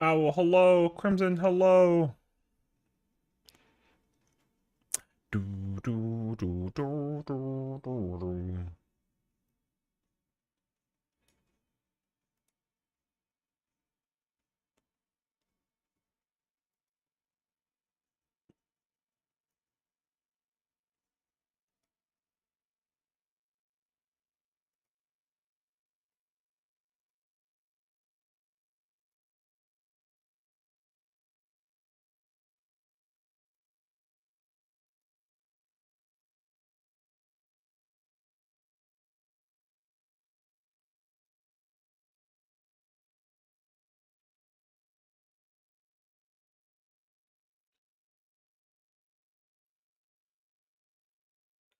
Oh, hello, Crimson, hello. Do, do, do, do, do, do, do.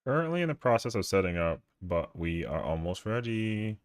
Currently in the process of setting up, but we are almost ready.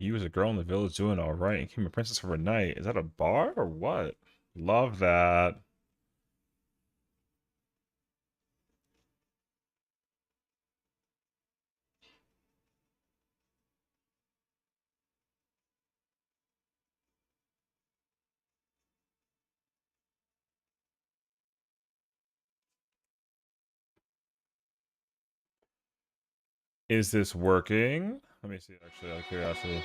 You was a girl in the village doing all right and became a princess overnight. Is that a bar or what? Love that. Is this working? Let me see, actually, out of curiosity.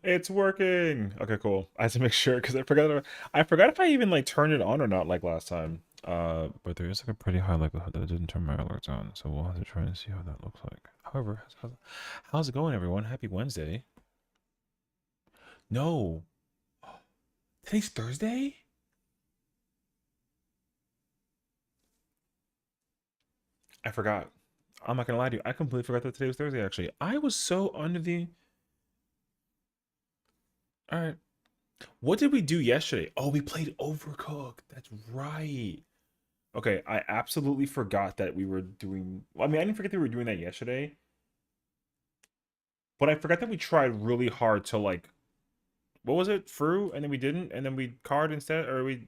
It's working. Okay, cool. I had to make sure because I forgot if I even like turned it on or not like last time. But there is like a pretty high likelihood that I didn't turn my alerts on, so we'll have to try and see how that looks like. However, how's it going, everyone? Happy Wednesday. No, today's Thursday? I forgot. I'm not gonna lie to you. I completely forgot that today was Thursday, actually. I was so under the. Alright. What did we do yesterday? Oh, we played Overcooked. That's right. Okay, I absolutely forgot that we were doing. Well, I mean, I didn't forget that we were doing that yesterday, but I forgot that we tried really hard to like, what was it, through, and then we didn't, and then we card instead, or we,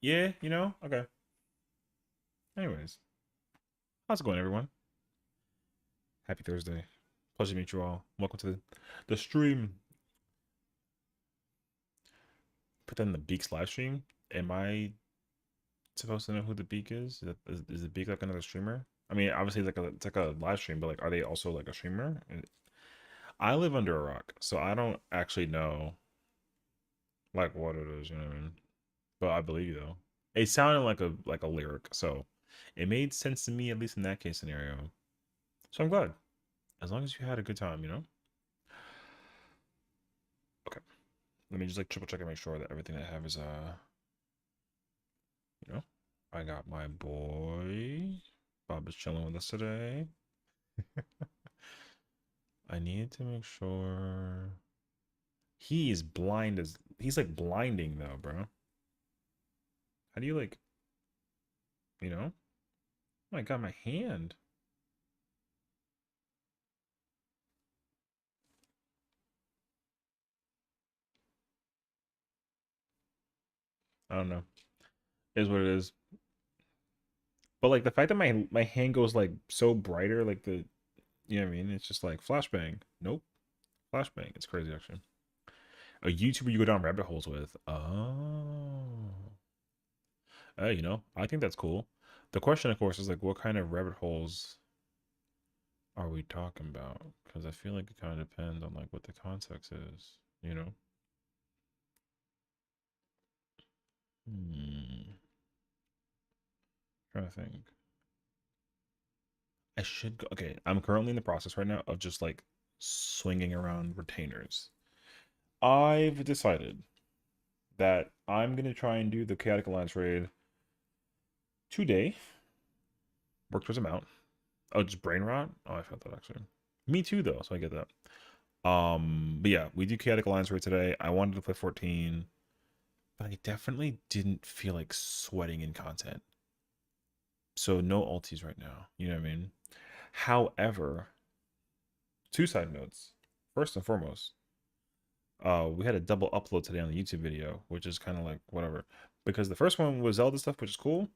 yeah, you know. Okay. Anyways, how's it going, everyone? Happy Thursday. Pleasure to meet you all. Welcome to the stream. Put that in the Beaks live stream. Am I supposed to know who the Beak is? Is the Beak like another streamer? I mean, obviously, it's like a live stream, but like, are they also like a streamer? I live under a rock, so I don't actually know like what it is. You know what I mean? But I believe you though. It sounded like a lyric, so it made sense to me at least in that case scenario. So I'm glad. As long as you had a good time, you know. Okay. Let me just like triple check and make sure that everything I have is you know. I got my boy. Bob is chilling with us today. I need to make sure he is blind as he's like blinding though, bro. How do you like, you know? Oh my god, my hand. I don't know. It is what it is. But like the fact that my hand goes like so brighter, like the you know what I mean? It's just like flashbang. Nope. Flashbang. It's crazy actually. A YouTuber you go down rabbit holes with. Oh. You know, I think that's cool. The question, of course, is like, what kind of rabbit holes are we talking about? Because I feel like it kind of depends on like what the context is, you know? Hmm. Trying to think. I should go. Okay, I'm currently in the process right now of just like swinging around retainers. I've decided that I'm gonna try and do the Chaotic Alliance raid today. Work towards a mount. Oh, just brain rot. Oh, I felt that actually. Me too, though. So I get that. But yeah, we do Chaotic Alliance raid today. I wanted to play 14, but I definitely didn't feel like sweating in content. So no ultis right now. You know what I mean? However, two side notes. First and foremost, we had a double upload today on the YouTube video, which is kind of like whatever. Because the first one was Zelda stuff, which is cool.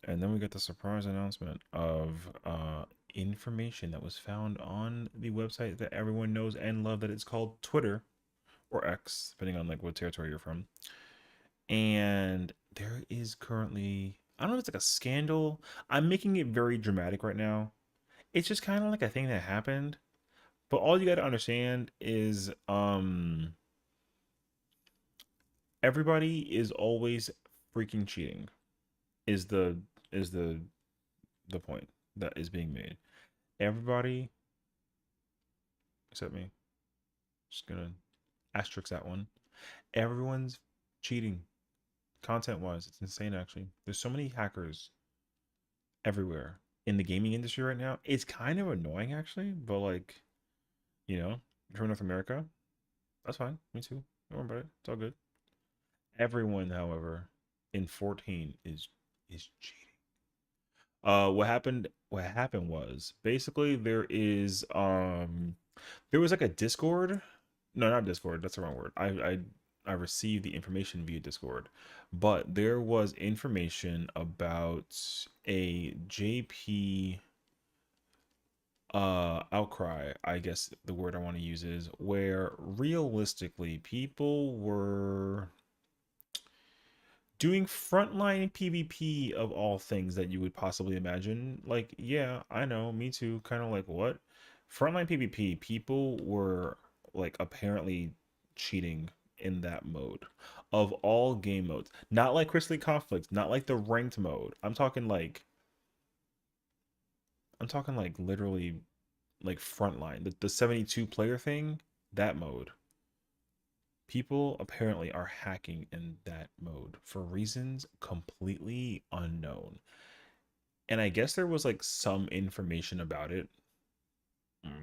And then we got the surprise announcement of information that was found on the website that everyone knows and love, that it's called Twitter or X, depending on like what territory you're from. And there is currently, I don't know if it's like a scandal. I'm making it very dramatic right now. It's just kind of like a thing that happened. But all you got to understand is everybody is always freaking cheating. Is the is the point that is being made. Everybody except me. Just gonna asterisk that one. Everyone's cheating content wise. It's insane actually. There's so many hackers everywhere in the gaming industry right now. It's kind of annoying actually, but like, you know, from North America, that's fine. Me too. Don't worry about it. It's all good. Everyone, however, in 14 is cheating. What happened was basically there was like a Discord. No, not Discord, that's the wrong word. I received the information via Discord, but there was information about a JP outcry, I guess the word I want to use is, where realistically people were doing frontline PvP of all things that you would possibly imagine. Like, yeah, I know, me too. Kind of like what? Frontline PvP, people were like apparently cheating in that mode of all game modes. Not like Crystal Conflict, not like the ranked mode. I'm talking like literally like frontline. The 72 player thing, that mode. People apparently are hacking in that mode for reasons completely unknown. And I guess there was like some information about it,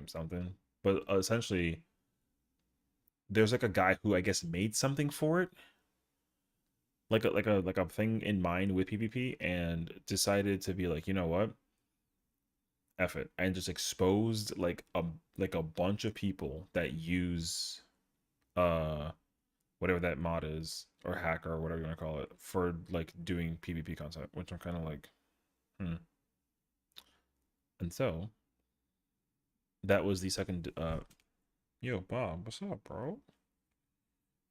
something. But essentially, there's like a guy who I guess made something for it, like a thing in mind with PvP, and decided to be like, you know what, F it, and just exposed like a bunch of people that use uh whatever that mod is, or hacker, or whatever you want to call it, for like doing PvP content, which I'm kind of like, hmm. And so that was the second. Yo, Bob, what's up, bro?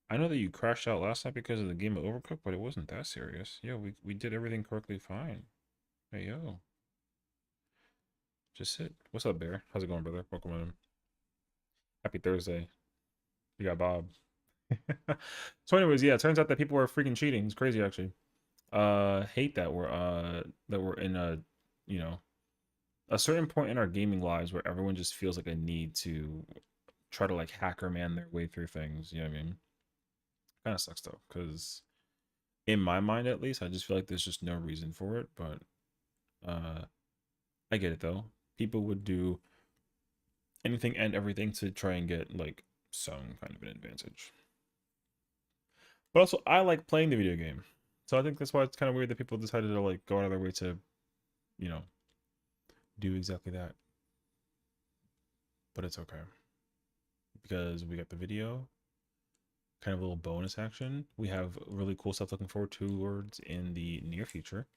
I know that you crashed out last night because of the game of Overcooked, but it wasn't that serious. Yo, we did everything correctly fine. Hey, yo, just sit. What's up, Bear? How's it going, brother? Welcome in. Happy Thursday. You got Bob. So, anyways, yeah, it turns out that people were freaking cheating. It's crazy, actually. Hate that we're in a, you know, a certain point in our gaming lives where everyone just feels like a need to try to like hacker man their way through things. You know what I mean? Kind of sucks though, because in my mind at least, I just feel like there's just no reason for it. But uh, I get it though. People would do anything and everything to try and get like some kind of an advantage. But also, I like playing the video game, so I think that's why it's kind of weird that people decided to like go out of their way to, you know, do exactly that. But it's okay because we got the video, kind of a little bonus action. We have really cool stuff looking forward towards in the near future,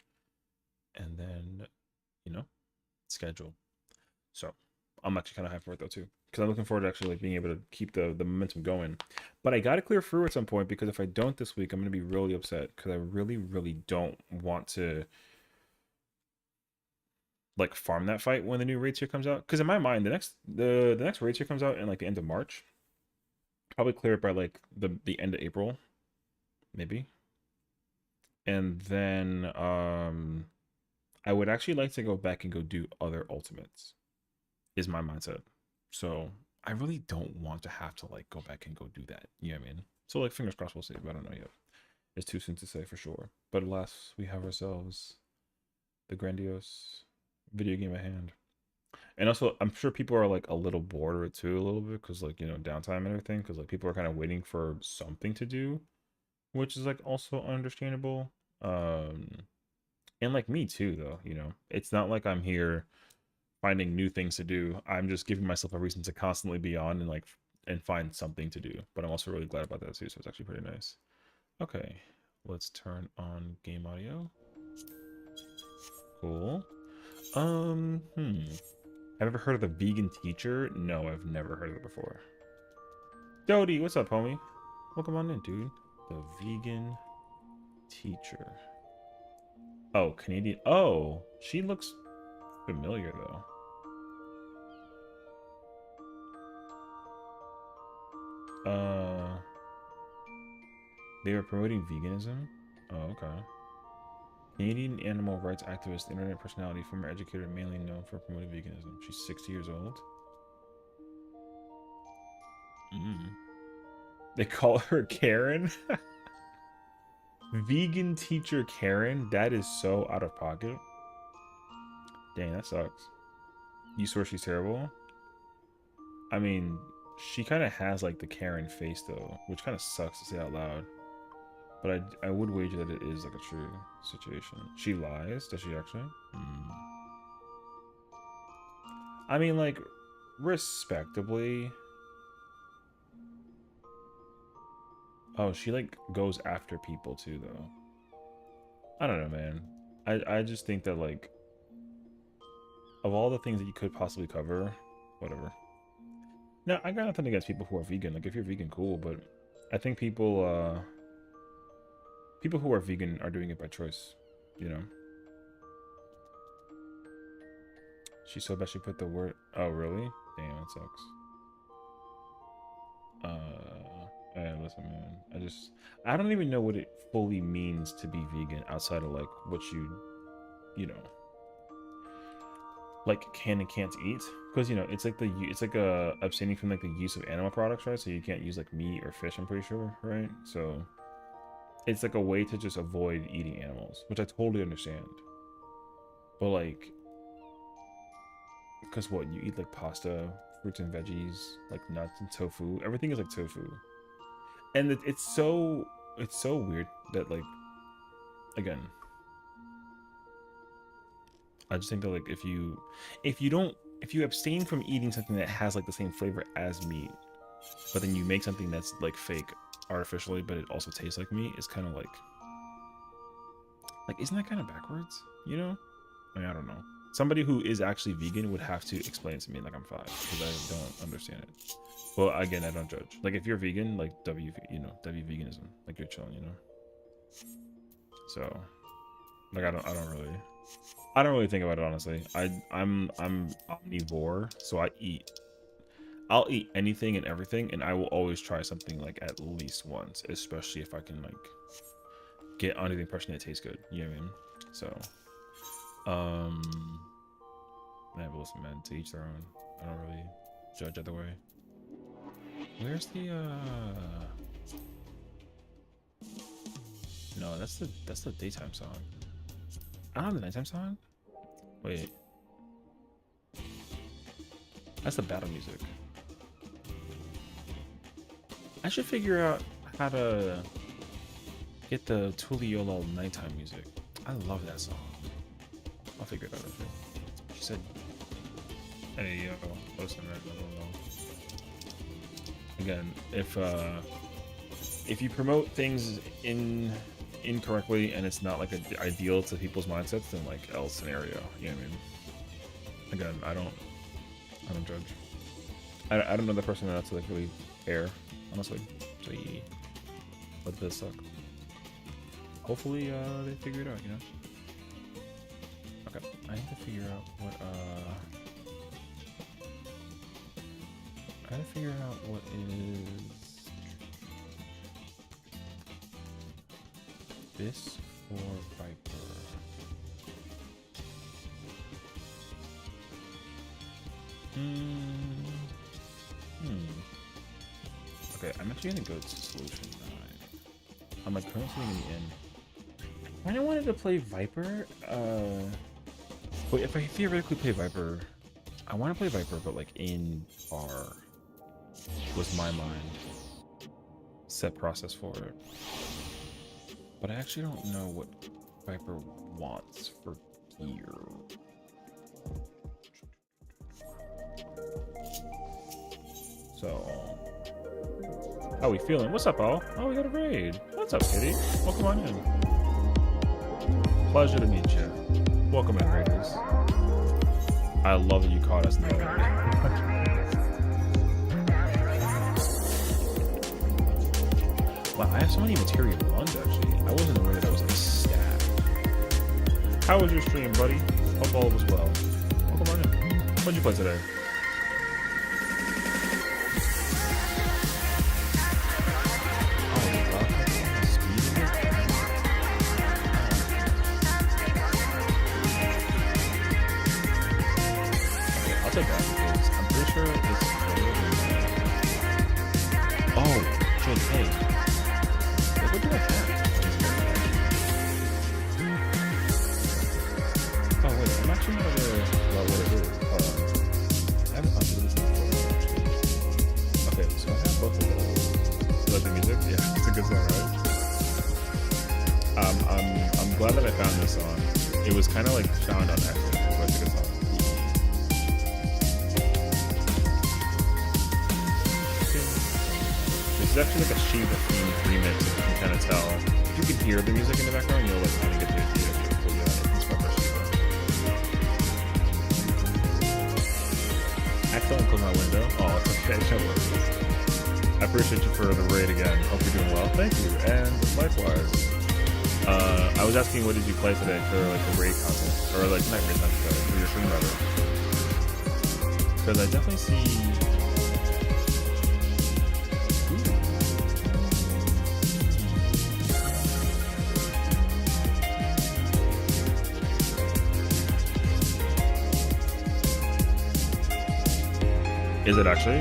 and then, you know, schedule. So I'm actually kind of hyped for it though too, because I'm looking forward to actually like being able to keep the momentum going. But I got to clear through at some point, because if I don't this week, I'm gonna be really upset, because I really don't want to like farm that fight when the new raid tier comes out. Because in my mind, the next raid tier comes out in like the end of March. Probably clear it by like the end of April, maybe. And then I would actually like to go back and go do other ultimates, is my mindset. So I really don't want to have to like go back and go do that. You know what I mean? So like fingers crossed, we'll see. But I don't know yet. It's too soon to say for sure. But alas, we have ourselves the grandiose video game at hand. And also, I'm sure people are like a little bored of it too, a little bit, because like, you know, downtime and everything. Because like people are kind of waiting for something to do, which is like also understandable. Um, and like me too, though. You know, it's not like I'm here finding new things to do. I'm just giving myself a reason to constantly be on and like and find something to do. But I'm also really glad about that too. So it's actually pretty nice. Okay, let's turn on game audio. Cool. Have you ever heard of the vegan teacher? No, I've never heard of it before. Jody, what's up, homie? Welcome on in, dude. The vegan teacher. Oh, Canadian. Oh, she looks familiar though. They were promoting veganism. Oh, okay. Canadian animal rights activist, internet personality, former educator, mainly known for promoting veganism. She's 60 years old. They call her Karen. Vegan teacher Karen. That is so out of pocket. Dang, that sucks. You swear she's terrible? I mean, she kind of has like the Karen face though, which kind of sucks to say out loud. But I would wager that it is like a true situation. She lies? Does she actually? I mean, like, respectably. Oh, she like goes after people too, though. I don't know, man. I just think that like of all the things that you could possibly cover, whatever. Now, I got nothing against people who are vegan. Like, if you're vegan, cool. But I think people who are vegan are doing it by choice. You know. She's so bad she put the word. Oh, really? Damn, that sucks. Yeah, listen, man. I don't even know what it fully means to be vegan outside of like what you know, like can and can't eat. Because you know, it's like abstaining from like the use of animal products, right? So you can't use like meat or fish. I'm pretty sure, right? So it's like a way to just avoid eating animals, which I totally understand. But like, because what you eat like pasta, fruits and veggies, like nuts and tofu. Everything is like tofu, and it's so weird that like again, I just think that like if you abstain from eating something that has like the same flavor as meat, but then you make something that's like fake artificially, but it also tastes like meat, it's kind of like isn't that kind of backwards? You know? I mean, I don't know. Somebody who is actually vegan would have to explain it to me like I'm five, because I don't understand it. Well, again, I don't judge. Like if you're vegan, like W veganism, like you're chilling, you know. So, like I don't really think about it honestly. I'm omnivore, so I'll eat anything and everything, and I will always try something like at least once, especially if I can like get under the impression that it tastes good. You know what I mean? So, man, but listen, man, to each their own. I don't really judge either way. Where's the No, that's the daytime song. I don't have the nighttime song? Wait. That's the battle music. I should figure out how to get the Tuliolo nighttime music. I love that song. I'll figure it out. She said, hey, yo, listen, man, again, if you promote things incorrectly and it's not like ideal to people's mindsets, then like L scenario, you know what I mean? Again, I don't judge. I don't know the person enough to like really care, honestly. So yeah, let this suck. Hopefully they figure it out, you know. Okay, I need to figure out what I gotta figure out what is this for Viper. Okay, I'm actually gonna go to solution 9. I'm like currently in the end. I kind of wanted to play Viper. Wait, if I theoretically play Viper, I want to play Viper, but like in bar was my mind set process for it. But I actually don't know what Viper wants for gear. So, how we feeling? What's up, all? Oh, we got a raid. What's up, Kitty? Welcome on in. Pleasure to meet you. Welcome in, Raiders. I love that you caught us in the raid. Wow, I have so many material ones, actually. I wasn't aware that I was like stacked. How was your stream, buddy? Hope all was well. Welcome on in. What'd you play today? Take that because I'm pretty sure it's oh, JK. Like, what do I have? Oh wait, I'm actually not aware about what it is. I haven't found this before. Okay, so I have both of those. You like the music? Yeah, it's a good song, right? I'm glad that I found this song. It was kind of like found on accident, but it's a good song. It's actually like a Shiva themed remix, if you can kind of tell. If you can hear the music in the background, you'll like kind of get the idea of it. But yeah, it's from Shiva. I accidentally closed my window. Oh, it's okay. I appreciate you for the raid again. Hope you're doing well. Thank you, and likewise. I was asking what did you play today for like the raid content, or like not raid content, but for your stream rather. Because I definitely see. Is it actually?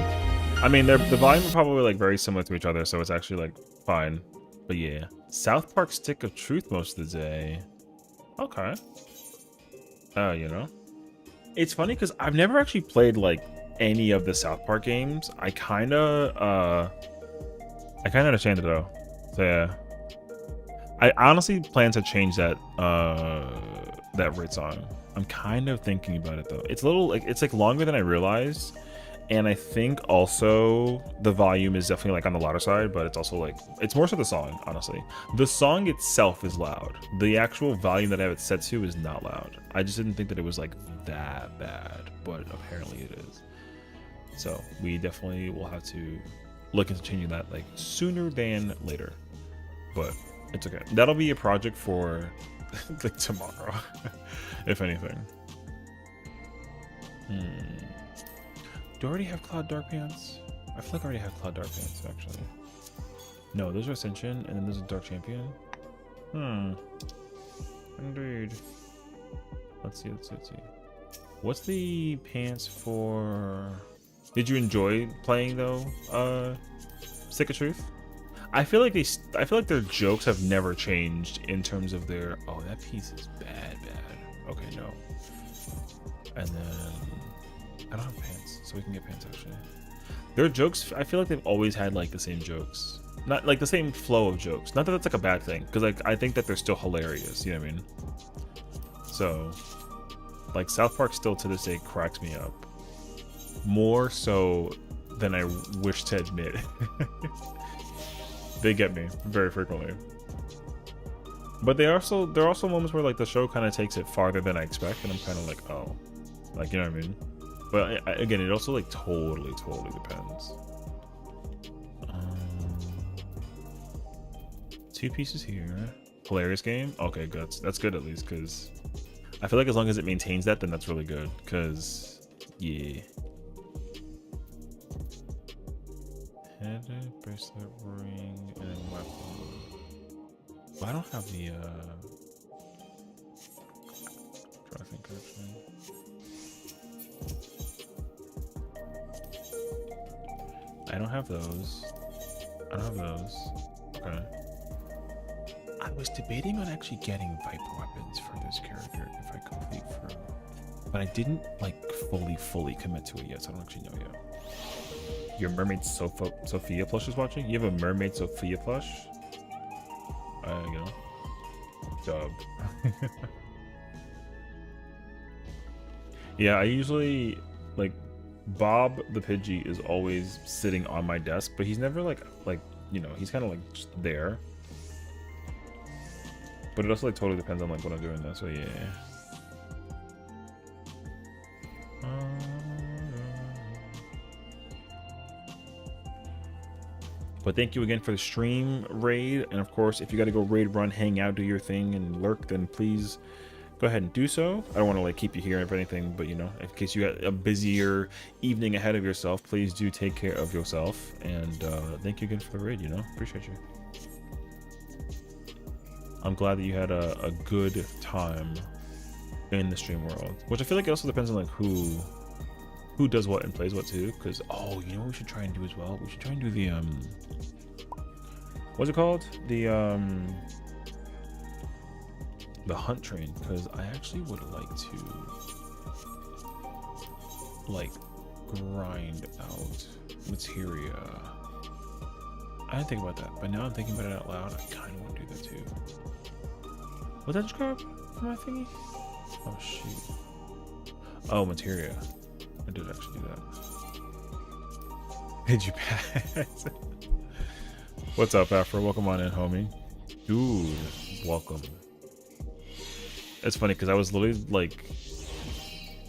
I mean, the volume are probably like very similar to each other, so it's actually like fine. But yeah, South Park Stick of Truth most of the day. Okay. You know, it's funny because I've never actually played like any of the South Park games. I kind of understand it though. So yeah, I honestly plan to change that that rate song. I'm kind of thinking about it though. It's a little like it's like longer than I realized. And I think also the volume is definitely like on the louder side, but it's also like, it's more so the song, honestly. The song itself is loud. The actual volume that I have it set to is not loud. I just didn't think that it was like that bad, but apparently it is. So we definitely will have to look into changing that like sooner than later, but it's okay. That'll be a project for like tomorrow, if anything. Do I already have Cloud Dark Pants? I feel like I already have Cloud Dark Pants, actually. No, those are Ascension, and then there's a Dark Champion. Indeed. Let's see. What's the pants for... Did you enjoy playing, though, Stick of Truth? I feel like their jokes have never changed in terms of their... Oh, that piece is bad. Okay, no. And then... I don't have pants, so we can get pants actually. Their jokes, I feel like they've always had like the same jokes, not like the same flow of jokes. Not that that's like a bad thing, because like I think that they're still hilarious. You know what I mean? So, like South Park still to this day cracks me up, more so than I wish to admit. They get me very frequently, but there are also moments where like the show kind of takes it farther than I expect, and I'm kind of like, oh, like you know what I mean? But again, it also like totally depends. Two pieces here. Hilarious game. Okay, good. That's good at least, because I feel like as long as it maintains that, then that's really good. Because yeah. Head, bracelet, ring, and then weapon. Well, I don't have the trying to think actually. I don't have those. I don't have those. Okay. I was debating on actually getting Viper weapons for this character if I complete through. But I didn't like fully commit to it yet, so I don't actually know yet. Your Mermaid Sophia plush is watching? You have a Mermaid Sophia plush? You know. Dub. Yeah, I usually like Bob the Pidgey is always sitting on my desk, but he's never like you know, he's kind of like just there. But it also like totally depends on like what I'm doing though, so yeah. But thank you again for the stream raid, and of course if you got to go raid, run, hang out, do your thing and lurk, then please go ahead and do so. I don't want to like keep you here if anything, but you know, in case you got a busier evening ahead of yourself, please do take care of yourself. And thank you again for the raid, you know, appreciate you. I'm glad that you had a good time in the stream world, which I feel like it also depends on like who does what and plays what too. Because oh, you know what we should try and do as well? We should try and do the what's it called? The hunt train, because I actually would like to like grind out materia. I didn't think about that, but now I'm thinking about it out loud. I kind of want to do that too. Was that just grab for my thingy? Oh shoot. Oh, materia. I did actually do that. Did you pass? What's up, Afro? Welcome on in, homie. Dude, welcome. It's funny because I was literally like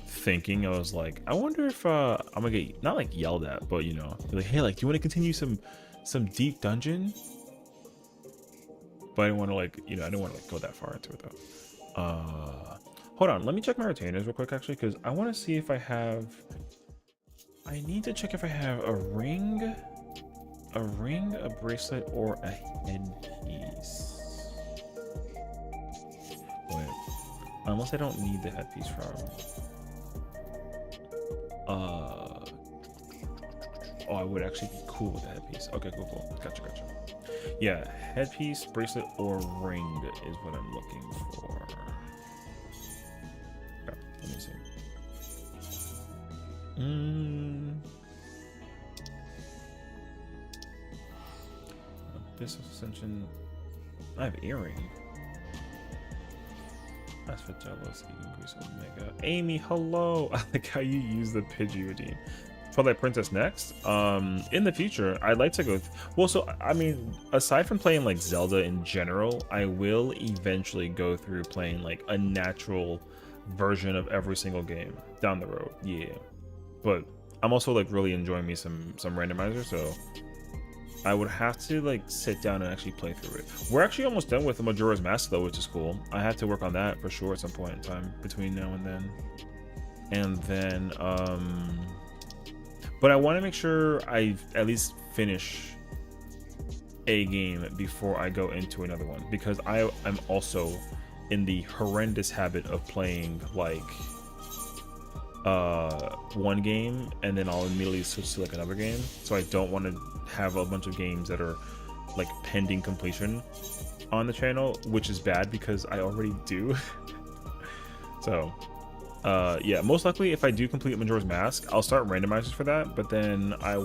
thinking, I was like, I wonder if I'm gonna get not like yelled at, but you know, like, hey, like, do you want to continue some deep dungeon? But I didn't want to like, you know, I didn't want to like go that far into it though. Hold on, let me check my retainers real quick actually, because I want to see if I have. I need to check if I have a ring, a bracelet, or a headpiece. Wait. Unless I don't need the headpiece from oh, I would actually be cool with the headpiece. Okay, cool. Gotcha. Yeah, headpiece, bracelet, or ring is what I'm looking for. Okay, let me see. Abyss Ascension. I have earring. That's for jealous. Increase Omega. Amy, hello. I like how you use the Pidgey redeem. Twilight Princess next. In the future, I'd like to go. Well, so I mean, aside from playing like Zelda in general, I will eventually go through playing like a natural version of every single game down the road. Yeah, but I'm also like really enjoying me some randomizer, so I would have to like sit down and actually play through it. We're actually almost done with the Majora's Mask though, which is cool. I have to work on that for sure at some point in time between now and then. And then, but I want to make sure I at least finish a game before I go into another one, because I'm also in the horrendous habit of playing like one game and then I'll immediately switch to like another game. So I don't want to have a bunch of games that are like pending completion on the channel, which is bad because I already do. So yeah, most likely if I do complete Majora's Mask, I'll start randomizers for that, but then I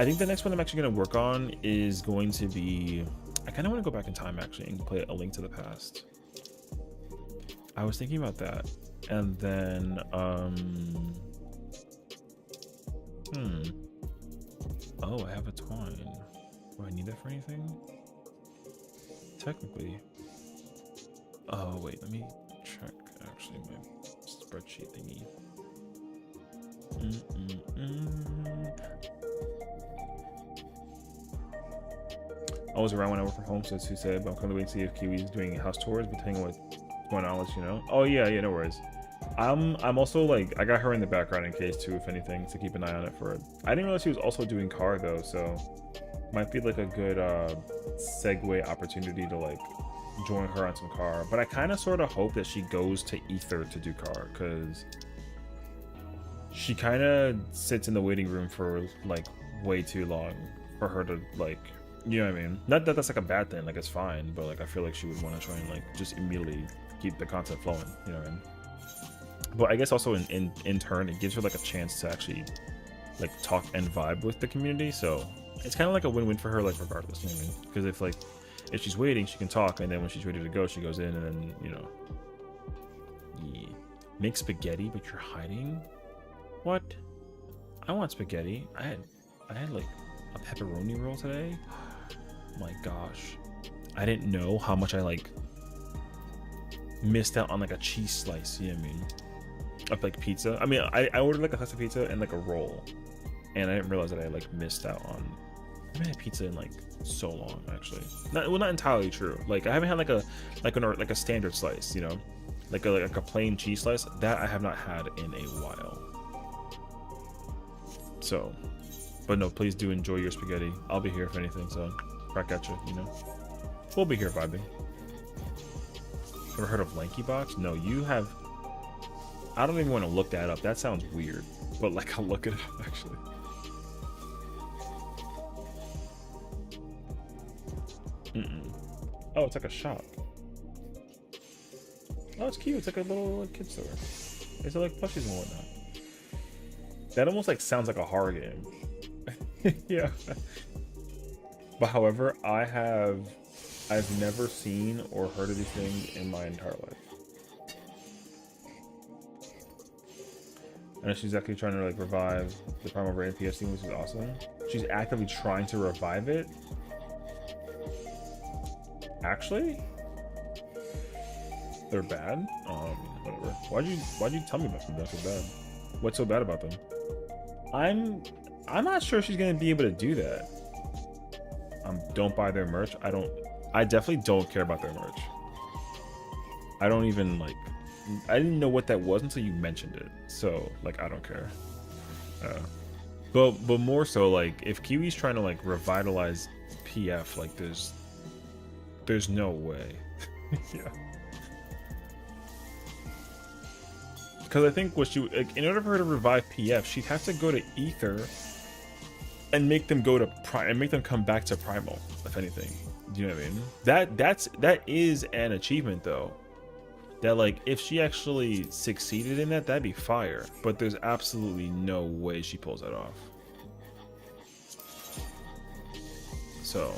think the next one I'm actually going to work on is going to be, I kind of want to go back in time actually and play A Link to the Past. I was thinking about that. And then oh, I have a twine. Do I need that for anything? Technically. Oh wait, let me check actually my spreadsheet thingy. I was around when I worked from home, so it's who said, but I'm currently waiting to see if Kiwi's doing house tours, but depending on what's going on, I'll let you know. Oh yeah, no worries. I'm also like, I got her in the background in case too, if anything, to keep an eye on it for it. I didn't realize she was also doing car though, so might be like a good segue opportunity to like join her on some car. But I kind of sort of hope that she goes to Ether to do car, because she kind of sits in the waiting room for like way too long for her to like, you know what I mean? Not that that's like a bad thing, like it's fine, but like I feel like she would want to try and like just immediately keep the content flowing, you know what I mean? But I guess also in turn, it gives her like a chance to actually like talk and vibe with the community. So it's kind of like a win-win for her, like regardless, you know what I mean? Because if she's waiting, she can talk, and then when she's ready to go, she goes in, and then, you know, yeah. Make spaghetti, but you're hiding? What? I want spaghetti. I had like a pepperoni roll today. My gosh, I didn't know how much I like missed out on like a cheese slice, you know what I mean, of like pizza. I mean, I ordered like a slice of pizza and like a roll, and I didn't realize that I like missed out on, I haven't had pizza in like so long, actually. Not entirely true. Like I haven't had like a standard slice, you know, like a plain cheese slice. That I have not had in a while. So, but no, please do enjoy your spaghetti. I'll be here if anything, so back at you, you know. We'll be here vibing. Ever heard of Lanky Box? No, you have. I don't even want to look that up. That sounds weird, but like I'll look it up actually. Oh, it's like a shop. Oh, it's cute. It's like a little like, kid store. It's like plushies and whatnot. That almost like sounds like a horror game. Yeah. But however, I've never seen or heard of these things in my entire life. And she's actually trying to like revive the Primal Brain PSD, which is awesome. She's actively trying to revive it. Actually, they're bad. Whatever. Why'd you tell me about them? That's so bad. What's so bad about them? I'm not sure she's gonna be able to do that. Don't buy their merch. I definitely don't care about their merch. I don't even like. I didn't know what that was until you mentioned it. So like, I don't care. But more so like, if Kiwi's trying to like revitalize PF, like there's no way. Yeah. Because I think what like, in order for her to revive PF, she'd have to go to Ether and make them go to Prime and make them come back to Primal, if anything. Do you know what I mean? That is an achievement though. That like, if she actually succeeded in that, that'd be fire. But there's absolutely no way she pulls that off. So,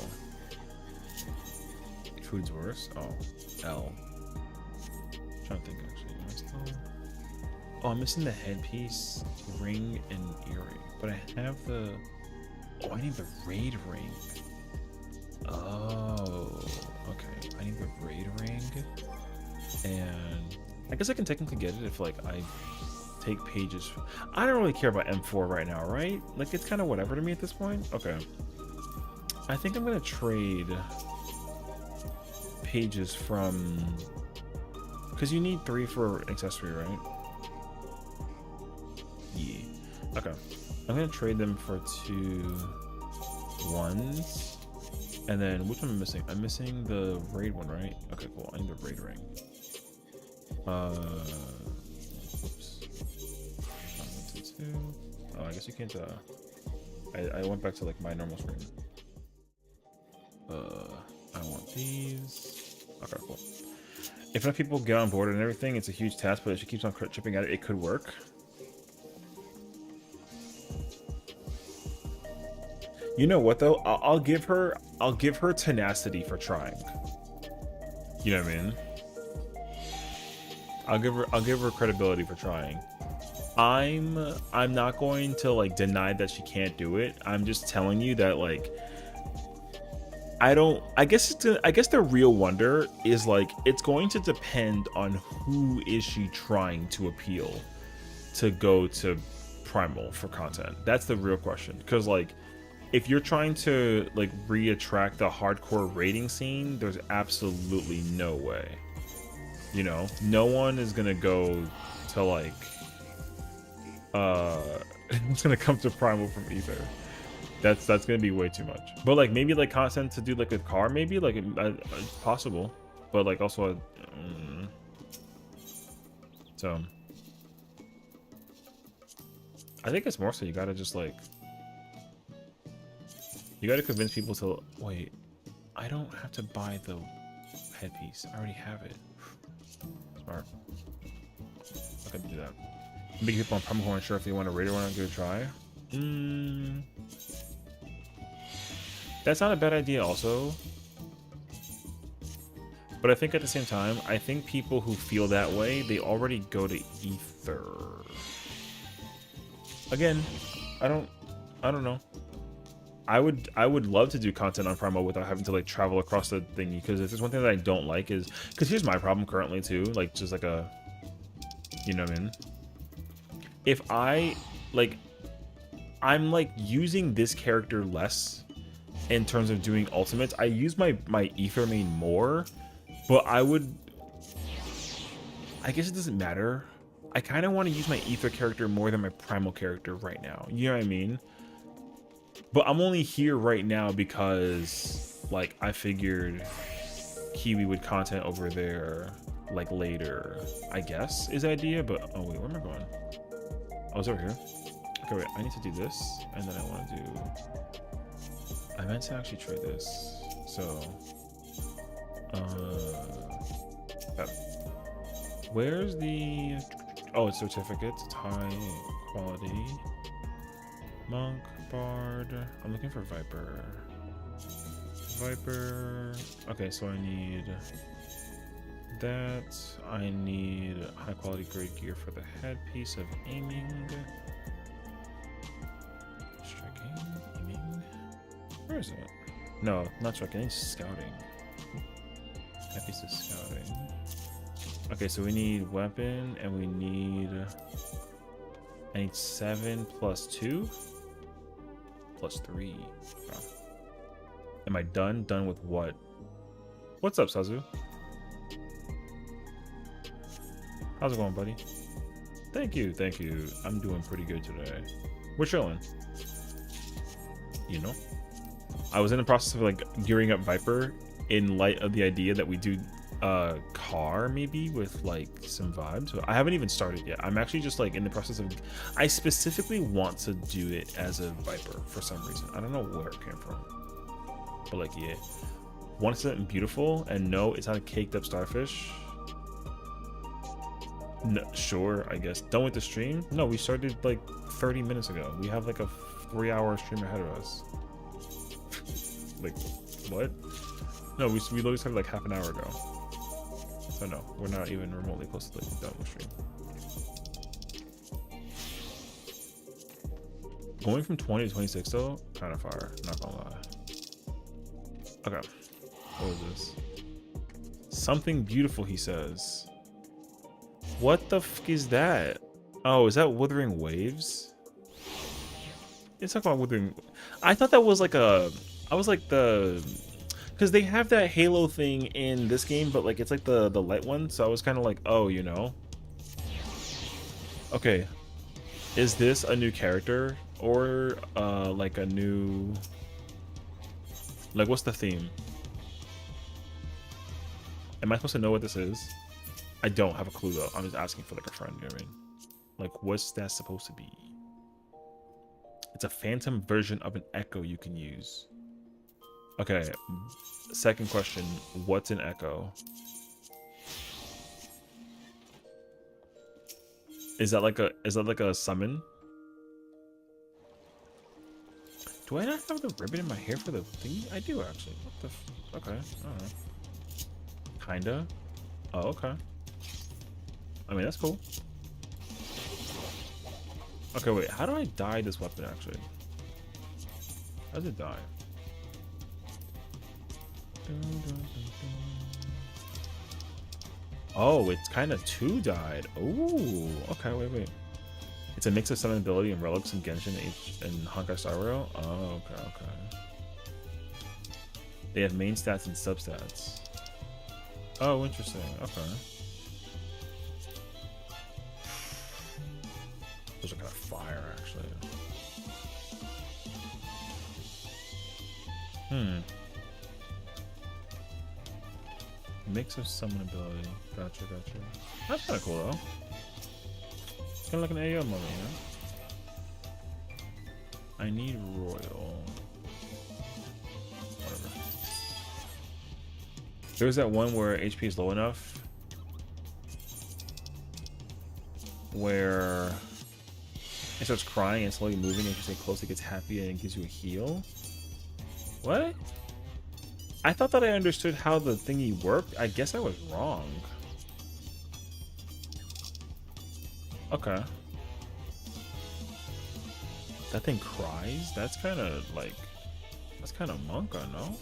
food's worse. Oh, L. I'm trying to think actually. Am I still? Oh, I'm missing the headpiece, ring, and earring. But I have the. Oh, I need the raid ring. Oh, okay. I need the raid ring. And I guess I can technically get it if like I take pages. I don't really care about M4 right now, right? Like it's kind of whatever to me at this point. Okay. I think I'm gonna trade pages from, because you need 3 for accessory, right? Yeah. Okay. I'm gonna trade them for 2 1s. And then which one am I missing? I'm missing the raid one, right? Okay, cool. I need the raid ring. Whoops. 1, 2, 2. Oh, I guess you can't. I went back to like my normal screen. I want these. Okay, cool. If enough people get on board and everything, it's a huge task. But if she keeps on chipping at it, it could work. You know what though? I'll give her tenacity for trying. You know what I mean? I'll give her credibility for trying. I'm not going to like deny that she can't do it. I'm just telling you that like I guess the real wonder is like it's going to depend on who is she trying to appeal to go to Primal for content? That's the real question. Because like, if you're trying to like re-attract the hardcore raiding scene, there's absolutely no way. You know, no one is gonna go to like it's gonna come to Primal from Ether. That's gonna be way too much. But like maybe like content to do like a car, maybe like it's possible. But like also, so I think it's more so you gotta just like you gotta convince people to wait. I don't have to buy the headpiece. I already have it. Smart. I could do that. Big people on Primal aren't sure if they want to raid or want to give it a try. That's not a bad idea also. But I think at the same time, I think people who feel that way, they already go to Ether. Again, I don't know. I would love to do content on Primal without having to like travel across the thingy, because if there's one thing that I don't like is, because here's my problem currently too, like just like a, you know what I mean? If I like, I'm like using this character less in terms of doing ultimates. I use my Ether main more, but I guess it doesn't matter. I kind of want to use my Ether character more than my Primal character right now. You know what I mean? But I'm only here right now because, like, I figured Kiwi would content over there, like, later, I guess, is the idea. But, oh, wait, where am I going? Oh, it's over here. Okay, wait, I need to do this, and then I want to do... I meant to actually trade this. So, where's the... Oh, it's certificates. It's high quality. Monk, Bard. I'm looking for Viper. Viper. Okay, so I need that. I need high quality grade gear for the headpiece of aiming. Striking, aiming. Where is it? No, not striking. It's scouting. Headpiece is scouting. Okay, so we need weapon and we need. I need 7 plus 2 plus 3. Wow. Am I done? Done with what? What's up, Sazu? How's it going, buddy? Thank you, thank you. I'm doing pretty good today. We're chilling. You know? I was in the process of like gearing up Viper in light of the idea that we do car maybe with like some vibes. So I haven't even started yet. I'm actually just like in the process of, I specifically want to do it as a Viper for some reason. I don't know where it came from, but like, yeah, want something beautiful, and no, it's not a caked up starfish. No, sure, I guess. Done with the stream? No, we started like 30 minutes ago. We have like a 3-hour stream ahead of us. Like, what? No, we literally started like half an hour ago. So no, we're not even remotely close to like done with stream. Going from 20 to 26 though, kind of far, not gonna lie. Okay, what is this? Something beautiful, he says. What the f is that? Oh, is that Withering Waves? It's talking about Withering. I thought that was like a, I was like the, because they have that Halo thing in this game, but like it's like the light one, so I was kind of like, oh, you know. Okay, is this a new character or like a new, like what's the theme? Am I supposed to know what this is? I don't have a clue though. I'm just asking for like a friend, you know what I mean? Like, what's that supposed to be? It's a phantom version of an echo you can use. Okay, second question, what's an echo? Is that like a summon? Do I not have the ribbon in my hair for the thingy? I do actually. What the f, okay, alright. Kinda. Oh, okay. I mean, that's cool. Okay, wait, how do I dye this weapon actually? How does it dye? Oh, it's kind of two dyed. Oh, okay, wait. It's a mix of summon ability and relics in Genshin and Honkai Star Rail. Oh, okay, okay. They have main stats and substats. Oh, interesting. Okay. Those are kind of fire, actually. Mix of summon ability. Gotcha, gotcha. That's kind of cool, though. Kind of like an AO moment, you know? I need Royal. Whatever. There's that one where HP is low enough where it starts crying and slowly moving, and if you stay close, it gets happy and it gives you a heal. What? I thought that I understood how the thingy worked. I guess I was wrong. Okay. That thing cries? That's kind of like... That's kind of Monka, no?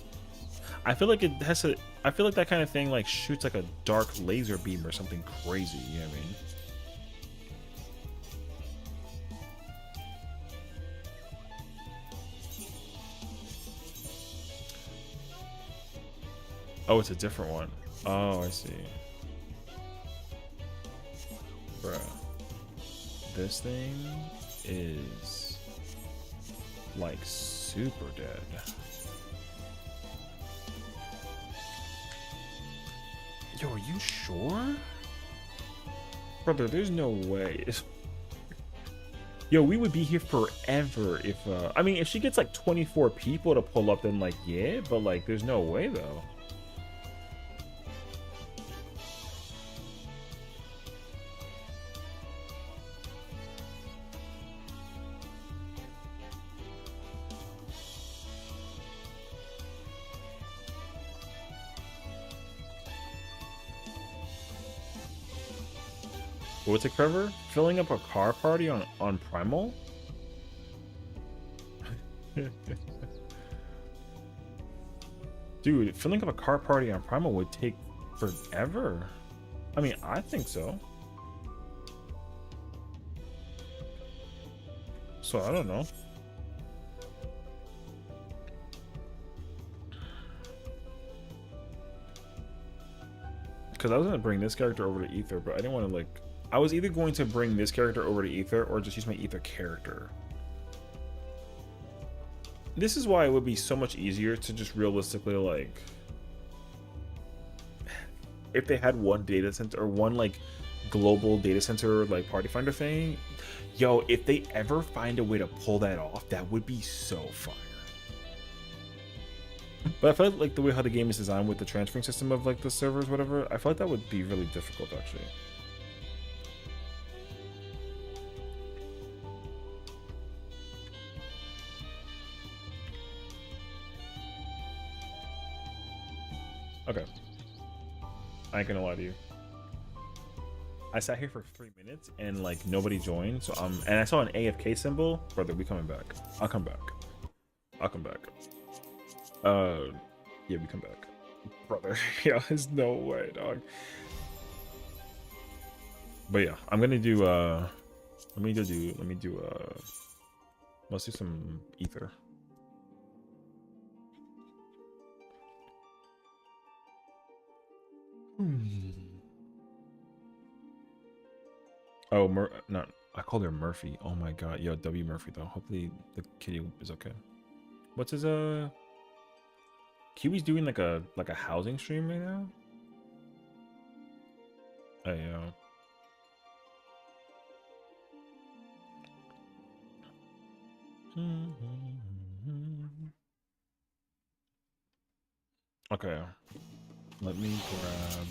I feel like it has to... I feel like that kind of thing like shoots like a dark laser beam or something crazy, you know what I mean? Oh, it's a different one. Oh, I see. Bruh. This thing is like super dead. Yo, are you sure? Brother, there's no way. Yo, we would be here forever if, I mean, if she gets like 24 people to pull up, then like, yeah, but like, there's no way though. What's it, Trevor? Filling up a car party on Primal? Dude, filling up a car party on Primal would take forever. I mean, I think so. So, I don't know. Because I was going to bring this character over to Ether, but I didn't want to, like... I was either going to bring this character over to Ether or just use my Ether character. This is why it would be so much easier to just realistically, like... If they had one data center, or one, like, global data center, like, party finder thing... Yo, if they ever find a way to pull that off, that would be so fire. But I feel like the way how the game is designed with the transferring system of, like, the servers, whatever, I feel like that would be really difficult, actually. Okay. I ain't gonna lie to you. I sat here for 3 minutes and like nobody joined, so and I saw an AFK symbol. Brother, we coming back. I'll come back. I'll come back. Yeah, we come back. Brother, yeah, there's no way, dog. But yeah, I'm gonna do let's do some Ether. Oh, not. I called her Murphy. Oh my god, yo, W Murphy though. Hopefully the kitty is okay. What's his Kiwi's doing like a housing stream right now. Oh yeah. Okay. Let me grab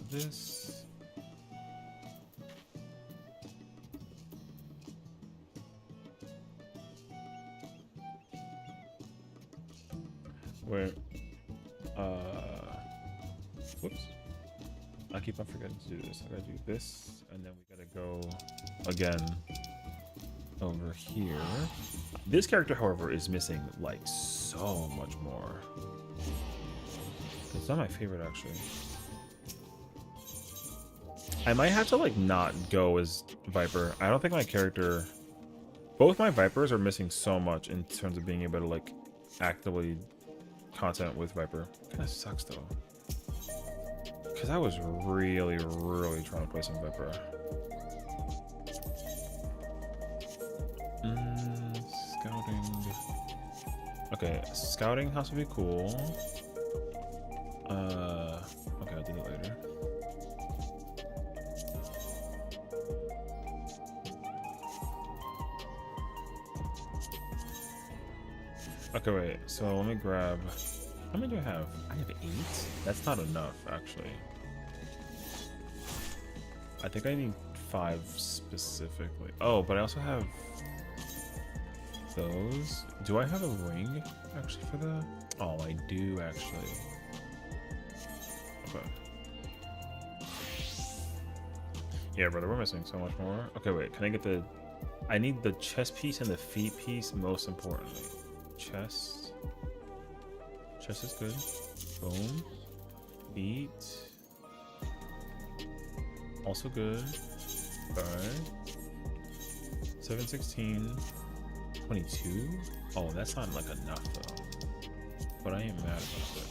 this. Wait. Whoops. I keep on forgetting to do this. I gotta do this, and then we gotta go again over here. This character, however, is missing like so much more. It's not my favorite, actually. I might have to like not go as Viper. I don't think my character. Both my Vipers are missing so much in terms of being able to like actively content with Viper. Kind of sucks though, because I was really trying to play some Viper. Scouting. Okay, scouting has to be cool. Okay, I'll do that later. Okay, wait. So let me grab. How many do I have? I have 8. That's not enough, actually. I think I need 5 specifically. Oh, but I also have those. Do I have a ring actually for that? Oh, I do actually. Okay. Yeah, brother, we're missing so much more. Okay, wait. Can I get the? I need the chest piece and the feet piece most importantly. Chest. Chest is good. Boom. Feet. Also good. Alright. 7, 16. 22? Oh, that's not like enough though. But I ain't mad about it.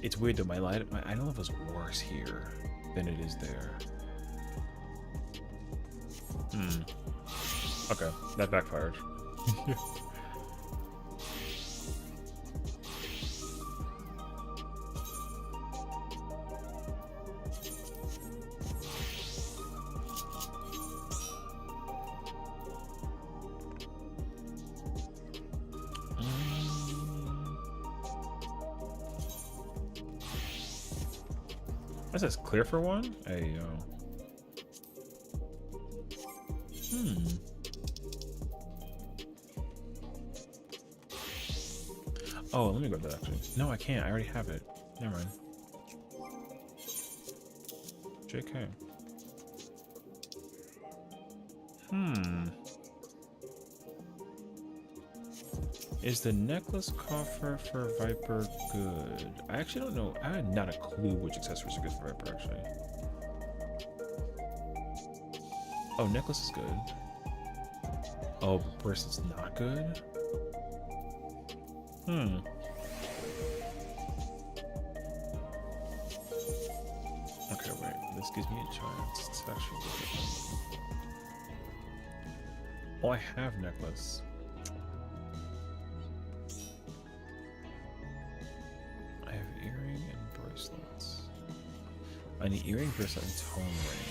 It's weird though, my item level is worse here than it is there. Okay, that backfired. That says clear for one? Hey, yo. Oh, let me go to that actually. No, I can't. I already have it. Never mind. JK. Is the necklace coffer for Viper good? I actually don't know. I have not a clue which accessories are good for Viper actually. Oh, necklace is good. Oh, bracelet's not good? Okay, wait. This gives me a chance to actually look at them. Oh, I have necklace. I have earring and bracelets. I need earring, bracelet, and tone ring.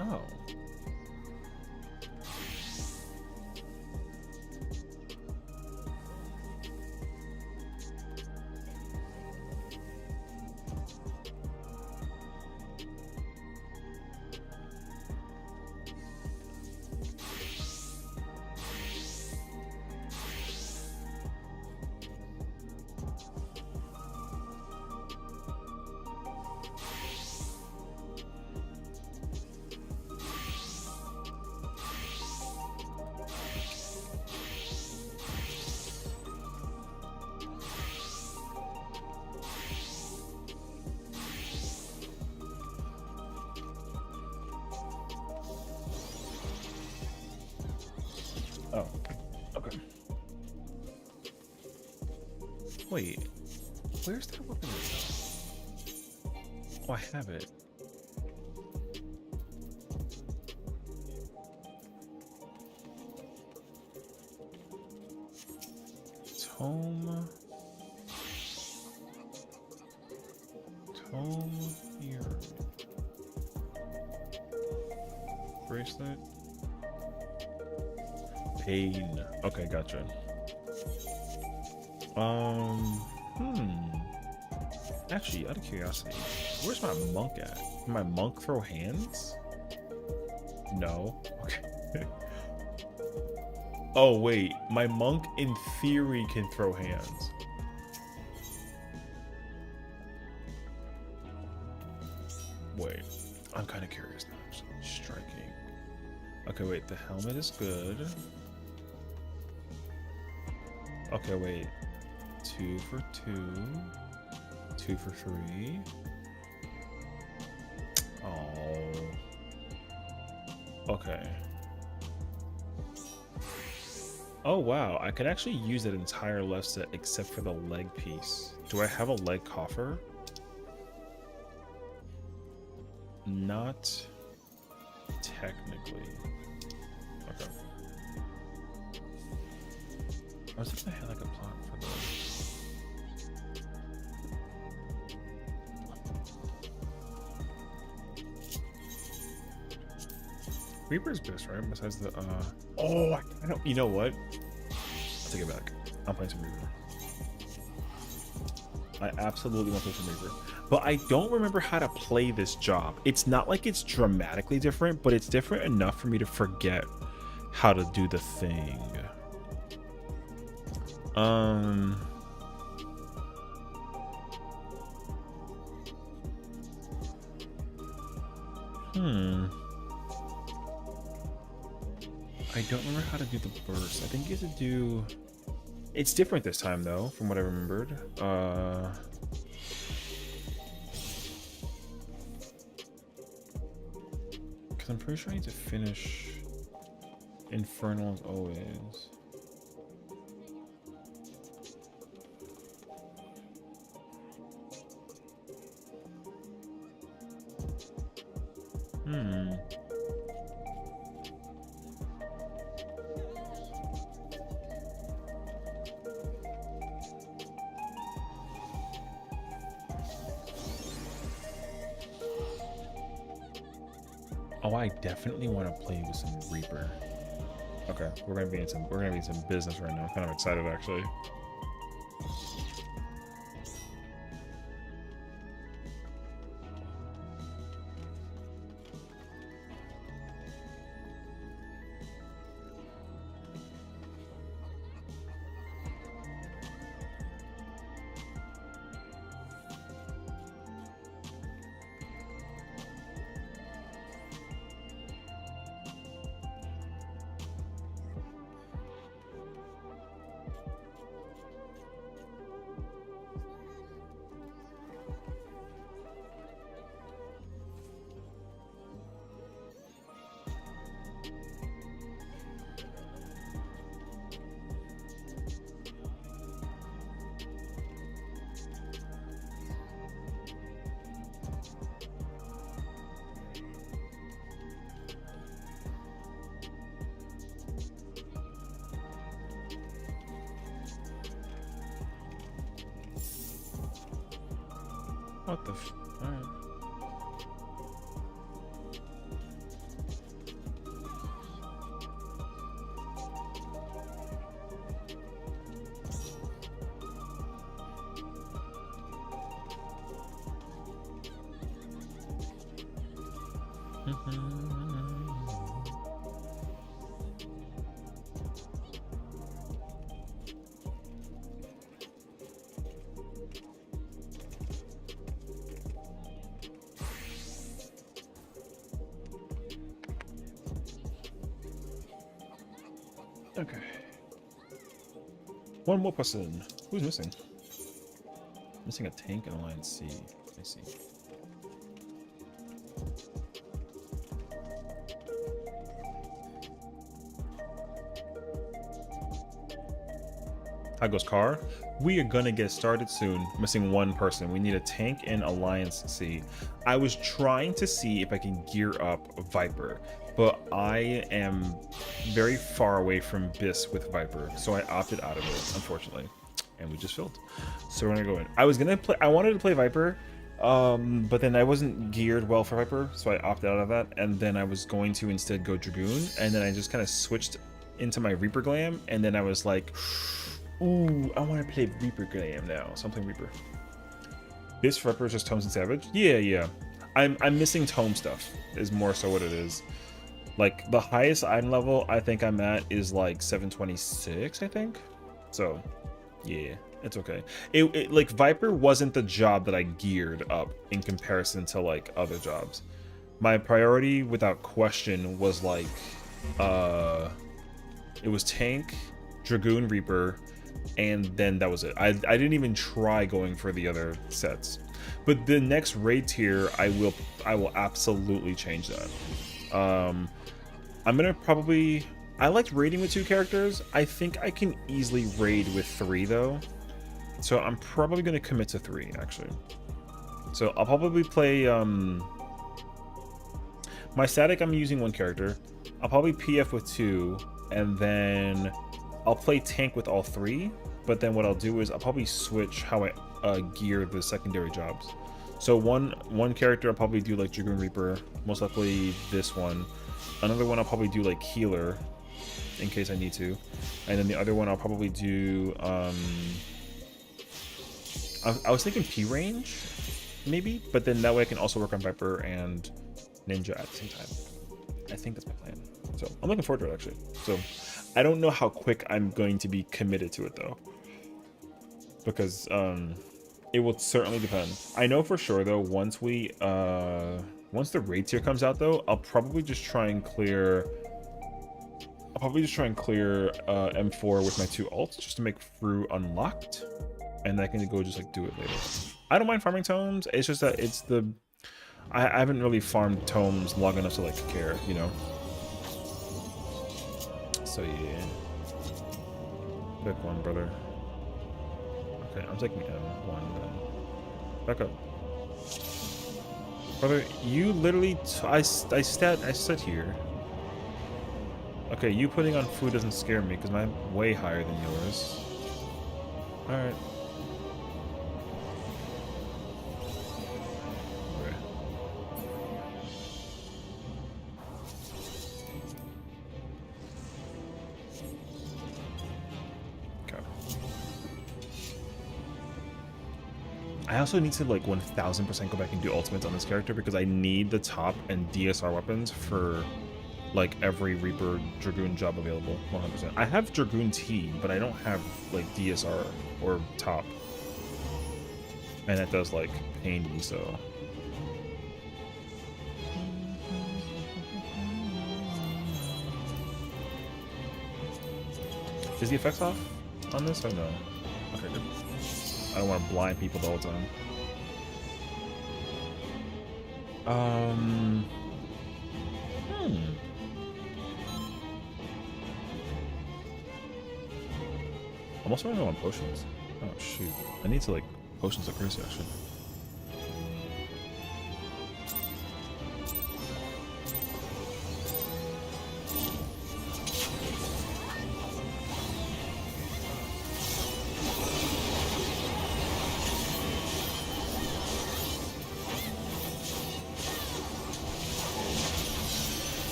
Oh. Oh, okay. Wait, where's that weapon? Oh, I have it. Tome here. Bracelet. Pain. Okay, gotcha. Actually, out of curiosity, where's my monk at? Can my monk throw hands? No. Okay. Oh wait, my monk in theory can throw hands. Wait, I'm kind of curious now. Actually. Striking. Okay, wait. The helmet is good. Okay, wait. 2 for 2. 2 for 3. Oh. Okay. Oh wow, I could actually use that entire left set except for the leg piece. Do I have a leg coffer? Not technically. Okay. I was thinking I had like a plot for the... Reaper's best, right? Besides the, oh, I don't, you know what? I'll take it back. I'm playing some Reaper. I absolutely want to play some Reaper. But I don't remember how to play this job. It's not like it's dramatically different, but it's different enough for me to forget how to do the thing. I don't remember how to do the burst. I think you have to do... It's different this time, though, from what I remembered. Because I'm pretty sure I need to finish Infernal as always. Oh, I definitely want to play with some Reaper. Okay, we're gonna be in some business right now. I'm kind of excited actually. What the f... Alright. Okay. One more person. Who's missing? Missing a tank and a line C. I see. How goes car? We are gonna get started soon. Missing one person. We need a tank and Alliance C. I was trying to see if I can gear up Viper, but I am very far away from Biss with Viper, so I opted out of it, unfortunately. And we just filled. So we're gonna go in. I wanted to play Viper, but then I wasn't geared well for Viper, so I opted out of that. And then I was going to instead go Dragoon, and then I just kind of switched into my Reaper Glam, and then I was like, ooh, I want to play Reaper Glam now, so I'm playing Reaper. Biss for Viper is just Tomes and Savage? Yeah. I'm missing Tome stuff, is more so what it is. Like the highest item level I think I'm at is like 726, I think. So yeah, it's okay. It like Viper wasn't the job that I geared up in comparison to like other jobs. My priority without question was like it was tank, Dragoon, Reaper, and then that was it. I didn't even try going for the other sets. But the next raid tier, I will absolutely change that. I'm gonna probably, I liked raiding with 2 characters. I think I can easily raid with 3 though. So I'm probably gonna commit to 3 actually. So I'll probably play my static, I'm using 1 character. I'll probably PF with 2, and then I'll play tank with all 3. But then what I'll do is I'll probably switch how I gear the secondary jobs. So one character I'll probably do like Dragoon Reaper, most likely this one. Another one I'll probably do like healer, in case I need to. And then the other one I'll probably do I was thinking P range, maybe, but then that way I can also work on Viper and Ninja at the same time. I think that's my plan. So I'm looking forward to it actually. So I don't know how quick I'm going to be committed to it though, because it will certainly depend. I know for sure though, once the raid tier comes out though, I'll probably just try and clear M4 with my 2 ults just to make Fru unlocked, and I can go just like do it later. I don't mind farming tomes. It's just that it's the I haven't really farmed tomes long enough to like care, you know. So yeah, pick one, brother. Okay, I'm taking M1 then. Back up, brother. You literally I sit here. Okay, you putting on food doesn't scare me because mine's way higher than yours. All right. I also need to like 1000% go back and do ultimates on this character because I need the top and DSR weapons for like every Reaper Dragoon job available. 100%. I have Dragoon T, but I don't have like DSR or top, and that does like pain me. So is the effects off on this or no? Okay, good. I don't want to blind people the whole time. I'm also running on potions. Oh shoot. I need to like potions like crazy actually.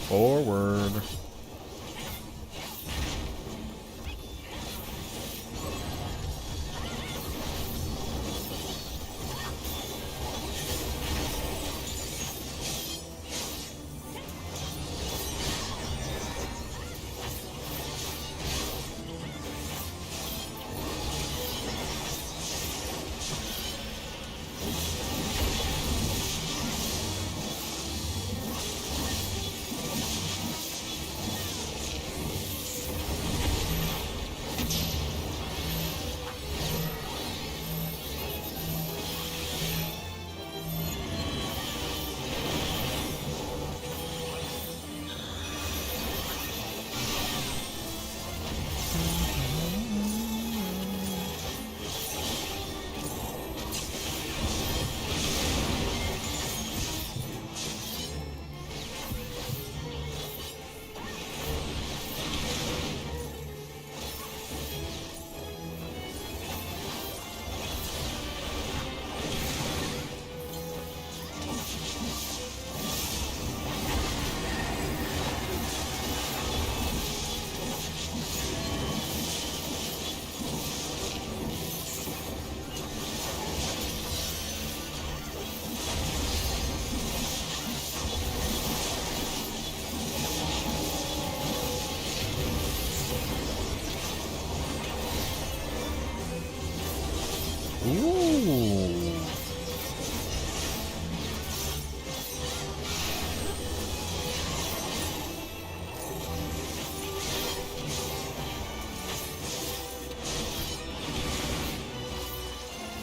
Forward. Ooh.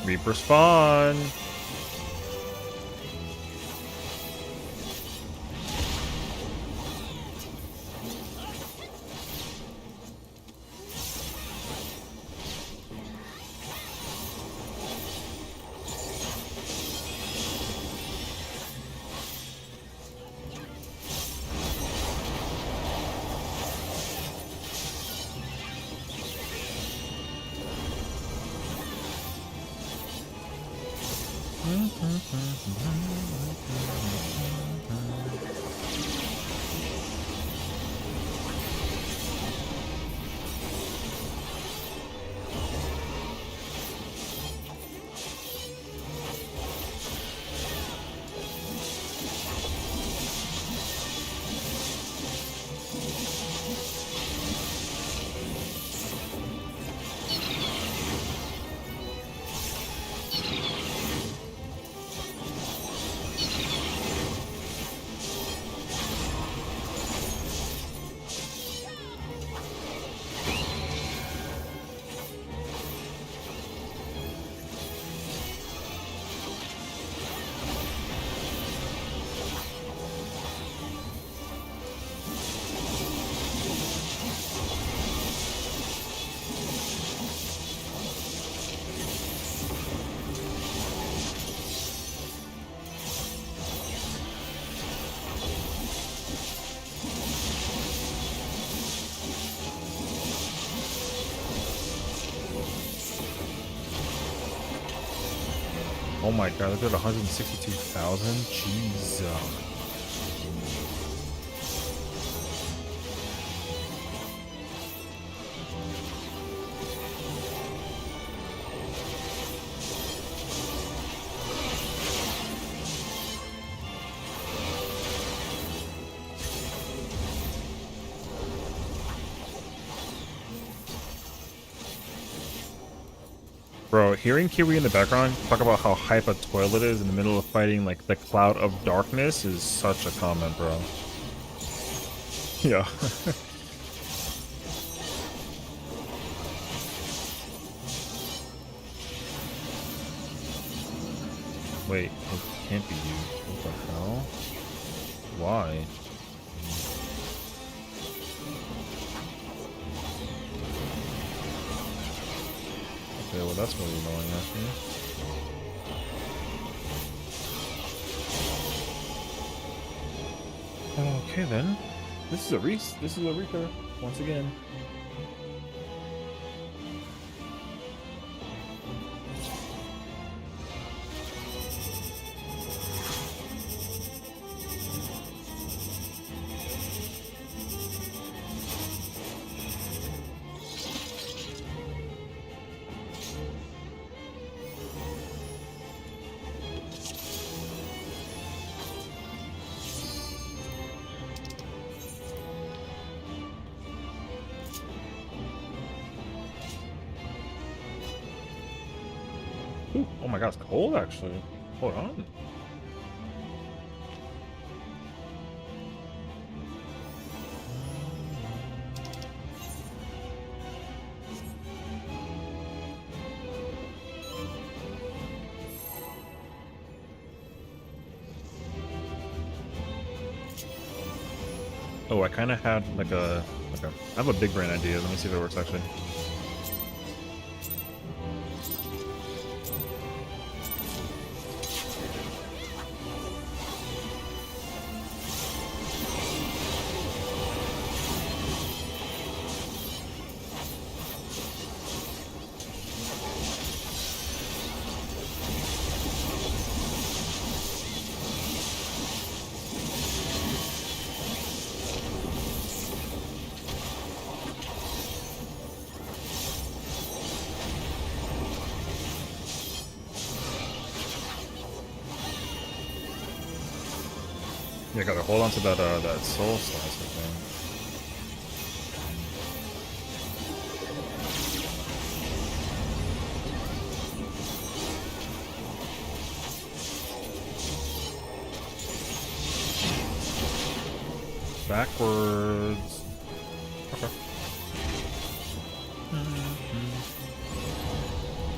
Reaper spawn. Oh my god, look at 162,000. Jeez. Bro, hearing Kiwi in the background talk about how hype a toilet is in the middle of fighting like the cloud of darkness is such a comment, bro. Yeah. Wait, it can't be you. What the hell? Why? Okay, well that's really annoying actually. Okay then. This is a Reaper, once again. Ooh, oh my god, it's cold actually. Hold on. Oh, I kind of had like a, I have a big brain idea. Let me see if it works actually. Yeah, gotta hold on to that that soul slice thing. Backwards. Okay.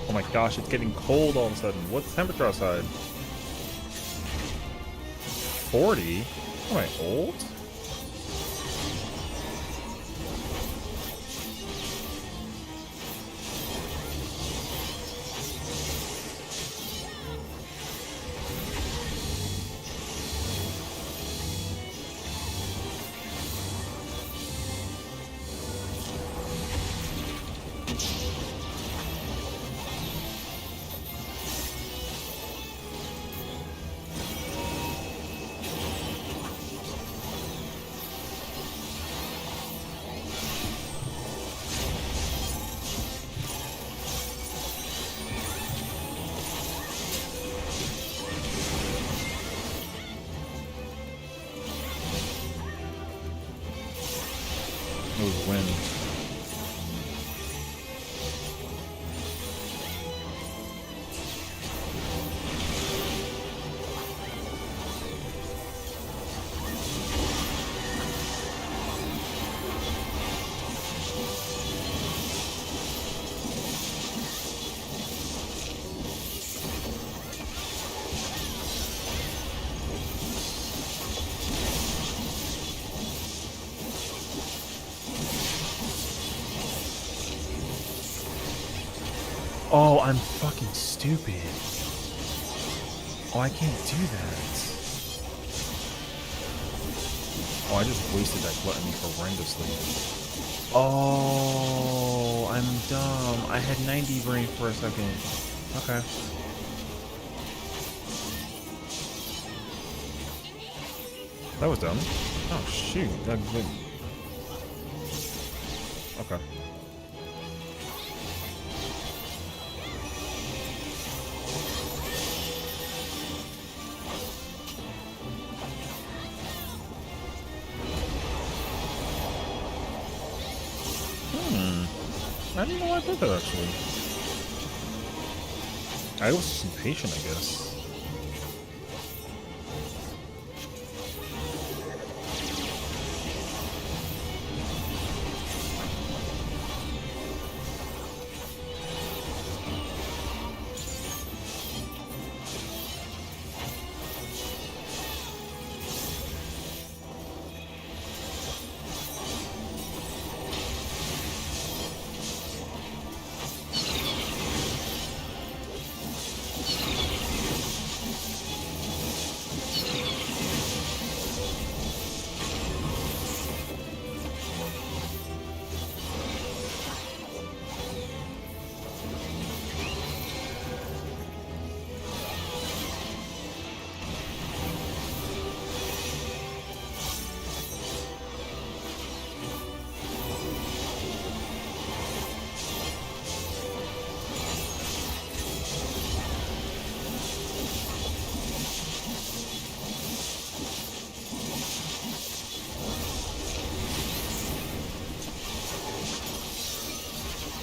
Oh my gosh, it's getting cold all of a sudden. What's the temperature outside? 40? Am I old? It was wind. Oh, I'm fucking stupid. Oh, I can't do that. Oh, I just wasted that gluttony horrendously. Oh, I'm dumb. I had 90 brain for a second. Okay. That was dumb. Oh, shoot. Okay. I didn't know I did that actually. I was just impatient, I guess.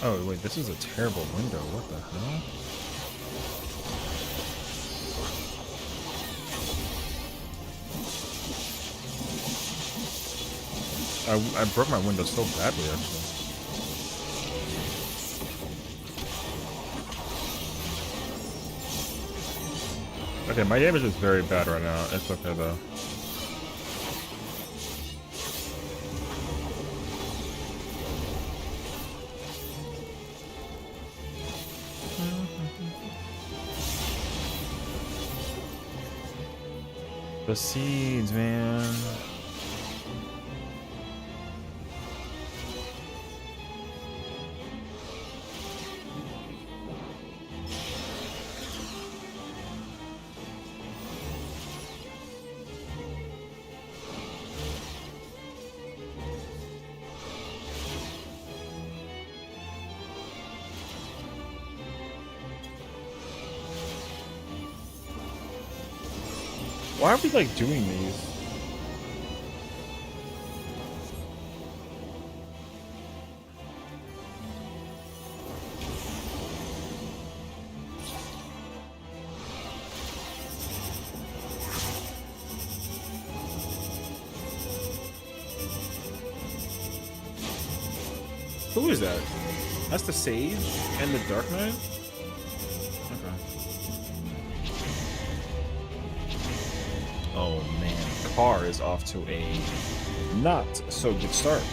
Oh, wait, this is a terrible window. What the hell? I broke my window so badly, actually. Okay, my damage is very bad right now. It's okay, though. The seeds, man. Why are we like doing these? Who is that? That's the Sage and the Dark Knight? Okay. Oh man, Car is off to a not so good start.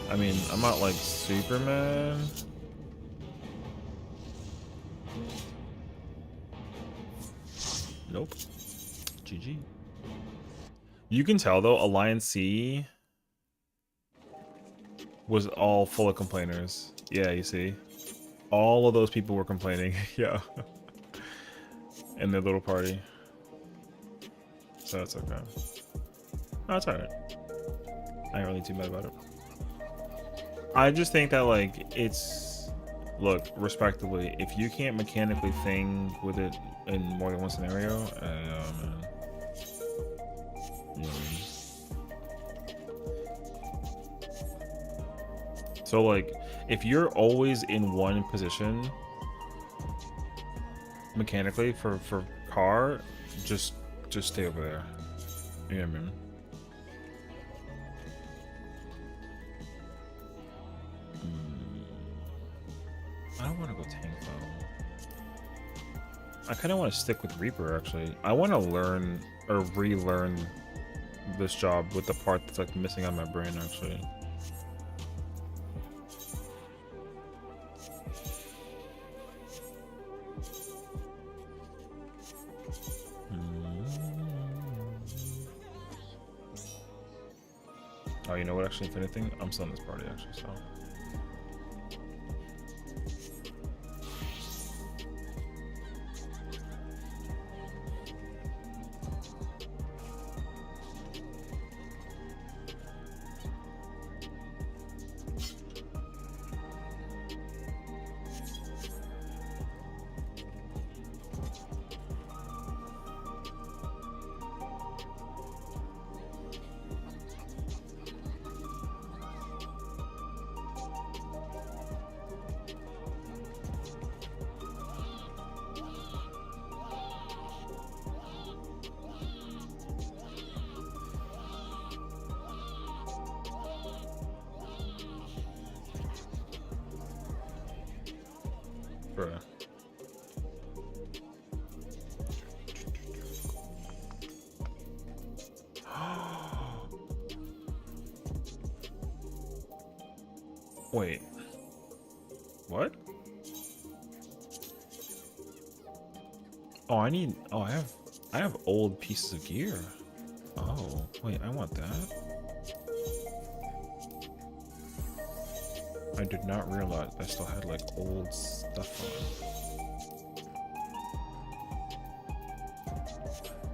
I mean, I'm not like Superman. Nope. GG. You can tell though, Alliance C was all full of complainers. Yeah, you see. All of those people were complaining. Yeah. In their little party. So it's okay. No, it's alright. I ain't really too mad about it. I just think that like it's look, respectively, if you can't mechanically thing with it in more than one scenario, man. You know what I mean? So like if you're always in one position mechanically for Car, just stay over there. You know what I mean? I don't want to go tank though. I kind of want to stick with Reaper actually. I want to learn or relearn this job with the part that's like missing on my brain actually. Oh, you know what? Actually, if anything, I'm still in this party actually. So. Bruh. Wait. What? Oh, I have old pieces of gear. Oh, wait, I want that. I did not realize I still had like old stuff on.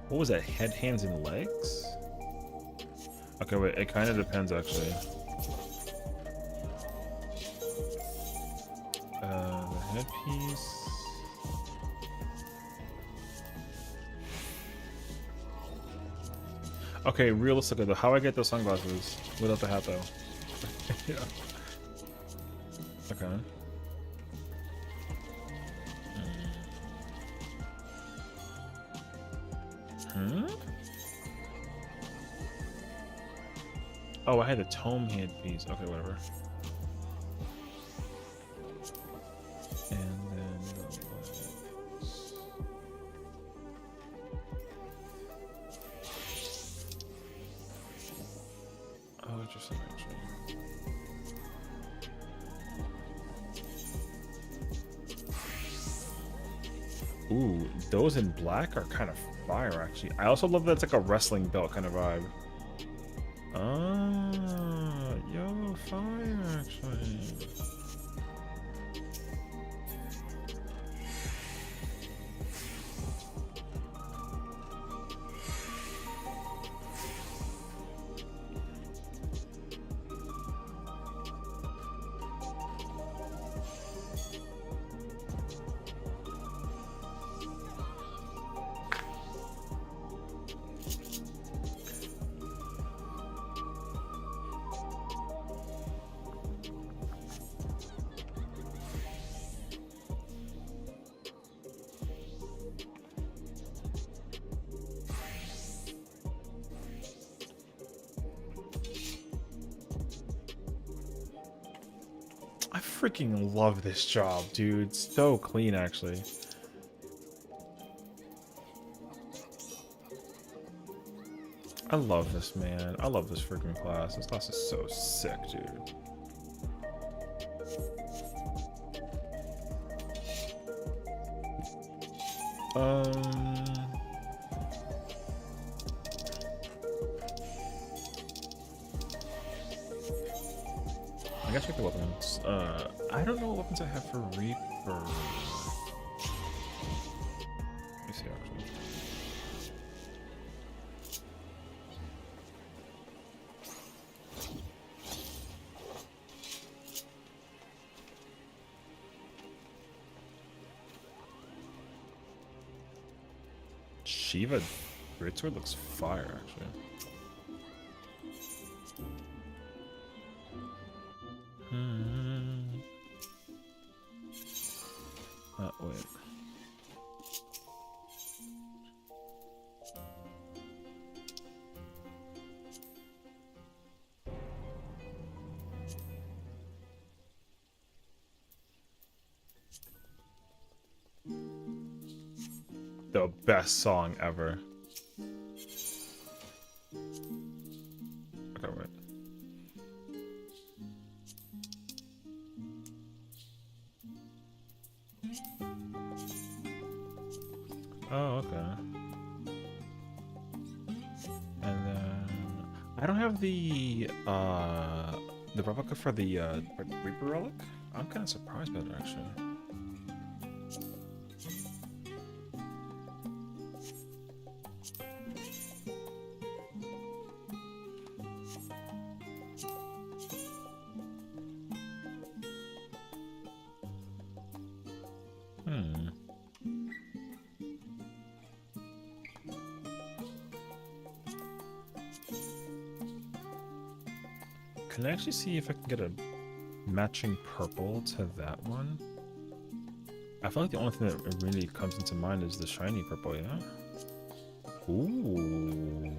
What was that? Head, hands, and legs? Okay, wait, it kind of depends actually. The headpiece. Okay, realistically though, how I get those sunglasses without the hat though? Yeah. Okay. Oh, I had the tome headpiece. Okay, whatever. And then oh, interesting actually. Ooh, those in black are kind of fire, actually. I also love that it's like a wrestling belt kind of vibe. Ah, yo, fire, actually. freaking love this job, dude. It's so clean, actually. I love this, man. I love this freaking class. This class is so sick, dude. I gotta check the weapons. I don't know what weapons I have for Reaper. Let me see, actually. Shiva Greatsword looks fire, actually. Wait. The best song ever. Okay, wait. Oh, okay. And then I don't have the replica for the Reaper relic. I'm kind of surprised by that, actually. Can I actually see if I can get a matching purple to that one? I feel like the only thing that really comes into mind is the shiny purple, yeah? Ooh.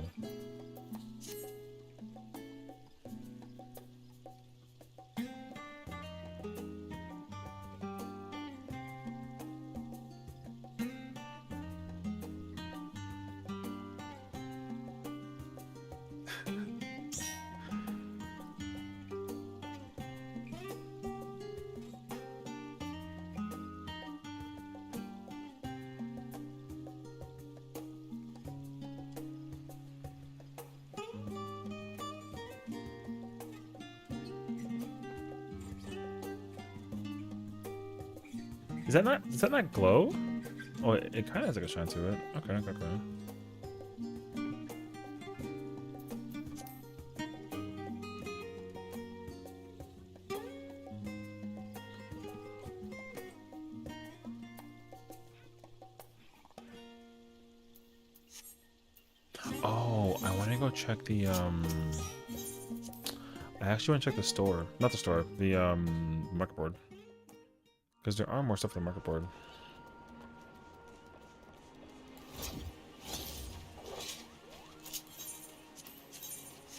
Does that not glow? Oh, it kind of has like a shine to it. Okay, okay, okay. Oh, I want to go check the I actually want to check the store. Not the store, the market board. Because there are more stuff on the market board.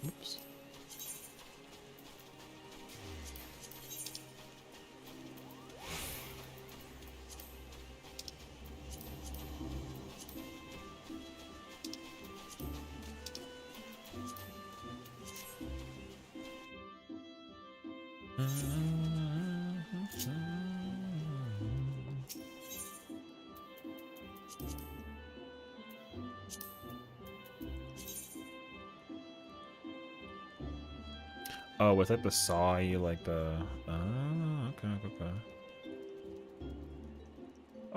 Oops. Oh, was that the saw you like the... Oh, okay, okay.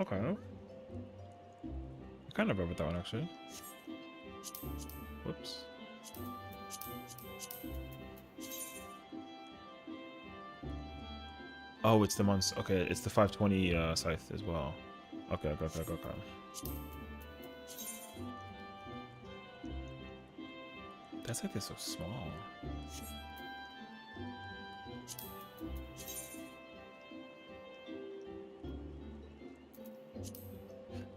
Okay. I kind of remember that one, actually. Whoops. Oh, it's the months. Okay, it's the 520 scythe as well. Okay, okay, okay, okay. That's like so small.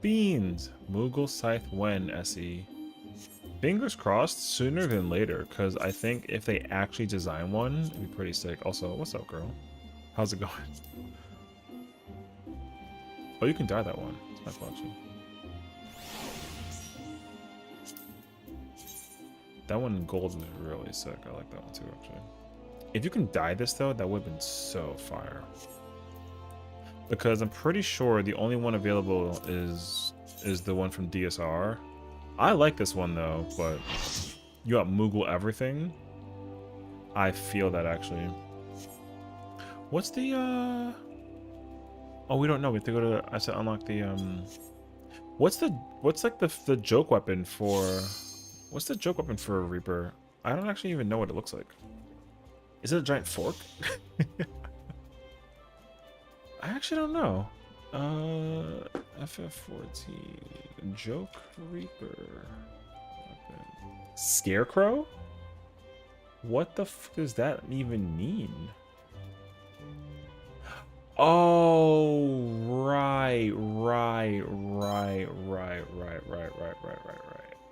Beans! Moogle Scythe when, SE? Fingers crossed sooner than later, because I think if they actually design one, it'd be pretty sick. Also, what's up, girl? How's it going? Oh, you can dye that one. It's my fault, too. That one in gold is really sick. I like that one too, actually. If you can dye this though, that would have been so fire. Because I'm pretty sure the only one available is the one from DSR. I like this one though, but you got Moogle everything. I feel that actually. What's the oh, we don't know. We have to go to, I said unlock the what's like the joke weapon for, what's the joke weapon for a Reaper? I don't actually even know what it looks like. Is it a giant fork? I actually don't know. FF14 joke Reaper weapon. Scarecrow? What the f does that even mean? Oh, right.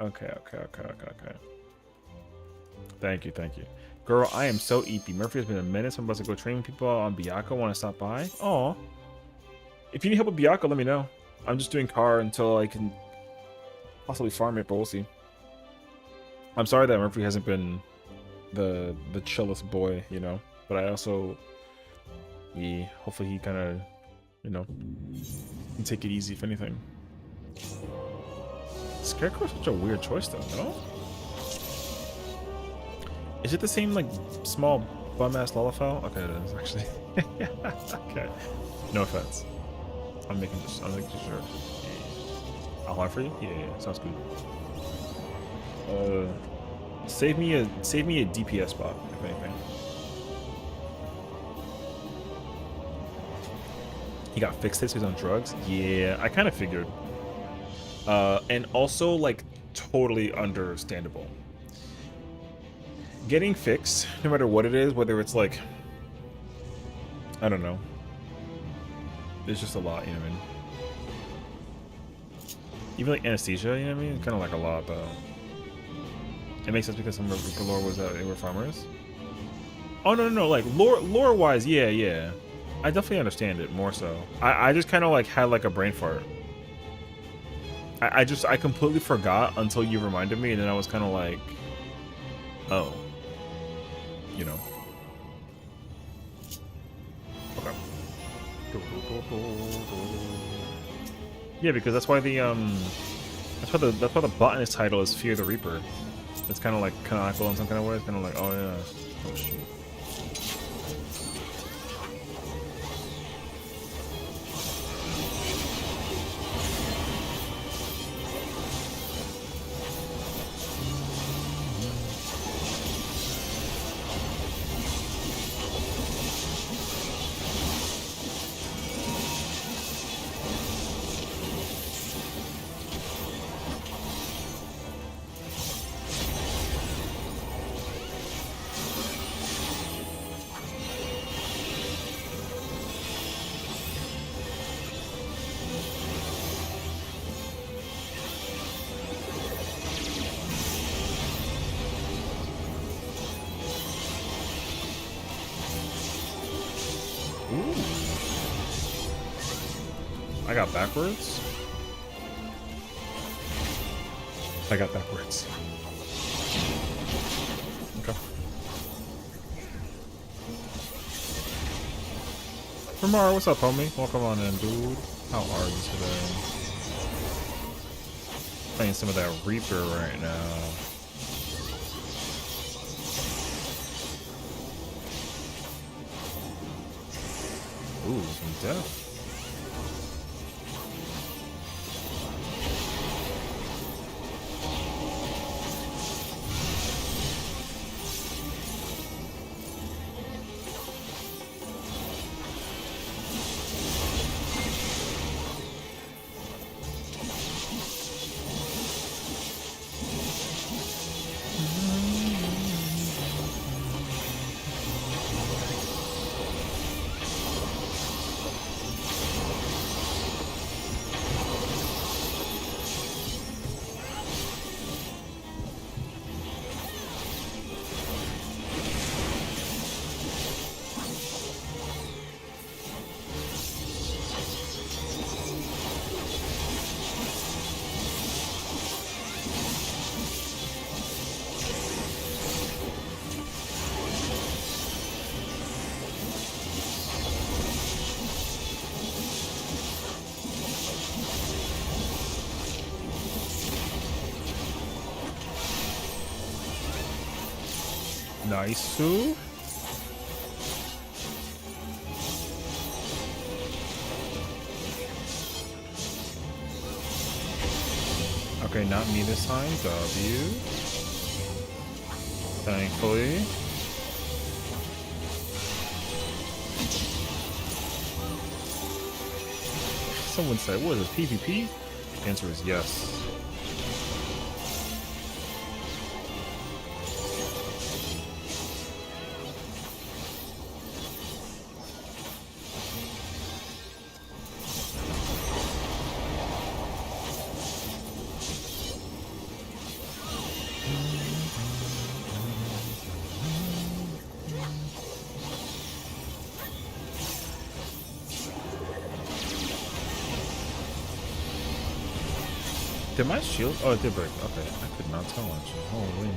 Okay. Thank you. Girl, I am so eepy. Murphy has been a minute, so I'm about to go train people on Bianca. Want to stop by? Aw. If you need help with Bianca, let me know. I'm just doing car until I can possibly farm it, but we'll see. I'm sorry that Murphy hasn't been the chillest boy, you know. But I also, hopefully he kind of, you know, can take it easy if anything. Scarecrow's such a weird choice though, no? Is it the same like small bum ass Lullafell? Okay, it is actually. Okay. No offense. I'm making sure. Yeah. I'll hold for you? Yeah, sounds good. Save me a DPS spot, if anything. He got fixed it, so he's on drugs? Yeah, I kind of figured. And also, like, totally understandable. Getting fixed, no matter what it is, whether it's like, I don't know. There's just a lot, you know what I mean? Even like anesthesia, you know what I mean? Kind of like a lot, though. It makes sense because some of the lore was that they were farmers. Oh, no, like, lore-wise, yeah. I definitely understand it more so. I just kind of like had like a brain fart. I completely forgot until you reminded me, and then I was kind of like, oh, you know. Okay. Yeah, because that's why the that's why the botanist title is Fear the Reaper. It's kind of like canonical in some kind of way. It's kind of like, oh yeah, oh shoot. I got backwards. Okay. Ramar, what's up, homie? Welcome on in, dude. How are you today? Playing some of that Reaper right now. Ooh, some death. Nice. Okay, not me this time. W. Thankfully. Someone said, what is this, PvP? The answer is yes. Did my shield? Oh, it did break. Okay, I could not tell actually. Holy.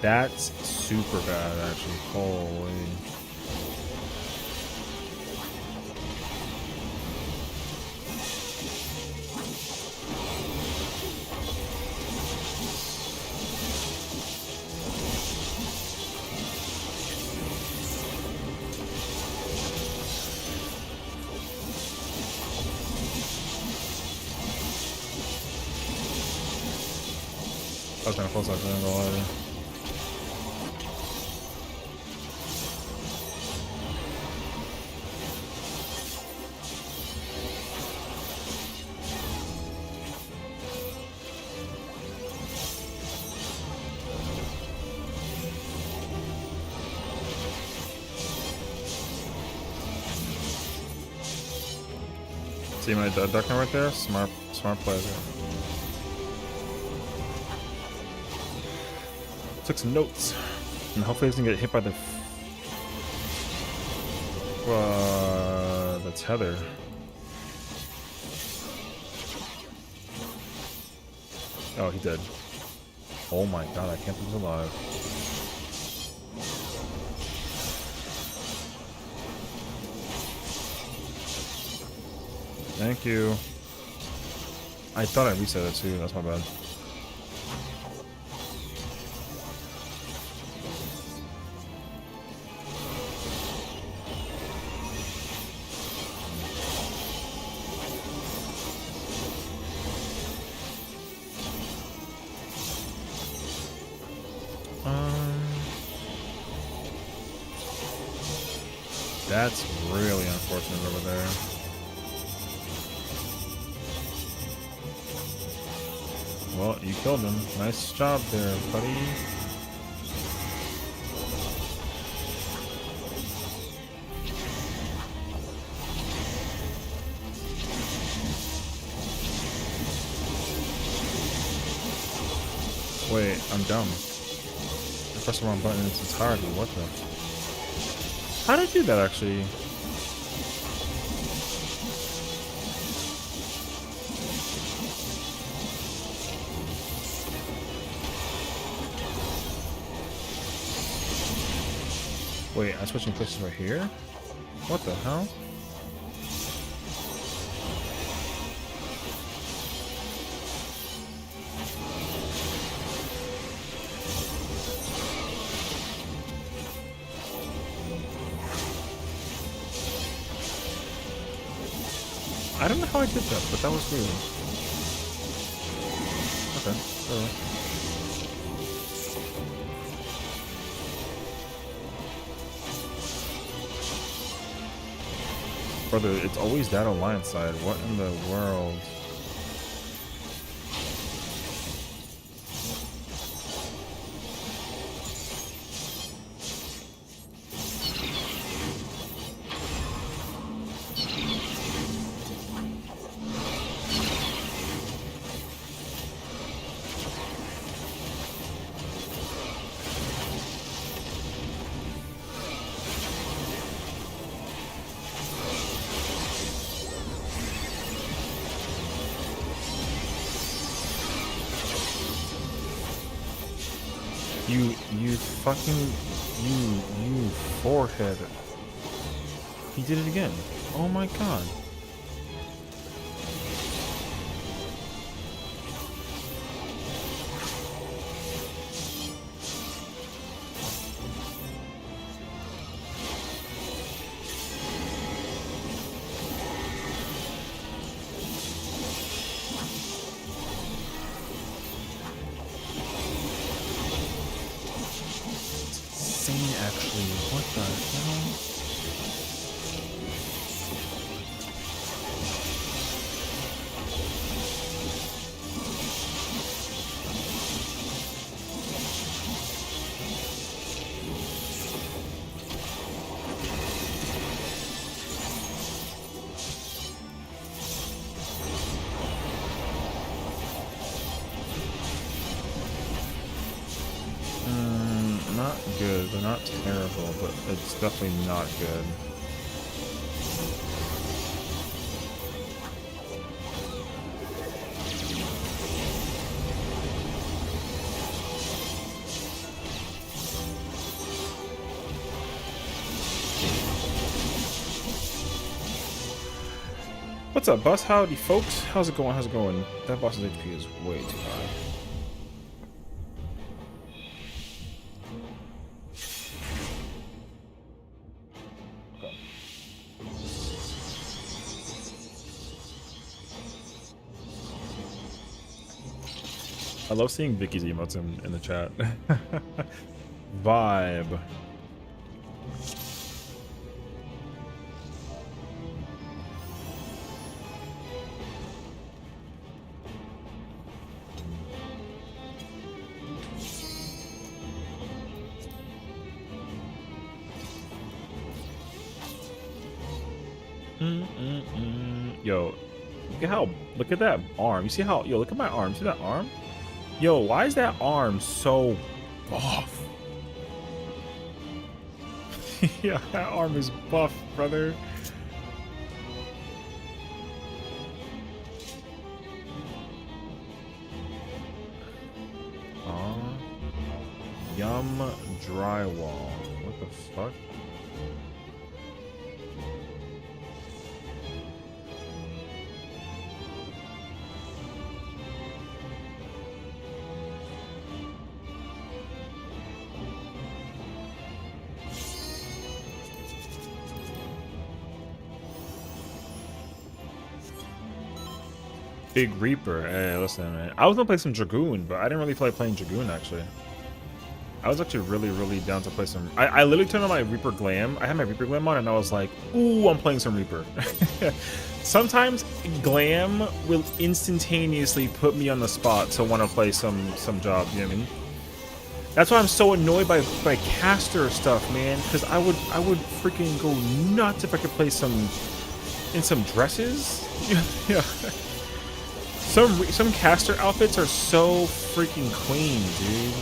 That's super bad, actually. Holy. I was kind of close, I didn't go either. See my ducking right there? Smart play there. Took some notes. And hopefully he doesn't get hit by the tether. Oh, he did. Oh my god, I can't believe he's alive. Thank you. I thought I reset it too, that's my bad. That's really unfortunate over there. Well, you killed him. Nice job there, buddy. Wait, I'm dumb. I pressed the wrong button in its entirety. What the? How did I do that, actually? Wait, I'm switching places right here? What the hell? I don't know how I did that, but that was weird. Okay, Brother, it's always that alliance side. What in the world? You fucking... You forehead. He did it again. Oh my god. Actually, what the hell? Not good. They're not terrible, but it's definitely not good. What's up, boss? Howdy, folks. How's it going? How's it going? That boss's HP is way too high. I love seeing Vicky's emotes in the chat. Vibe. Yo, look at that arm. You see how, yo, look at my arm. See that arm? Yo, why is that arm so buff? Yeah, that arm is buff, brother. Yum drywall. What the fuck? Big Reaper. Hey, listen, man. I was gonna play some Dragoon, but I didn't really feel like playing Dragoon, actually. I was actually really down to play some... I literally turned on my Reaper Glam. I had my Reaper Glam on, and I was like, ooh, I'm playing some Reaper. Sometimes Glam will instantaneously put me on the spot to want to play some job, you know what I mean? That's why I'm so annoyed by caster stuff, man, because I would freaking go nuts if I could play some dresses. Yeah. Some caster outfits are so freaking clean, dude.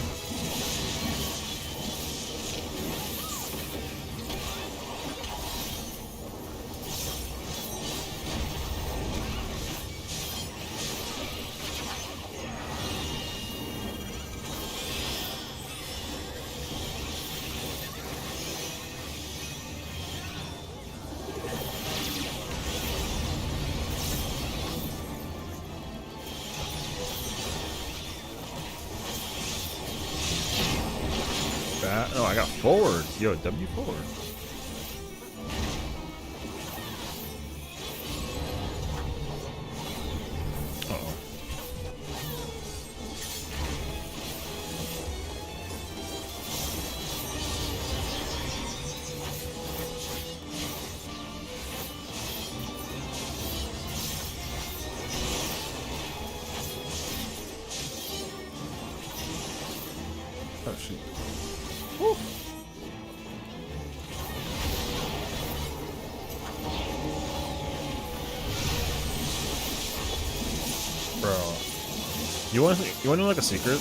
Oh, I got forward. Yo, W forward. Uh-oh. Oh, shoot. Woo. Bro, you want to know like a secret?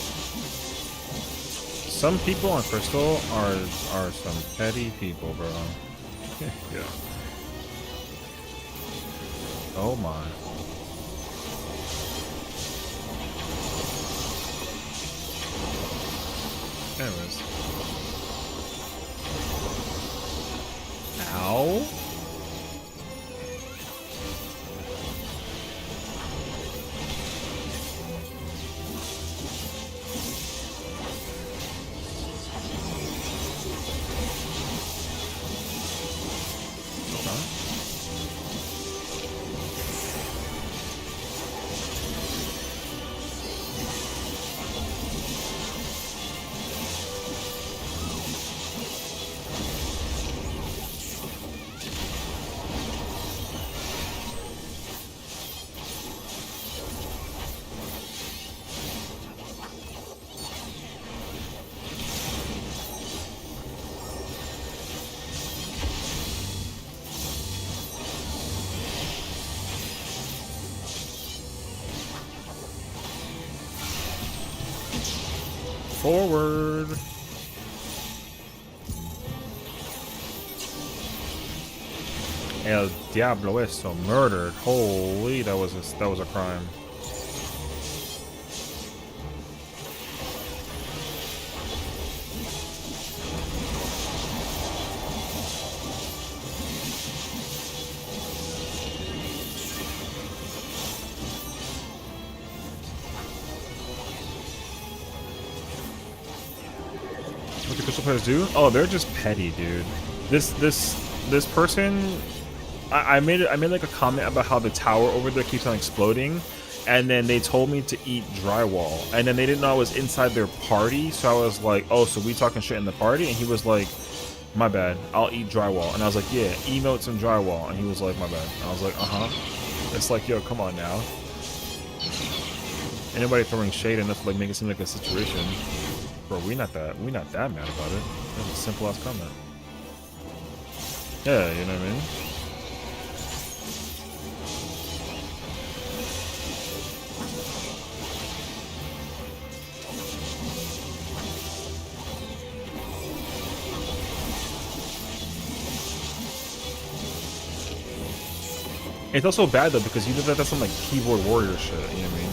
Some people on Crystal are some petty people, bro. Yeah. Oh my. Anyways. forward. El Diablo Eso murdered. Holy, that was a crime. What the crystal players do? Oh, they're just petty, dude. This person, I made like a comment about how the tower over there keeps on exploding, and then they told me to eat drywall, and then they didn't know I was inside their party, so I was like, oh, so we talking shit in the party? And he was like, my bad, I'll eat drywall. And I was like, yeah, emote some drywall. And he was like, my bad. And I was like, It's like, yo, come on now. Anybody throwing shade enough to like make it seem like a situation. Bro, we not that mad about it. That's a simple ass comment. Yeah, you know what I mean? It's also bad though because you know that's some like keyboard warrior shit, you know what I mean?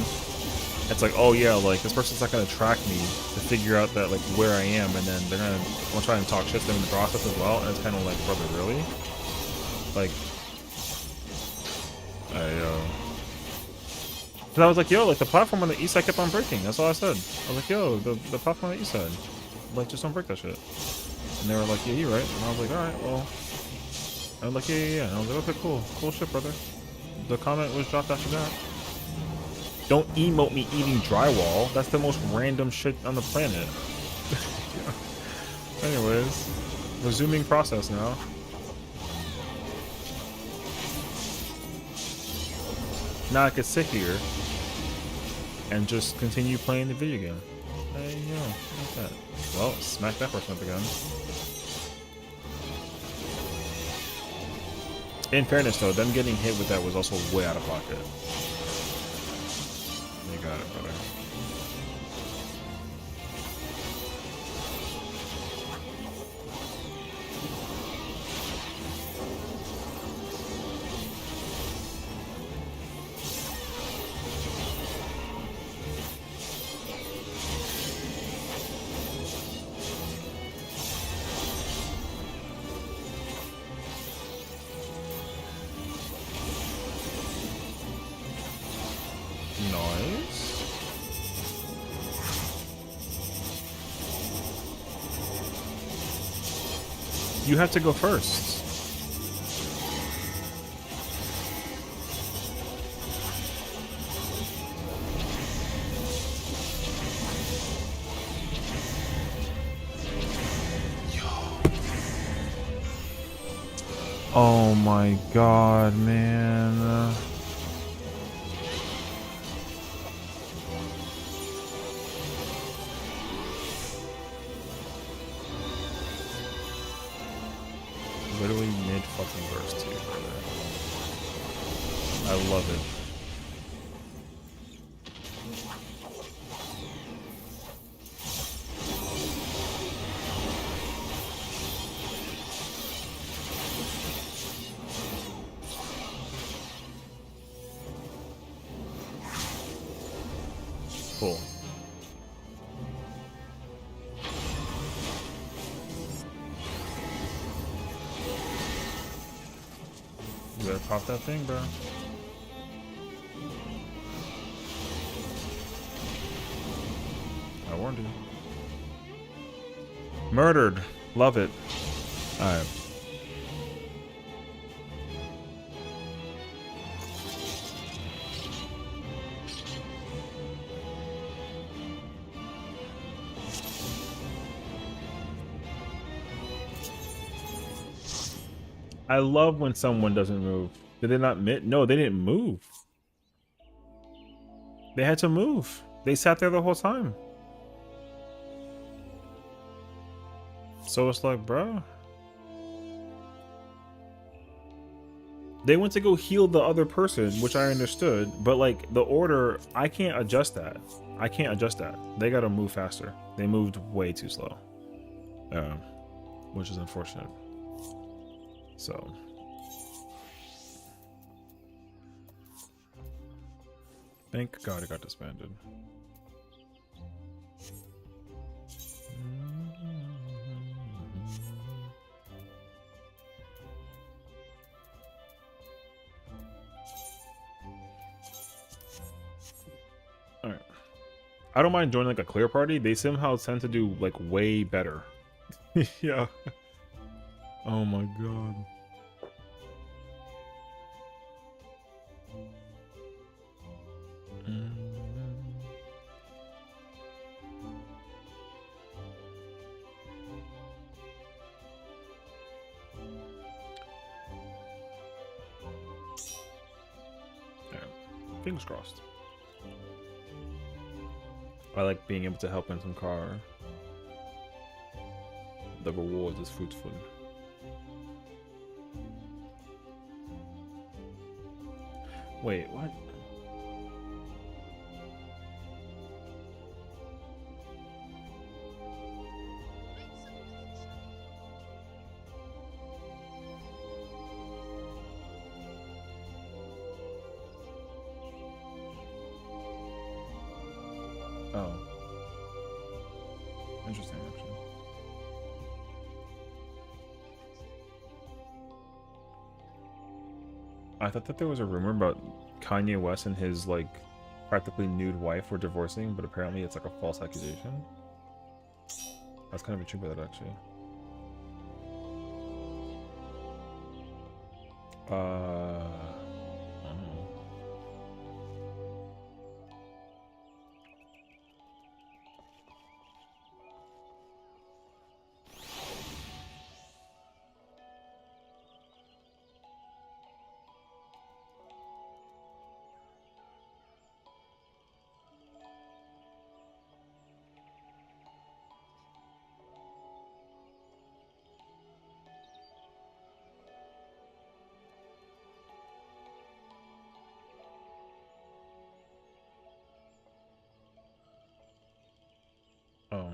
It's like, oh yeah, like this person's not gonna track me to figure out that like where I am, and then they're gonna try and talk shit to them in the process as well, and it's kind of like, brother, really? Like, Cause I was like, yo, like the platform on the east side kept on breaking. That's all I said. I was like, yo, the platform on the east side, like just don't break that shit. And they were like, yeah, you're right. And I was like, all right, well. I was like, yeah. And I was like, okay, cool shit, brother. The comment was dropped after that. Don't emote me eating drywall. That's the most random shit on the planet. Anyways, resuming process now. Now I could sit here and just continue playing the video game. There you go. Like that. Well, smack that person up again. In fairness, though, them getting hit with that was also way out of pocket. You got it, brother. Nice. You have to go first. Oh my god, man. Literally mid fucking verse too, brother. I love it. Cool. You better pop that thing, bro. I warned you. Murdered. Love it. Alright. I love when someone doesn't move. Did they not admit? No, they didn't move. They had to move. They sat there the whole time. So it's like, bro. They went to go heal the other person, which I understood, but like the order, I can't adjust that. I can't adjust that. They gotta move faster. They moved way too slow, which is unfortunate. So, thank God it got disbanded. All right. I don't mind joining like a clear party. They somehow tend to do like way better. Yeah. Oh my god. Yeah. Fingers crossed. I like being able to help in some car. The reward is fruitful. Wait, what? Oh. Interesting, actually. I thought that there was a rumor about Kanye West and his, like, practically nude wife were divorcing, but apparently it's, like, a false accusation. That's kind of intrigued by that, actually. I don't know. Oh.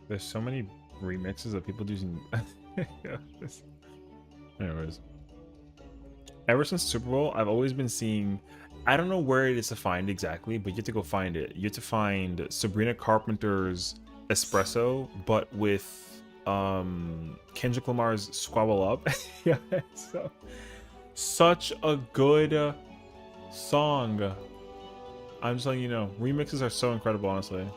There's so many remixes of people using. Yeah. Anyways, ever since Super Bowl, I've always been seeing. I don't know where it is to find exactly, but you have to go find it. You have to find Sabrina Carpenter's Espresso, but with Kendrick Lamar's Squabble Up. Yeah, so such a good song. I'm just letting you know, remixes are so incredible, honestly.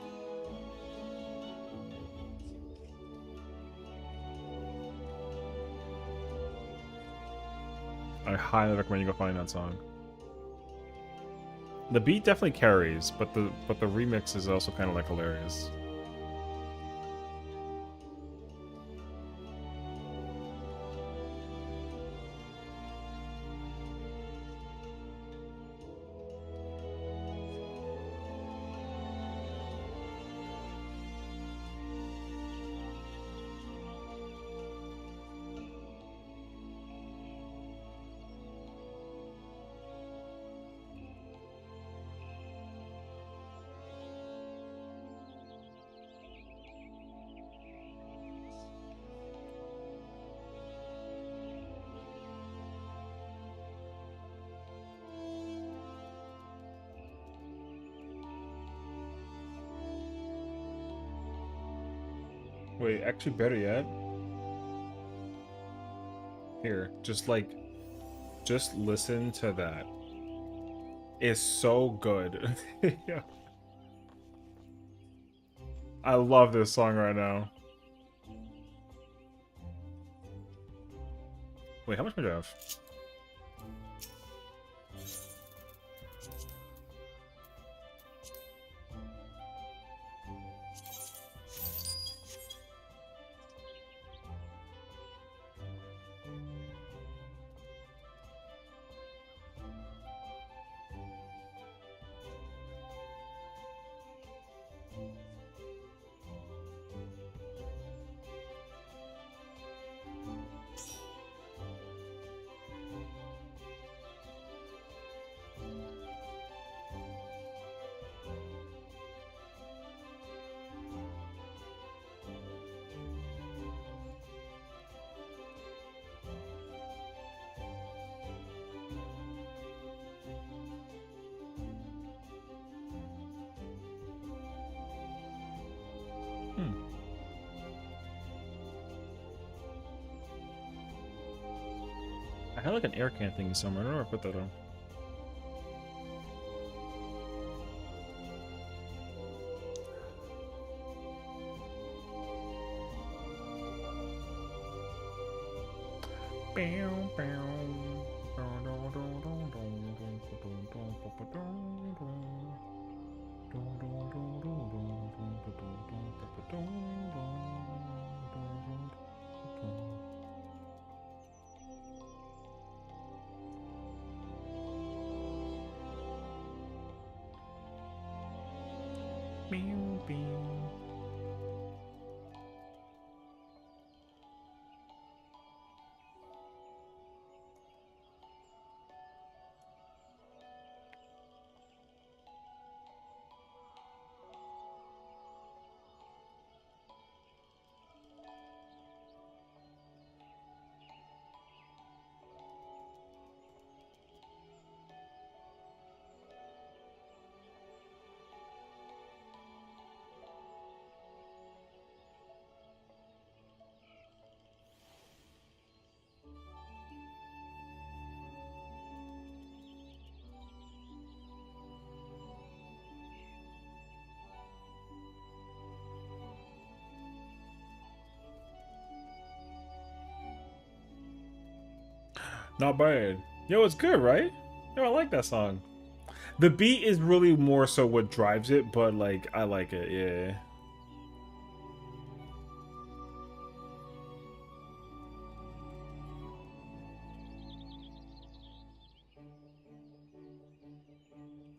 I highly recommend you go find that song. The beat definitely carries, but the remix is also kind of like hilarious. Wait, actually better yet. Here, just listen to that. It's so good. Yeah. I love this song right now. Wait, how much do I have? I had like an air can thing somewhere. I don't know where I put that on. Not bad. Yo, it's good, right? Yo, I like that song. The beat is really more so what drives it, but like I like it, yeah.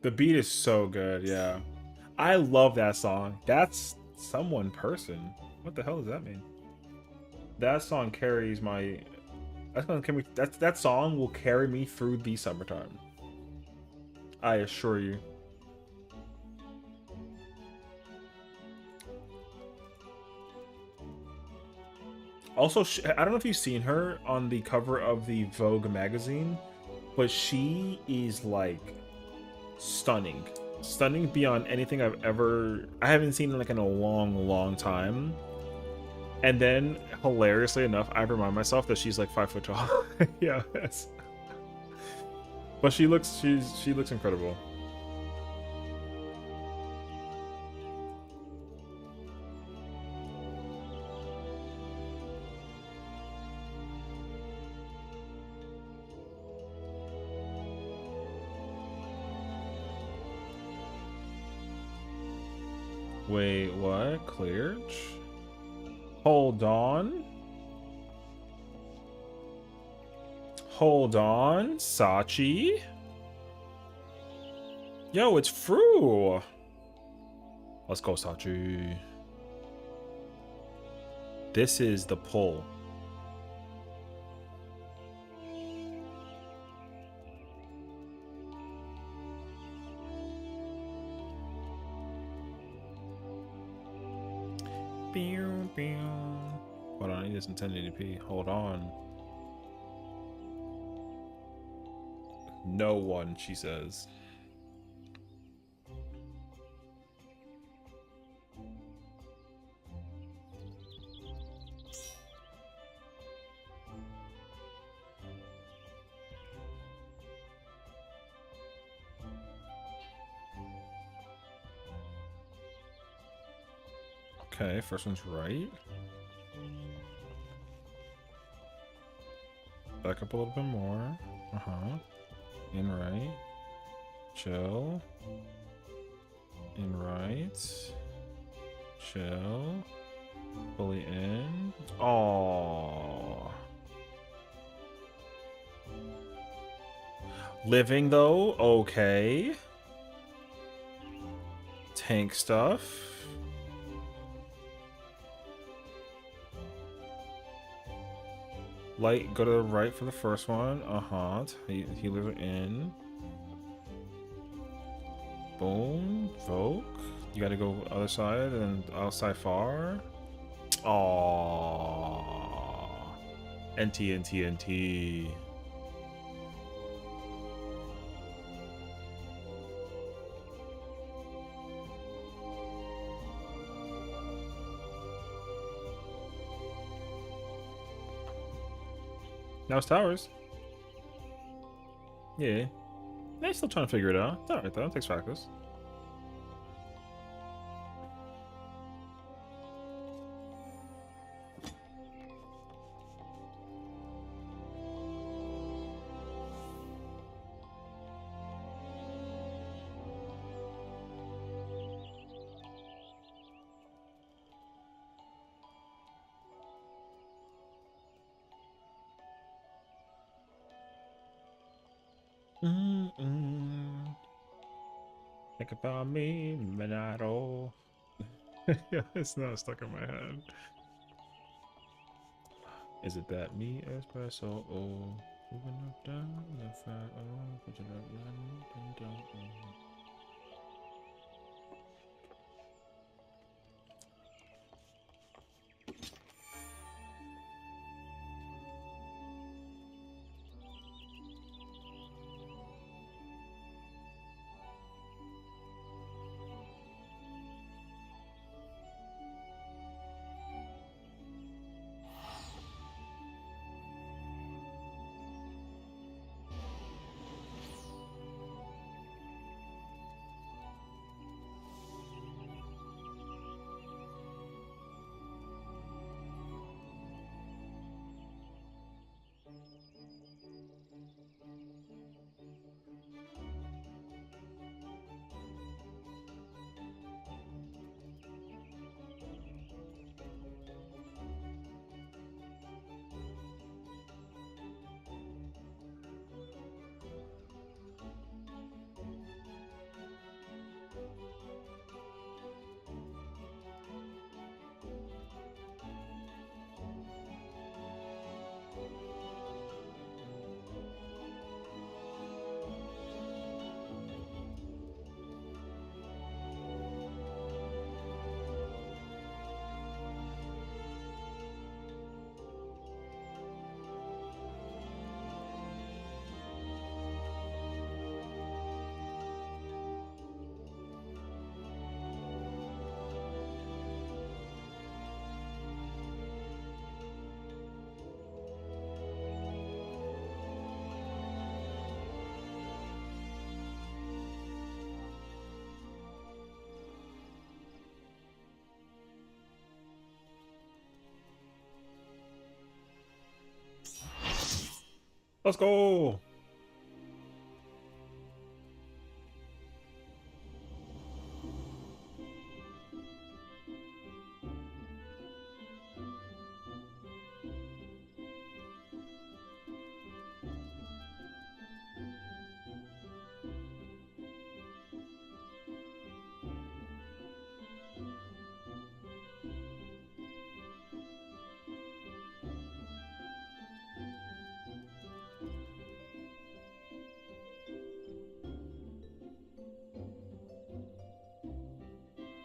The beat is so good, yeah. I love that song. That's someone person. What the hell does that mean? That song carries my. That's gonna carry me. That song will carry me through the summertime. I assure you. Also, I don't know if you've seen her on the cover of the Vogue magazine, but she is like stunning. Stunning beyond anything I haven't seen like in a long time. And then hilariously enough, I remind myself that she's like 5 foot tall. Yeah, yes. But she looks incredible. Wait, what? Cleared? Hold on. Hold on. Sachi? Yo, it's Fru. Let's go, Sachi. This is the pull. Hold on, I need this in 1080p. Hold on. No one, she says. Okay, first one's right. Back up a little bit more. Uh-huh. In right. Chill. In right. Chill. Fully in. Oh. Living though? Okay. Tank stuff. Light, go to the right for the first one. Uh-huh. Healer in. Boom. Voke. You gotta go other side and outside far. Aww. NT, NT, NT. Now it's towers. Yeah. They're still trying to figure it out. It's alright though. It takes practice. Think about me, Minato. Yeah, it's not stuck in my head. Is it that me, espresso? Oh, moving up down the fat. Oh, put it up, down. Let's go.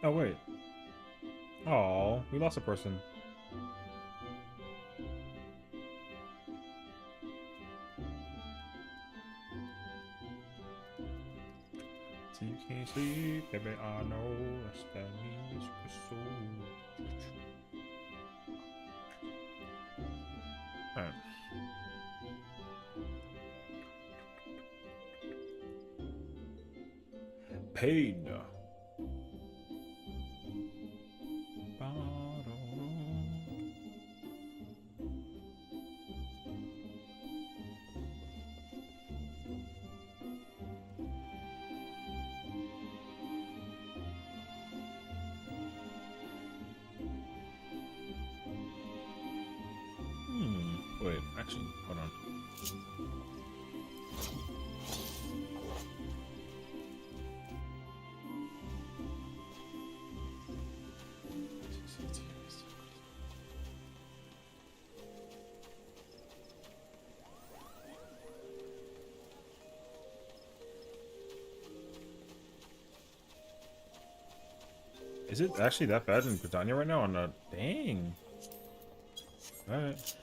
Oh wait. Oh, we lost a person. So you can't sleep, baby. I know that's that means pursuit. Alright. Pain. Actually, hold on. Is it actually that bad in Britannia right now? Or not? Dang. All right.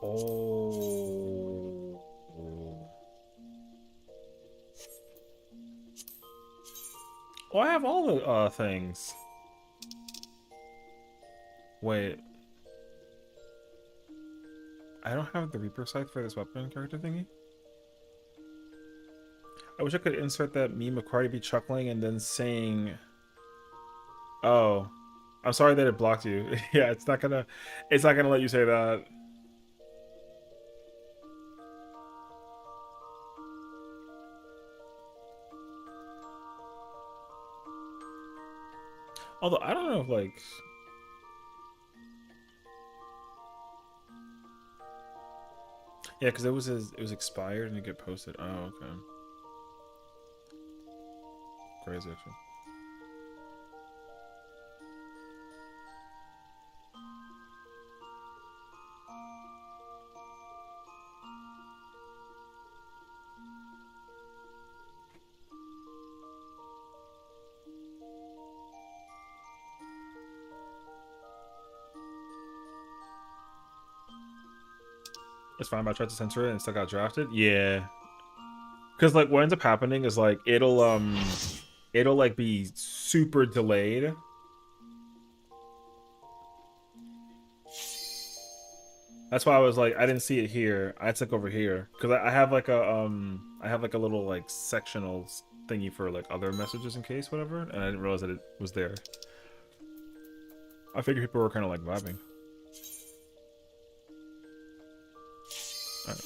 Oh. Oh, I have all the things. Wait. I don't have the Reaper scythe for this weapon character thingy. I wish I could insert that meme of Cardi B chuckling and then saying, "Oh, I'm sorry that it blocked you." Yeah, it's not gonna let you say that. Although I don't know if like, yeah, because it was expired and it get posted. Oh, okay. Crazy actually. It's fine, but I tried to censor it and it still got drafted. Yeah, because like what ends up happening is like it'll like be super delayed. That's why I was like, I didn't see it here. I took over here because I have like a little like sectional thingy for like other messages in case whatever, and I didn't realize that it was there. I figured people were kind of like vibing. All right.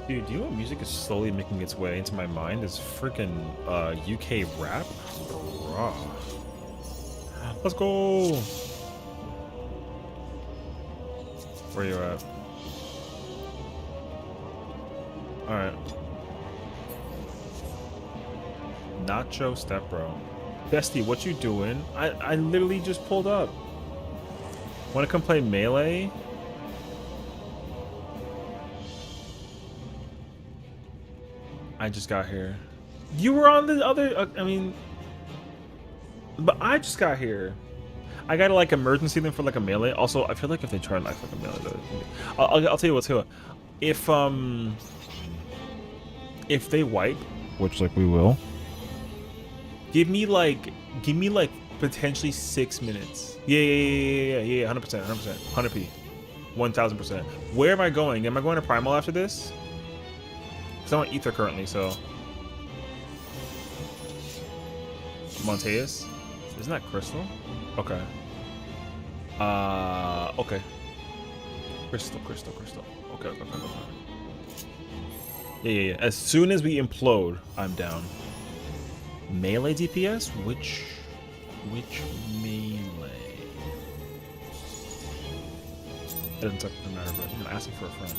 Dude, do you know what music is slowly making its way into my mind? Is freaking UK rap? Raw. Let's go. Where you at? All right. Nacho step bro. Bestie, what you doing? I literally just pulled up. Want to come play Melee? I just got here. You were on the other. I mean, but I just got here. I gotta like emergency them for like a melee. Also, I feel like if they try life like a melee, I'll tell you what too. If they wipe, which like we will, give me like potentially 6 minutes. Yeah, 100%, 100p, 1000%. Where am I going? Am I going to Primal after this? Because I'm on Ether currently, so. Monteus? Isn't that Crystal? Okay. Okay. Crystal. Okay. Yeah. As soon as we implode, I'm down. Melee DPS? Which melee? It doesn't matter, but I'm asking for a friend.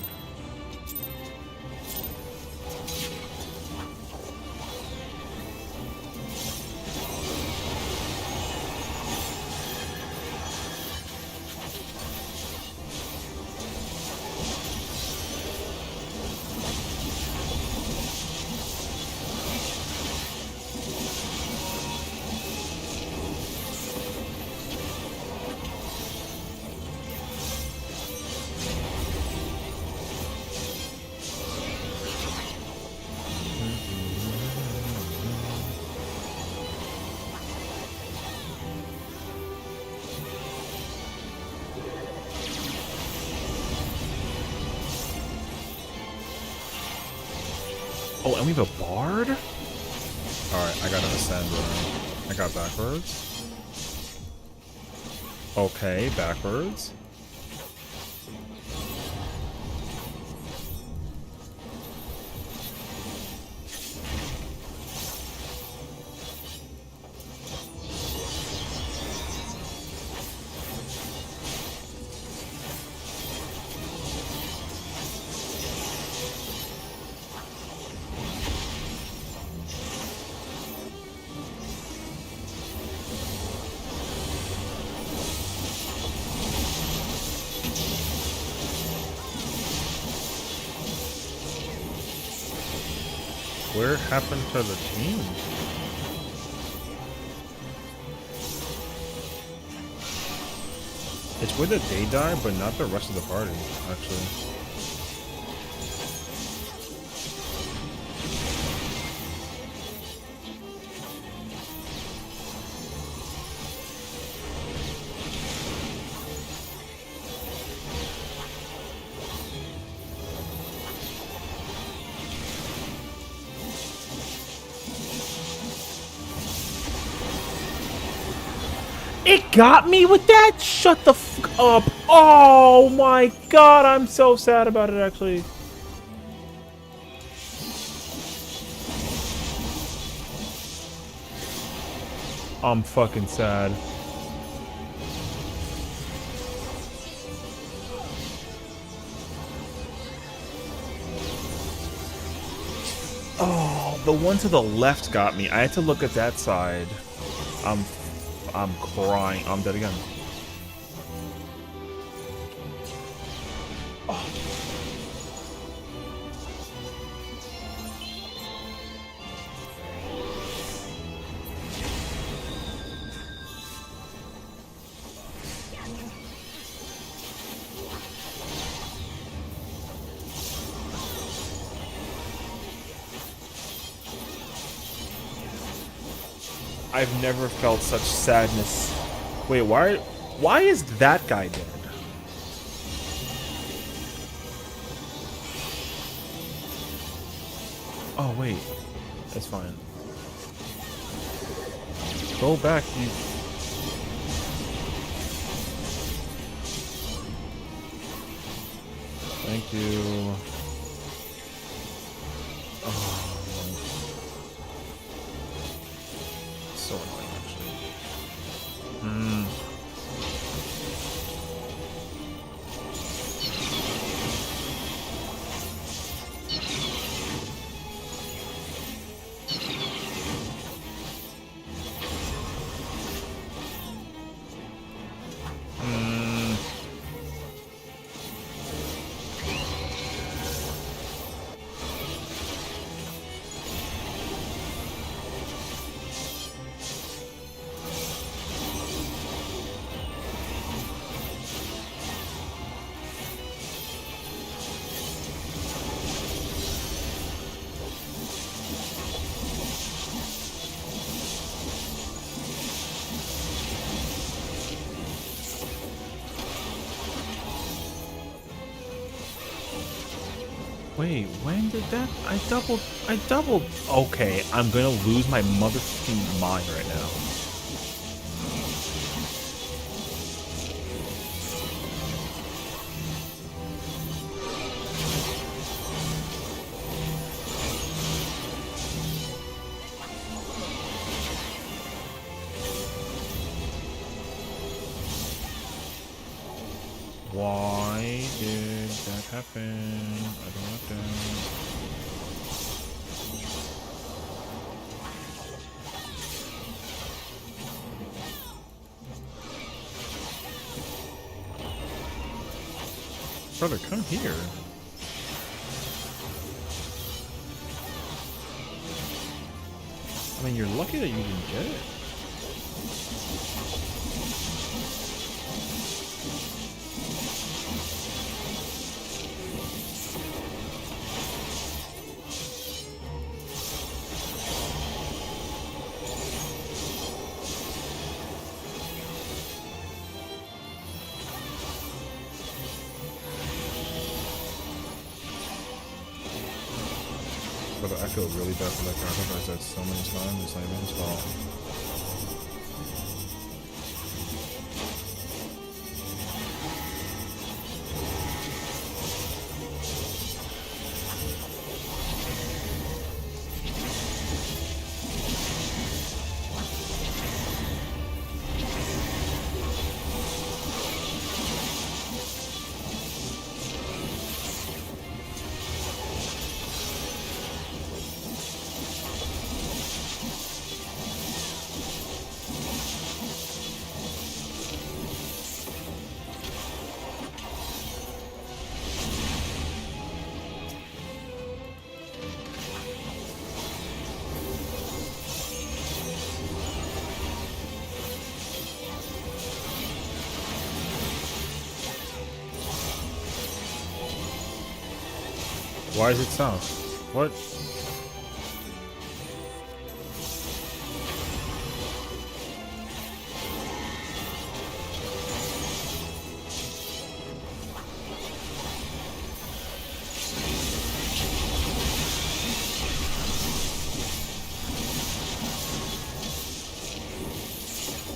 Oh, and we have a bard? Alright, I gotta ascend. I got backwards. Okay, backwards. Where happened to the team? It's where that they die, but not the rest of the party, actually. It got me with that? Shut the f up. Oh my god, I'm so sad about it, actually. I'm fucking sad. Oh, the one to the left got me. I had to look at that side. I'm crying. I'm dead again. Oh. I've never felt such sadness. Wait, why is that guy dead? Oh wait, that's fine. Go back, you. Thank you. Oh. So annoying, actually. Wait, when did that? I doubled. Okay, I'm gonna lose my motherfucking mind right now. Why did that happen? I don't understand. Brother, come here. I mean, you're lucky that you didn't get it. But I feel really bad for that guy. I think I said so many times. It's not even his fault. Why is it south? What?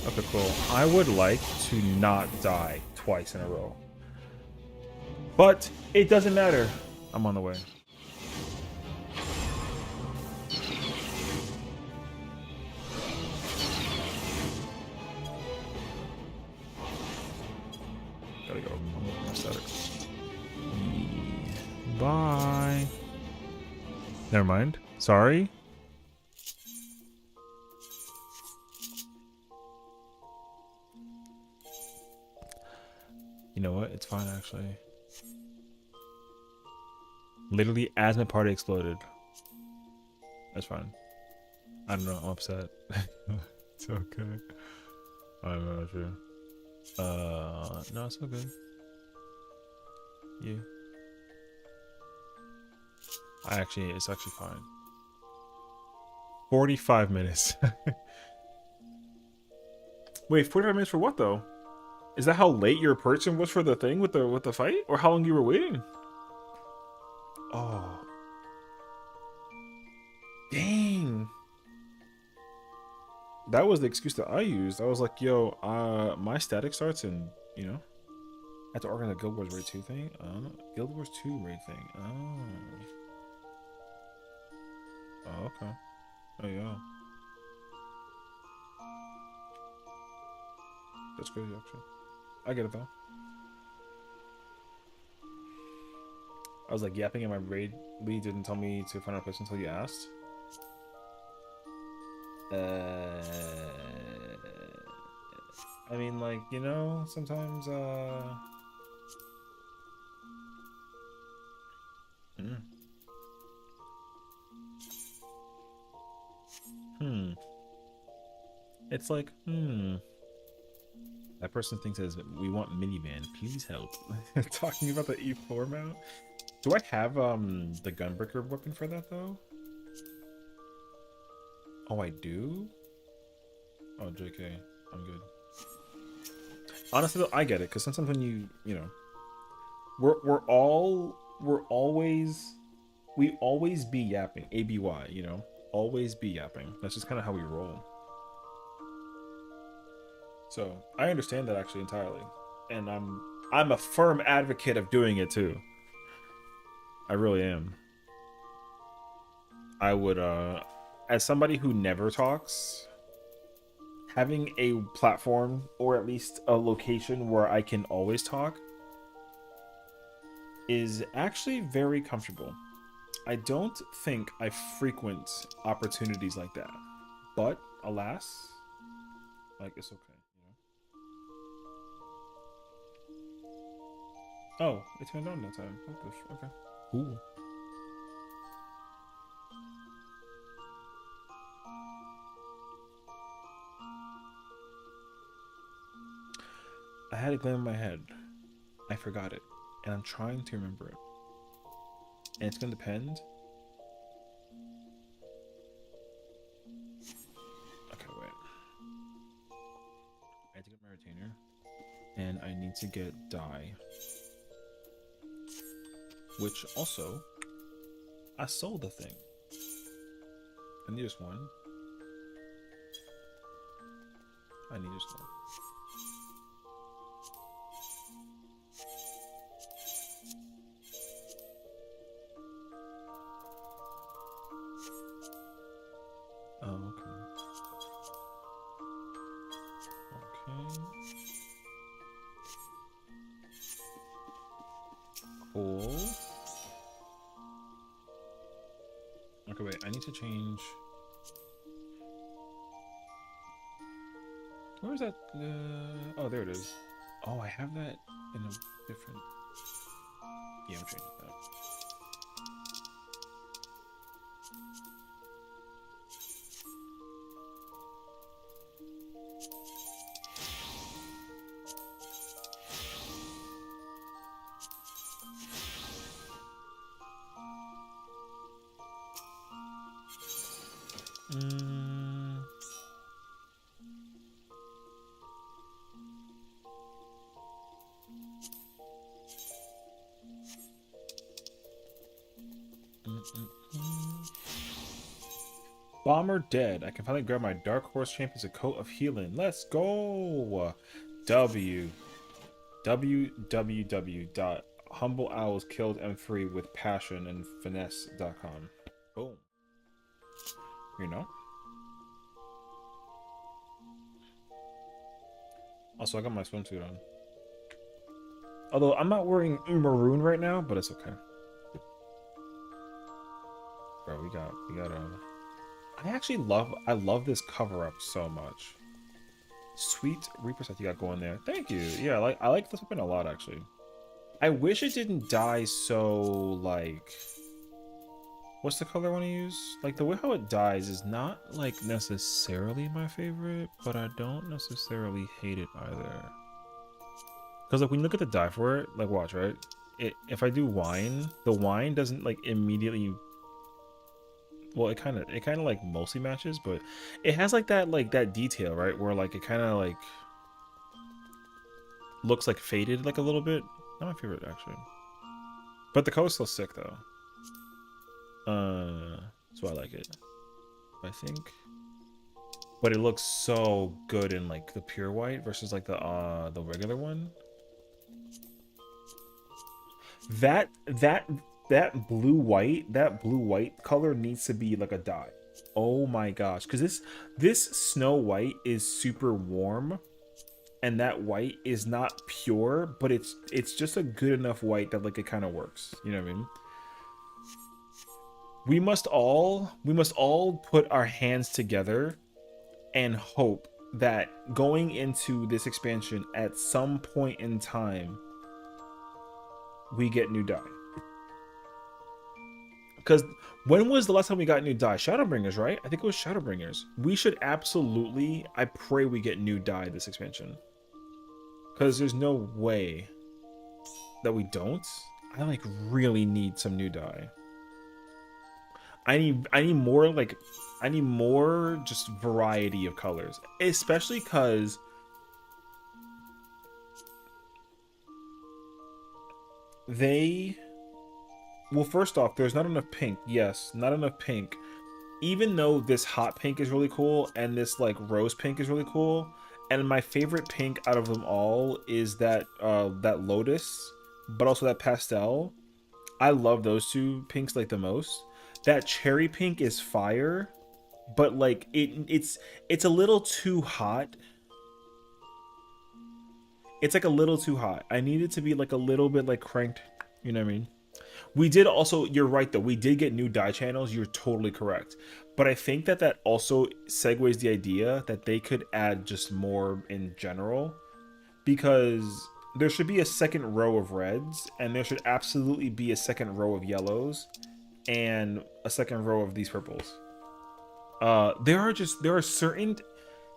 Okay, cool. I would like to not die twice in a row. But it doesn't matter. I'm on the way. Gotta go. I'm aesthetic. Bye. Never mind. Sorry. You know what? It's fine, actually. Literally, as my party exploded. That's fine. I don't know. I'm upset. It's okay. I'm not sure. No, it's all good. Yeah. It's actually fine. 45 minutes. Wait, 45 minutes for what though? Is that how late your person was for the thing with the fight, or how long you were waiting? Oh, dang! That was the excuse that I used. I was like, "Yo, my static starts in I had to organize a Guild Wars Raid 2 thing. Guild Wars 2 raid thing. Oh, okay. Oh yeah, that's crazy actually. I get it though. I was like yapping in my raid. Lee didn't tell me to find a place until you asked. I mean, like, sometimes, mm. It's like, that person thinks as we want minivan. Please help. Talking about the E4 mount. Do I have the gunbreaker weapon for that though? Oh, I do. Oh, JK, I'm good. Honestly, though, I get it because sometimes when we always be yapping. ABY, always be yapping. That's just kind of how we roll. So I understand that actually entirely, and I'm a firm advocate of doing it too. I really am. I would, as somebody who never talks, having a platform or at least a location where I can always talk is actually very comfortable. I don't think I frequent opportunities like that, but alas, like it's okay. Oh, it turned on that time. Okay. Cool. I had a gleam in my head. I forgot it, and I'm trying to remember it. And it's gonna depend. Okay, wait. I had to get my retainer, and I need to get dye. Which also, I sold the thing. I need just one. I need just one. Oh, okay. Okay. Cool. Okay, wait. I need to change. Where is that? Oh, there it is. Oh, I have that in a different. Yeah, I'm changing that. Mm. Bomber dead. I can finally grab my Dark Horse Champions a coat of healing. Let's go. www.humbleowlskilledm3 with passion and finesse.com. Boom. You know. Also, I got my swimsuit on. Although I'm not wearing maroon right now, but it's okay. Bro, we got I love this cover up so much. Sweet Reaper set you got going there. Thank you. Yeah, I like this weapon a lot actually. I wish it didn't die so like what's the color I want to use? Like the way how it dies is not like necessarily my favorite, but I don't necessarily hate it either. Because like when you look at the die for it, like watch, right? If I do wine, the wine doesn't like immediately. Well, it kind of like mostly matches, but it has like that detail, right? Where like it kind of like looks like faded like a little bit. Not my favorite actually, but the color's still sick though. So I like it. I think, but it looks so good in like the pure white versus like the regular one. That blue white color needs to be like a dye. Oh my gosh, because this Snow White is super warm, and that white is not pure, but it's just a good enough white that like it kind of works. You know what I mean? We must all put our hands together and hope that going into this expansion at some point in time we get new dye. Because when was the last time we got new dye? Shadowbringers, right? I think it was Shadowbringers. We should absolutely, I pray we get new dye this expansion. Because there's no way that we don't. I like really need some new dye. I need more like, I need more just variety of colors. Especially because well, first off, there's not enough pink. Yes, not enough pink. Even though this hot pink is really cool and this like rose pink is really cool, and my favorite pink out of them all is that that lotus, but also that pastel. I love those two pinks like the most. That cherry pink is fire, but like it's a little too hot. It's like a little too hot. I need it to be like a little bit like cranked. You know what I mean? We did also, you're right though, we did get new dye channels, you're totally correct. But I think that also segues the idea that they could add just more in general, because there should be a second row of reds, and there should absolutely be a second row of yellows, and a second row of these purples. There are certain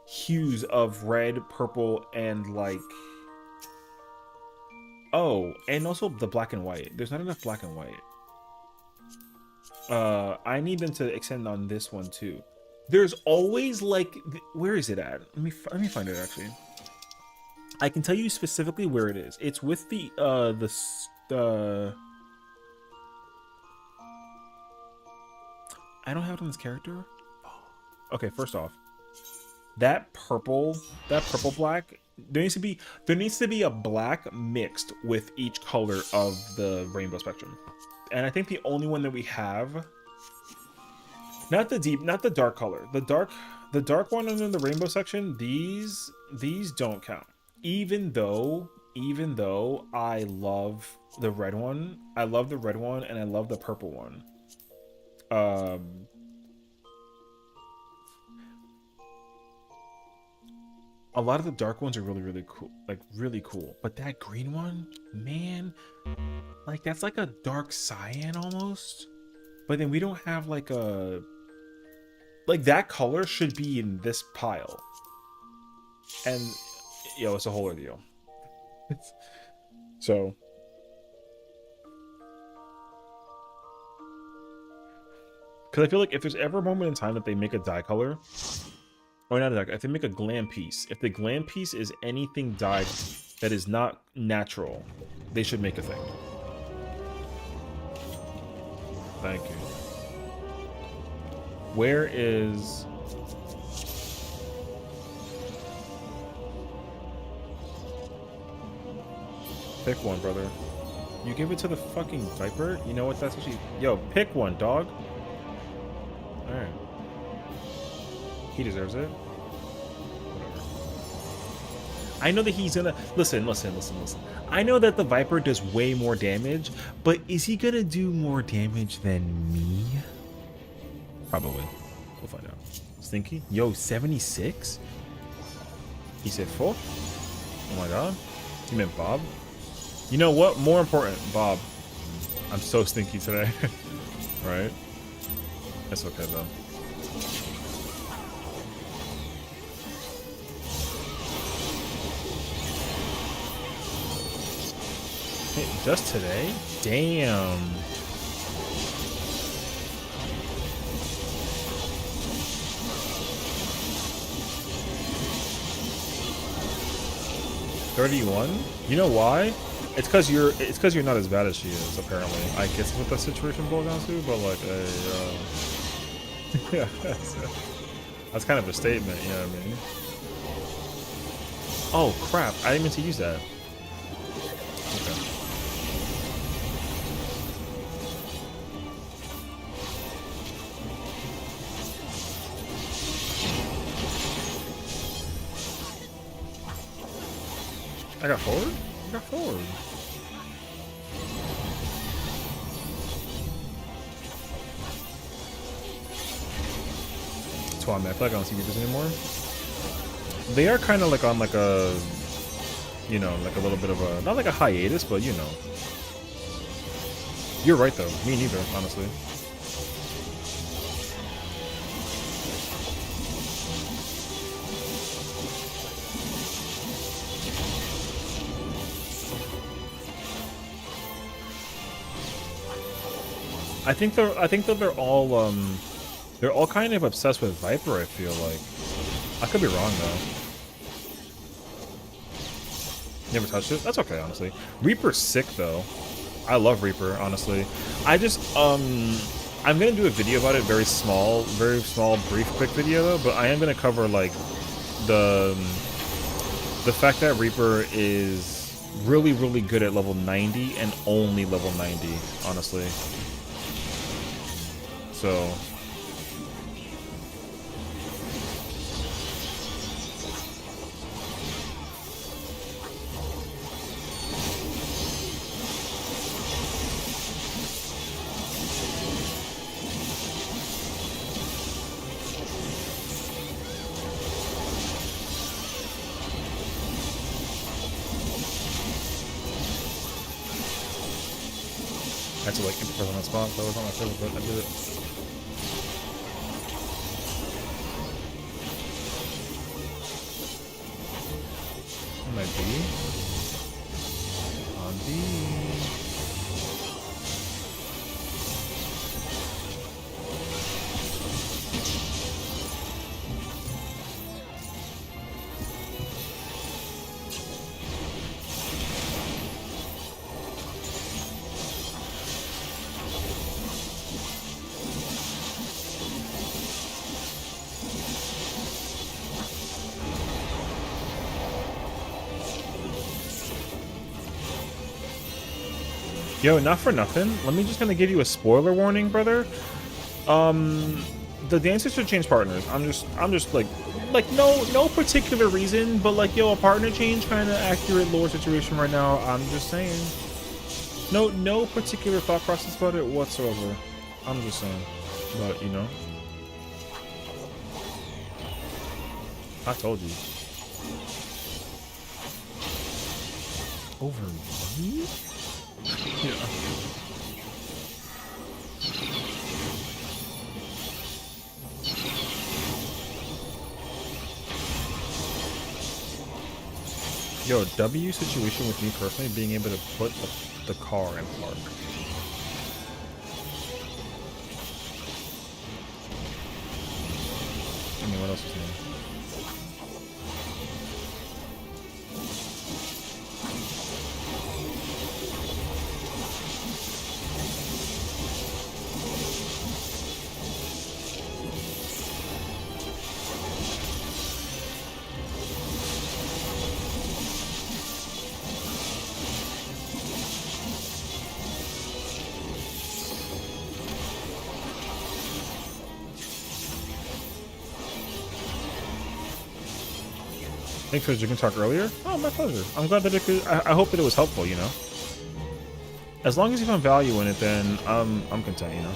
hues of red, purple, and like, oh, and also the black and white. There's not enough black and white. I need them to extend on this one too. There's always like, where is it at? Let me find it actually. I can tell you specifically where it is. It's with the I don't have it on this character. Oh Okay, first off, that purple black, there needs to be a black mixed with each color of the rainbow spectrum. And I think the only one that we have, not the dark color, the dark one under the rainbow section, these don't count. Even though I love the red one, and I love the purple one. A lot of the dark ones are really cool, like really cool. But that green one, man, like that's like a dark cyan almost. But then we don't have like a, like that color should be in this pile. And yo, it's a whole ordeal. So because I feel like if there's ever a moment in time that they make a dye color, or not a dye, if they make a glam piece, if the glam piece is anything dyed that is not natural, they should make a thing. Thank you. Where is... Pick one, brother. You give it to the fucking Viper? You know what? That's what she... Yo, pick one, dog. Alright. He deserves it. Whatever. I know that he's gonna... Listen. I know that the Viper does way more damage, but is he gonna do more damage than me? Probably. We'll find out. Stinky? Yo, 76? He said 4? Oh my god. He meant Bob? You know what? More important, Bob. I'm so stinky today. Right? That's okay, though. Hey, just today? Damn. $31? You know why? It's because you're not as bad as she is, apparently. I guess what the situation boils down to, but like yeah, that's kind of a statement, you know what I mean? Oh crap, I didn't mean to use that. Okay. I got forward? I got forward. That's why I feel like I don't see Reapers anymore. They are kind of like on like a, you know, like a little bit of a, not like a hiatus, but you know. You're right though. Me neither, honestly. I think that they're all kind of obsessed with Viper, I feel like. I could be wrong though. Never touched it? That's okay, honestly. Reaper's sick though. I love Reaper, honestly. I just I'm gonna do a video about it, very small, brief, quick video though, but I am gonna cover like the fact that Reaper is really good at level 90 and only level 90, honestly. So I had to like improvise on that spot, that was on my favorite, but I did it. Might be on B. Yo, not for nothing. Let me just kind of give you a spoiler warning, brother. The dancers should change partners. I'm just like no particular reason, but like yo, a partner change kind of accurate lore situation right now. I'm just saying. No particular thought process about it whatsoever. I'm just saying. But you know, I told you. Over me? Yeah. Yo, W situation with me personally being able to put the car in park. I mean, what else is new? Thanks for the chicken talk earlier. Oh, my pleasure. I'm glad that it could. I hope that it was helpful. You know, as long as you find value in it, then I'm content. You know.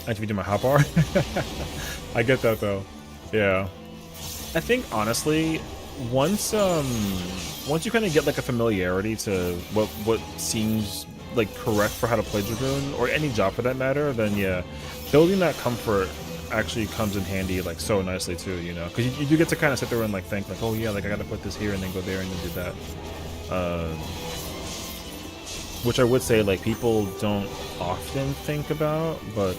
I have to do my hot bar. I get that though. Yeah. I think honestly, once you kind of get like a familiarity to what seems like correct for how to play Dragoon or any job for that matter, then yeah, building that comfort actually comes in handy like so nicely too, you know, because you do get to kind of sit there and like think like, oh yeah, like I gotta put this here and then go there and then do that, which I would say like people don't often think about, but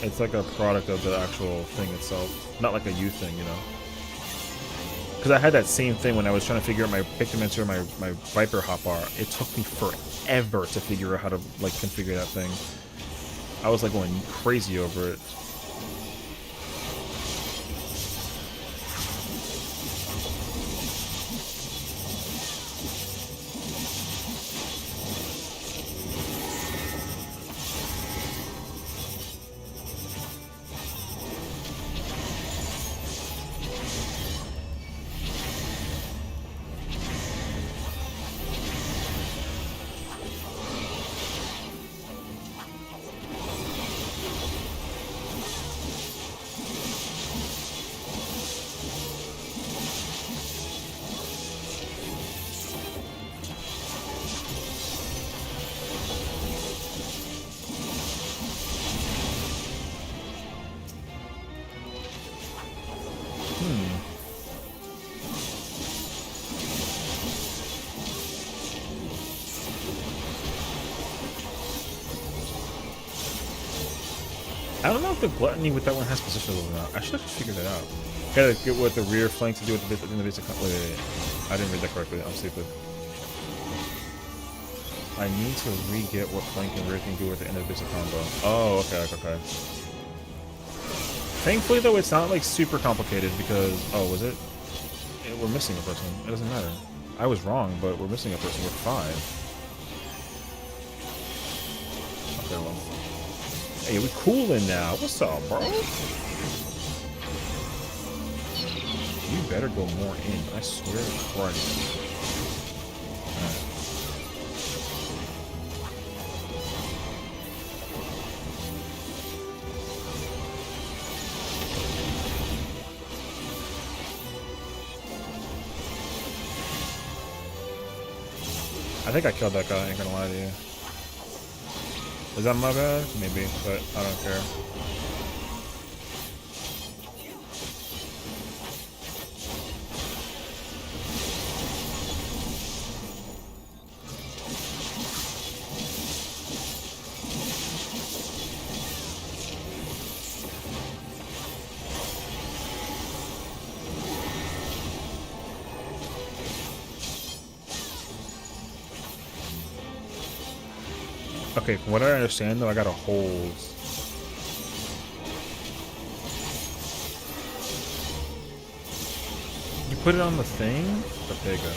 it's like a product of the actual thing itself, not like a you thing, you know. Because I had that same thing when I was trying to figure out my pick dimension or my Viper hotbar. It took me forever to figure out how to like configure that thing. I was like going crazy over it. I don't know if the gluttony with that one has positional or not. I should have figured that out. Gotta get what the rear flank to do with the basic. Wait. I didn't read that correctly. I'm stupid. I need to re-get what flank and rear can do with the end of basic combo. Oh, okay. Thankfully, though, it's not like super complicated because was it? We're missing a person. It doesn't matter. I was wrong, but we're missing a person. We're 5. Okay, well. Hey, we coolin' now. What's up, bro? You better go more in. I swear to Christ. I think I killed that guy. I ain't gonna lie to you. Is that my bad? Maybe, but I don't care. Okay, from what I understand though, I gotta hold Put it on the thing? Okay, there you go.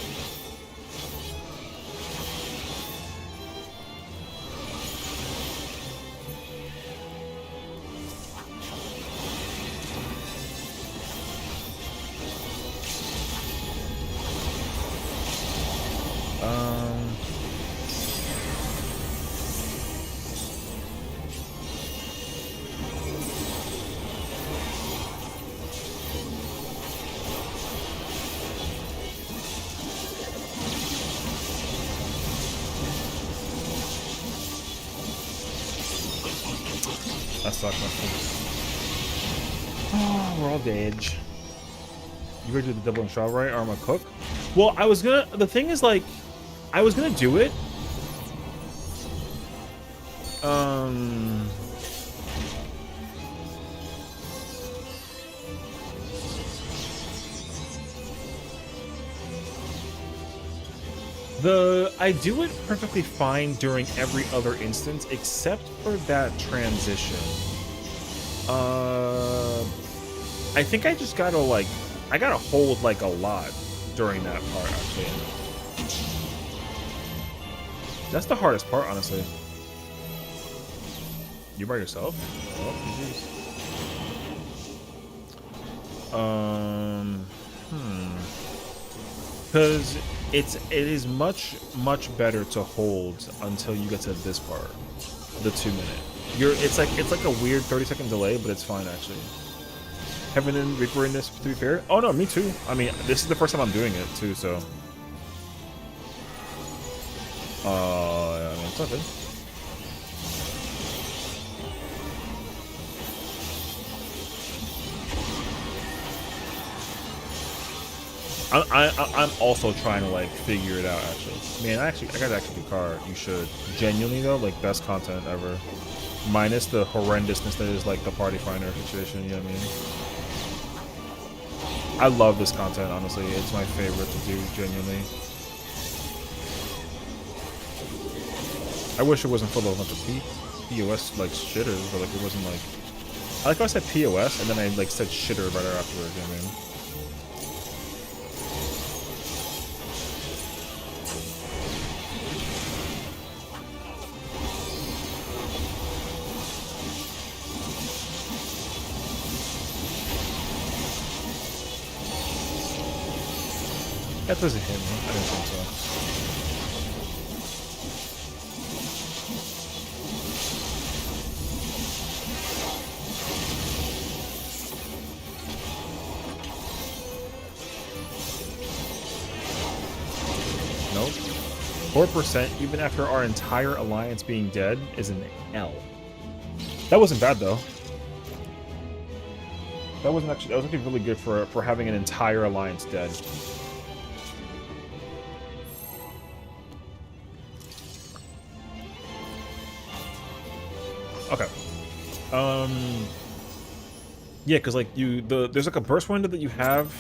That sucks. Oh, we're all dead. You ready to do the double and straw right? Or I'm gonna cook? Well, I was gonna. The thing is, like, I was gonna do it. I do it perfectly fine during every other instance except for that transition. I think I just gotta like, I gotta hold like a lot during that part actually. That's the hardest part, honestly. You by yourself? Oh, because it is much better to hold until you get to this part, the 2 minute. It's like a weird 30-second delay, but it's fine actually. Haven't been recording this, to be fair. Oh no, me too. I mean, this is the first time I'm doing it too, so. I mean, it's not good. I'm also trying to like figure it out actually. Man, I got actually a car. You should. Genuinely though, like best content ever. Minus the horrendousness that is like the party finder situation, you know what I mean? I love this content, honestly. It's my favorite to do, genuinely. I wish it wasn't full of a bunch of POS like shitters, but like it wasn't like. I like how I said POS and then I like said shitter right afterwards, you know what I mean? That doesn't hit me. I didn't think so. Nope. 4%, even after our entire alliance being dead, is an L. That wasn't bad though. That was actually really good for having an entire alliance dead. Okay. Yeah, because like there's like a burst window that you have.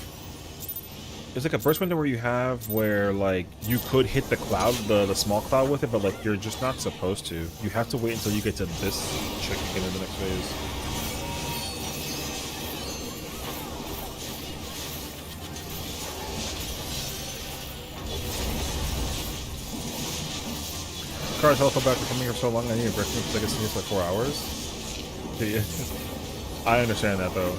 There's like a burst window where you have where like you could hit the cloud, the small cloud with it, but like you're just not supposed to. You have to wait until you get to this chick to get into the next phase. Cars, hello back for coming here so long. I need a break because I get to here for like 4 hours. Yeah. I understand that though.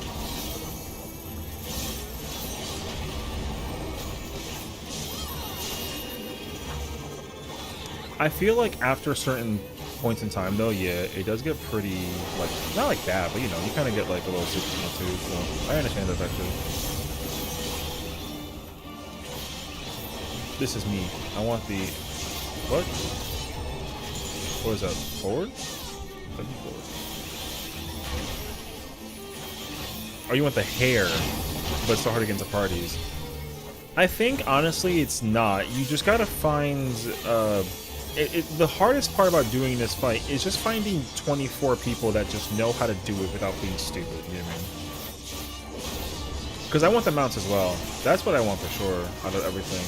I feel like after certain points in time though, yeah, it does get pretty like not like bad, but you know, you kind of get like a little seasonal too. So I understand that actually. This is me. I want the what? What is that? Forward? Forward. Oh, you want the hair, but it's so hard to get into parties. I think honestly, it's not. You just gotta find. The hardest part about doing this fight is just finding 24 people that just know how to do it without being stupid. You know what I mean? Because I want the mounts as well. That's what I want for sure out of everything.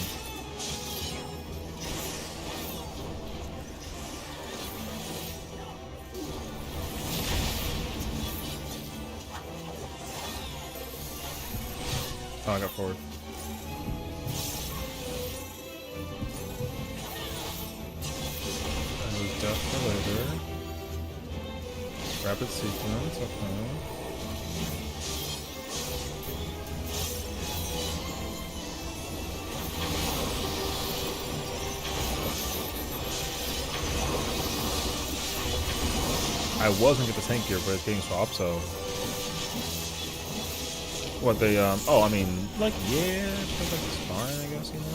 Oh, I got forward. Sure. Rapid sequence, okay. I was gonna get the tank here, but it's getting swapped, so. What they, oh, I mean, like, yeah, like, it's fine, I guess, you know?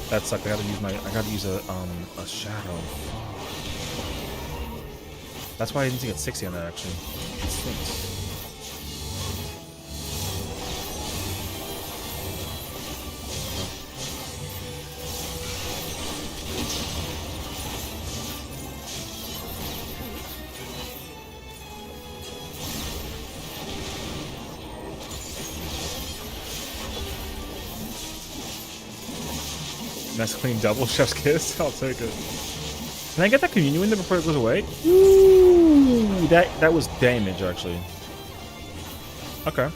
That sucked. I gotta use a shadow. That's why I didn't get 60 on that actually. It stinks. Nice clean double chef's kiss. I'll take it. Can I get that communion in there before it goes away? Ooh, that was damage actually. Okay.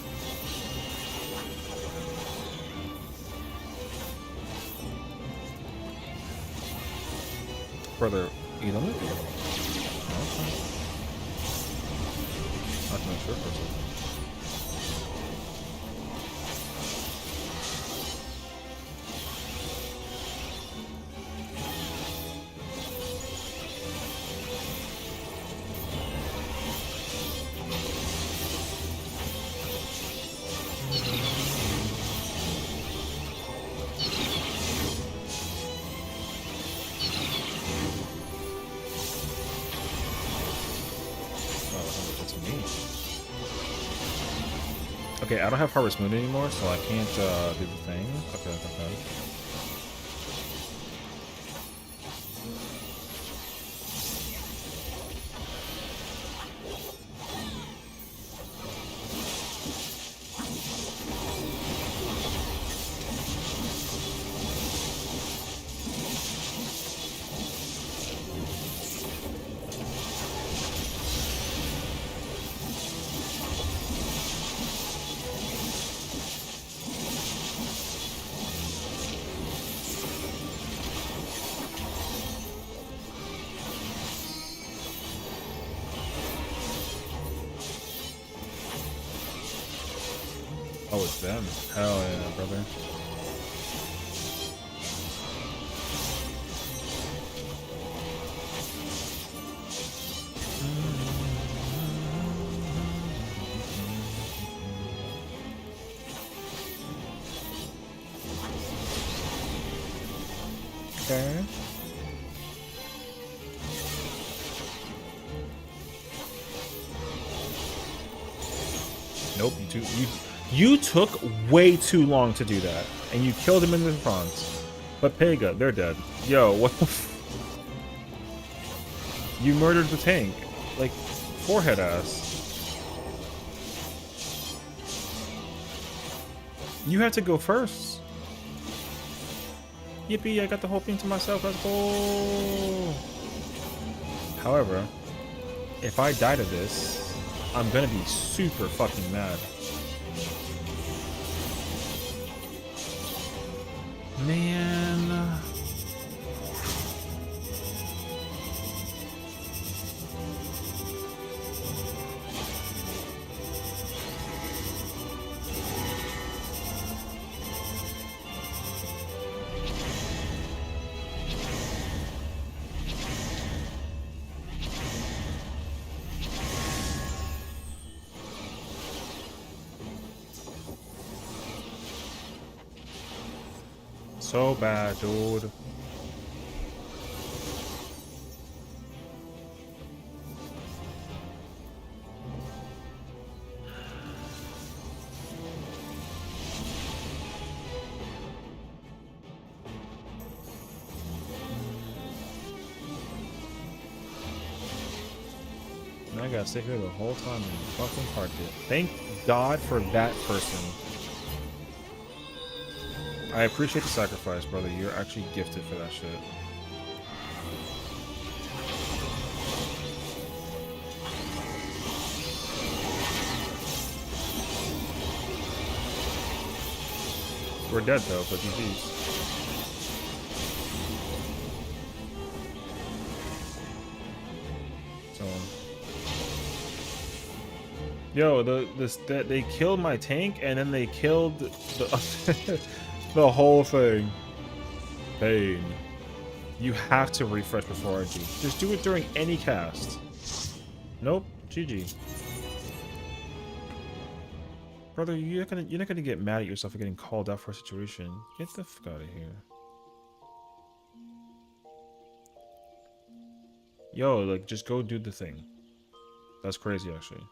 Further, you don't know? Okay. Not to make sure for a second. Okay, I don't have Harvest Moon anymore, so I can't do the thing. Okay. Oh, it's them. Hell yeah, brother. Okay. Nope, you took way too long to do that, and you killed him in the front. But Pega, they're dead. Yo, what the you murdered the tank. Like, forehead ass. You had to go first. Yippee, I got the whole thing to myself, let's go. However, if I die to this, I'm gonna be super fucking mad. Man. So bad, dude. gotta sit here the whole time and fucking park it. Thank God for that person. I appreciate the sacrifice, brother. You're actually gifted for that shit. We're dead though, but GG's. Yo, they killed my tank and then they killed the the whole thing. Pain. You have to refresh before RG. Just do it during any cast. Nope. GG. Brother, you're not gonna get mad at yourself for getting called out for a situation. Get the fuck out of here. Yo, like just go do the thing. That's crazy actually.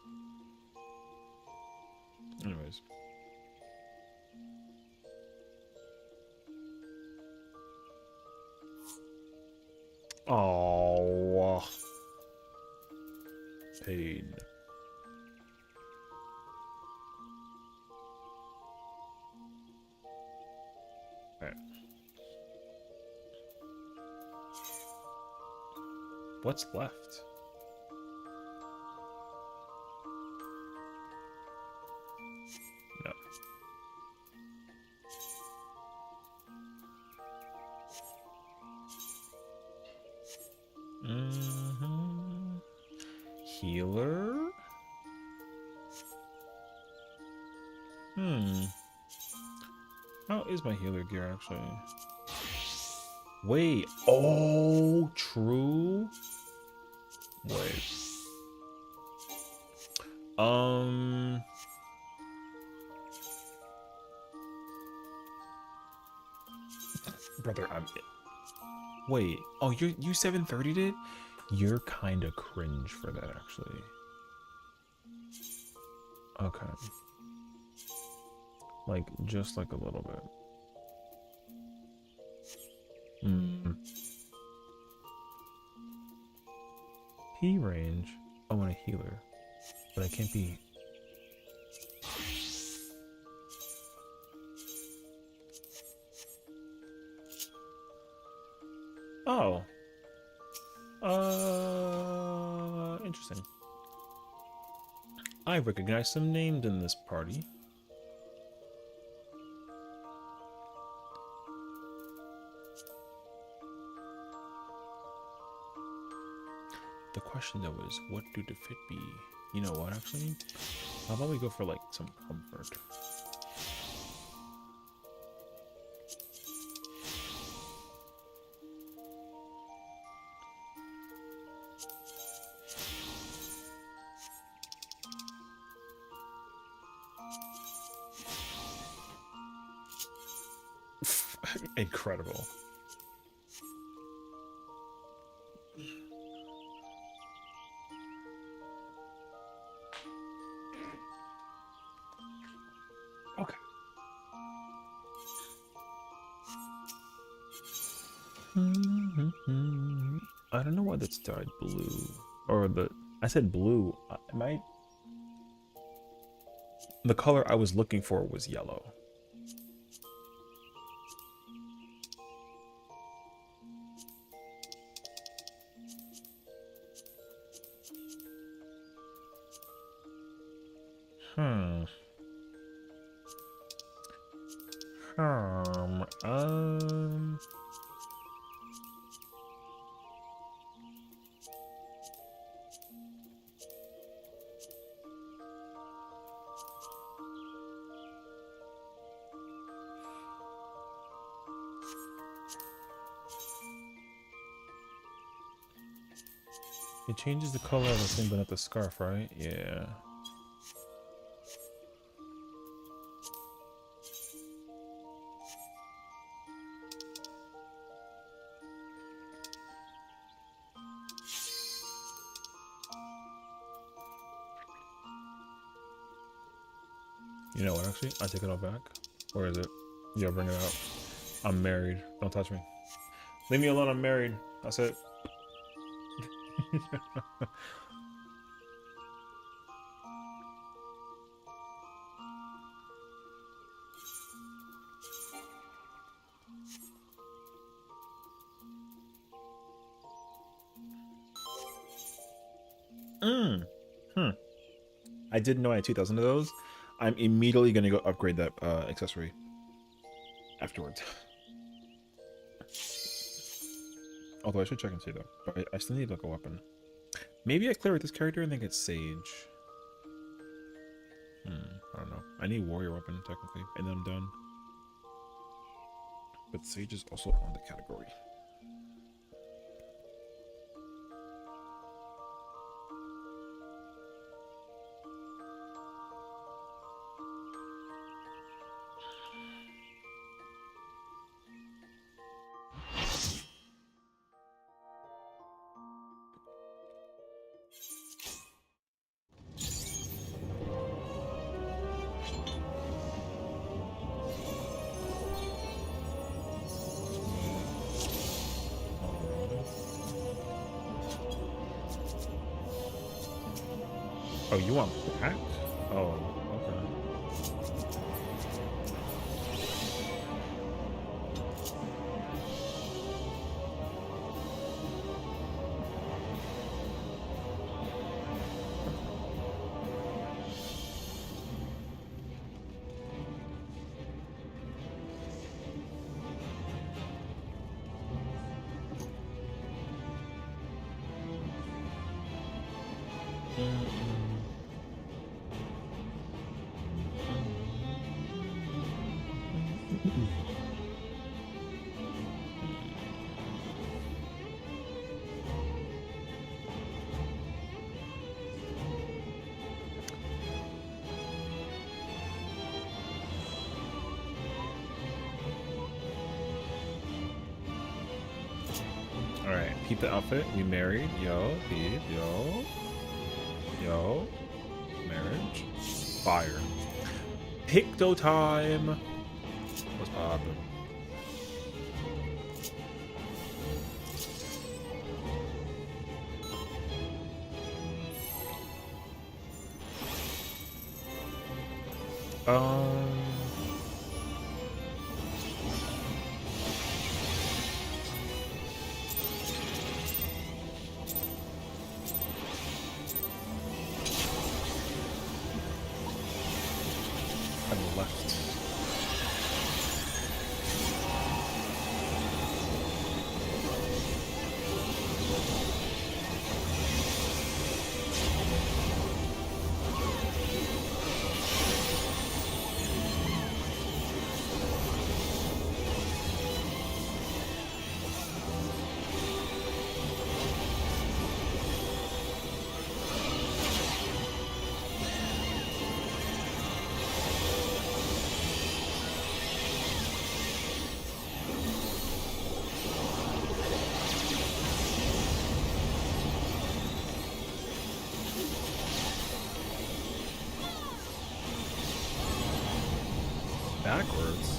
Anyways. Oh, pain. Alright. What's left? No. Healer? How is my healer gear actually? Wait. Oh, true. Wait. Brother, wait. Oh, you 730'd it? You're kind of cringe for that, actually. Okay. Like, just like a little bit. P range. I want a healer. But I can't be... Oh. Interesting. I recognize some names in this party. The question though is, what do the fit be? You know what, actually? How about we go for like some comfort? Incredible. Okay. I don't know why that's dyed blue. Or I said blue. The color I was looking for was yellow. It changes the color of the thing, but not the scarf, right? Yeah. You know what, actually? I take it all back. Or is it? Yeah, bring it out. I'm married. Don't touch me. Leave me alone, I'm married. That's it. I didn't know I had 2,000 of those. I'm immediately gonna go upgrade that accessory afterwards. Although I should check and see though. But I still need like a weapon. Maybe I clear with this character and then get Sage. I don't know. I need warrior weapon technically, and then I'm done. But Sage is also on the category. Oh, you want back? Oh, okay. Alright, peep the outfit. We married. Yo, peep. Yo. Yo. Marriage. Fire. Picto time. What's poppin'? And left. Backwards.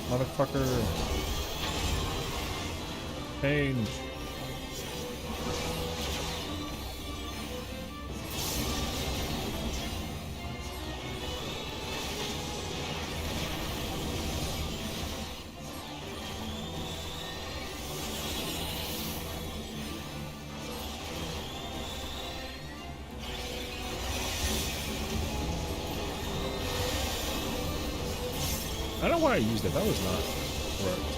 Motherfucker. Change. I don't know why I used it. That was not correct.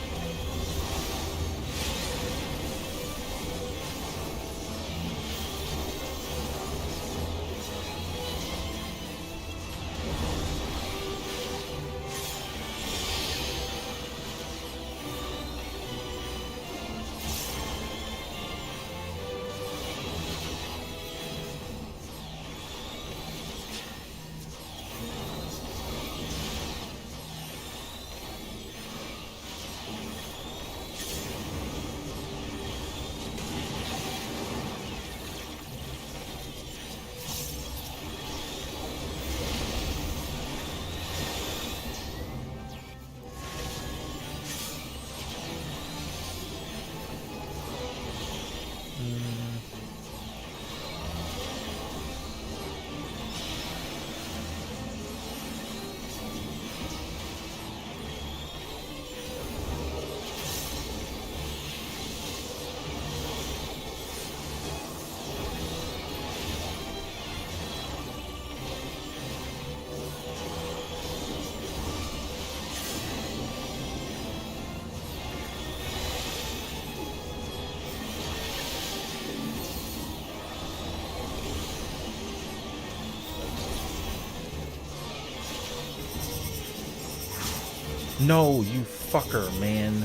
No, you fucker, man.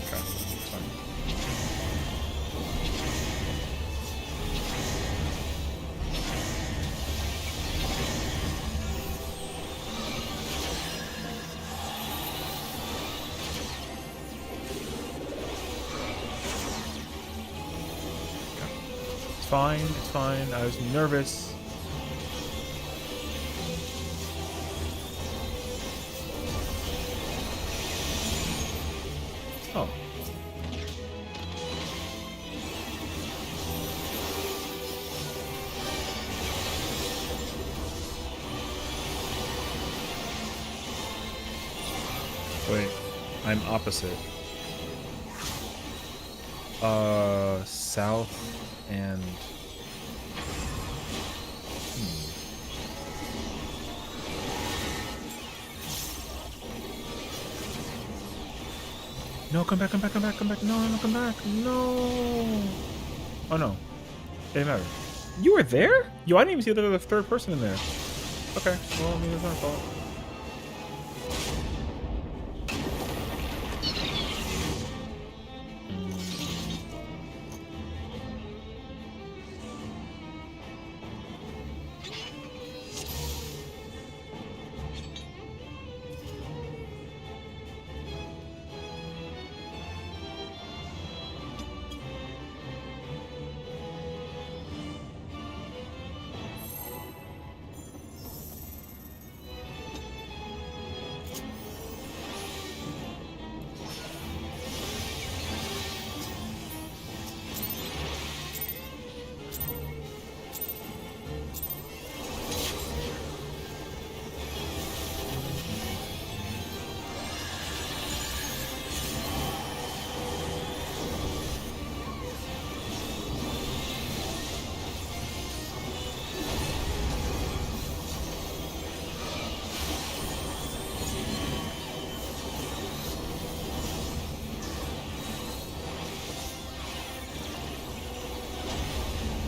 Okay, it's fine. It's fine, it's fine. I was nervous. Oh. Wait, I'm opposite. South and... No, come back, come back, come back, come back. No, no, come back. No. Oh, no. It didn't matter. You were there? Yo, I didn't even see the third person in there. Okay, well, I mean, it's my fault.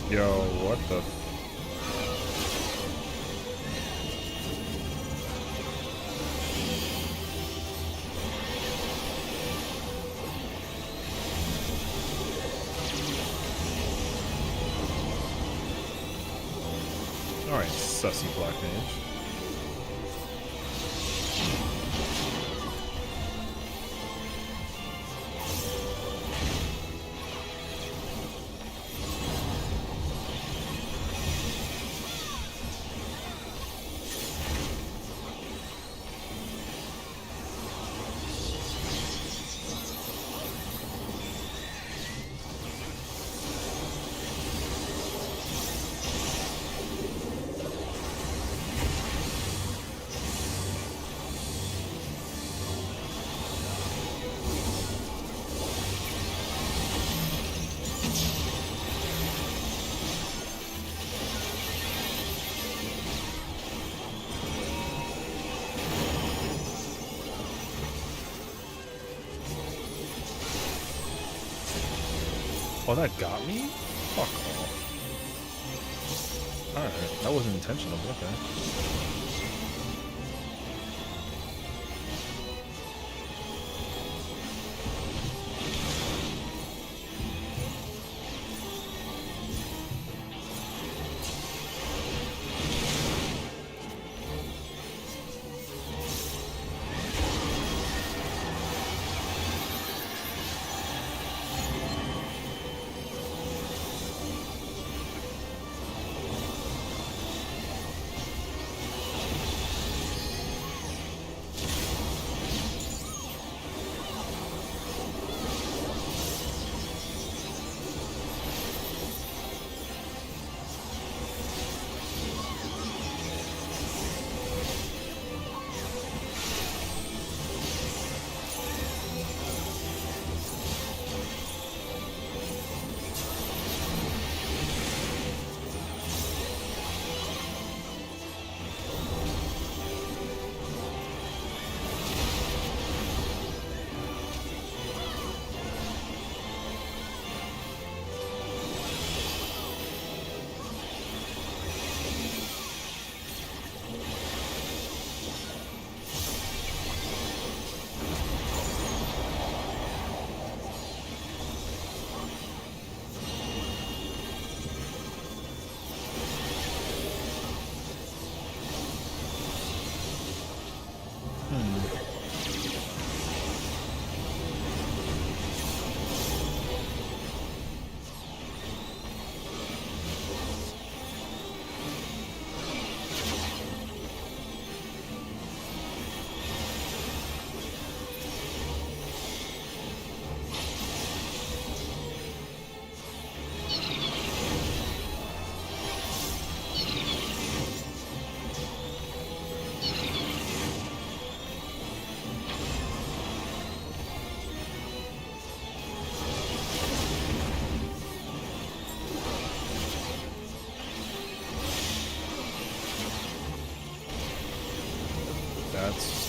Yo, what the... Alright, sussy black mage. that got me? Fuck off. Alright, that wasn't intentional, but okay.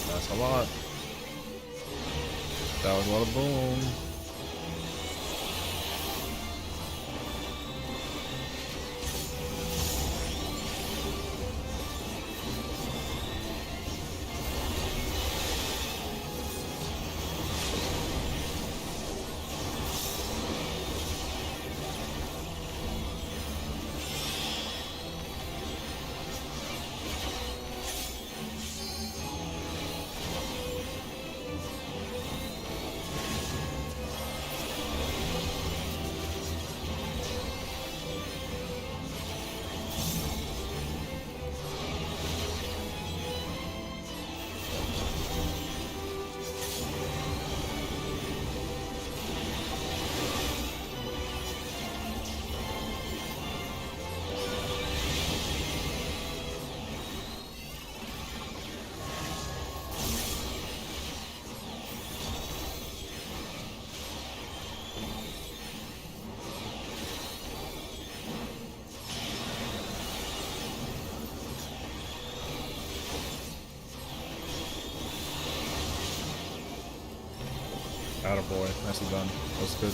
That's a lot. That was a lot of boom. Attaboy, nicely done. That was good.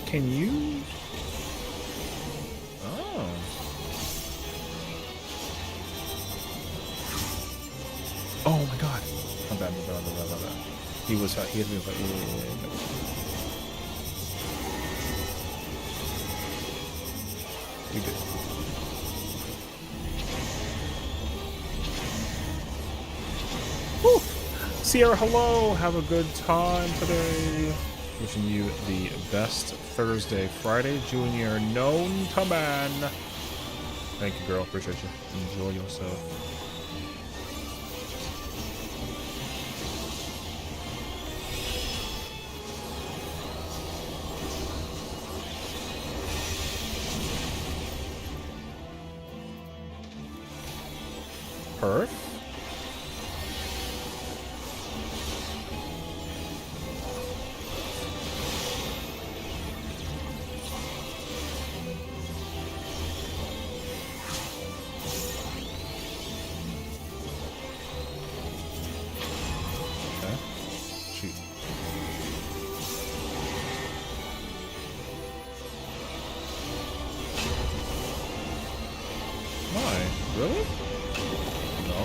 Can you? Oh. Oh my god. My bad. He had me like, yeah. We good. Woo! Sierra, hello! Have a good time today. Wishing you the best Thursday, Friday, Junior, known to man. Thank you, girl. Appreciate you. Enjoy yourself. Perf? Really? No?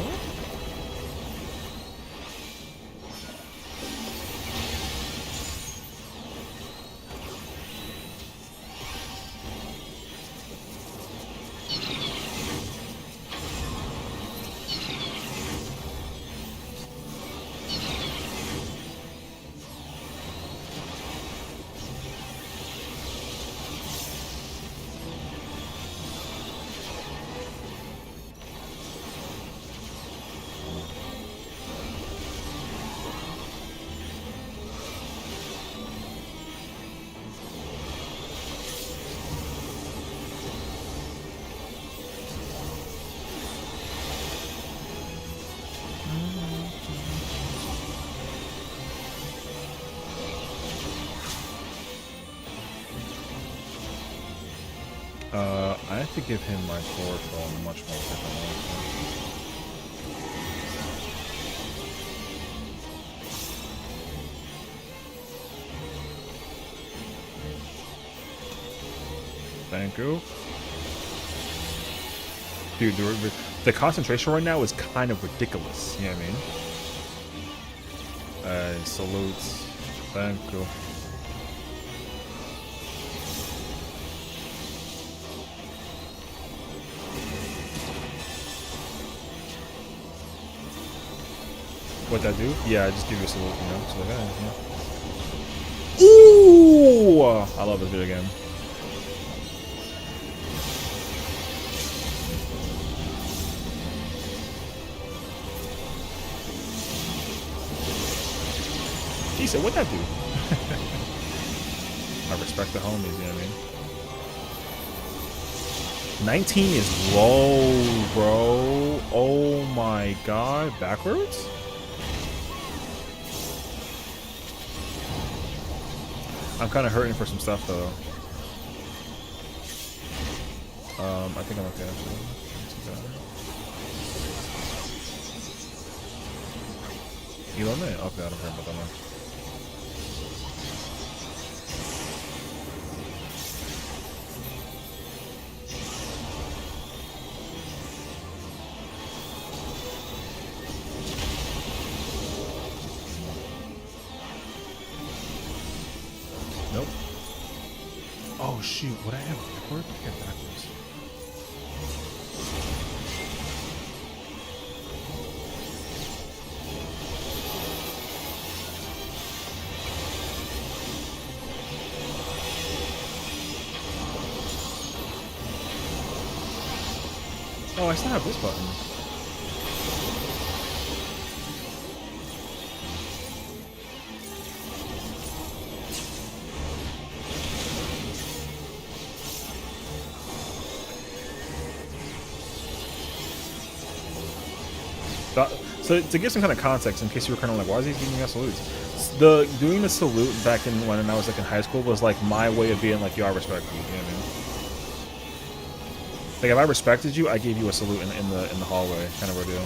I have to give him my sword for a much more different way. Thank you. Dude, the concentration right now is kind of ridiculous. You know what I mean? Salutes. Thank you. What'd that do? Yeah, I just give you a salute, you know? So like, yeah. Ooh! I love this video game. He said, what'd that do? I respect the homies, you know what I mean? 19 is low, bro. Oh my god. Backwards? I'm kind of hurting for some stuff, though. I think I'm okay, actually. You know me? Okay, I don't care about that one. Nope. Oh shoot, would I have backward? I have backwards. Oh, I still have this button. So to give some kind of context, in case you were kind of like, why is he giving us salutes? Doing the salute back in when I was like in high school was like my way of being like, yo, I respect you. You know what I mean? Like if I respected you, I gave you a salute in the hallway, kind of ordeal.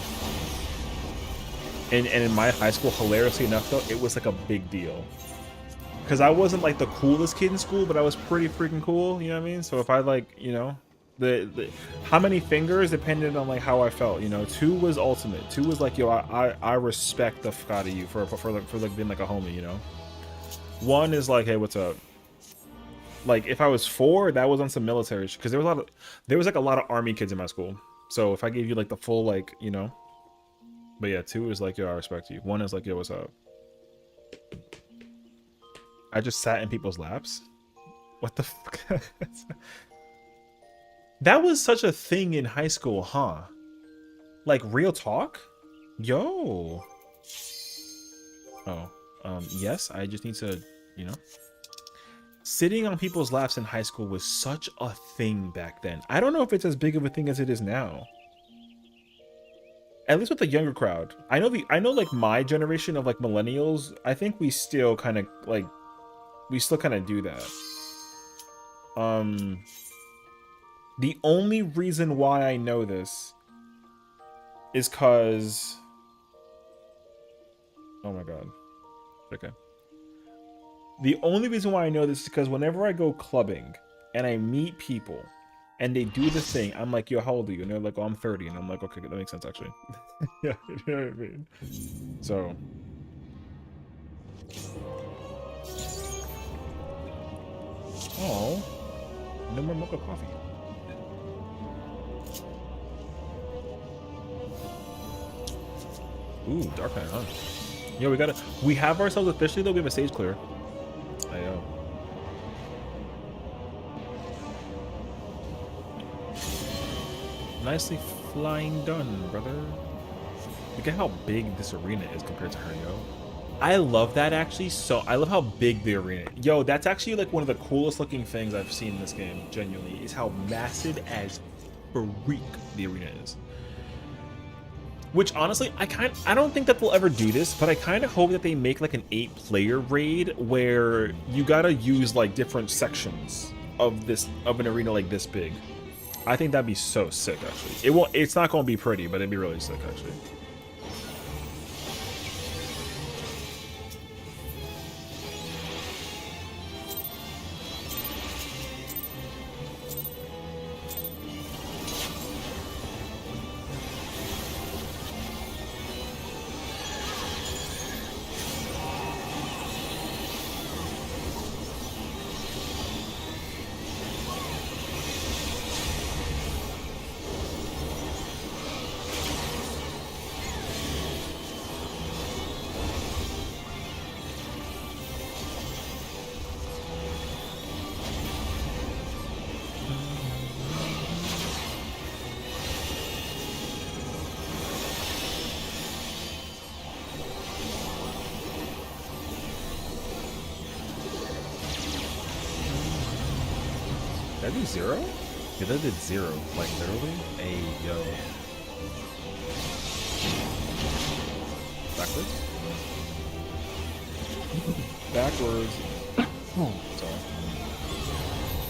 And in my high school, hilariously enough though, it was like a big deal. Because I wasn't like the coolest kid in school, but I was pretty freaking cool. You know what I mean? So if I like, you know. How many fingers depended on like how I felt, you know. 2 was ultimate. 2 was like, yo, I respect the fuck out of you for like being like a homie, you know. 1 is like, hey, what's up? Like if I was 4, that was on some military shit, because there was like a lot of army kids in my school. So if I gave you like the full like, you know. But yeah, 2 is like, yo, I respect you. 1 is like, yo, what's up? I just sat in people's laps. What the fuck? That was such a thing in high school, huh? Like, real talk? Yo. Oh. Yes, I just need to, you know. Sitting on people's laps in high school was such a thing back then. I don't know if it's as big of a thing as it is now. At least with the younger crowd. I know like my generation of like millennials, I think we still kind of like, we still kind of do that. The only reason why I know this is because... Oh my god. Okay. The only reason why I know this is because whenever I go clubbing and I meet people and they do the thing. I'm like, yo, how old are you? And they're like, oh, I'm 30. And I'm like, okay, that makes sense actually. Yeah, you know what I mean? So. Oh, no more mocha coffee. Ooh, Dark Knight, huh? Yo, we have ourselves officially though. We have a stage clear. I know. Nicely flying done, brother. Look at how big this arena is compared to her, yo. I love that actually. So I love how big the arena. Yo, that's actually like one of the coolest looking things I've seen in this game. Genuinely, is how massive as freak the arena is. Which honestly, I don't think that they'll ever do this, but I kind of hope that they make like an 8-player raid where you gotta use like different sections of an arena like this big. I think that'd be so sick actually. It's not gonna be pretty, but it'd be really sick actually. Did I do 0? Yeah, that did 0. Like, literally? Hey, yo. Backwards? Backwards. Oh, sorry.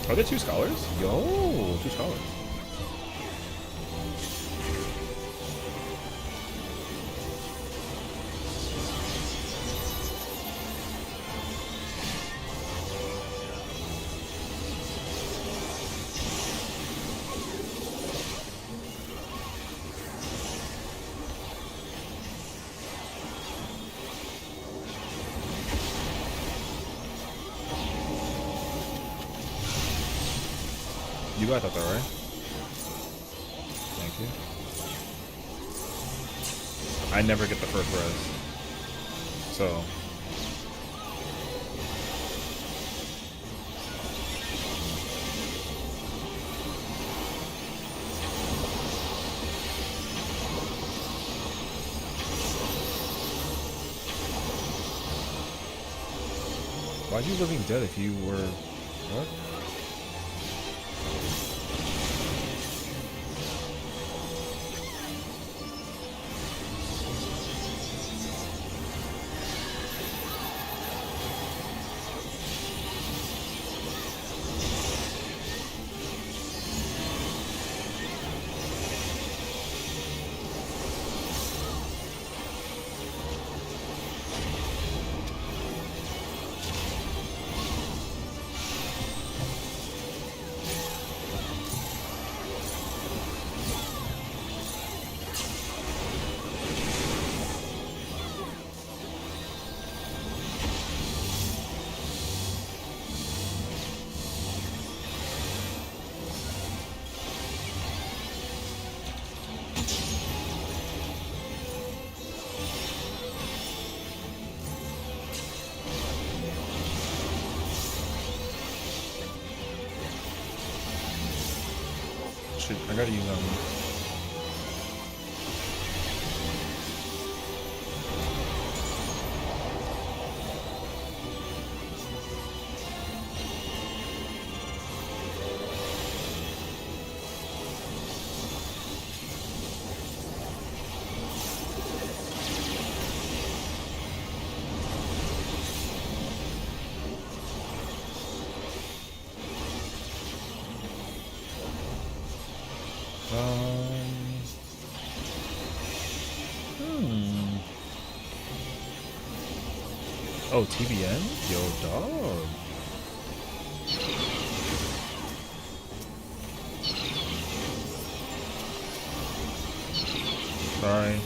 Are there 2 scholars? Yo, 2 scholars. You got that though, right? Thank you. I never get the first res. So. Why'd you living dead if you were... What? I gotta use Oh, TBN? Yo, dog. Sorry.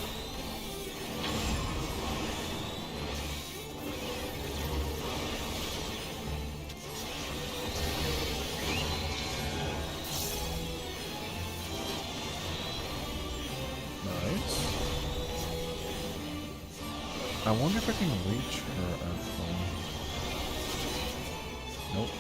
Nice. I wonder if I can reach her at home. Nope.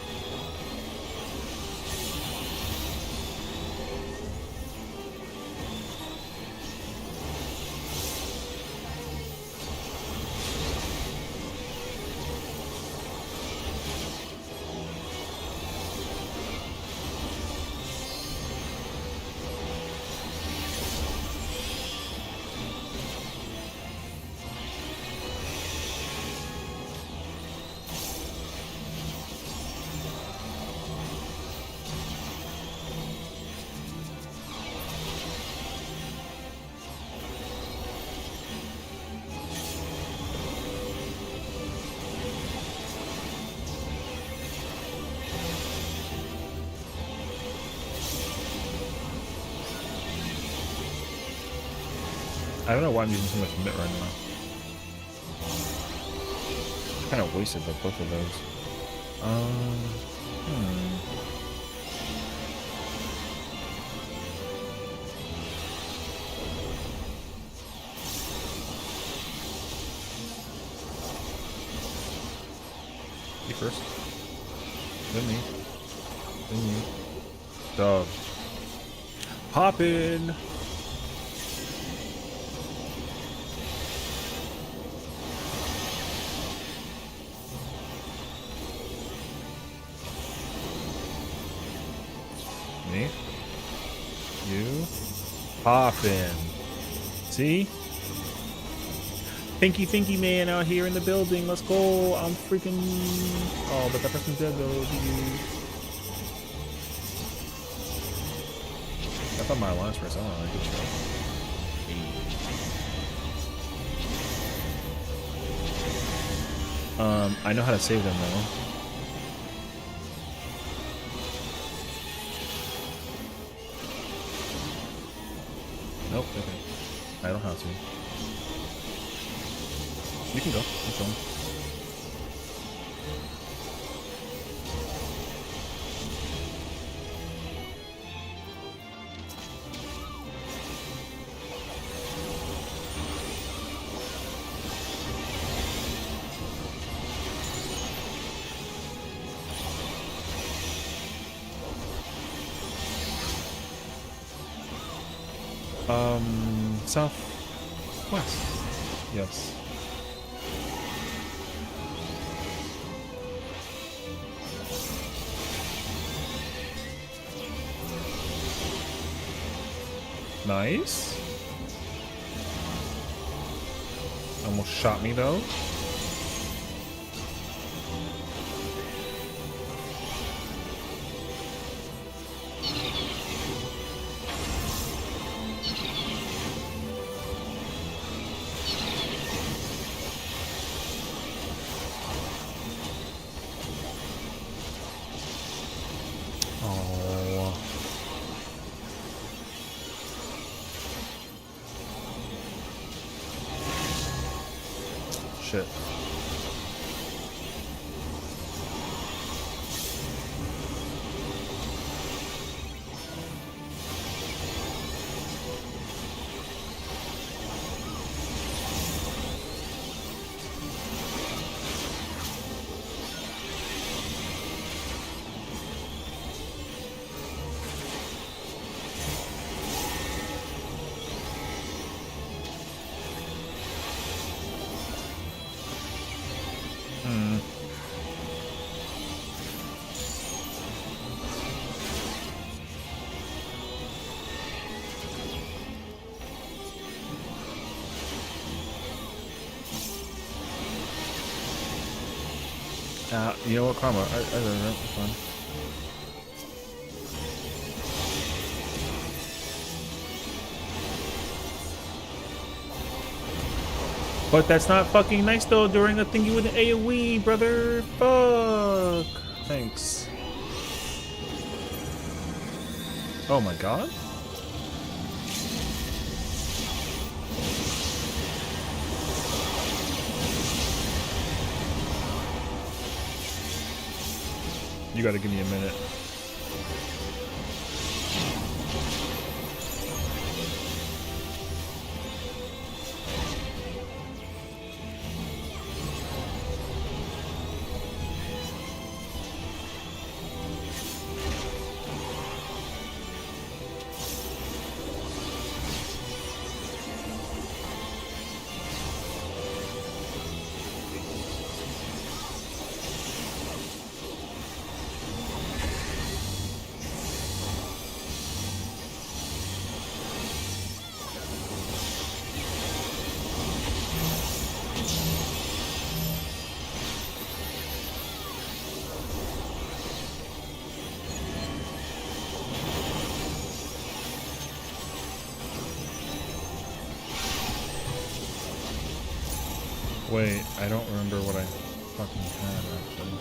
I don't know why I'm using so much mitt right now. Kind of wasted both of those. You first. Then me. Then you. Dog. Hop in. Me. You. Poppin'. See? Pinky man out here in the building. Let's go. I'm freaking... Oh, but that person's dead though. I thought my alliance first. I don't know. Good shot. I know how to save them though. Nope, okay. I don't have to. You can go. Keep going. Southwest. Yes. Nice. Almost shot me though. Shit. You know what, Karma? I don't know. It's fine. But that's not fucking nice though during a thingy with an AoE, brother. Fuck. Thanks. Oh my god. You gotta give me a minute. Wait, I don't remember what I fucking had actually.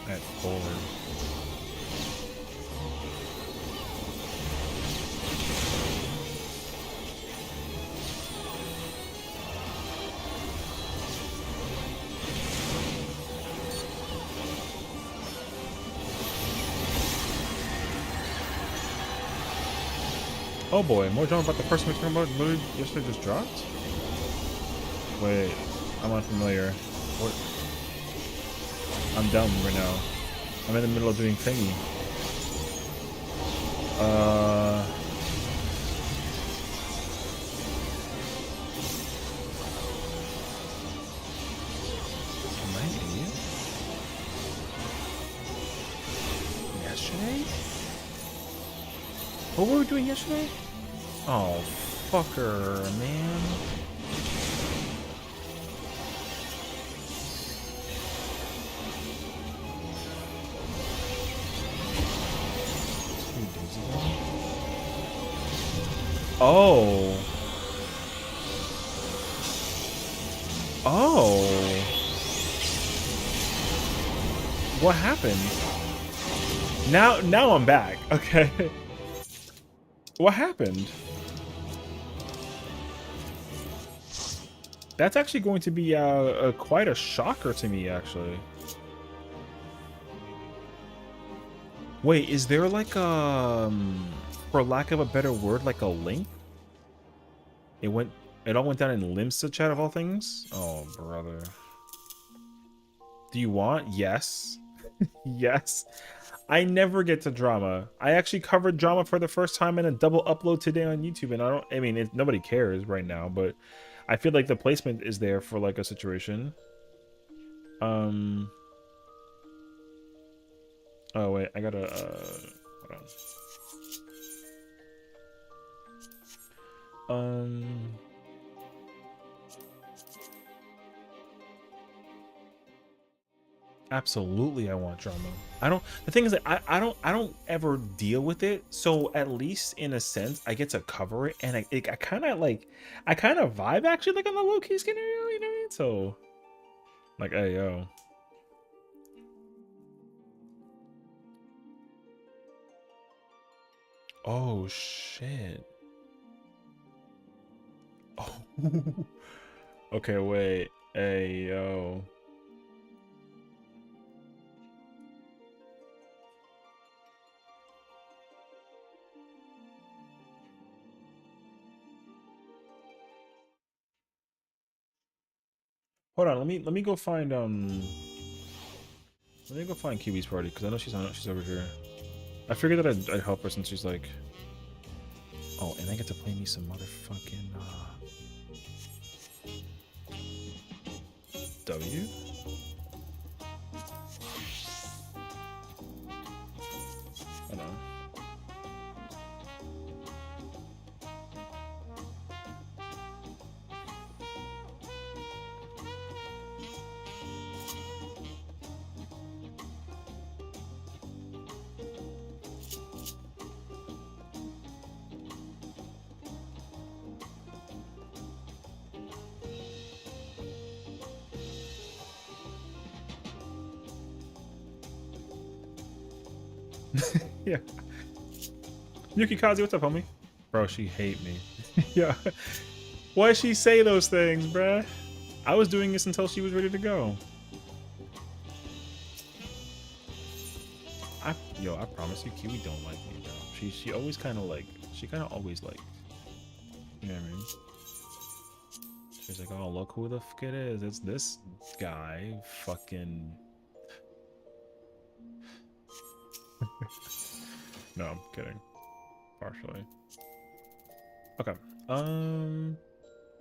I had forward. Oh boy, more drama about the person we're talking about literally yesterday just dropped? Wait, I'm unfamiliar. What? I'm dumb right now. I'm in the middle of doing thingy. Am I an idiot? Yesterday? What were we doing yesterday? Oh, fucker, man. Oh. Oh. What happened? Now I'm back. Okay. What happened? That's actually going to be quite a shocker to me, actually. Wait, is there like for lack of a better word, like a link? It all went down in Limsa chat of all things? Oh, brother. Do you want? Yes. Yes. I never get to drama. I actually covered drama for the first time in a double upload today on YouTube, and I mean, nobody cares right now, but I feel like the placement is there for like a situation. Oh wait, I gotta hold on. Absolutely, I want drama. The thing is that I don't ever deal with it, so at least in a sense I get to cover it, and I kind of vibe actually like on the low key scenario, you know what I mean? So like, hey yo. Oh shit. Oh. Okay, wait. Hey yo. Hold on, let me go find let me go find Kiwi's party, because I know she's over here. I figured that I'd help her since she's like, oh, and I get to play me some motherfucking W? Hold on. Yeah. Yuki Kazi, what's up, homie? Bro, she hate me. Yeah. Why she say those things, bruh? I was doing this until she was ready to go. Yo, I promise you, Kiwi don't like me, bro. She always kind of like, she kind of always like, you know what I mean? She's like, oh, look who the fuck it is. It's this guy, fucking. No, I'm kidding. Partially. Okay.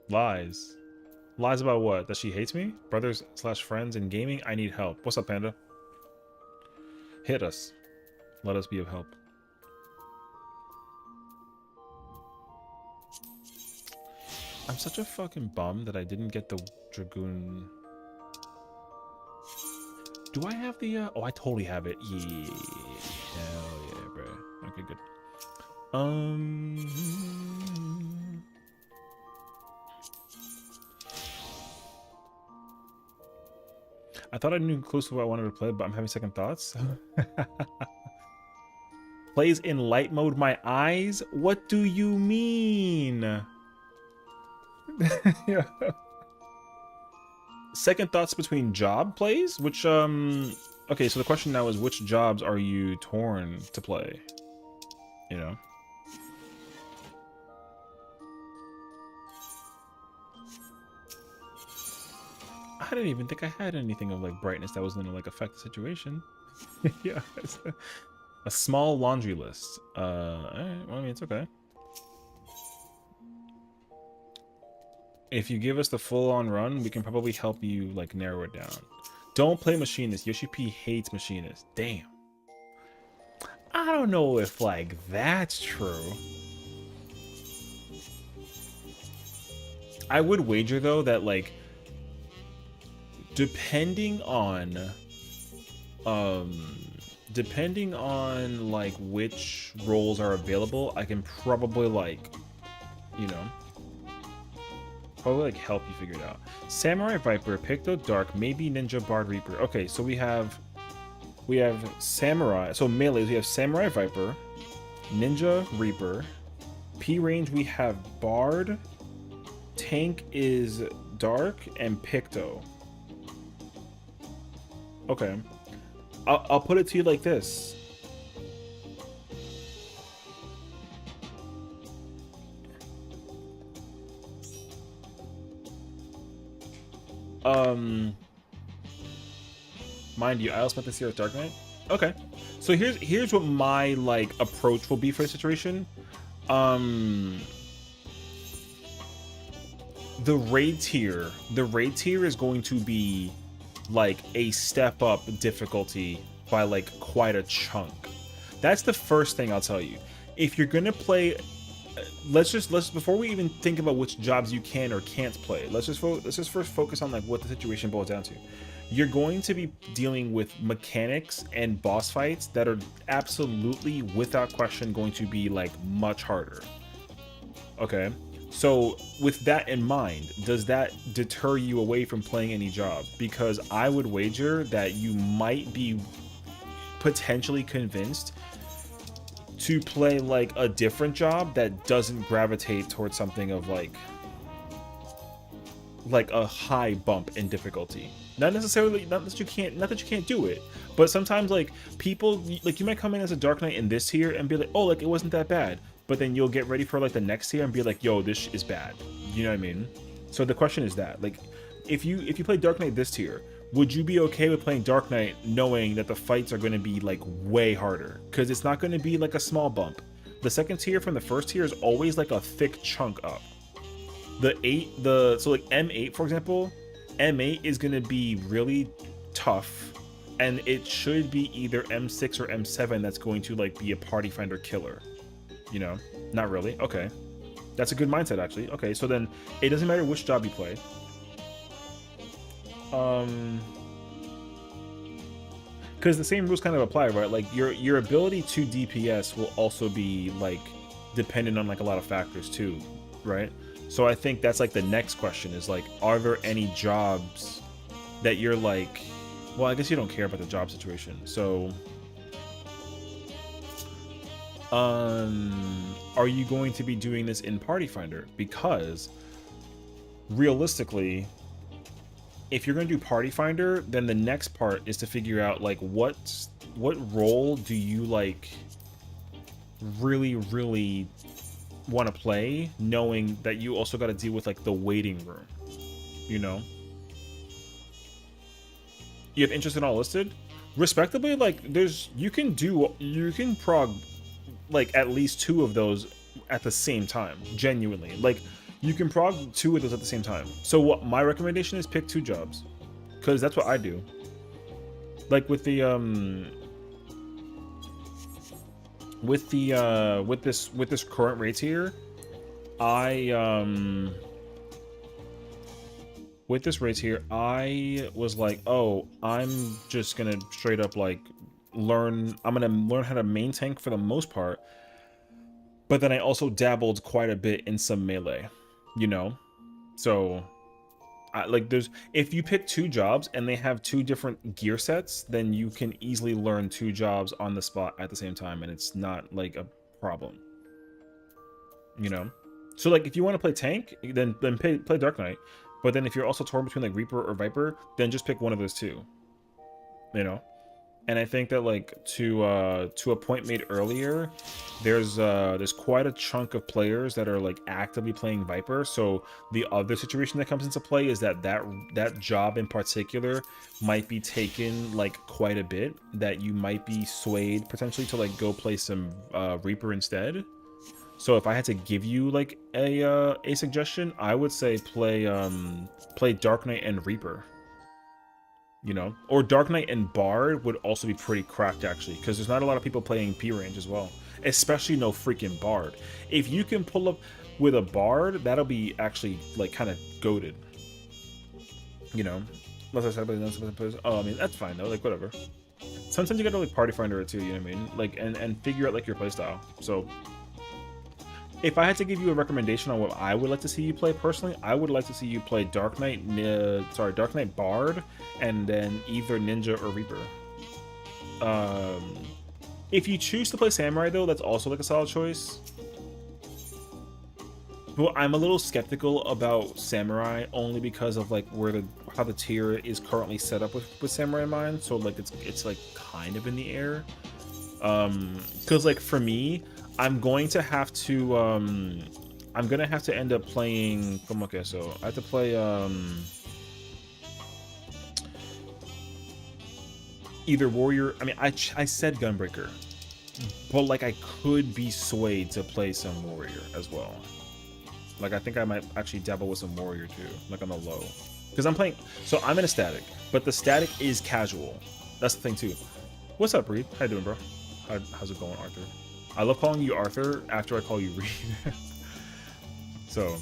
Lies. Lies about what? That she hates me? Brothers slash friends in gaming? I need help. What's up, Panda? Hit us. Let us be of help. I'm such a fucking bum that I didn't get the Dragoon. Do I have the, oh, I totally have it. Yeah. Hell yeah, bro. Okay, good. I thought I knew close to what I wanted to play, but I'm having second thoughts. Plays in light mode my eyes? What do you mean? Yeah. Second thoughts between job plays? Which, okay, so the question now is which jobs are you torn to play? You know? I didn't even think I had anything of like brightness that was gonna like affect the situation. Yeah, it's a small laundry list. Alright, well, I mean, it's okay. If you give us the full-on run, we can probably help you like narrow it down. Don't play Machinist. Yoshi P hates Machinist. Damn. I don't know if like that's true. I would wager though that like depending on like which roles are available, I can probably like, you know, probably like help you figure it out. Samurai Viper, Picto Dark, maybe Ninja Bard Reaper. Okay, so we have Samurai. So melees, we have Samurai Viper, Ninja Reaper. P range we have Bard. Tank is Dark and Picto. Okay. I'll put it to you like this. Mind you, I also spent this year at Dark Knight. Okay. So here's what my like approach will be for the situation. The raid tier is going to be like a step up difficulty by like quite a chunk. That's the first thing I'll tell you. If you're gonna play, let's before we even think about which jobs you can or can't play, let's just first focus on like what the situation boils down to. You're going to be dealing with mechanics and boss fights that are absolutely without question going to be like much harder. Okay. So with that in mind, does that deter you away from playing any job? Because I would wager that you might be potentially convinced to play like a different job that doesn't gravitate towards something of like a high bump in difficulty. Not necessarily, not that you can't do it, but sometimes like people, like you might come in as a Dark Knight in this tier and be like, oh, like it wasn't that bad. But then you'll get ready for like the next tier and be like, yo, this is bad. You know what I mean? So the question is that, like, if you play Dark Knight this tier, would you be okay with playing Dark Knight knowing that the fights are going to be like way harder? Because it's not going to be like a small bump. The second tier from the first tier is always like a thick chunk up. So like M8, for example, M8 is going to be really tough. And it should be either M6 or M7 that's going to like be a party finder killer. You know, not really. Okay, that's a good mindset actually. Okay, so then it doesn't matter which job you play. Because the same rules kind of apply, right? Like your ability to DPS will also be like dependent on like a lot of factors too, right? So I think that's like the next question is like, are there any jobs that you're like, well, I guess you don't care about the job situation, so are you going to be doing this in Party Finder? Because realistically, if you're going to do Party Finder, then the next part is to figure out like what what role do you like really want to play, knowing that you also got to deal with like the waiting room, you know? You have interest in all listed? Respectably, like you can prog like at least 2 of those at the same time, genuinely. Like you can prog 2 of those at the same time. So what my recommendation is, pick 2 jobs, because that's what I do. Like with the with this current rate here, with this race here, I was like, oh, I'm just gonna straight up like I'm gonna learn how to main tank for the most part, but then I also dabbled quite a bit in some melee, you know? So like if you pick 2 jobs and they have 2 different gear sets, then you can easily learn 2 jobs on the spot at the same time, and it's not like a problem, you know? So like if you want to play tank, then play Dark Knight. But then if you're also torn between like Reaper or Viper, then just pick one of those 2. You know? And I think that like to a point made earlier, there's quite a chunk of players that are like actively playing Viper. So the other situation that comes into play is that job in particular might be taken like quite a bit, that you might be swayed potentially to like go play some Reaper instead. So if I had to give you like a suggestion, I would say play Dark Knight and Reaper. You know, or Dark Knight and Bard would also be pretty cracked actually, because there's not a lot of people playing P range as well, especially no freaking Bard. If you can pull up with a Bard, that'll be actually like kind of goated. You know, unless I said, oh, I mean that's fine though, like whatever. Sometimes you gotta like party finder it too, you know what I mean? Like and figure out like your playstyle. So if I had to give you a recommendation on what I would like to see you play personally, I would like to see you play Dark Knight Bard, and then either Ninja or Reaper. If you choose to play Samurai though, that's also like a solid choice. But I'm a little skeptical about Samurai only because of like how the tier is currently set up with Samurai in mind. So like it's like kind of in the air. Because like for me, I'm going to have to end up playing. Okay, so I have to play either Warrior. I mean, I said Gunbreaker, but like I could be swayed to play some Warrior as well. Like I think I might actually dabble with some Warrior too, like on the low, because I'm playing. So I'm in a static, but the static is casual. That's the thing too. What's up, Reed? How you doing, bro? How's it going, Arthur? I love calling you Arthur after I call you Reed. So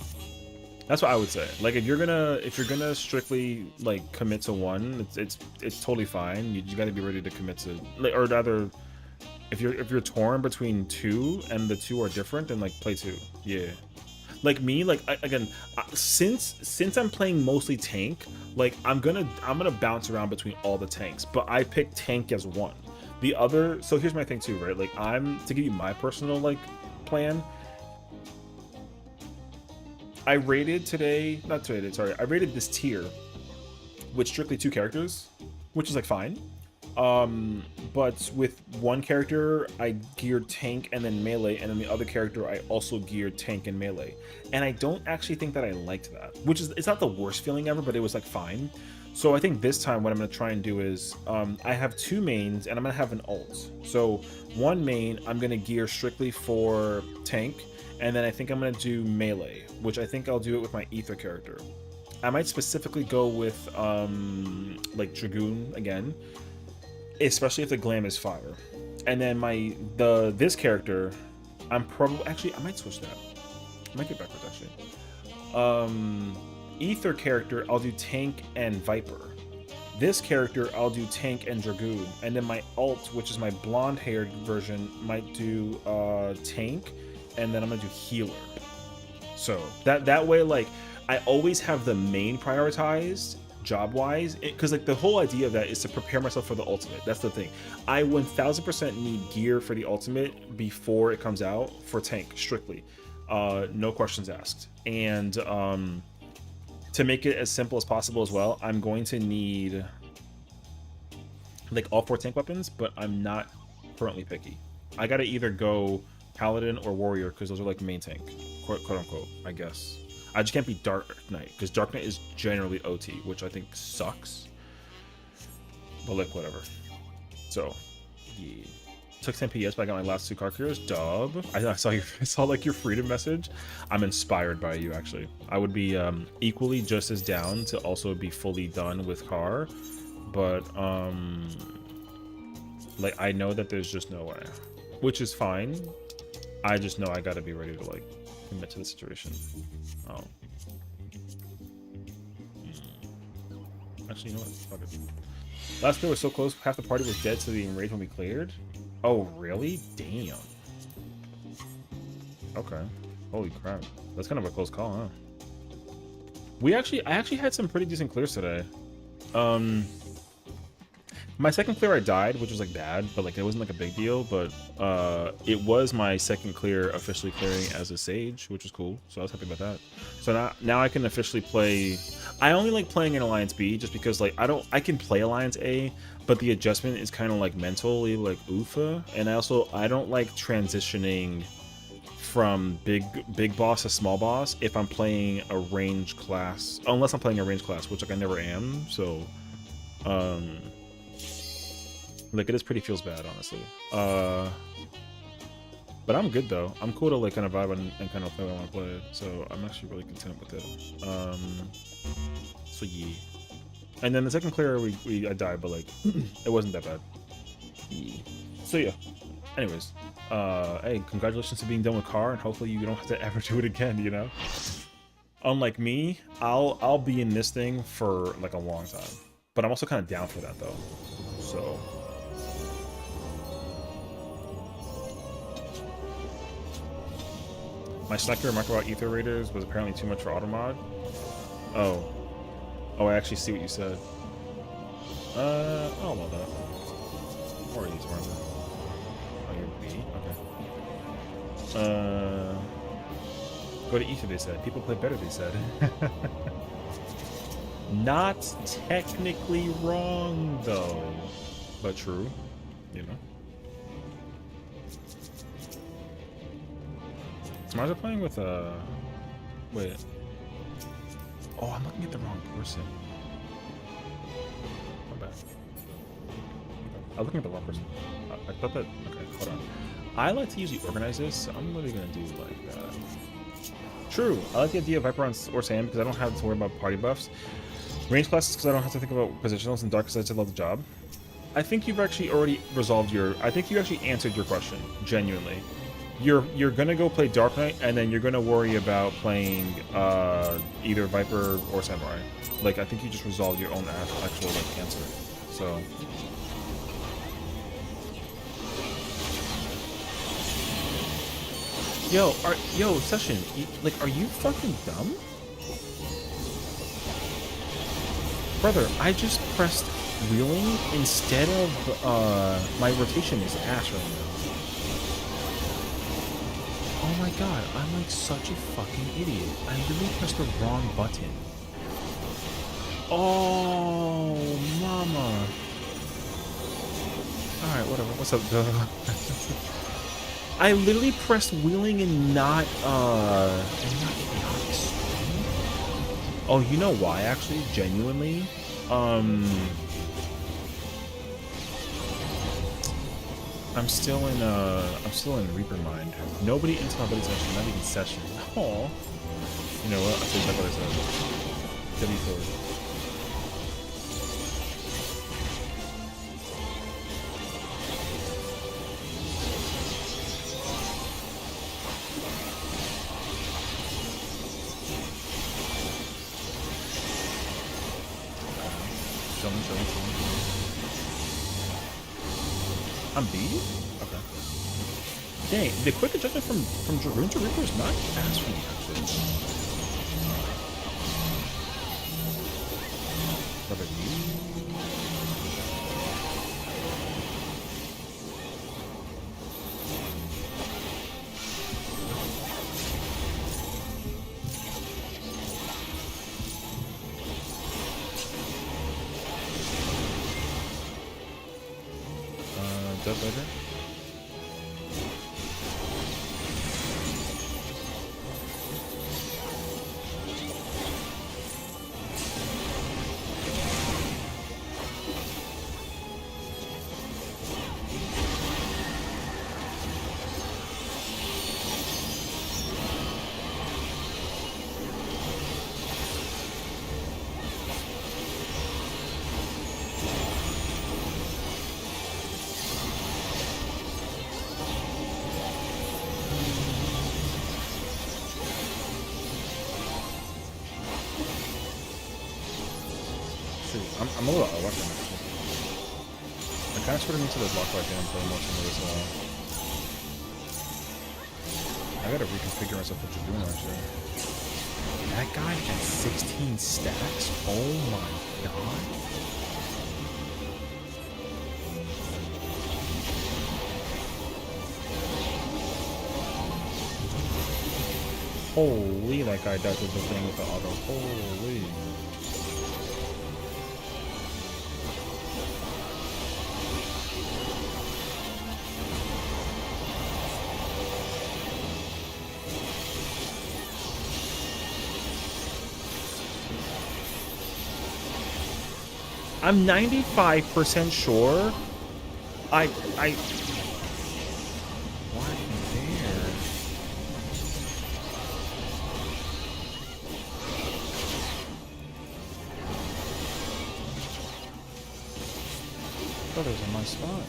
that's what I would say. Like if you're gonna strictly like commit to one, it's totally fine. You got to be ready to commit to, like, or rather, if you're torn between 2 and the 2 are different, then like play 2. Yeah. Like me, like again, since I'm playing mostly tank, like I'm gonna bounce around between all the tanks, but I picked tank as one. The other, so here's my thing too, right? Like to give you my personal like plan. I rated this tier with strictly 2 characters, which is like fine. But with one character I geared tank and then melee, and then the other character I also geared tank and melee. And I don't actually think that I liked that, which is, it's not the worst feeling ever, but it was like fine. So I think this time what I'm going to try and do is I have 2 mains and I'm going to have an ult. So one main I'm going to gear strictly for tank, and then I think I'm going to do melee, which I think I'll do it with my Ether character. I might specifically go with like Dragoon again, especially if the glam is fire. And then this character, I'm probably, actually I might switch that. I might get backwards actually. Ether character, I'll do tank and Viper. This character, I'll do tank and Dragoon. And then my ult, which is my blonde-haired version, might do tank, and then I'm gonna do healer. So that way, like, I always have the main prioritized job-wise, because like the whole idea of that is to prepare myself for the ultimate. That's the thing. I 1000% need gear for the ultimate before it comes out for tank, strictly. No questions asked. And to make it as simple as possible as well, I'm going to need like all 4 tank weapons, but I'm not currently picky. I gotta either go paladin or warrior because those are like main tank, quote unquote, I guess. I just can't be Dark Knight because Dark Knight is generally OT, which I think sucks. But like whatever. So yeah, took 10 PS, but I got my last 2 card clears. Dub. I saw like your freedom message. I'm inspired by you actually. I would be equally just as down to also be fully done with car, but like I know that there's just no way, which is fine. I just know I gotta be ready to like commit to the situation. Oh. Actually, you know what? Fuck it. Last clear was so close, half the party was dead to the enrage when we cleared. Oh, really? Damn. Okay. Holy crap. That's kind of a close call, huh? I actually had some pretty decent clears today. My second clear I died, which was like bad, but like it wasn't like a big deal, but it was my second clear officially clearing as a Sage, which was cool, so I was happy about that. So now I can officially play. I only like playing in Alliance B just because like I can play Alliance A, but the adjustment is kind of like mentally like oofa, and I don't like transitioning from big boss to small boss if I'm playing a range class, unless I'm playing a range class, which like I never am, so like it just pretty feels bad, honestly. But I'm good though. I'm cool to like kind of vibe and kind of play what I want to play. So I'm actually really content with it. So yeah. And then the second clear I died, but like it wasn't that bad. Yeah. So yeah. Anyways, hey, congratulations to being done with car, and hopefully you don't have to ever do it again. You know. Unlike me, I'll be in this thing for like a long time, but I'm also kind of down for that though. So. My Snecker Microbot Ether Raiders was apparently too much for Automod. Oh. Oh, I actually see what you said. Oh, well that. Or are these ones? Oh, you're B? Okay. Go to Ether, they said. People play better, they said. Not technically wrong, though. But true, you know. Smiles are playing with wait. Oh, I'm looking at the wrong person. My bad. I'm looking at the wrong person. I thought that. Okay, hold on. I like to usually organize this, so I'm literally gonna do like that. True. I like the idea of Viper on or Sam because I don't have to worry about party buffs. Range classes because I don't have to think about positionals, and dark because I just love the job. I think you've actually already resolved your. I think you actually answered your question genuinely. You're gonna go play Dark Knight, and then you're gonna worry about playing either Viper or Samurai. Like I think you just resolved your own actual like answer. So. Yo, Session, like, are you fucking dumb? Brother, I just pressed wheeling instead of my rotation is ass right now. Oh my god, I'm like such a fucking idiot. I literally pressed the wrong button. Oh, mama. Alright, whatever. What's up, duh? I literally pressed wheeling and not oh, you know why, actually? Genuinely? I'm still in Reaper Mind. Nobody into my buddy's session, not even Session. Aww. You know what? I'll take back what I said. W4. Chilling. I'm B? Okay. Dang, the quick adjustment from Dragoon to Reaper is not fast for me, actually. Brother, up later. I'm a little out of luck on this shit. I kind of sort of need to the block right there and play more some of this. I gotta reconfigure myself what you're doing actually. That guy had 16 stacks? Oh my god. Holy, that guy does with the thing with the auto. Holy. I'm 95% sure I why there? Oh, there's in my spot.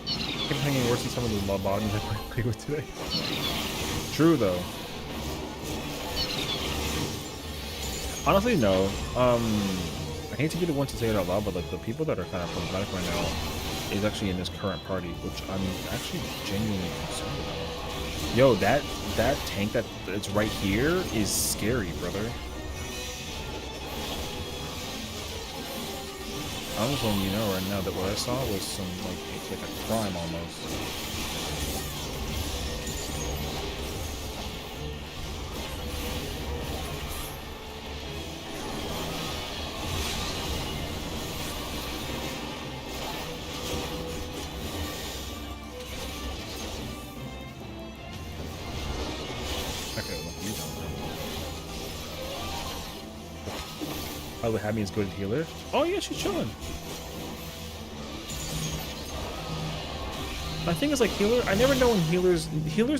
Keep hanging worse than some of the low bottoms I played with today. True though. Honestly, no. I hate to be the one to say it out loud, but like the people that are kind of problematic right now is actually in this current party, which I'm actually genuinely concerned about. Yo, that tank that's right here is scary, brother. I'm just letting you know right now that what I saw was some it's like a crime almost. Oh, the Hammy is good healer. Oh yeah, she's chilling. My thing is like healer. I never know when healers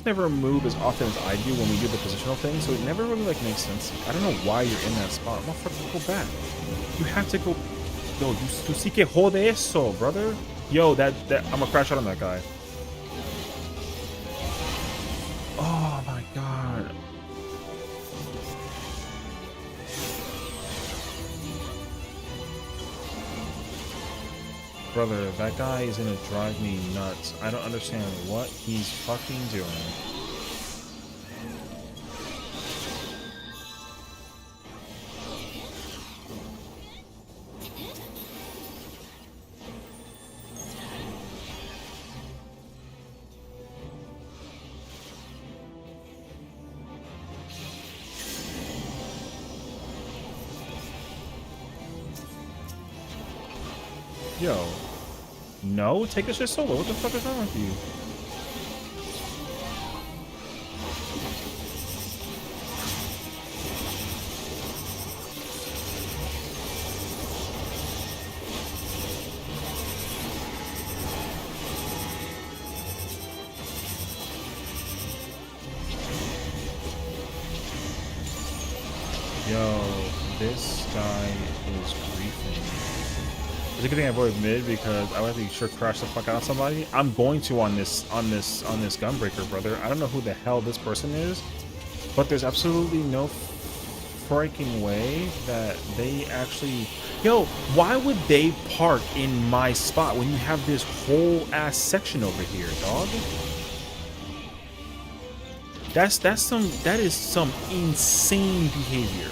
never move as often as I do when we do the positional thing, so it never really like makes sense. I don't know why you're in that spot. Motherfucker, go back. You have to go. Yo, you sí que jode eso, brother. Yo, that I'm gonna crash out on that guy. Oh my god. Brother, that guy is gonna drive me nuts. I don't understand what he's fucking doing. Yo. No, take this shit solo. What the fuck is wrong with you? Yo, this guy is griefing. It's a good thing I avoided mid because I would have to sure crash the fuck out of somebody. I'm going to on this gunbreaker, brother. I don't know who the hell this person is, but there's absolutely no freaking way that they actually. Yo, why would they park in my spot when you have this whole ass section over here, dog? That is some insane behavior.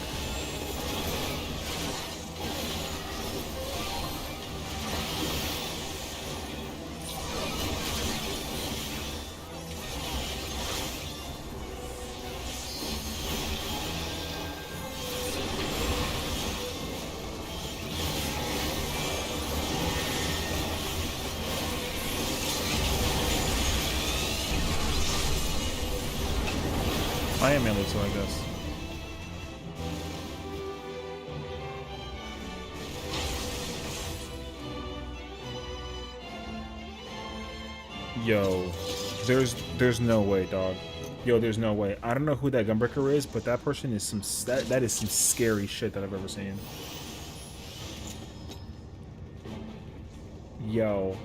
I am melee, so I guess. Yo, there's no way, dog. Yo, there's no way. I don't know who that Gunbreaker is, but that person is that is some scary shit that I've ever seen. Yo.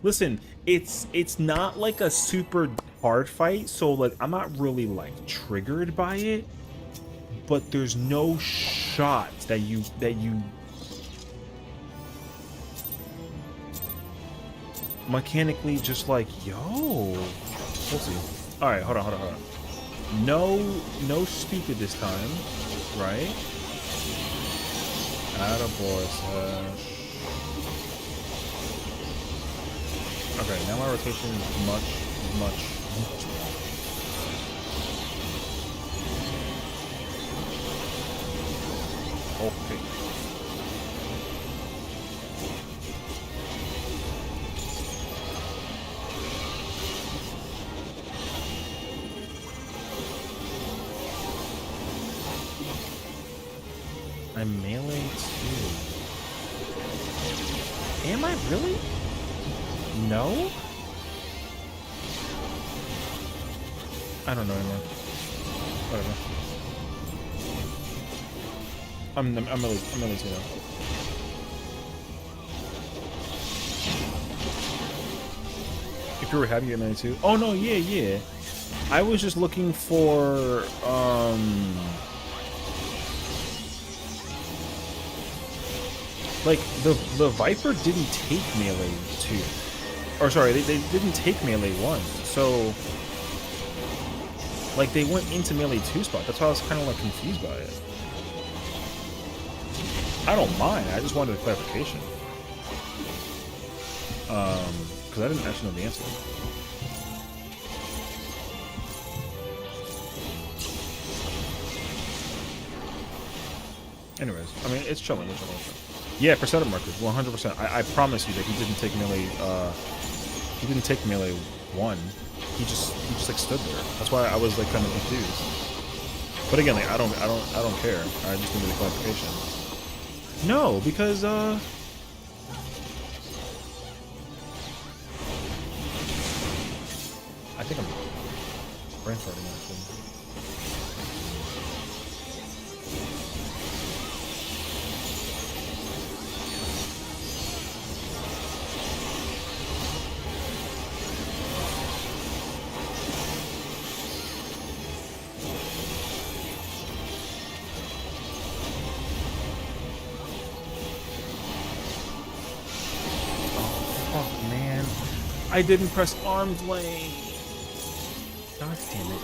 Listen, it's not like a super hard fight, so like I'm not really like triggered by it, but there's no shot that you mechanically just like, yo. We'll see. Alright, hold on. No stupid this time, right? Attaboy, Sesh. Okay, now my rotation is much okay. I'm melee too. Am I really? No? I don't know anymore. Whatever. I'm melee too now. If you were happy you're melee too. Oh no, yeah. I was just looking for like the Viper didn't take melee 2. Or sorry, they didn't take melee 1. So like they went into melee 2 spot. That's why I was kind of like confused by it. I don't mind. I just wanted a clarification. Because I didn't actually know the answer. Anyways, I mean it's chilling. Yeah, for setup markers, 100%. I promise you that he didn't take melee. He didn't take melee 1. He just like stood there. That's why I was like kind of confused. But again, like I don't care. I just needed a clarification. No, because I think I'm brain farting actually. I didn't press arm's length. God damn it.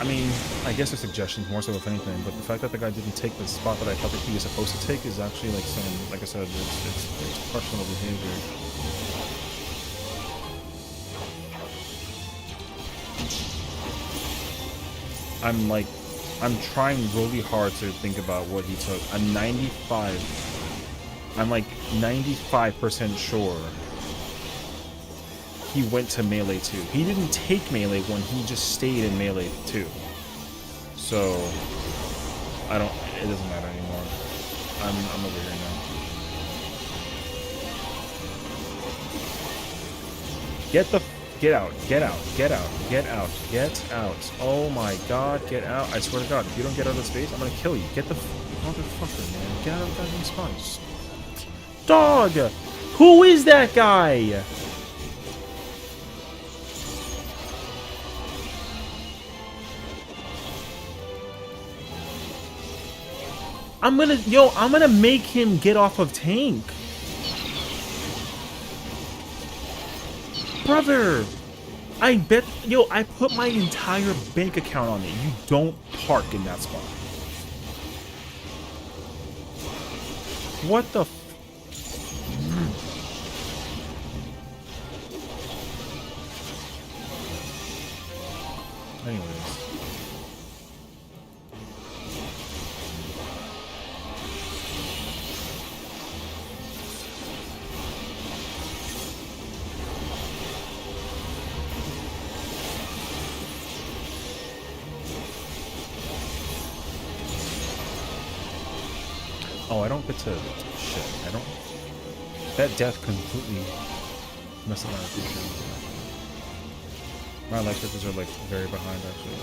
I mean, I guess a suggestion more so if anything, but the fact that the guy didn't take the spot that I thought that he was supposed to take is actually like some, like I said, it's questionable behavior. I'm trying really hard to think about what he took. I'm like 95% sure he went to melee 2. He didn't take melee 1, he just stayed in melee 2. So, it doesn't matter anymore. I'm over here now. Get out. Oh my god, get out. I swear to god, if you don't get out of the space, I'm gonna kill you. Get the motherfucker, man. Get out of the goddamn space. Dog! Who is that guy? I'm gonna make him get off of tank. Brother, I bet, I put my entire bank account on it. You don't park in that spot. What the Anyways. I don't get to... Shit, I don't... That death completely messed up my future. My life pictures are like very behind actually.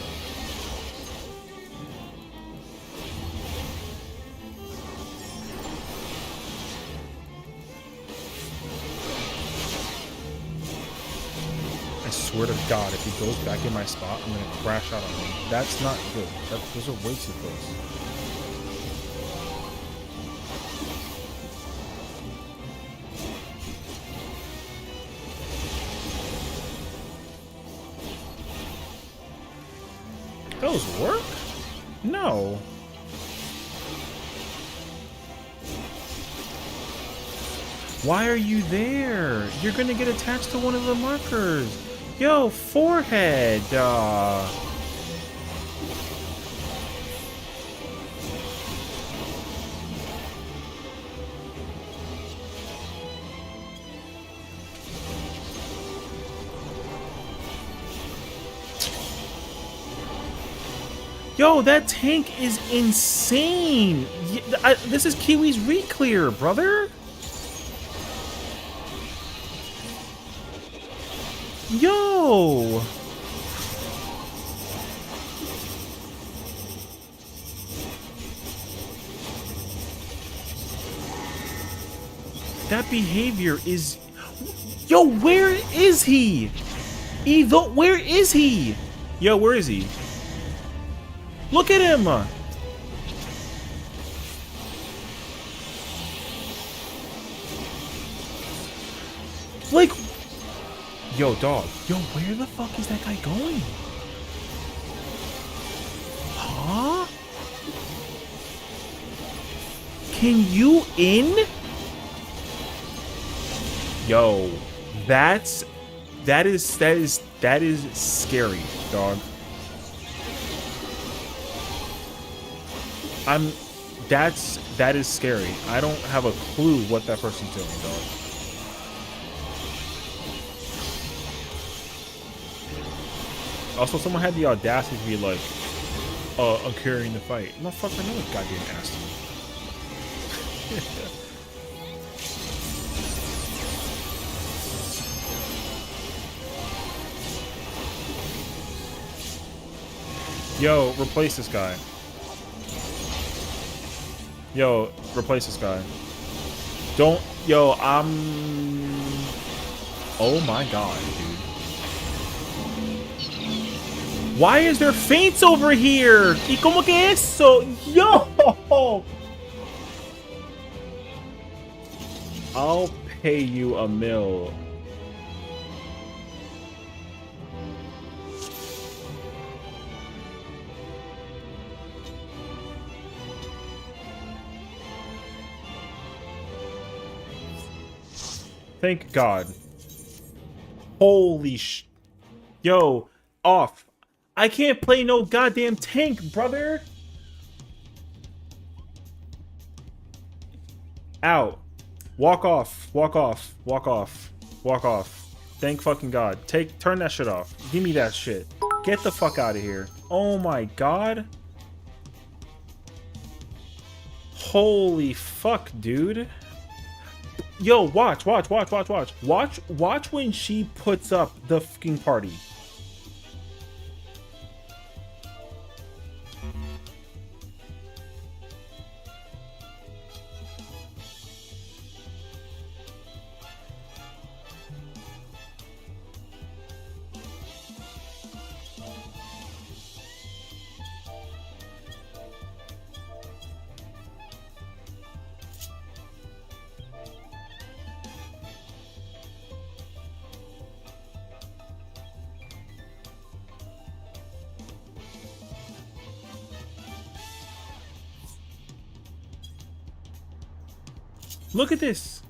I swear to God, if he goes back in my spot, I'm gonna crash out on him. That's not good. Those are way too close. Those work? No. Why are you there? You're gonna get attached to one of the markers. Yo, forehead. Yo, that tank is insane. This is Kiwi's reclear, brother. Yo. That behavior is... Yo, where is he? Evo, where is he? Yo, where is he? Look at him! Like... Yo, dog. Yo, where the fuck is that guy going? Huh? Can you in? Yo, that is scary, dog. That is scary. I don't have a clue what that person's doing, dog. Also, someone had the audacity to be like, I'm carrying the fight. Motherfucker, no one goddamn asked me. Yo, replace this guy. Yo, replace this guy. Don't... Yo, oh my god, dude. Why is there feints over here? ¿Y cómo que eso? Yo! I'll pay you $1 million. Thank God. Holy sh... Yo, off. I can't play no goddamn tank, brother. Out. Walk off. Walk off. Walk off. Walk off. Thank fucking God. Turn that shit off. Give me that shit. Get the fuck out of here. Oh my God. Holy fuck, dude. Yo, watch when she puts up the fucking party. Look at this.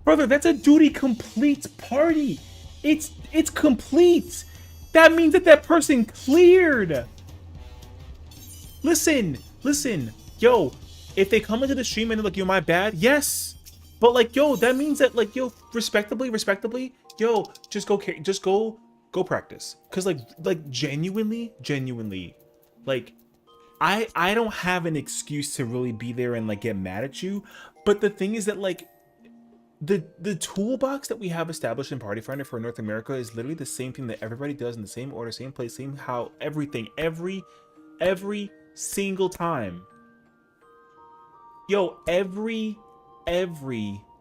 Brother, that's a duty complete party. It's complete. That means that person cleared. Listen. Yo, if they come into the stream and they're like, yo, my bad. Yes. But like, yo, that means that like, yo, respectably, yo, just go practice. Cause like genuinely, like I don't have an excuse to really be there and like get mad at you, but the thing is that like the toolbox that we have established in Party Finder for North America is literally the same thing that everybody does in the same order, same place, same how, everything, every single time. Yo, every,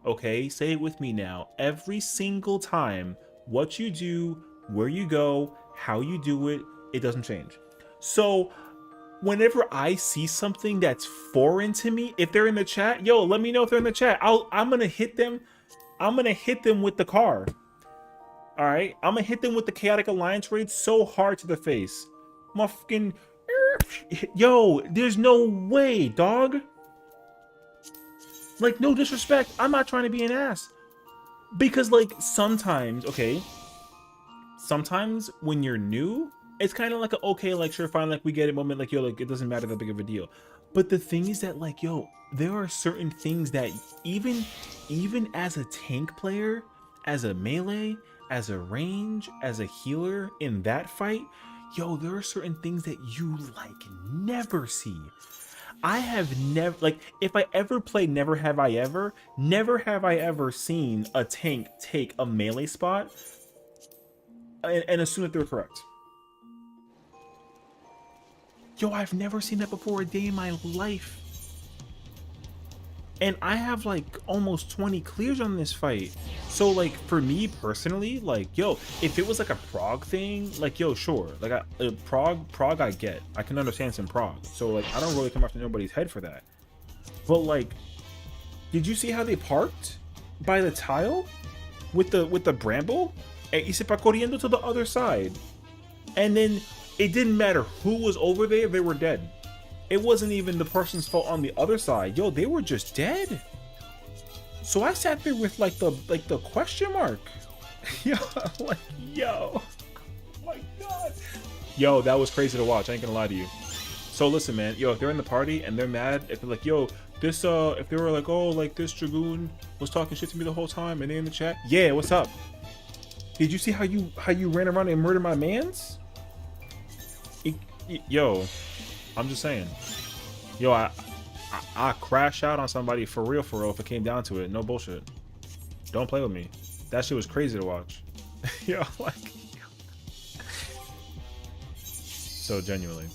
okay, say it with me now. Every single time, what you do, where you go, how you do it, it doesn't change. So whenever I see something that's foreign to me, if they're in the chat, yo, let me know if they're in the chat. I'm gonna hit them. I'm gonna hit them with the car. All right, I'm gonna hit them with the Chaotic Alliance raid so hard to the face. My fucking, yo, there's no way, dog. Like, no disrespect. I'm not trying to be an ass, because like sometimes, okay, sometimes when you're new, it's kind of like a okay, like sure, fine, like we get it moment, like yo, like it doesn't matter that big of a deal. But the thing is that like yo, there are certain things that even as a tank player, as a melee, as a range, as a healer in that fight, yo, there are certain things that you like never see. I have never, like, if I ever play never have I ever seen a tank take a melee spot and assume that they're correct. Yo, I've never seen that before a day in my life. And I have like almost 20 clears on this fight. So like for me personally, like yo, if it was like a prog thing, like yo, sure. Like prog I get. I can understand some prog. So like I don't really come after nobody's head for that. But like, did you see how they parked by the tile with the bramble? Y se pa corriendo to the other side. And then it didn't matter who was over there, they were dead. It wasn't even the person's fault on the other side. Yo, they were just dead. So I sat there with like the question mark. Yo, like, yo, oh my god. Yo, that was crazy to watch. I ain't gonna lie to you. So listen, man, yo, if they're in the party and they're mad, if they're like, yo, this if they were like, oh, like this Dragoon was talking shit to me the whole time and they're in the chat, yeah, what's up? Did you see how you ran around and murdered my mans? Yo, I'm just saying. Yo, I crash out on somebody for real if it came down to it. No bullshit. Don't play with me. That shit was crazy to watch. Yo, like, so genuinely.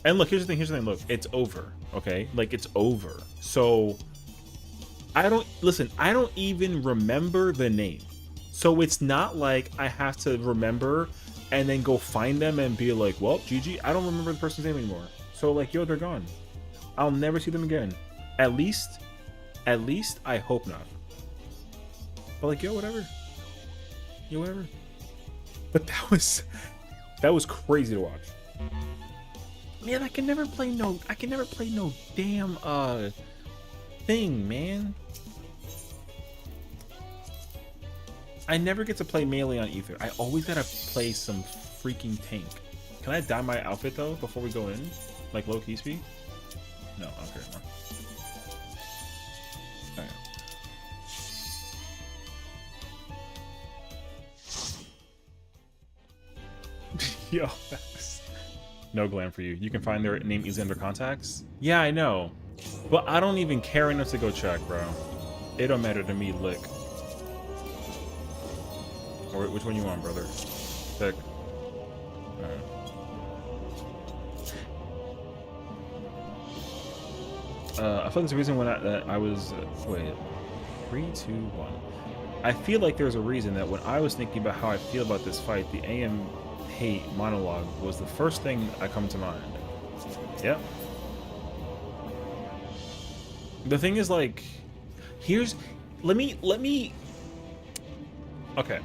And look, here's the thing. Look, it's over. Okay, like it's over. So I don't even remember the name. So it's not like I have to remember and then go find them and be like, well, GG, I don't remember the person's name anymore. So like, yo, they're gone. I'll never see them again. At least I hope not. But like, yo, whatever. Yo, whatever. But that was crazy to watch. Man, I can never play no damn thing, man. I never get to play melee on Ether. I always gotta play some freaking tank. Can I dye my outfit though before we go in? Like low key speed? No, I don't care anymore. Alright. Yo, that's no glam for you. You can find their name easily under contacts. Yeah, I know. But I don't even care enough to go check, bro. It don't matter to me, lick. Or which one you want, brother? Pick. Alright. I feel like there's a reason when I was wait, 3, 2, 1. I feel like there's a reason that when I was thinking about how I feel about this fight, the AM hate monologue was the first thing that come to mind. Yep. The thing is, like, let me okay.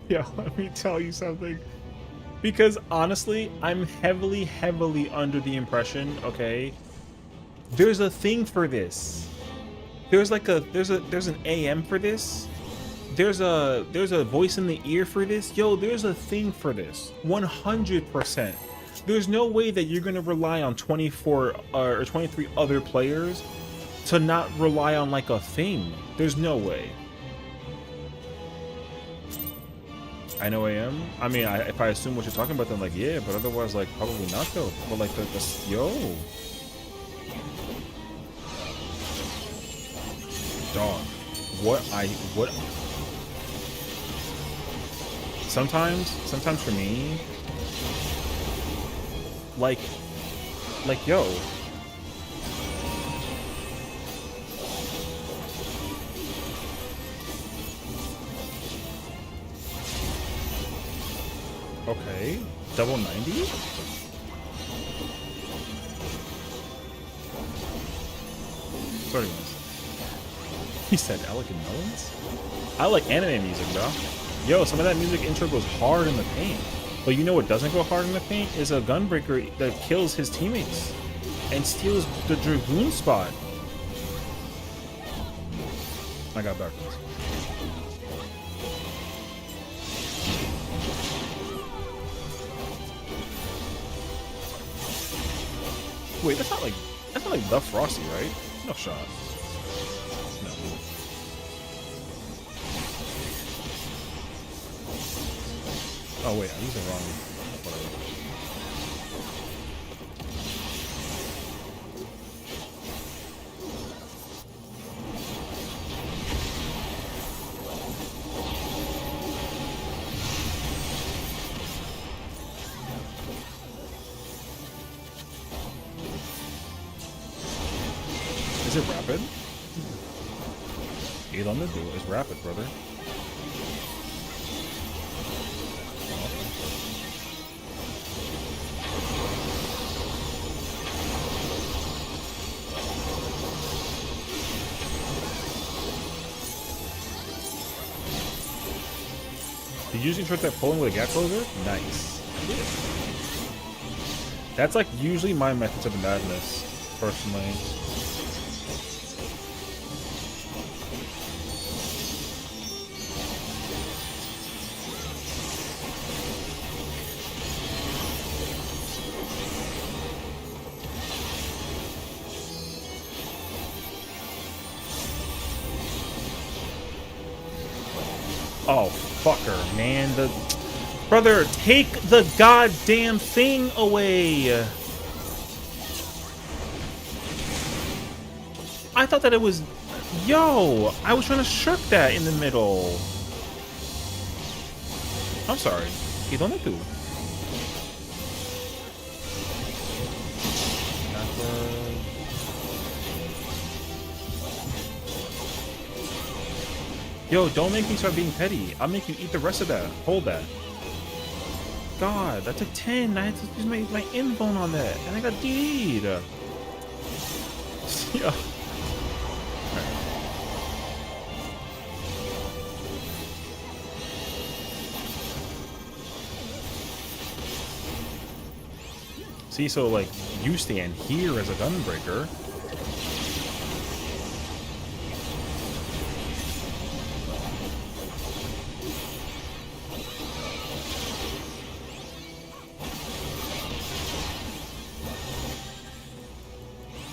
Yeah, let me tell you something. Because honestly, I'm heavily under the impression, okay, there's a thing for this. There's an AM for this. There's a voice in the ear for this. Yo, there's a thing for this. 100%. There's no way that you're gonna rely on 24 or 23 other players to not rely on like a thing. There's no way. I know AM. I mean, if I assume what you're talking about, then like yeah, but otherwise like probably not though. But like the yo, dog. What? Sometimes for me, like yo. Okay, double 90? Sorry, he said elegant melons? I like anime music, bro. Yo, some of that music intro goes hard in the paint. But you know what doesn't go hard in the paint? Is a gunbreaker that kills his teammates and steals the Dragoon spot. I got backwards. Wait, that's not like the Frosty, right? No shot. No. Oh wait, I'm using the wrong. Whatever. Is it rapid? Elon the dude is rapid, brother. Did you usually try that pulling with a gap closer? Nice. That's like usually my methods of madness, personally. Oh, fucker, man. Brother, take the goddamn thing away. I thought that it was... Yo, I was trying to shirk that in the middle. I'm sorry. You don't need to. Yo, don't make me start being petty. I'll make you eat the rest of that. Hold that. God, that's a 10. I had to use my in-bone on that. And I got DD'd. Yeah. Right. See, so like, you stand here as a gunbreaker.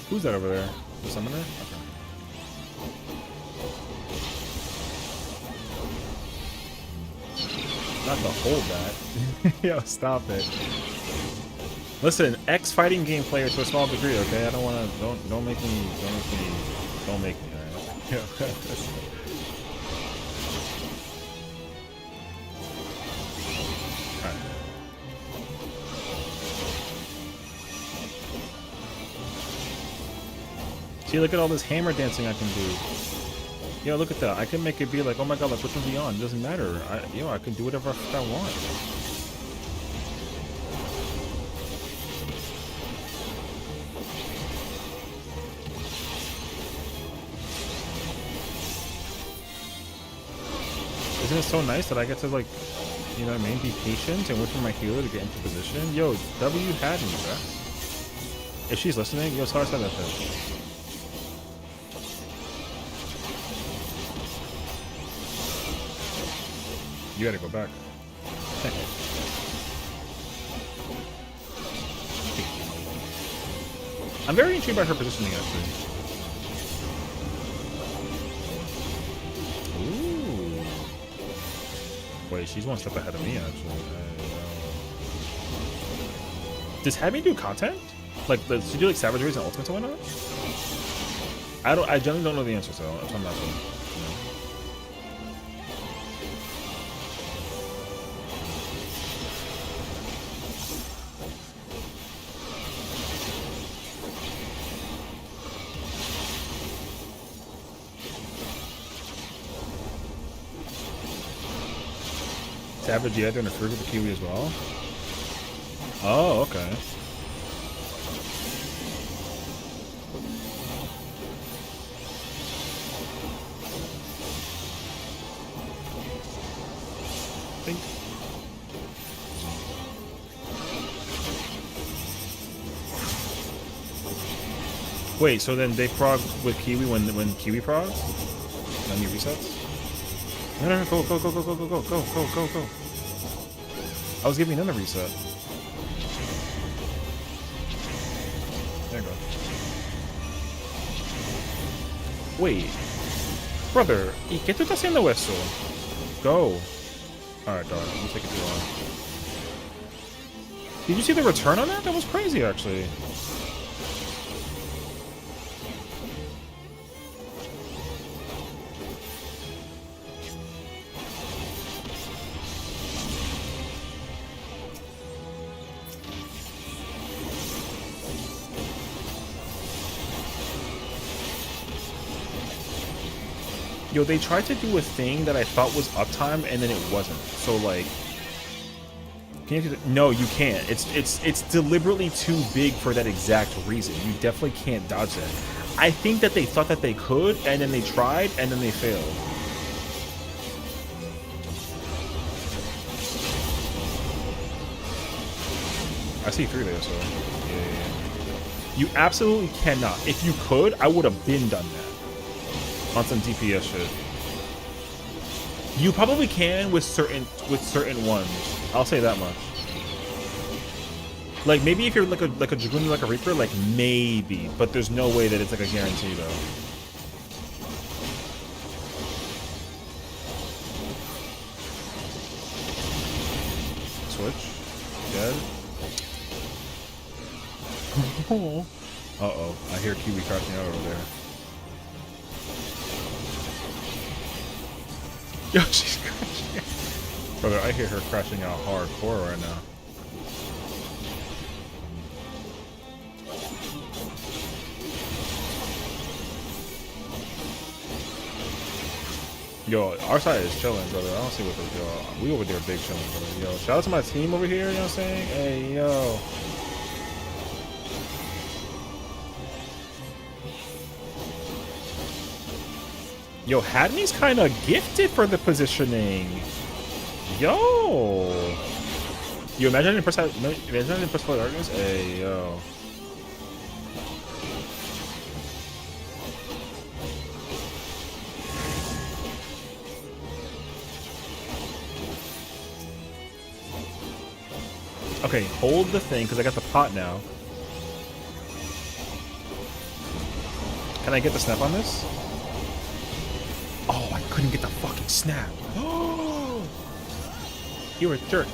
Who's that over there? The summoner? Okay. Not to hold that. Yo, stop it. Listen, ex-fighting game player to a small degree, okay? I don't wanna don't make me, alright? See, look at all this hammer dancing I can do. Yo, look at that. I can make it be like, oh my god, like, which one's beyond? It doesn't matter. I can do whatever I want. Isn't it so nice that I get to, like, you know what I mean, be patient and wait for my healer to get into position? Yo, W had me, bruh. If she's listening, yo, sorry I said that shit. You gotta go back. I'm very intrigued by her positioning, actually. Ooh. Wait, she's one step ahead of me, actually. Does Habby do content? Like, does she do like Savage Rays and Ultimates and whatnot? I generally don't know the answer, so that's what I'm asking. Savage, yeah, doing a fruit with the Kiwi as well. Oh, okay. Think. Wait, so then they prog with Kiwi when Kiwi progs? Then he resets? No, go. I was giving them a reset. There you go. Wait. Brother, ¿y qué tú estás haciendo eso? Go. Alright, dog. You take it too long. Did you see the return on that? That was crazy, actually. Yo, they tried to do a thing that I thought was uptime, and then it wasn't. So, like... Can you do that? No, you can't. It's deliberately too big for that exact reason. You definitely can't dodge that. I think that they thought that they could, and then they tried, and then they failed. I see 3 there, so... Yeah. You absolutely cannot. If you could, I would have been done that. On some DPS shit. You probably can with certain ones. I'll say that much. Like maybe if you're like a Dragoon, like a Reaper, like maybe, but there's no way that it's like a guarantee though. Switch. Dead. Uh-oh. I hear Kiwi crashing out over there. Yo, she's crashing. Brother, I hear her crashing out hardcore right now. Yo, our side is chilling, brother. I don't see what they're doing. We over there big chilling, brother. Yo, shout out to my team over here, you know what I'm saying? Hey, yo. Yo, Hadney's kind of gifted for the positioning. Yo. You imagine in Perspective Darkness? Hey, yo. Okay, hold the thing, because I got the pot now. Can I get the snap on this? Oh, I couldn't get the fucking snap. Oh, you were a jerk.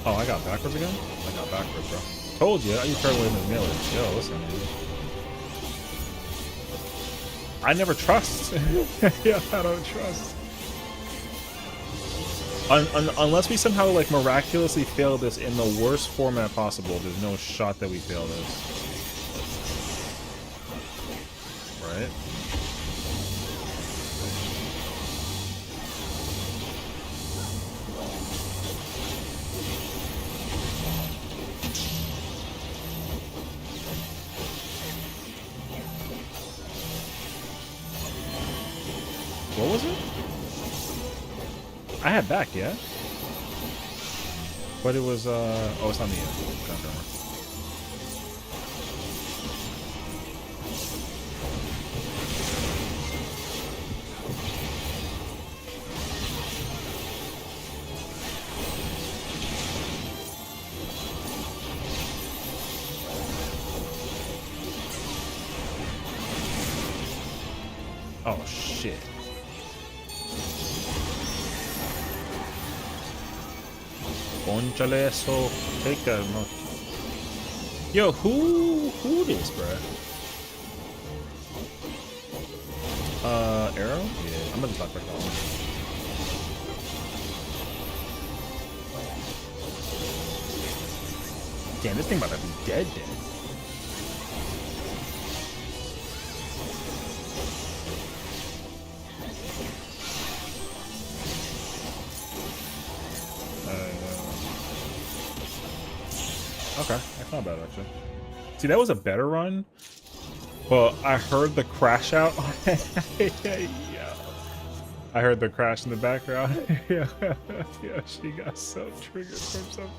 Oh, I got backwards again? I got backwards, bro. Told you, I used to away in the melee. Yo, listen, man. I never trust. Yeah, I don't trust. Unless we somehow, like, miraculously fail this in the worst format possible, there's no shot that we fail this. Right? What was it? I had back, yeah? But it was, oh, it's not me yet. Oh shit. Ponchale eso. Take that. Yo, who this, bruh? Arrow? Yeah, I'm gonna talk back on. Damn, this thing about to be dead. Okay, that's not bad actually. See, that was a better run, but I heard the crash out. Yeah. I heard the crash in the background. Yeah, she got so triggered from something.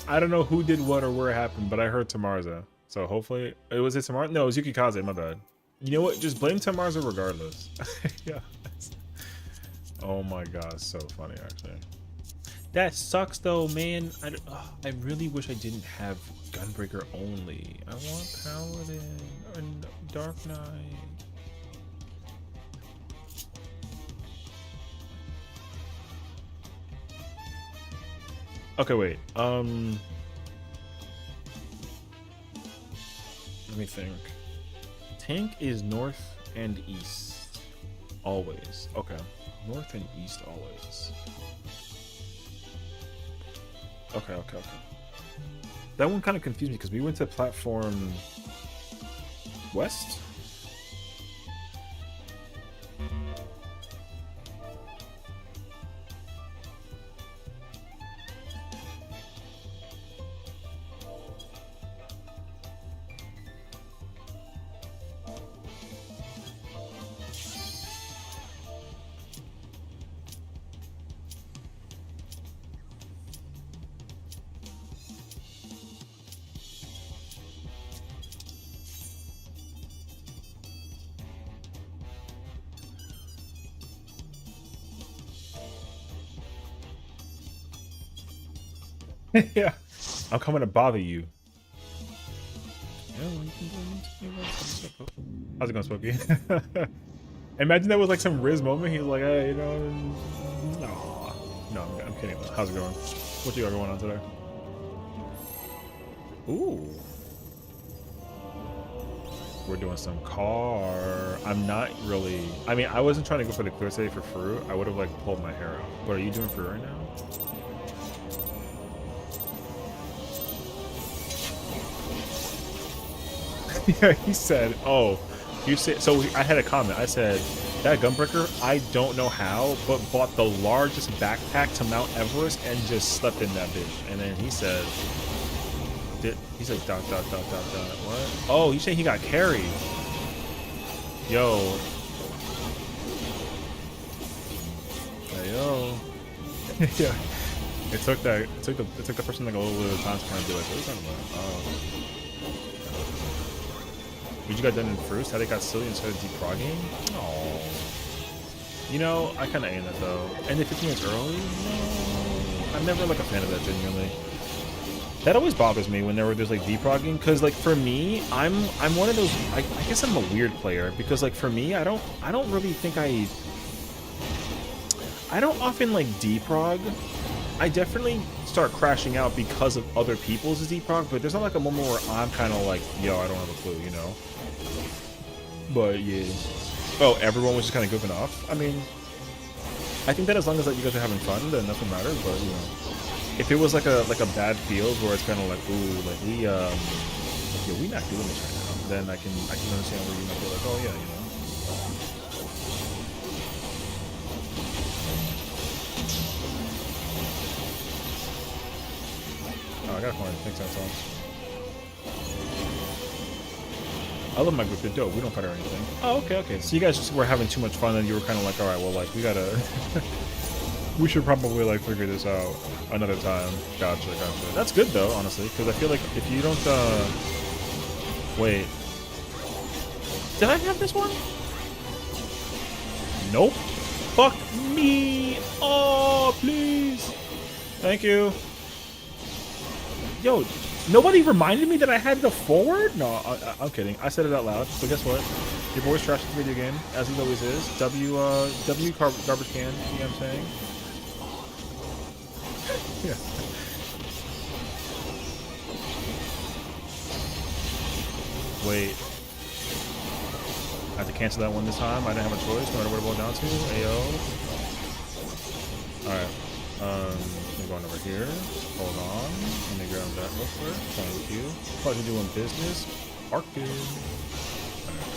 I don't know who did what or where it happened, but I heard Tamarza. So hopefully, was it Tamarza? No, it was Yukikaze. My bad. You know what? Just blame Tamarza regardless. Yeah. Oh my god, so funny actually. That sucks though, man. I really wish I didn't have Gunbreaker only. I want Paladin and Dark Knight. Okay, wait. Let me think. Tank is north and east. Always. Okay. North and east always. Okay. That one kind of confused me because we went to platform west. Yeah, I'm coming to bother you. How's it going, Smokey? Imagine that was like some Riz moment. He's like, hey, you know, no, I'm kidding. How's it going? What you got going on today? Ooh, we're doing some car. I'm not really. I mean, I wasn't trying to go for the clear save for fruit. I would have like pulled my hair out. What are you doing for right now? Yeah, he said, oh, you said, so I had a comment. I said, that Gunbreaker, I don't know how, but bought the largest backpack to Mount Everest and just slept in that bitch. And then he said, he's like, dot. What? Oh, he's saying he got carried. Yo. Hey, yo. Yeah. It took the person like a little bit of time to kind of be like, what are you talking about? Oh. Would you got done in first? How they got silly instead of deprogging? Oh, you know, I kind of ain't that though. And the 15 minutes early? No, I'm never like a fan of that genuinely. That always bothers me when there's like deprogging, because like for me, I'm one of those. I guess I'm a weird player because like for me, I don't really think I don't often like deprog. I definitely start crashing out because of other people's deprog, but there's not like a moment where I'm kind of like, yo, I don't have a clue, you know. But yeah. Oh, everyone was just kind of goofing off. I mean, I think that as long as like you guys are having fun, then nothing matters. But you know, if it was like a bad field where it's kind of like, ooh, like we not doing this right now, then I can understand where you might be like, oh yeah, you know. Oh, I got a coin. Thanks, that's all. I love my group. They're dope. We don't fight or anything. Oh, okay. So you guys just were having too much fun, and you were kind of like, all right, well, like we gotta, we should probably like figure this out another time. Gotcha. That's good though, honestly, because I feel like if you don't, wait, did I have this one? Nope. Fuck me. Oh, please. Thank you. Yo, Nobody reminded me that I had the forward? No, I'm kidding. I said it out loud. But guess what? Your boy's trash this video game, as he always is. Garbage can, you know what I'm saying? Yeah. Wait. I have to cancel that one this time. I didn't have a choice. No matter what it boiled down to. Ayo. Alright. I'm going over here. Hold on. Let me grab that real quick. Thank you. Probably doing business. Parking. Right.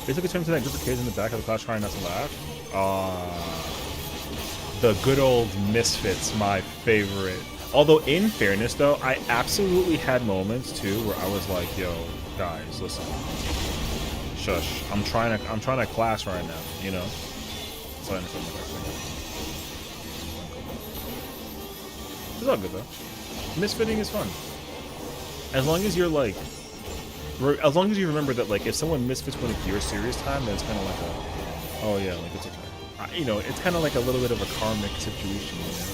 Basically turns to that group of kids in the back of the class trying not to laugh. The good old misfits, my favorite. Although in fairness though, I absolutely had moments too where I was like, yo, guys, listen. Shush. I'm trying to class right now, you know? So I understand my question. It's all good though. Misfitting is fun. As long as you're like, as long as you remember that like if someone misfits when it's your serious time, then it's kind of like a, oh yeah, like it's okay. You know, it's kind of like a little bit of a karmic situation, you know?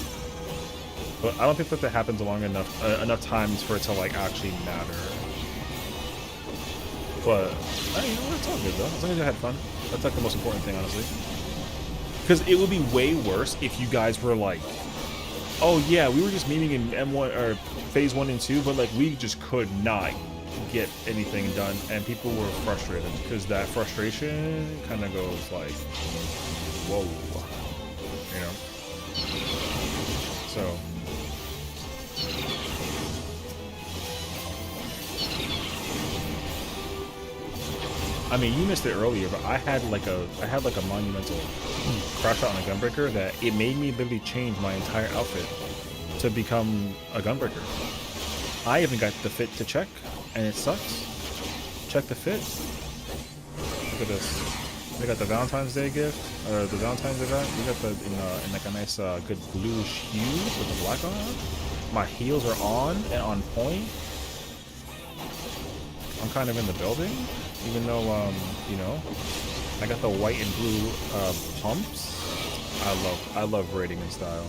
But I don't think that happens long enough times for it to like actually matter. But you know, it's all good though. As long as you had fun, that's like the most important thing, honestly. Because it would be way worse if you guys were like, oh yeah, we were just meeting in M1 or phase 1 and 2, but like we just could not get anything done, and people were frustrated because that frustration kind of goes like, whoa, you know. So. I mean, you missed it earlier, but I had like a monumental crash out on a gunbreaker that it made me literally change my entire outfit to become a gunbreaker. I even got the fit to check, and it sucks. Check the fit. Look at this. We got the Valentine's Day gift, or the Valentine's event. We got the in like a nice good bluish hue with the black on. My heels are on and on point. I'm kind of in the building. Even though, you know, I got the white and blue pumps. I love raiding in style.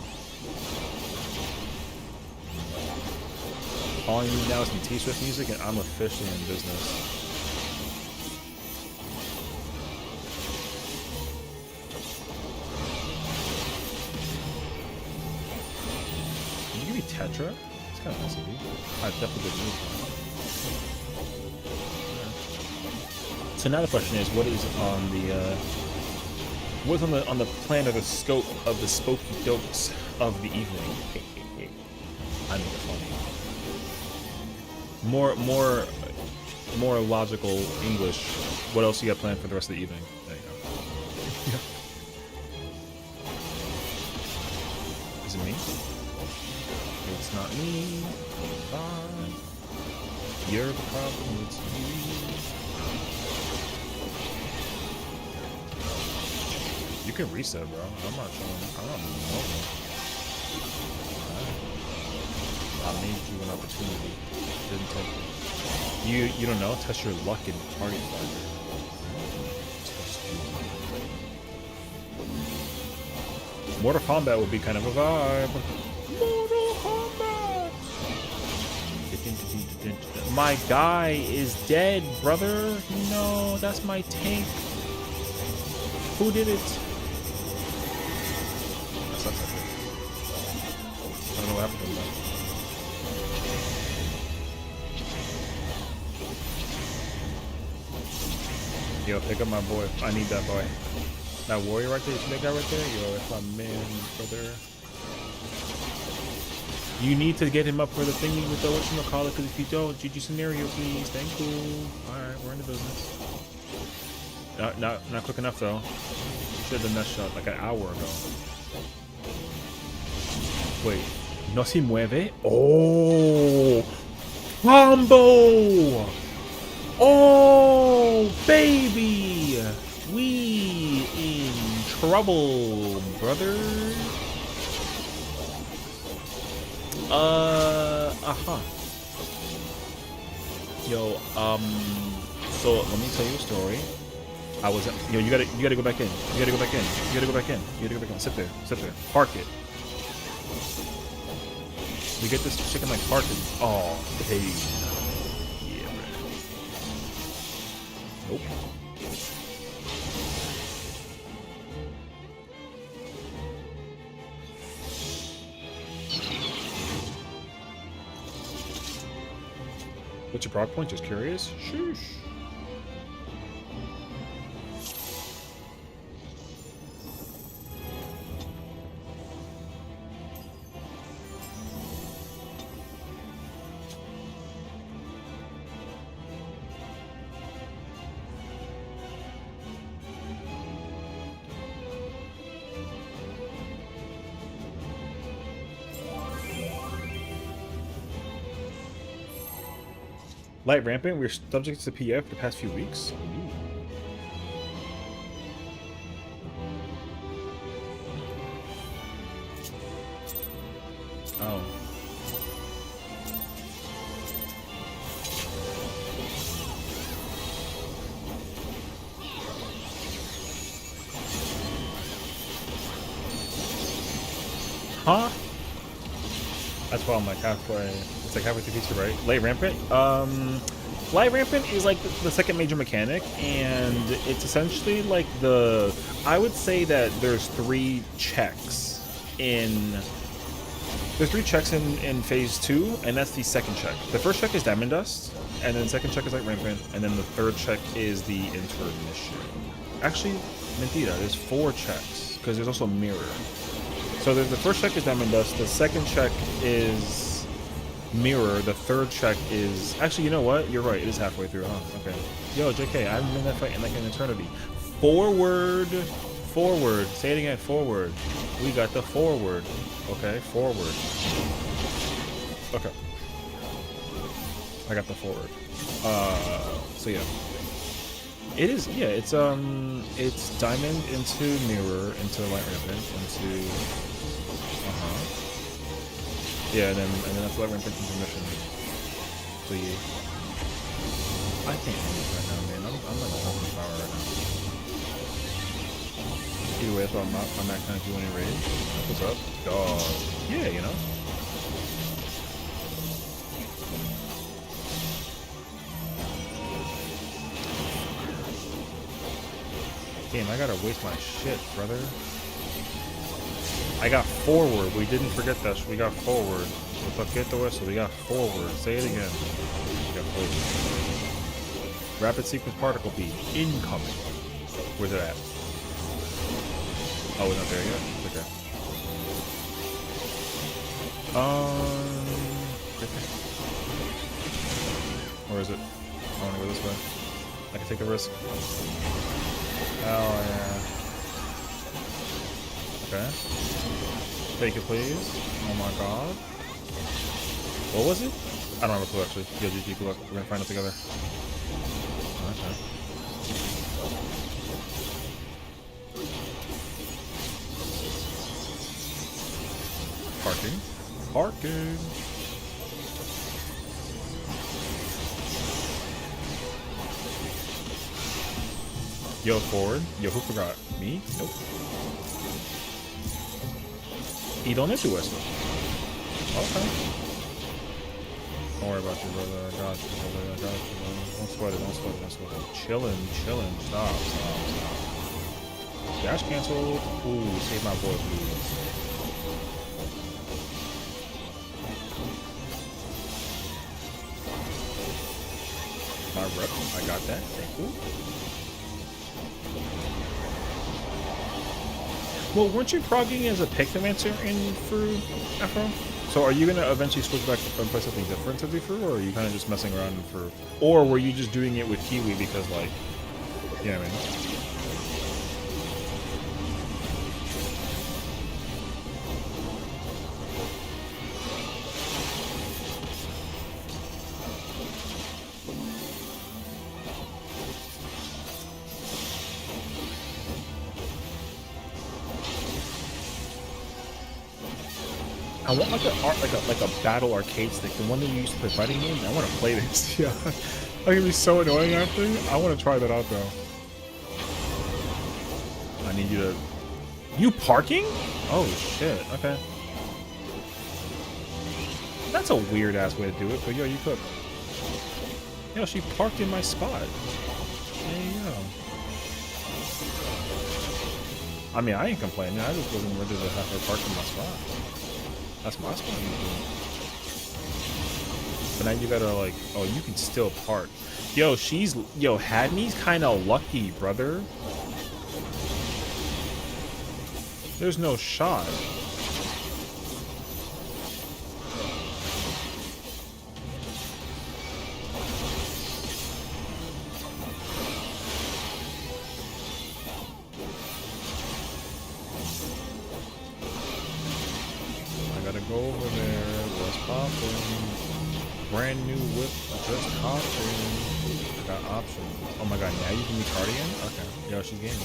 All you need now is some T-Swift music, and I'm officially in business. Can you give me Tetra? It's kind of nice of you. I definitely did move. So now the question is, what is on the on the plan or the scope of the spooky dokes of the evening? I make it funny. More logical English. What else you got planned for the rest of the evening? There you go. Is it me? It's not me. Bye. You're the problem. It's you. You can reset, bro. I'm not showing. I'm not moving over. I made you an opportunity. Didn't take it. You don't know. Test your luck in Party Fighter. Mortal Kombat would be kind of a vibe. Mortal Kombat. My guy is dead, brother. No, that's my tank. Who did it? I don't know what happened to him though. Yo, pick up my boy. I need that boy. That warrior right there, you see that guy right there? Yo, that's my man, brother. You need to get him up for the thingy with the whatchamacallit, because if you don't, GG scenario, please. Thank you. Alright, we're in the business. Not quick enough though. Should have done that shot like an hour ago. Wait, no se mueve? Oh, combo! Oh, baby! We in trouble, brother. Yo, so let me tell you a story. I was, yo, you gotta go back in. You gotta go back in. You gotta go back in. You gotta go back in. Sit there. Sit there. Park it. We get this chicken like parking. Oh, hey. Yeah, man. Nope. What's your proc point? Just curious? Sheesh. Light rampant. We're subject to PF for the past few weeks. Ooh. Oh. Huh? That's why I'm like halfway. It's like halfway through pizza, right? Light rampant. Light rampant is like the second major mechanic, and it's essentially like the. I would say that there's three checks in. There's three checks in phase 2, and that's the second check. The first check is diamond dust, and then the second check is light rampant, and then the third check is the intermission. Actually, mentira. There's 4 checks because there's also mirror. So the first check is diamond dust. The second check is mirror. The third check is actually, you know what? You're right. It is halfway through. Huh? Okay. Yo, JK, I haven't been in that fight in like an eternity. Forward, forward. Say it again. Forward. We got the forward. Okay, forward. Okay. I got the forward. So yeah. It is, yeah, it's diamond into mirror, into light rampant, into yeah, and then that's light rampant into mission. So yeah. I can't handle it right now, man. I'm like pumping power right now. Either way, that's why I'm not gonna do any rage. What's up? Dog. Yeah, you know. Damn, I gotta waste my shit, brother. I got forward. We didn't forget that. We got forward. Forget the whistle. We got forward. Say it again. We got forward. Rapid sequence particle beam incoming. Where's it at? Oh, it's not there yet. It's okay. Okay. Or is it? I wanna go this way. I can take a risk. Oh, yeah. Okay. Take it, please. Oh my god. What was it? I don't have a clue, actually. Yo, GG, good luck. We're gonna find it together. Okay. Parking. Parking. Yo, forward. Yo, who forgot? Me? Nope. Y dónde es esto? Okay. Don't worry about you, brother. I got you, brother. I got you, brother. Don't sweat it. Don't sweat it. Don't sweat it. Chillin', chillin'. Stop, stop, stop. Dash cancel. Ooh, save my boy, please. My rep. I got that. Thank you. Well, weren't you progging as a Pictomancer in Fru, Afro? So are you going to eventually switch back and play something different to the Fru, or are you kind of just messing around in Fru? Or were you just doing it with Kiwi because, like, you know what I mean? I want like a battle arcade stick, the one that you used to play fighting games. I want to play this. Yeah, that can be so annoying after. I want to try that out though. I need you to. You parking? Oh shit. Okay. That's a weird ass way to do it, but yo, you cook. Yo, she parked in my spot. There you go. I mean, I ain't complaining. I just wasn't ready to have her park in my spot. That's my spot. But now you gotta like, oh, you can still park. Yo, Hadney's kind of lucky, brother. There's no shot. I gotta go over there. What's poppin'? Brand new whip, just poppin'. I got options. Oh my god, now you can be Cardigan? Okay. Yo, she's gaming.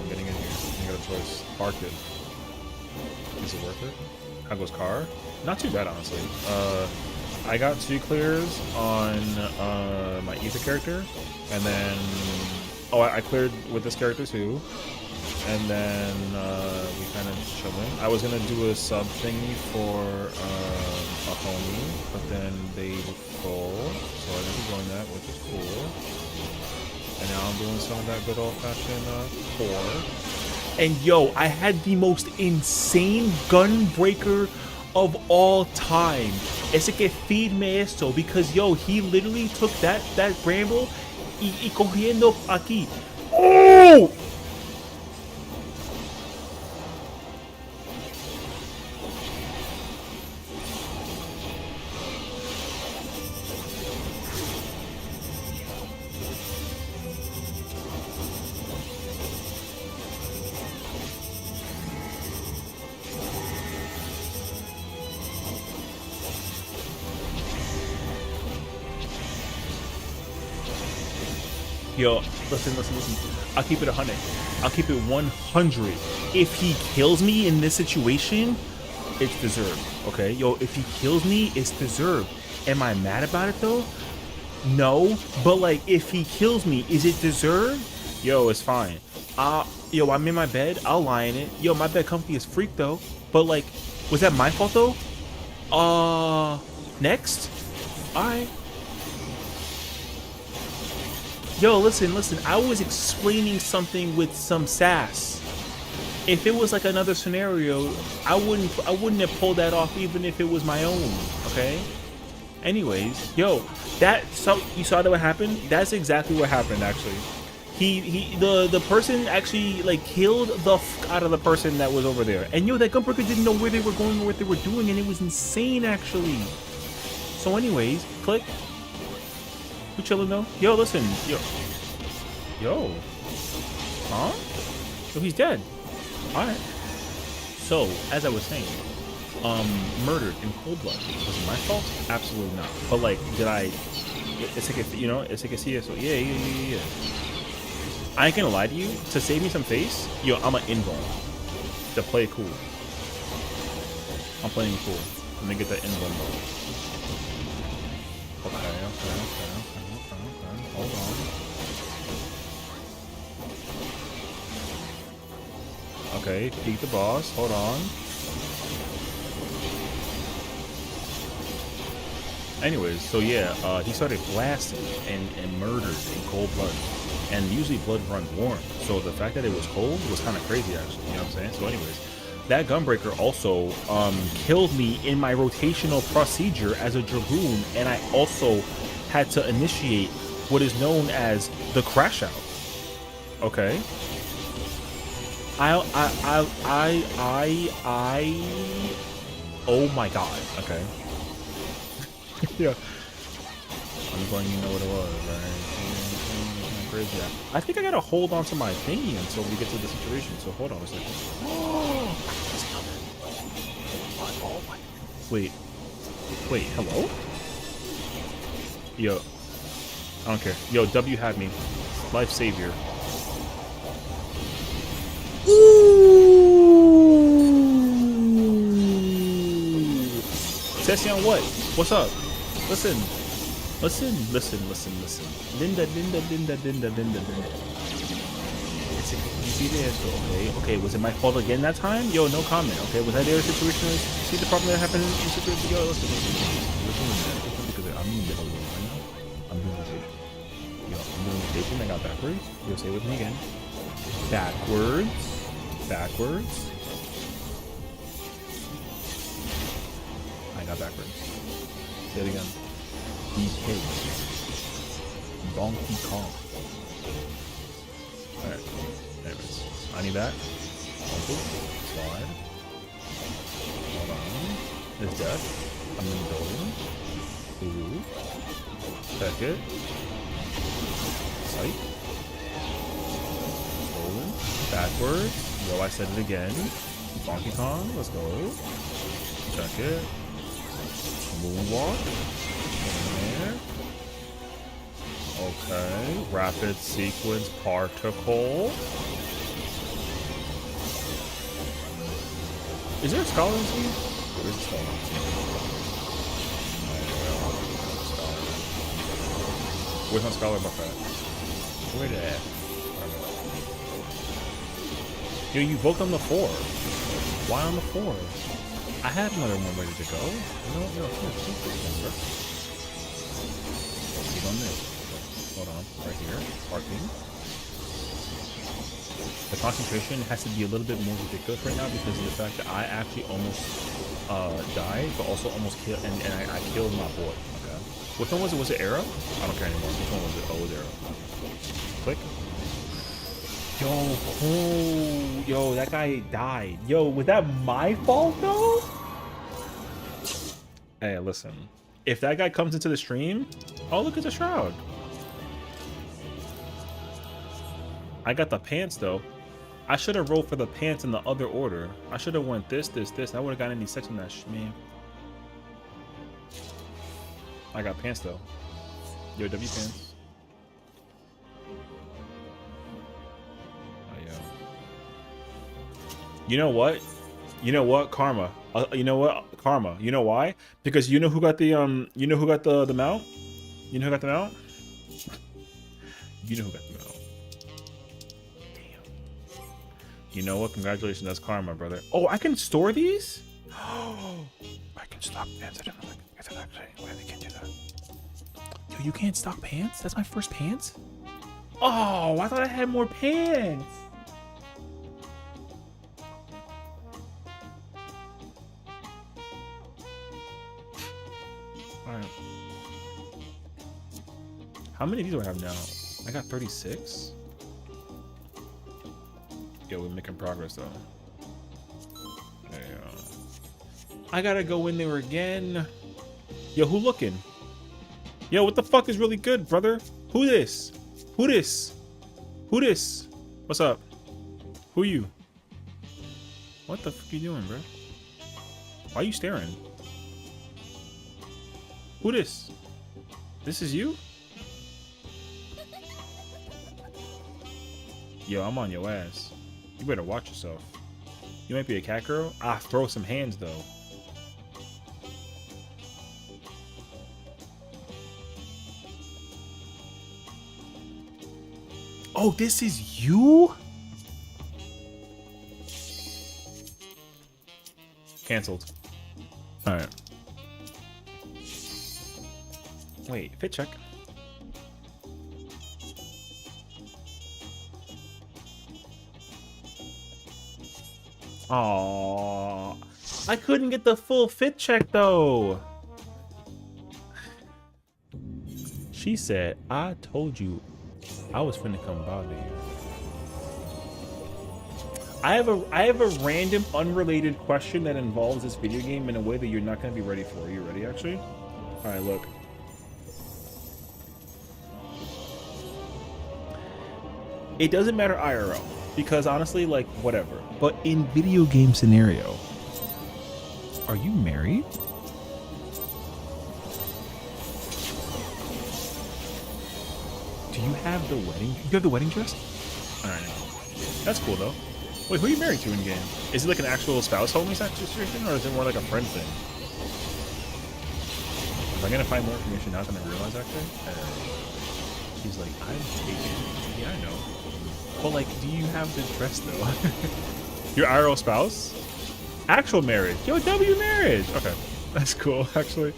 I'm getting in here. You got a choice. Park it. Is it worth it? How goes car? Not too bad, honestly. I got 2 clears on my Ether character, and then I cleared with this character too, and then we kind of chilling. I was gonna do a sub thingy for a homie, but then they were full, so I didn't join that, which is cool. And now I'm doing some of that good old-fashioned core. And yo, I had the most insane gunbreaker of all time. Ese que firme esto, because yo, he literally took that bramble y cogiendo aquí. Oh! Yo, listen. I'll keep it 100. I'll keep it 100. If he kills me in this situation, it's deserved. Okay? Yo, if he kills me, it's deserved. Am I mad about it though? No. But like, if he kills me, is it deserved? Yo, it's fine. Yo, I'm in my bed. I'll lie in it. Yo, my bed comfy as freak though. But like, was that my fault though? Next? Alright. Yo, listen, I was explaining something with some sass. If it was like another scenario, I wouldn't have pulled that off even if it was my own, okay? Anyways, yo, you saw that what happened? That's exactly what happened actually. The person actually like killed the f out of the person that was over there. And yo, that gunbreaker didn't know where they were going or what they were doing, and it was insane actually. So anyways, click. We chilling though? Yo, listen. Yo. Huh? So he's dead. Alright. So, as I was saying, murdered in cold blood. Was it my fault? Absolutely not. But like, did I... It's like, it's like a CS. So yeah. I ain't gonna lie to you. To save me some face, yo, I'm an invuln. To play cool. I'm playing cool. Let me get that invuln mode. Okay. Hold on. Okay, beat the boss. Hold on. Anyways, so yeah, he started blasting and murdered in cold blood. And usually blood runs warm. So the fact that it was cold was kind of crazy actually, you know what I'm saying? So anyways, that gunbreaker also killed me in my rotational procedure as a dragoon, and I also had to initiate what is known as the crash out. Okay. Oh my god. Okay. Yeah. I'm going to know what it was, right? Crazy. I think I gotta hold on to my thingy until we get to the situation. So hold on a second. Oh, wait, hello? Yo, I don't care. Yo, W had me. Life savior. Ooh. Sessiion, what? What's up? Listen. Linda. You see this? Okay, was it my fault again that time? Yo, no comment. Okay, was I there in a situation? See the problem that happened in situation? Yo, listen. Because I'm in the middle of it right now. I'm doing rotation. Yo, I'm doing rotation. I got backwards. Yo, say it with me again. Backwards. I got backwards. Say it again. DK. Donkey Kong. Alright. Anyways. I need that. Slide. Hold on. There's death. I'm in the building. Ooh. Check it. Sight. Stolen. Backwards. Yo, I said it again. Donkey Kong. Let's go. Check it. Moonwalk. There. Okay. Rapid sequence particle. Is there a scholar in this game? There is a scholar in this game. Where's my scholar buffet? Where the heck? Yo, you vote on the 4. Why on the 4? I had another one ready to go. You know what? Keep on this. Hold on. Right here. Parking. The concentration has to be a little bit more ridiculous right now because of the fact that I actually almost died, but also almost killed, and I killed my boy. Okay. Which one was it? Was it Arrow? I don't care anymore. Which one was it? Oh, it was Arrow. Click. Yo, oh, yo, that guy died. Yo, was that my fault though? Hey, listen. If that guy comes into the stream, oh, look at the shroud. I got the pants though. I should have rolled for the pants in the other order. I should have went this. I would have gotten any sex in that man. I got pants though. Yo, W pants. You know what? Karma. You know what? Karma. You know why? Because you know who got the mount? You know who got the mount? You know who got the mount? Damn. You know what? Congratulations, that's karma, brother. Oh, I can store these? Oh, I can stock pants. I don't know. Why they can't do that? Yo, you can't stock pants? That's my first pants? Oh, I thought I had more pants. How many of these do I have now? I got 36. Yo, we're making progress though. Yeah. I gotta go in there again. Yo, who looking? Yo, what the fuck is really good, brother? Who this? Who this? What's up? Who you? What the fuck you doing, bro? Why are you staring? Who this? This is you? Yo, I'm on your ass. You better watch yourself. You might be a cat girl. Ah, throw some hands though. Oh, this is you? Cancelled. Alright. Wait, fit check. Aww. I couldn't get the full fit check though. She said, I told you I was finna come bother you. I have a random unrelated question that involves this video game in a way that you're not gonna be ready for. Are you ready actually? Alright, look. It doesn't matter IRL. Because honestly, like, whatever. But in video game scenario, are you married? Do you have the wedding? You have the wedding dress? Alright. That's cool, though. Wait, who are you married to in game? Is it like an actual spouse homie situation, or is it more like a friend thing? Am I gonna find more information now than I realize, actually? He's like, I'm taken. Yeah, I know. But like, do you have the dress though? Your IRL spouse? Actual marriage. Yo, W marriage. Okay, that's cool. Actually,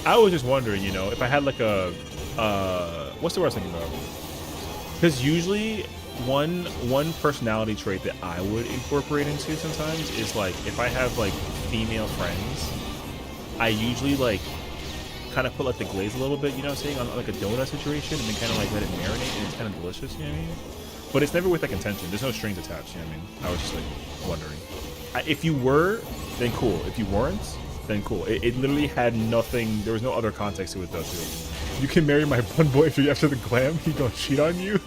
I was just wondering, you know, if I had like a, what's the word I was thinking about? Because usually one personality trait that I would incorporate into sometimes is like if I have like female friends, I usually like kind of put like the glaze a little bit, you know what I'm saying, on like a donut situation, and then kind of like let it marinate, and it's kind of delicious, you know what I mean? But it's never with like intention. There's no strings attached, you know what I mean? I was just like wondering. If you were, then cool. If you weren't, then cool. It literally had nothing. There was no other context to it though, too. You can marry my bun boy if you're after the glam. He gonna cheat on you.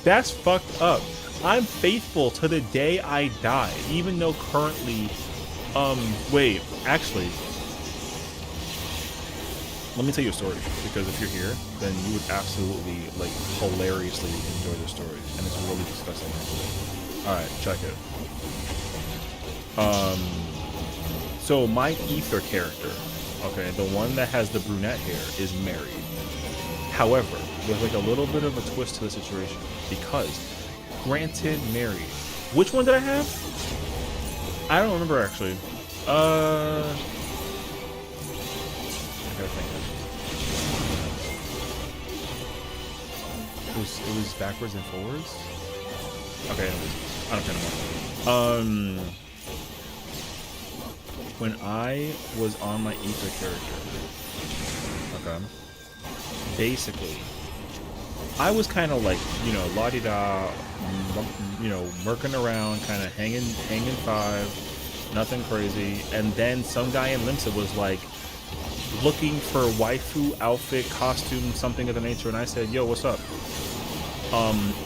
That's fucked up. I'm faithful to the day I die, even though currently, wait, actually, let me tell you a story, because if you're here, then you would absolutely, like, hilariously enjoy the story, and it's really disgusting, actually. Alright, check it. So my ether character, okay, the one that has the brunette hair, is married. However, there's like a little bit of a twist to the situation, because, granted, married. Which one did I have? I don't remember, actually. I gotta think. It was backwards and forwards? Okay, anyways, I don't care anymore. When I was on my ether character, okay, basically, I was kind of like, you know, la-di-da, you know, murking around, kind of hanging five, nothing crazy, and then some guy in Limsa was like, looking for waifu outfit, costume, something of the nature, and I said, yo, what's up?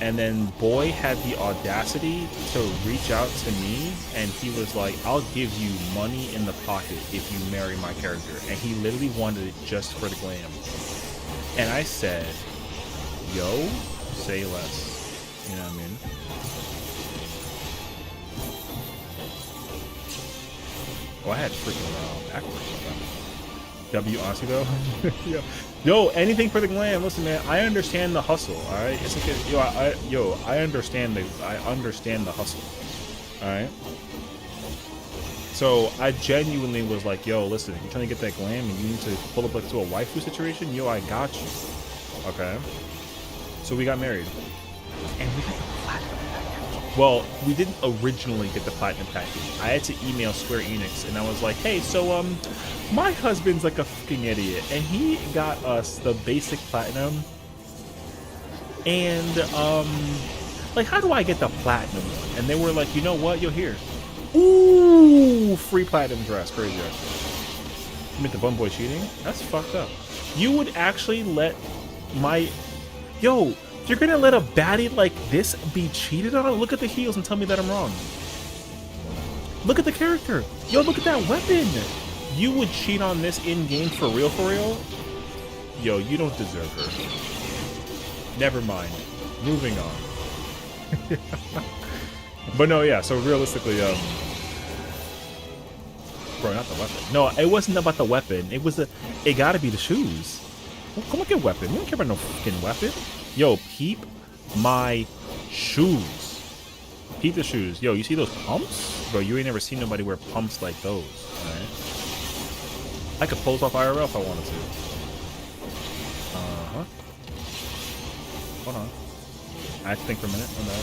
And then boy had the audacity to reach out to me, and he was like, I'll give you money in the pocket if you marry my character. And he literally wanted it just for the glam. And I said, yo, say less. You know what I mean? Oh, I had freaking backwards. W, honestly though. Yeah. Yo, anything for the glam. Listen, man, I understand the hustle. All right, it's like I understand the hustle. All right. So I genuinely was like, yo, listen, if you're trying to get that glam and you need to pull up like to a waifu situation, yo, I got you. Okay. So we got married, and we got the platinum package. Well, we didn't originally get the platinum package. I had to email Square Enix, and I was like, hey, so my husband's like a fucking idiot, and he got us the basic platinum, and like, how do I get the platinum one? And they were like, you know what, you're here. Ooh, free platinum dress. Crazy, actually. You meant the bum boy cheating? That's fucked up. You would actually let my... Yo, you're gonna let a baddie like this be cheated on? Look at the heels and tell me that I'm wrong. Look at the character. Yo, look at that weapon. You would cheat on this in-game for real, for real? Yo, you don't deserve her. Never mind. Moving on. But no, yeah, so realistically, bro, not the weapon. No, it wasn't about the weapon. It was it gotta be the shoes. Well, come look at weapon. We don't care about no fucking weapon. Yo, peep my shoes. Peep the shoes. Yo, you see those pumps? Bro, you ain't never seen nobody wear pumps like those, alright? I could pose off IRL if I wanted to. Uh-huh. Hold on. I have to think for a minute. Oh, no,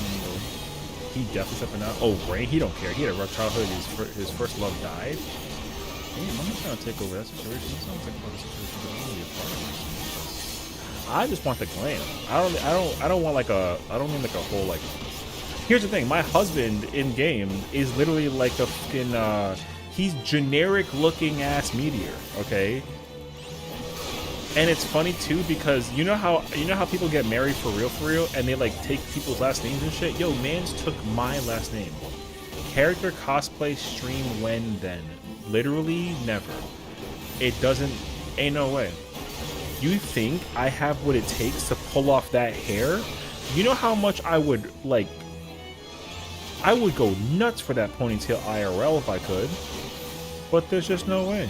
he definitely stepping out. Oh, Rain, he don't care. He had a rough childhood. His first love died. Damn, I'm just trying to take over that situation. I'm thinking about the situation that I'm really a part of. I just want the glam. I don't want like a, I don't mean like a whole like. Here's the thing, my husband in game is literally like a fucking he's generic looking ass meteor, okay? And it's funny too because you know how people get married for real and they like take people's last names and shit? Yo, mans took my last name. Character cosplay stream when then? Literally never. It doesn't, ain't no way. You think I have what it takes to pull off that hair? You know how much I would like, I would go nuts for that ponytail IRL if I could, but there's just no way.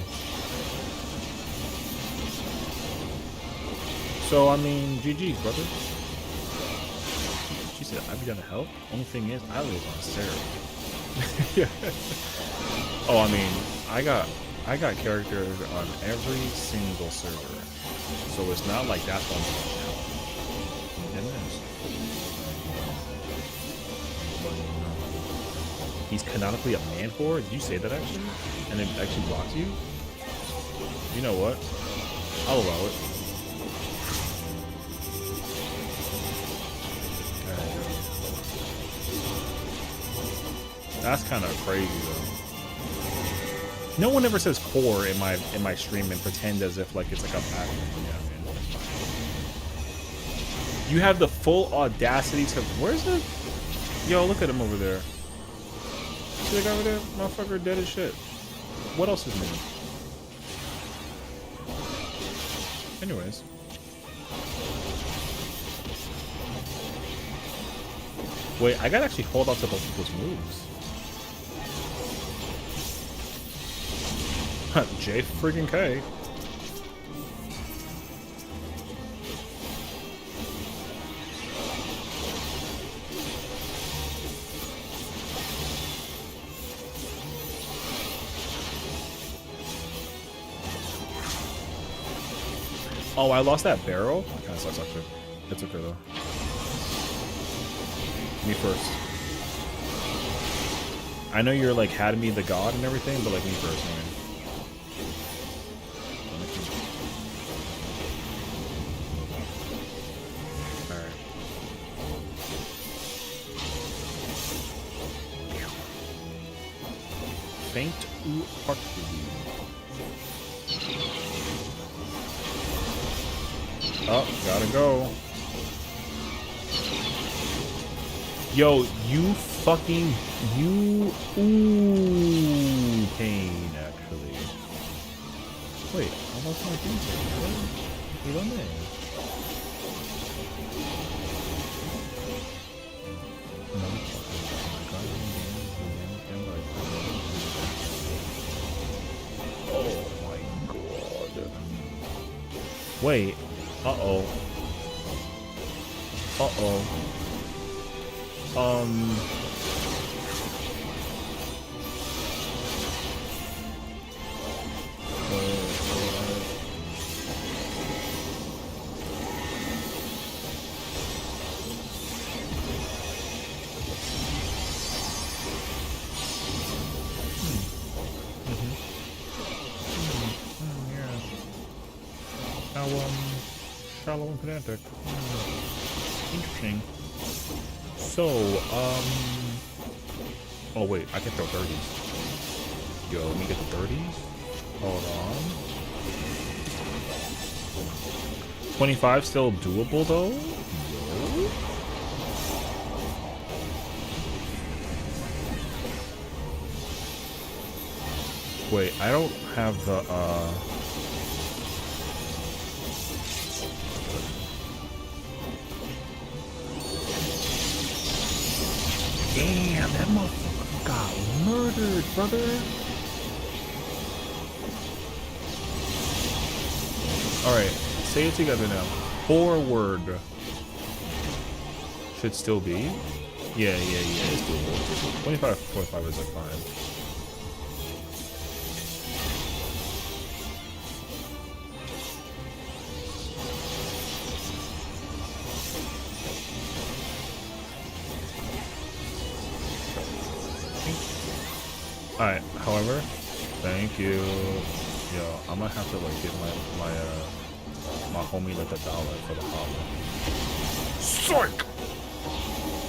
So I mean, GG's, brother. She said I'd be down to help. Only thing is, I live on Sarah. Oh, I mean, I got characters on every single server, so it's not like that's one challenge. It is. He's canonically a man whore? Did you say that actually? And it actually blocks you? You know what? I'll allow it. That's kind of crazy though. No one ever says core in my stream and pretend as if like it's like a bad thing. Yeah, man. You have the full audacity to where's the yo, look at him over there. See that guy over there? Motherfucker dead as shit. What else is new? Anyways. Wait, I gotta actually hold on to both people's moves. J freaking K. Oh, I lost that barrel? That kinda sucks actually. It's okay though. Me first. I know you're like had me the god and everything, but like me first, man. Alright. Faint ou partout. Oh, gotta go. Yo, you fucking, you, ooh, pain, actually. Wait, I lost my thing. ¿Y dónde? Oh my god. Wait, uh-oh. Uh-oh. Shallow and pedantic. Interesting. So, oh wait, I can throw 30s. Yo, let me get the 30s. Hold on. 25 still doable though? No. Wait, I don't have the, damn, that motherfucker got murdered, brother. Alright, say it together now. Forward. Should still be? Yeah, it's doable. 25, 45 is like fine. Alright, however, thank you. Yo, I'm gonna have to like give my homie like $1 for the holler. Psych!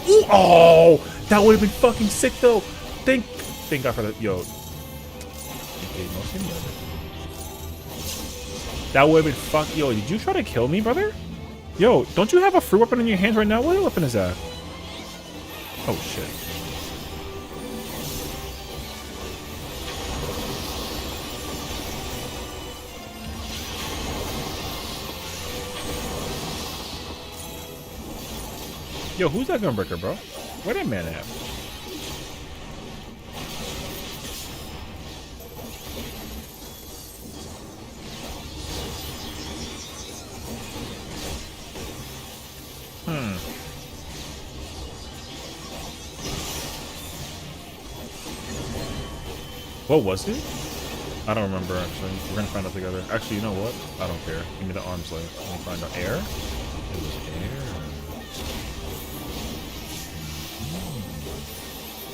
Ooh, oh, that would have been fucking sick though. Thank God for that. Yo, that would have been fuck. Yo, did you try to kill me, brother? Yo, don't you have a free weapon in your hands right now? What weapon is that? Oh shit. Yo, who's that gunbreaker, bro? Where that man at? What was it? I don't remember actually. We're gonna find out together. Actually, you know what? I don't care. Give me the arms like. Let me find out. Air? It was air.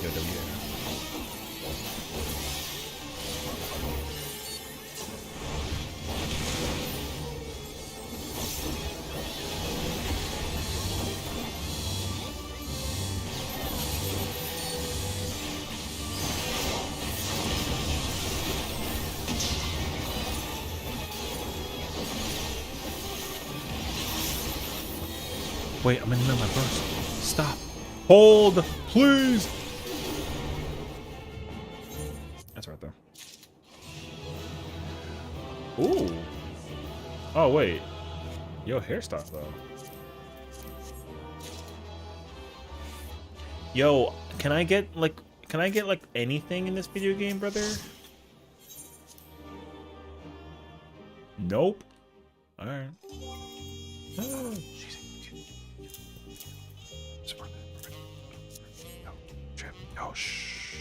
Yeah, W. Wait, I'm in the middle of my burst. Stop. Hold, please. That's right there. Ooh. Oh, wait. Yo, hairstyle, though. Yo, can I get, like, anything in this video game, brother? Nope. Alright. Oh, oh, shh.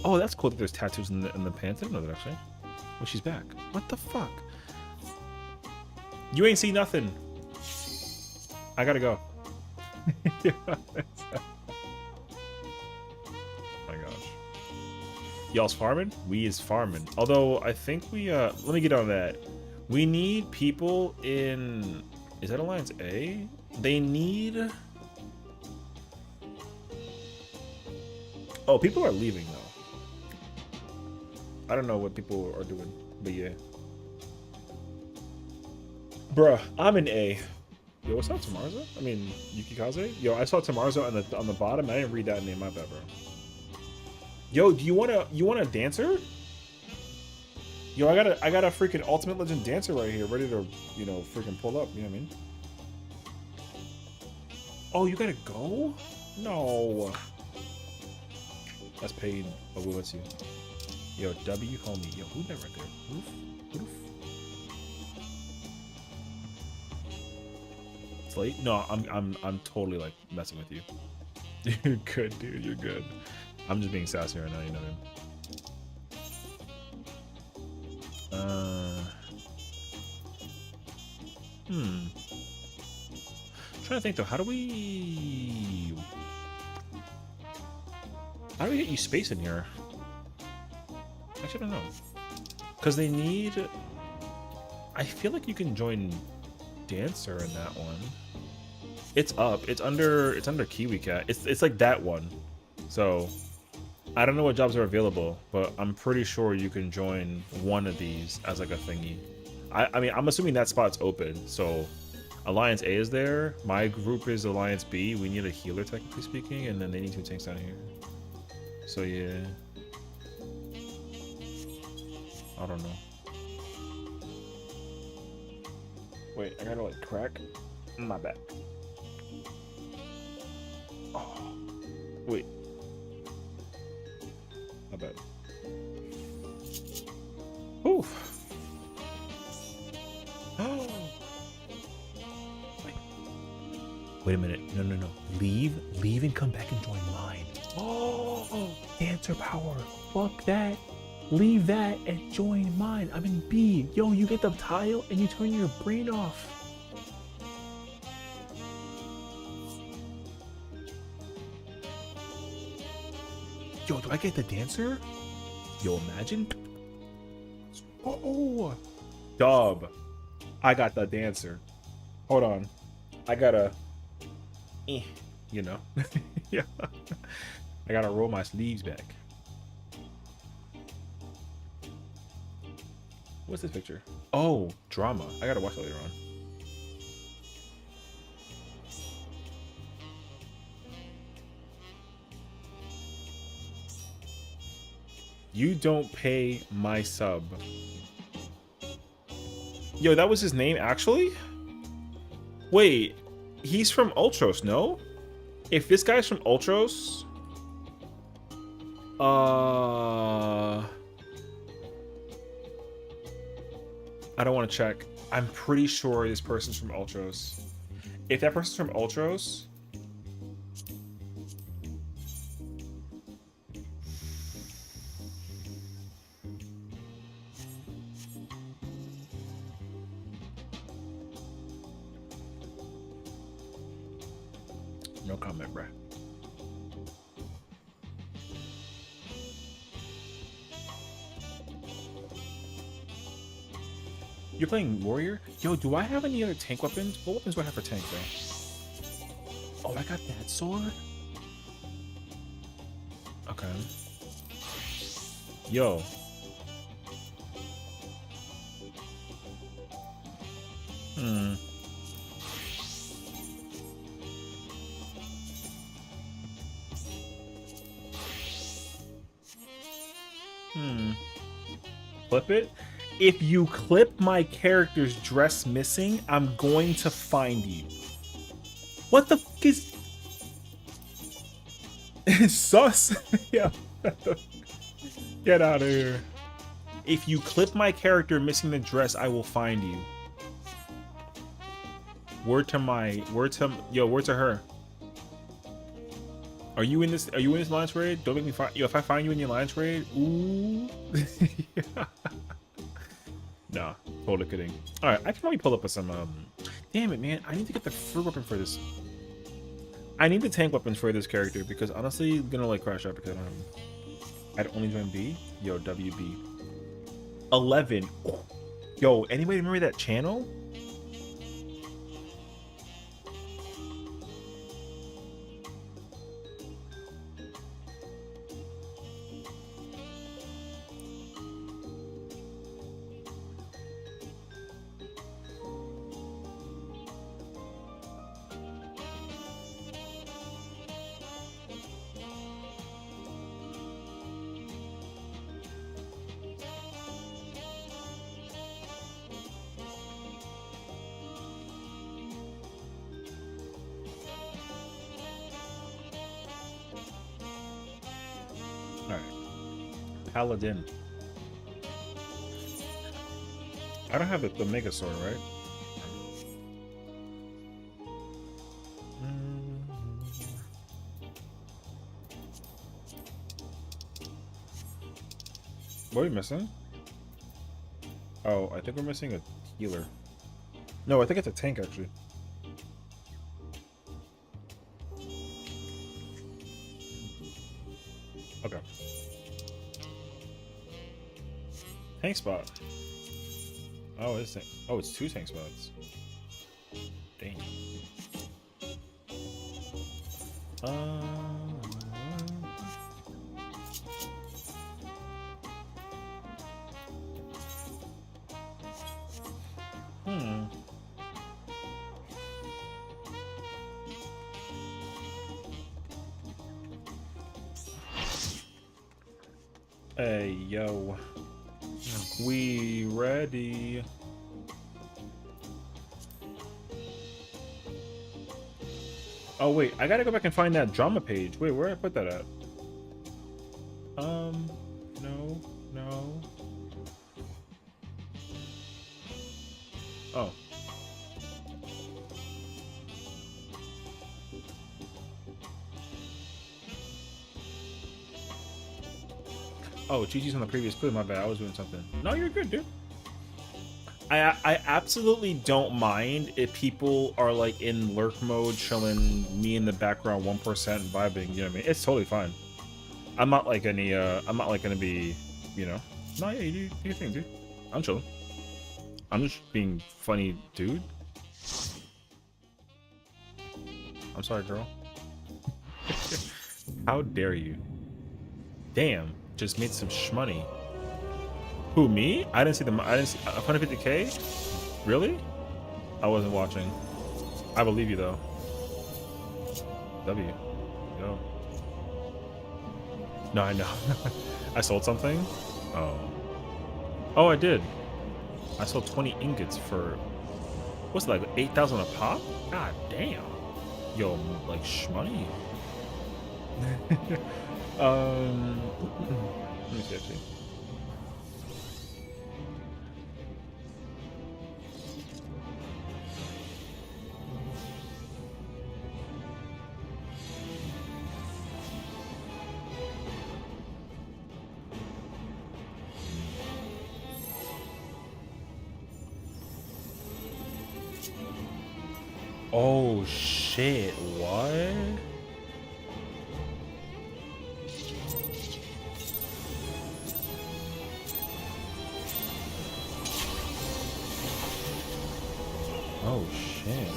Oh, that's cool that there's tattoos in the pants. I didn't know that, actually. Oh, she's back. What the fuck? You ain't see nothing. I gotta go. Yeah, my gosh. Y'all's farming? We is farming. Although, I think we, let me get on that. We need people in... Is that Alliance A? They need... Oh, people are leaving, though. I don't know what people are doing, but yeah. Bruh, I'm in A. Yo, what's up, Tamarza? I mean, Yukikaze? Yo, I saw Tamarza on the bottom. I didn't read that name. My bad, bro. Yo, do you want a dancer? Yo, I got a freaking Ultimate Legend dancer right here, ready to, you know, freaking pull up. You know what I mean? Oh, you gotta go? No. That's paid, but we'll let you. Yo, W, homie. Yo, who's that right there? Roof? Roof? It's late? No, I'm totally like messing with you. You're good, dude. You're good. I'm just being sassy right now, you know what I mean? I'm trying to think though, how do we get you space in here? Actually, I don't know. Because they need... I feel like you can join Dancer in that one. It's up. It's under Kiwi Cat. It's like that one. So I don't know what jobs are available, but I'm pretty sure you can join one of these as like a thingy. I mean, I'm assuming that spot's open. So Alliance A is there. My group is Alliance B. We need a healer, technically speaking, and then they need 2 tanks down here. So yeah. I don't know. Wait, I gotta like crack my back. Oh, wait. My bad. Oof. Oh. Wait a minute. No. Leave and come back and join mine. Oh, dancer power. Fuck that. Leave that and join mine. I'm in B. Yo, you get the tile and you turn your brain off. Yo, do I get the dancer? Yo, imagine. Oh, dub. I got the dancer. Hold on. I gotta, you know. Yeah. I gotta roll my sleeves back. What's this picture? Oh, drama. I gotta watch that later on. You don't pay my sub. Yo, that was his name, actually? Wait, he's from Ultros, no? If this guy's from Ultros... I don't want to check. I'm pretty sure this person's from Ultros. If that person's from Ultros, no comment, bruh. You're playing warrior? Yo, do I have any other tank weapons? What weapons do I have for tank, bro? Oh, I got that sword? Okay. Yo. Hmm. Clip it? If you clip my character's dress missing, I'm going to find you. What the fuck is... Sus? Yeah. Get out of here. If you clip my character missing the dress, I will find you. Word to her. Are you in this alliance raid? Don't make me find you. If I find you in the alliance raid, ooh. Yeah. Nah, totally kidding. All right, I can probably pull up with some. Damn it, man! I need to get the free weapon for this. I need the tank weapons for this character because honestly, I'm gonna like crash out because I don't have them. I'd only join B. Yo, WB. 11. Yo, anybody remember that channel? Paladin. I don't have the Mega Sword, right? What are we missing? Oh, I think we're missing a healer. No, I think it's a tank, actually. Okay. Tank spot. Oh, it's two tank spots. Dang. Hey, yo. We ready? Oh wait, I gotta go back and find that drama page. Wait, where did I put that at? No. Oh. Oh, GG's on the previous clip. My bad. I was doing something. No, you're good, dude. I absolutely don't mind if people are like in lurk mode, chilling, me in the background, 1% vibing. You know what I mean? It's totally fine. I'm not like any. I'm not like gonna be, you know. No, yeah, you do your thing, dude. I'm chilling. I'm just being funny, dude. I'm sorry, girl. How dare you? Damn, just made some shmoney. Who, me? I didn't see the. I didn't see 150K. Really? I wasn't watching. I believe you though. W. Yo. No, I know. I sold something. Oh. Oh, I did. I sold 20 ingots for. What's it, like 8,000 a pop? God damn. Yo, like shmoney. Let me see actually. Oh shit, what? Oh shit.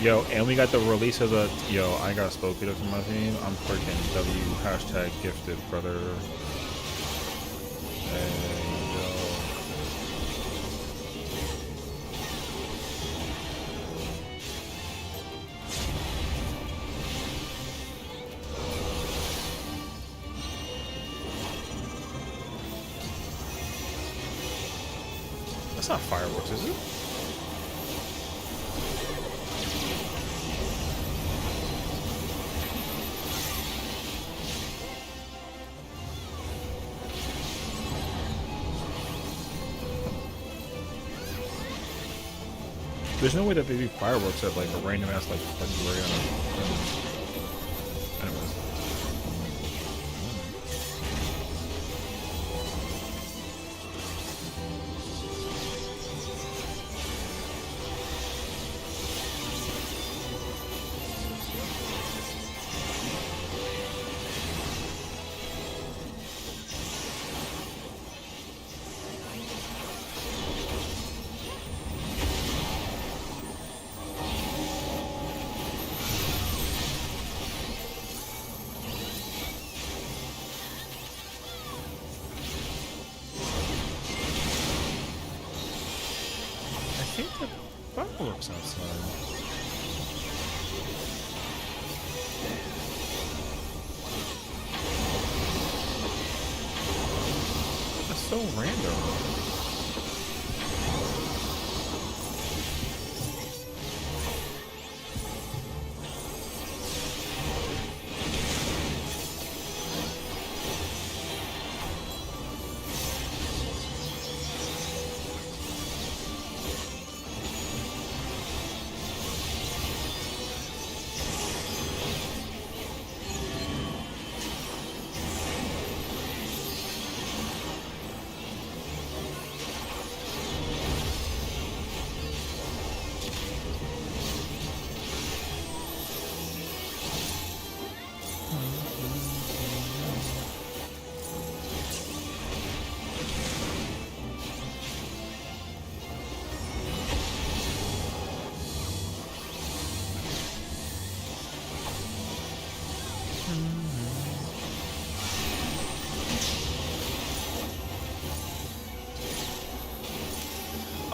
Yo, and we got the release of the yo, I got Spoky to my team. I'm freaking W hashtag gifted, brother. Hey, yo. That's not fireworks, is it? There's no way that they do fireworks at like a random ass like February on anyways. I think the fireworks outside. That's so random.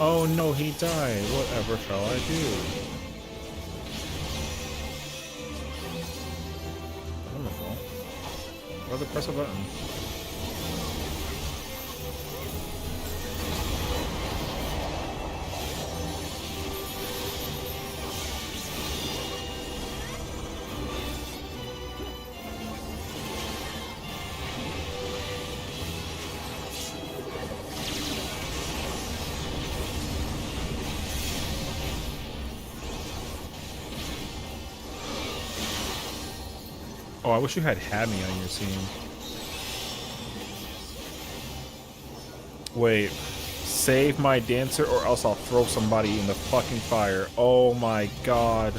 Oh no, he died. Whatever shall I do? Wonderful. Rather press a button. Oh, I wish you had me on your team. Wait. Save my dancer or else I'll throw somebody in the fucking fire. Oh my god.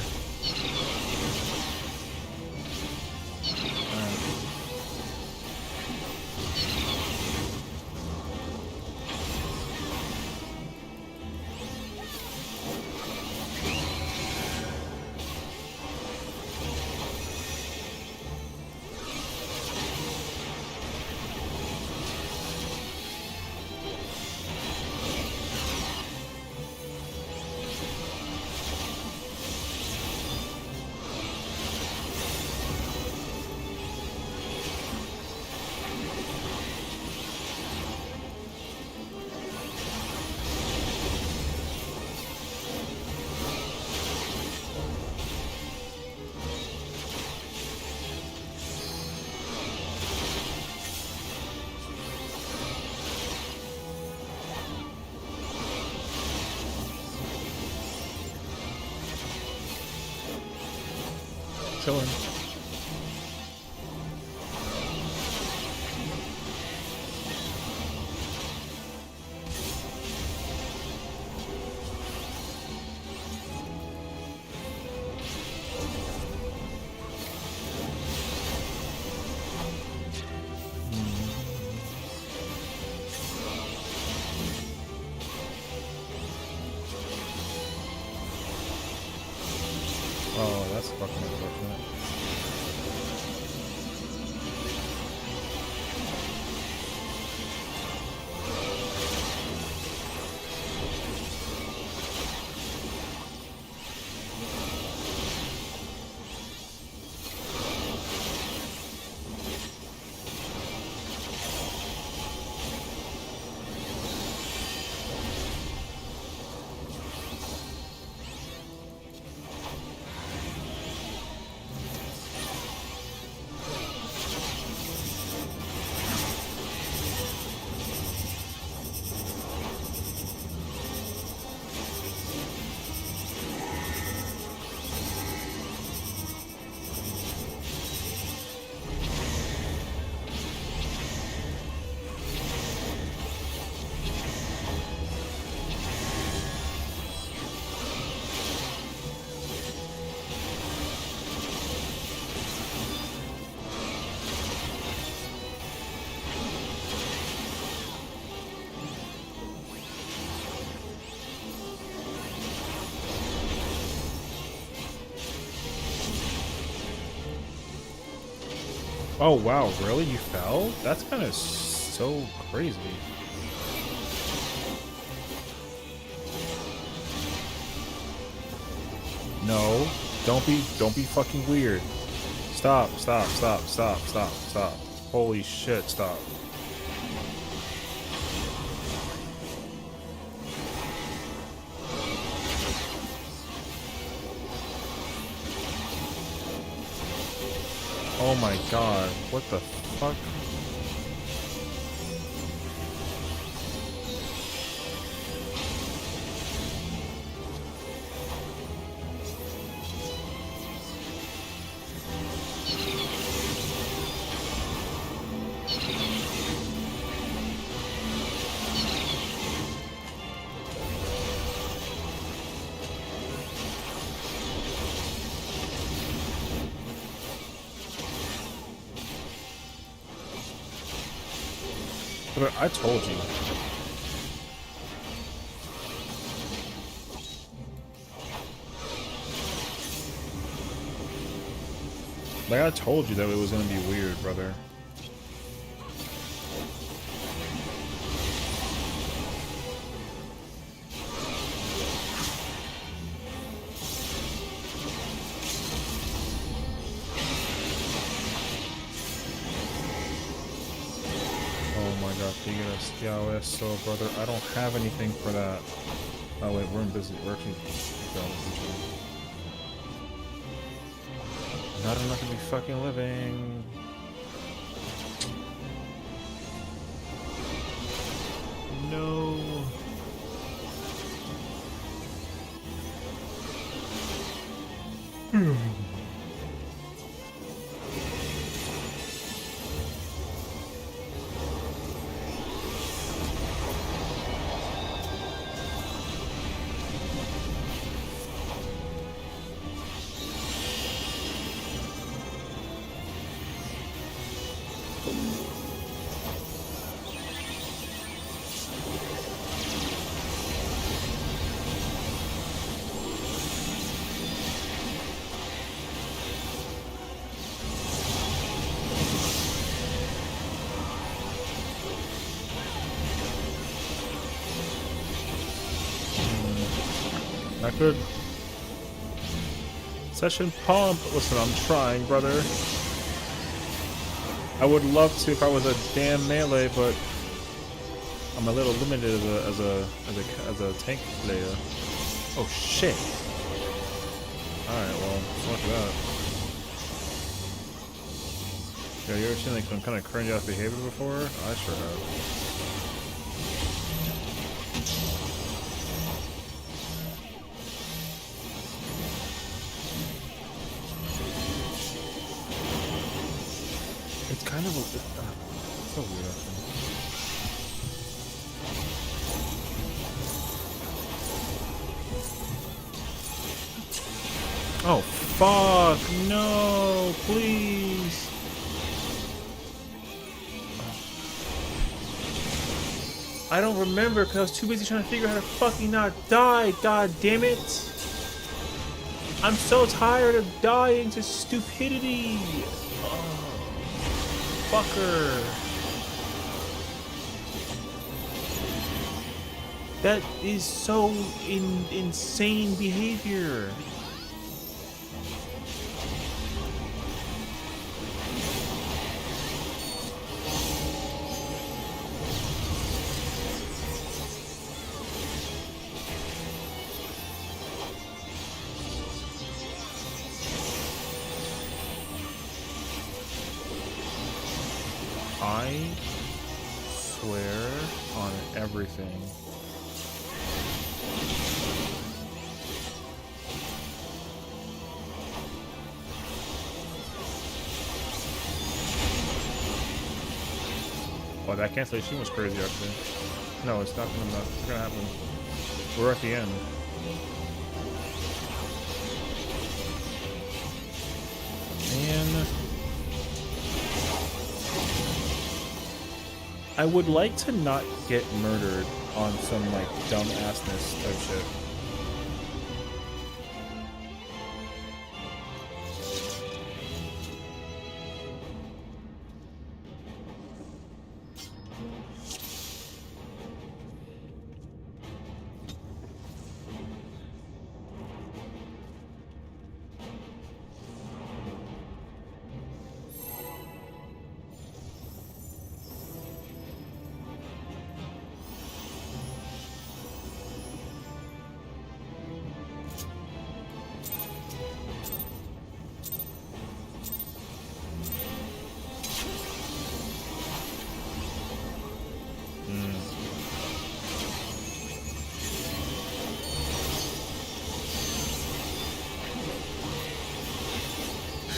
Chilling. Oh, that's fucking unfortunate. Oh wow, really? You fell? That's kind of so crazy. No, don't be fucking weird. Stop, stop, stop, stop, stop, stop. Holy shit, stop. Oh my god, what the fuck? But I told you. Like I told you that it was gonna be weird, brother. Yo, that's so, brother. I don't have anything for that. Oh wait, we're in busy. We're actually not enough to be fucking living. No. Not good. Session pump. Listen, I'm trying, brother. I would love to if I was a damn melee, but I'm a little limited as a tank player. Oh shit. Alright, well, fuck that. Yeah, you ever seen like some kind of cringe ass behavior before? I sure have. It's kind of a it's so weird. Oh fuck, no, please. I don't remember because I was too busy trying to figure out how to fucking not die, god damn it. I'm so tired of dying to stupidity. Oh, fucker. That is so insane behavior. I swear on everything. Oh, that cancellation was crazy actually. No, it's not gonna happen. We're at the end. Man, I would like to not get murdered on some like dumb assness type shit.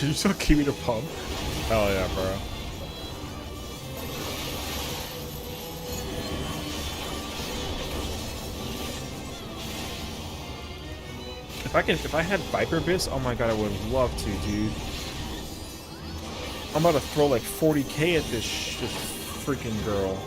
You still keep me to pump? Hell yeah, bro. If I had Viper Bits, oh my god, I would love to, dude. I'm about to throw like 40k at this freaking girl.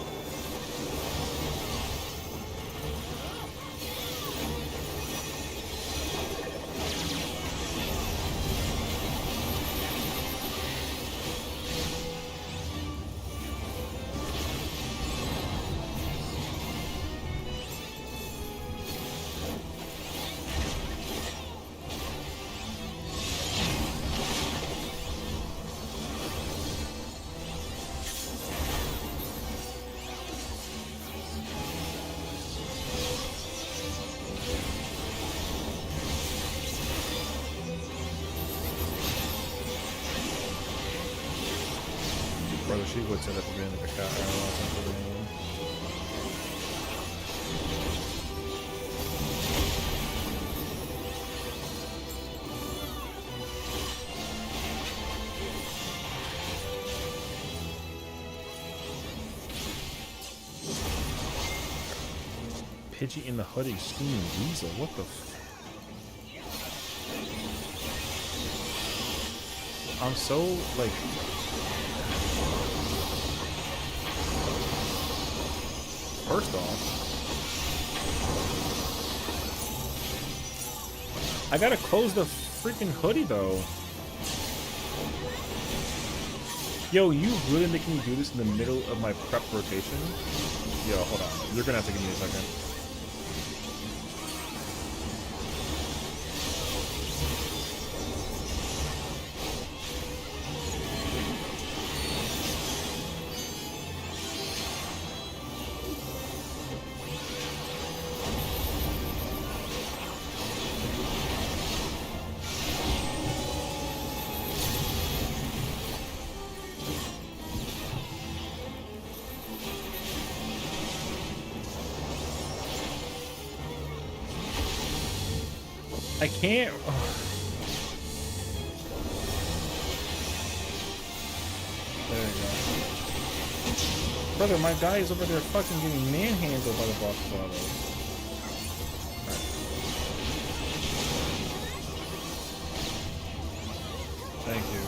Brother, she would set up a being like a cat. Pidgey in the hoodie, screaming Weasel. What the f? I'm so like. First off, I gotta close the freaking hoodie though. Yo, you really making me do this in the middle of my prep rotation? Yo, hold on. You're gonna have to give me a second. I can't. Oh. There we go. Brother, my guy is over there fucking getting manhandled by the boss battle. Thank you.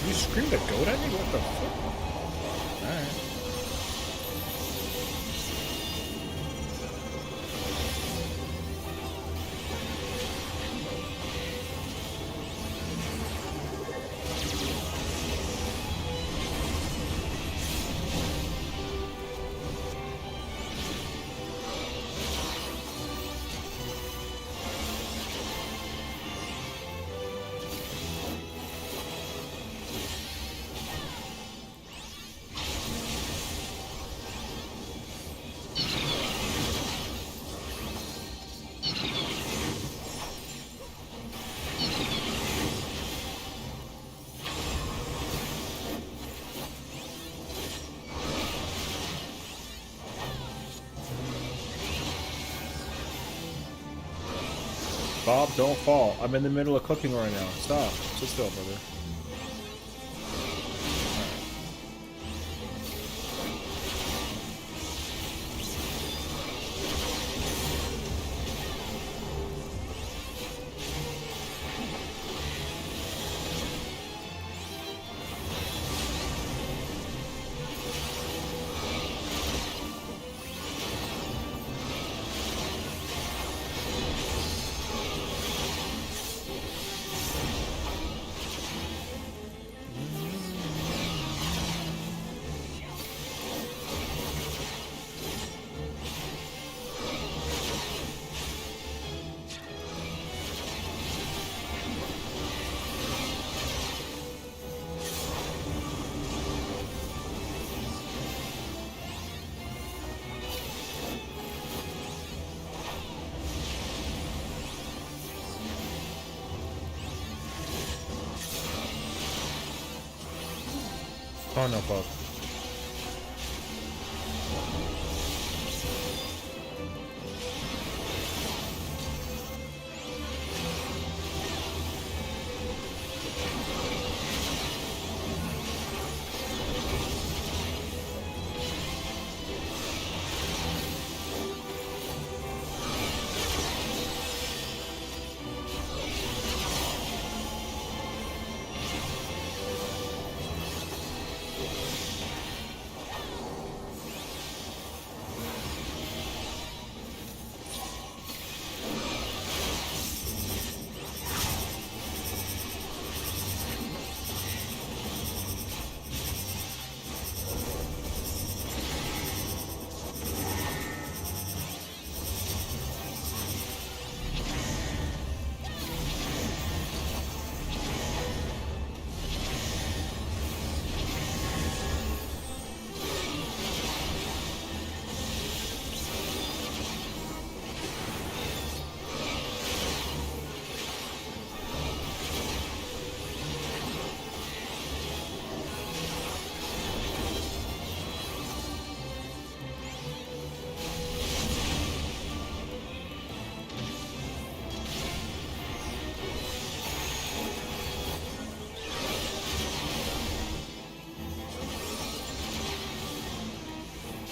You screamed a goat at me? What the fuck? Alright. Bob, don't fall. I'm in the middle of cooking right now. Stop. Sit still, brother. Oh no, fuck.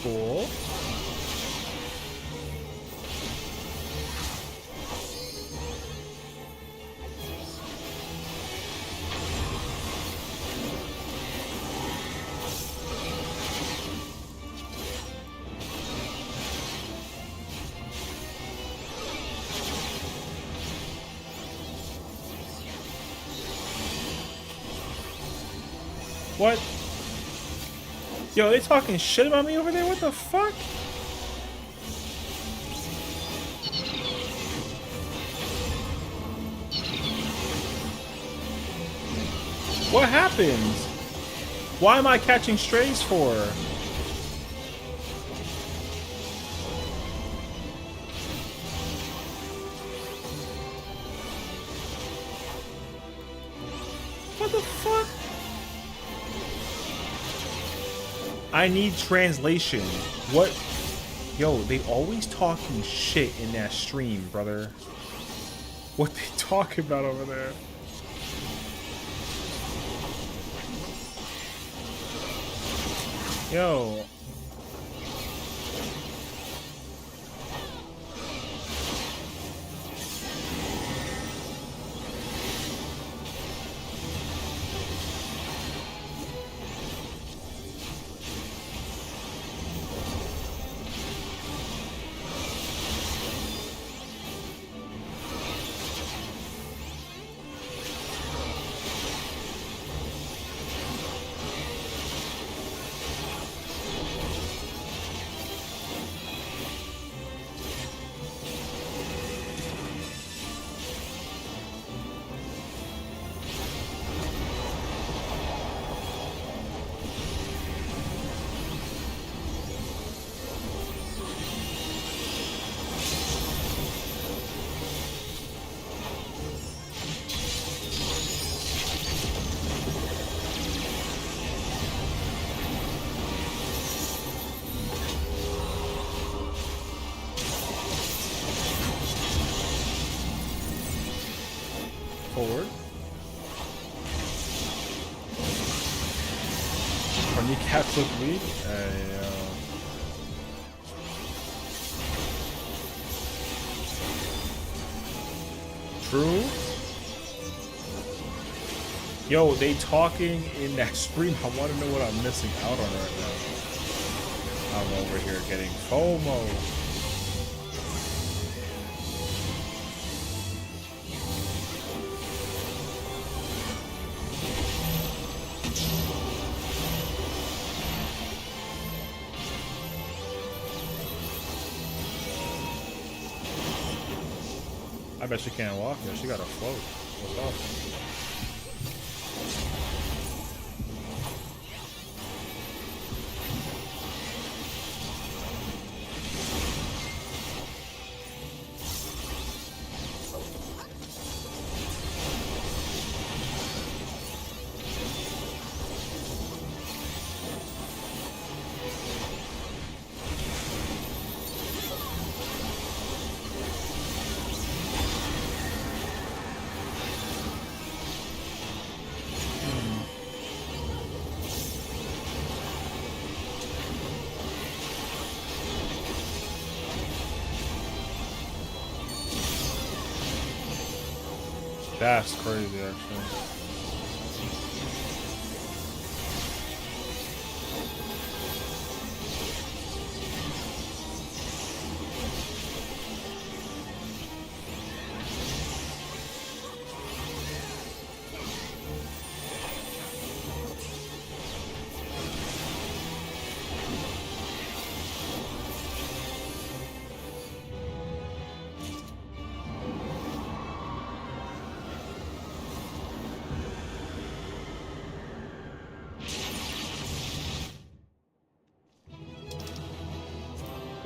Cool. What? Yo, they talking shit about me over there? What the fuck? What happened? Why am I catching strays for? What the fuck? I need translation. What? Yo, they always talking shit in that stream, brother. What they talking about over there? Yo. Forward. Our kneecaps look weak. True. Yo, they talking in that stream. I want to know what I'm missing out on right now. I'm over here getting FOMO. I bet she can't walk. Yeah, she got a float. What's up? That's crazy, actually.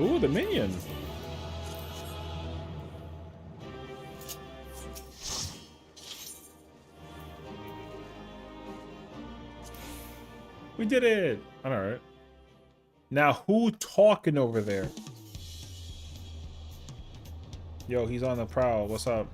Ooh, the minion. We did it. All right. Now, who talking over there? Yo, he's on the prowl. What's up?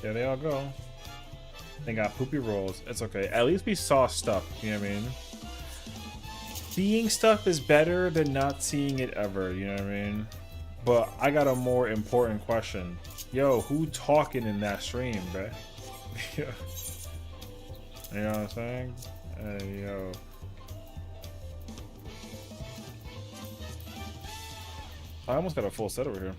There they all go. They got poopy rolls. It's okay. At least we saw stuff. You know what I mean? Seeing stuff is better than not seeing it ever. You know what I mean? But I got a more important question. Yo, who talking in that stream, bruh? You know what I'm saying? Hey, yo. I almost got a full set over here.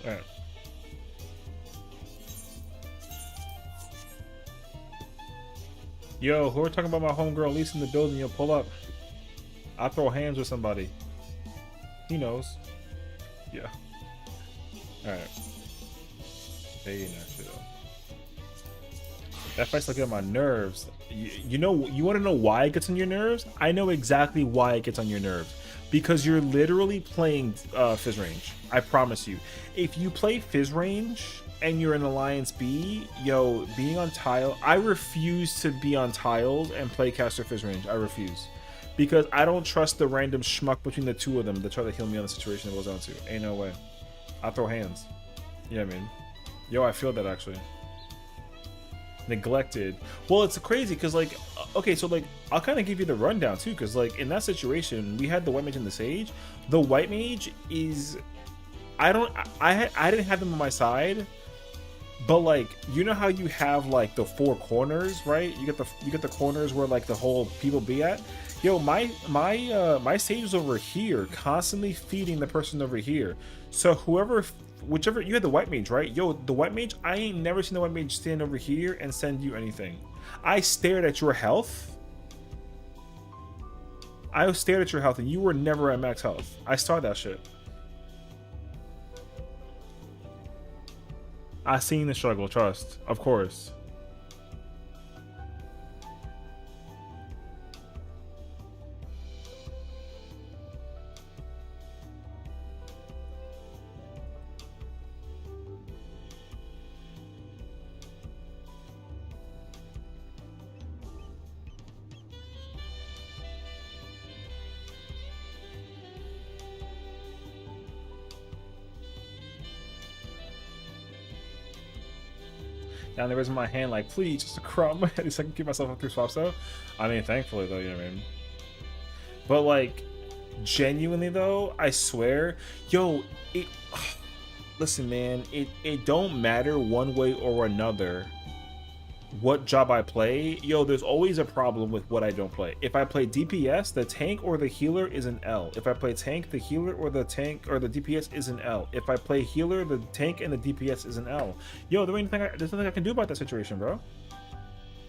Alright. Yo, who are talking about my homegirl Lisa in the building? Yo, pull up. I'll throw hands with somebody. He knows. Yeah. Alright. Hey, actually, though. That fight's like on my nerves. You know, you want to know why it gets on your nerves? I know exactly why it gets on your nerves. Because you're literally playing Fizz Range. I promise you. If you play Fizz Range and you're in Alliance B, yo, being on tile, I refuse to be on tiles and play caster Fizz Range. I refuse. Because I don't trust the random schmuck between the two of them to try to heal me on the situation it goes on to. Ain't no way. I'll throw hands. You know what I mean? Yo, I feel that actually. Neglected. Well, it's crazy because like, okay, so like I'll kind of give you the rundown too, because like in that situation we had the white mage and the sage. The white mage is, I didn't have them on my side But like, you know how you have like the four corners, right? You get the corners where like the whole people be at. Yo, my sage is over here, constantly feeding the person over here. So whichever you had the white mage, right? Yo, the white mage, I ain't never seen the white mage stand over here and send you anything. I stared at your health. I stared at your health, and you were never at max health. I saw that shit. I seen the struggle, trust. Of course. Down there raising my hand like, please, just a crumb. At least I can keep myself up through swap though. I mean, thankfully though, you know what I mean? But like, genuinely though, I swear, yo, it listen man, it don't matter one way or another what job I play. Yo, there's always a problem with what I don't play. If I play DPS, the tank or the healer is an L. If I play tank, the healer or the tank or the DPS is an L. If I play healer, the tank and the DPS is an L. Yo, there's nothing I can do about that situation, bro.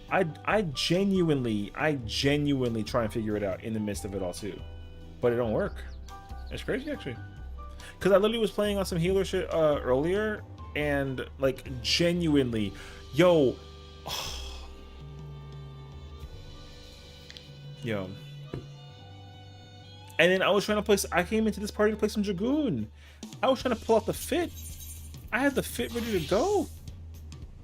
I genuinely try and figure it out in the midst of it all too, but it don't work. It's crazy actually, because I literally was playing on some healer shit earlier, and like genuinely, yo. Yo. And then I was trying to play. I came into this party to play some Dragoon. I was trying to pull out the fit. I had the fit ready to go.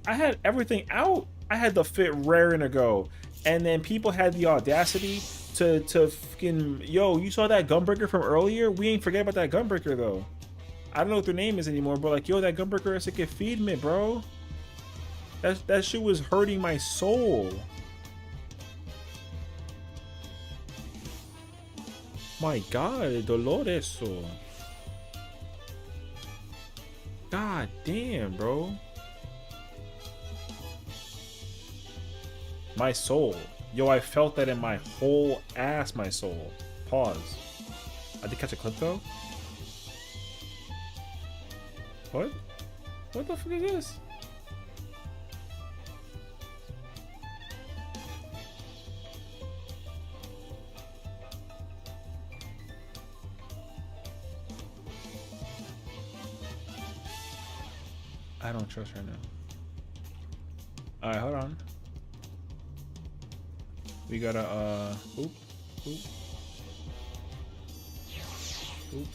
I had everything out. I had the fit raring to go. And then people had the audacity to fucking, yo, you saw that Gunbreaker from earlier? We ain't forget about that Gunbreaker though. I don't know what their name is anymore, but like, yo, that Gunbreaker is like a feed me, bro. That shit was hurting my soul. My God, Dolores. God damn, bro. My soul. Yo, I felt that in my whole ass, my soul. Pause. I did catch a clip though. What? What the fuck is this? I don't trust right now. Alright, hold on. We gotta, oop, oop. Oop.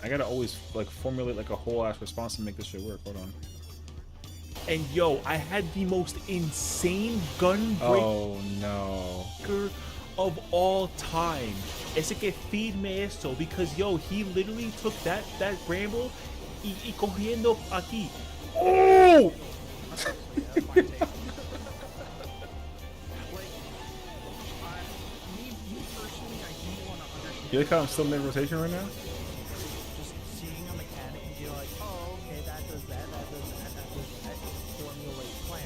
I gotta always, like, formulate, like, a whole ass response to make this shit work. Hold on. And yo, I had the most insane gun break. Oh no. Of all time. Ese que firme esto, because yo, he literally took that bramble y cogiendo aquí. Oh! You like how I'm still mid rotation right now? Just seeing a mechanic and being like, oh, okay, that does that, that does that, that does that, formulate plan.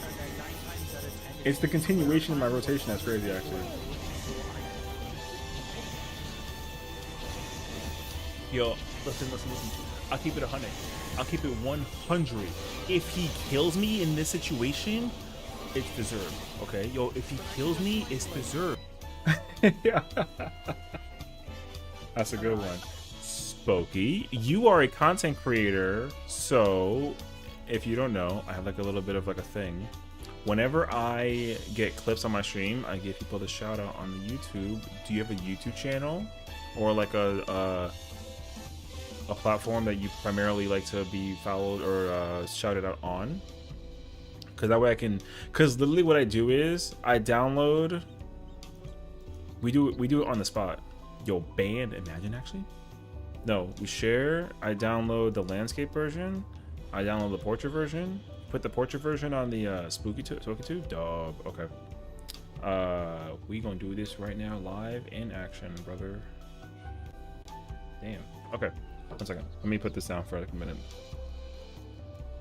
And then 9 times out of 10, It's the continuation of my rotation that's crazy, actually. Yo, listen. I'll keep it 100. I'll keep it 100. If he kills me in this situation, it's deserved. Okay, yo, if he kills me, it's deserved. Yeah. That's a good one. Spooky, you are a content creator, so if you don't know, I have like a little bit of like a thing. Whenever I get clips on my stream, I give people the shout out on the YouTube. Do you have a YouTube channel or like a platform that you primarily like to be followed or shouted out on? Because that way I can, because literally what I do is I download, we do it on the spot. Yo, band, imagine actually. No, we share. I download the landscape version. I download the portrait version. Put the portrait version on the Spooky Tube. Dog. Okay. We gonna do this right now, live in action, brother. Damn. Okay. 1 second. Let me put this down for like a minute.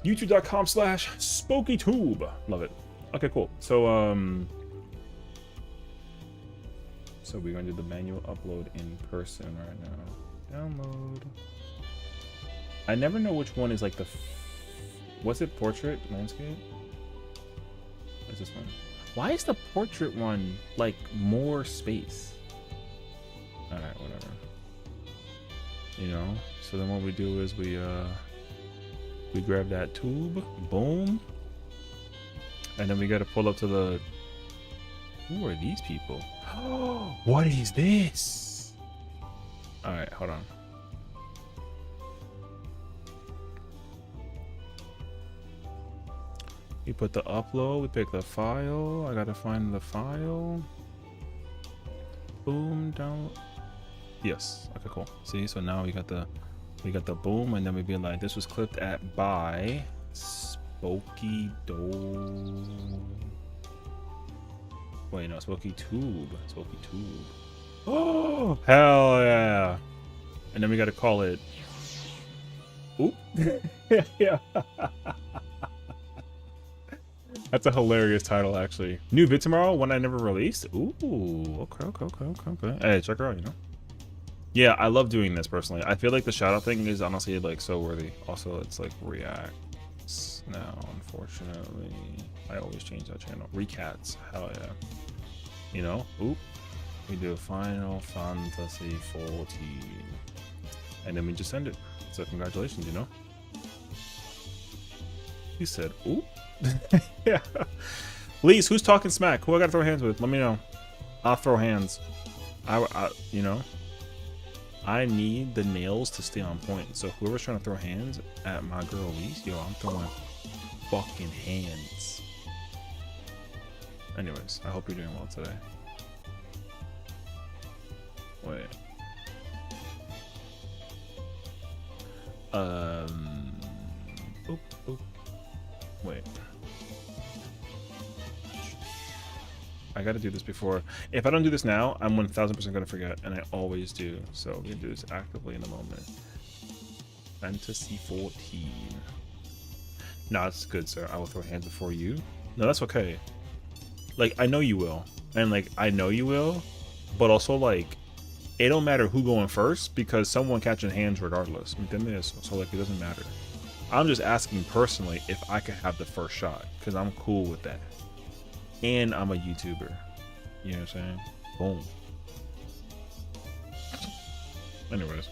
YouTube.com/SpookyTube. Love it. Okay, cool. So so we're gonna do the manual upload in person right now. Download. I never know which one is like the. What's it? Portrait? Landscape? What's this one? Why is the portrait one like more space? Alright, whatever. You know? So then what we do is we grab that tube, boom. And then we gotta pull up to the. Who are these people? What is this? Alright, hold on. We put the upload, we pick the file. I gotta find the file. Boom, down. Yes, okay, cool. See, so now we got the boom, and then we'd be like, this was clipped at by Spooky Do. Wait, no, Spooky Tube. Spooky Tube. Oh, hell yeah. And then we gotta call it. Oop. Yeah. That's a hilarious title, actually. New vid tomorrow, one I never released. Ooh, okay. Hey, check her out, you know. Yeah, I love doing this personally. I feel like the shout out thing is honestly like so worthy. Also, it's like reacts now, unfortunately. I always change that channel. Recats, hell yeah. You know, oop. We do Final Fantasy 14. And then we just send it. So congratulations, you know. He said, oop. Yeah. Lise, who's talking smack? Who I gotta throw hands with? Let me know. I'll throw hands. I you know, I need the nails to stay on point. So whoever's trying to throw hands at my girl Lise, yo, I'm throwing fucking hands. Anyways, I hope you're doing well today. Wait. Oop, oop. Wait. I gotta do this before. If I don't do this now, I'm 1000% gonna forget, and I always do. So we're gonna do this actively in a moment. Fantasy 14. No, it's good, sir. I will throw hands before you. No, that's okay. Like, I know you will. And, like, I know you will. But also, like, it don't matter who going first, because someone catching hands regardless. So, like, it doesn't matter. I'm just asking personally if I could have the first shot, because I'm cool with that. And I'm a YouTuber. You know what I'm saying? Boom. Anyways.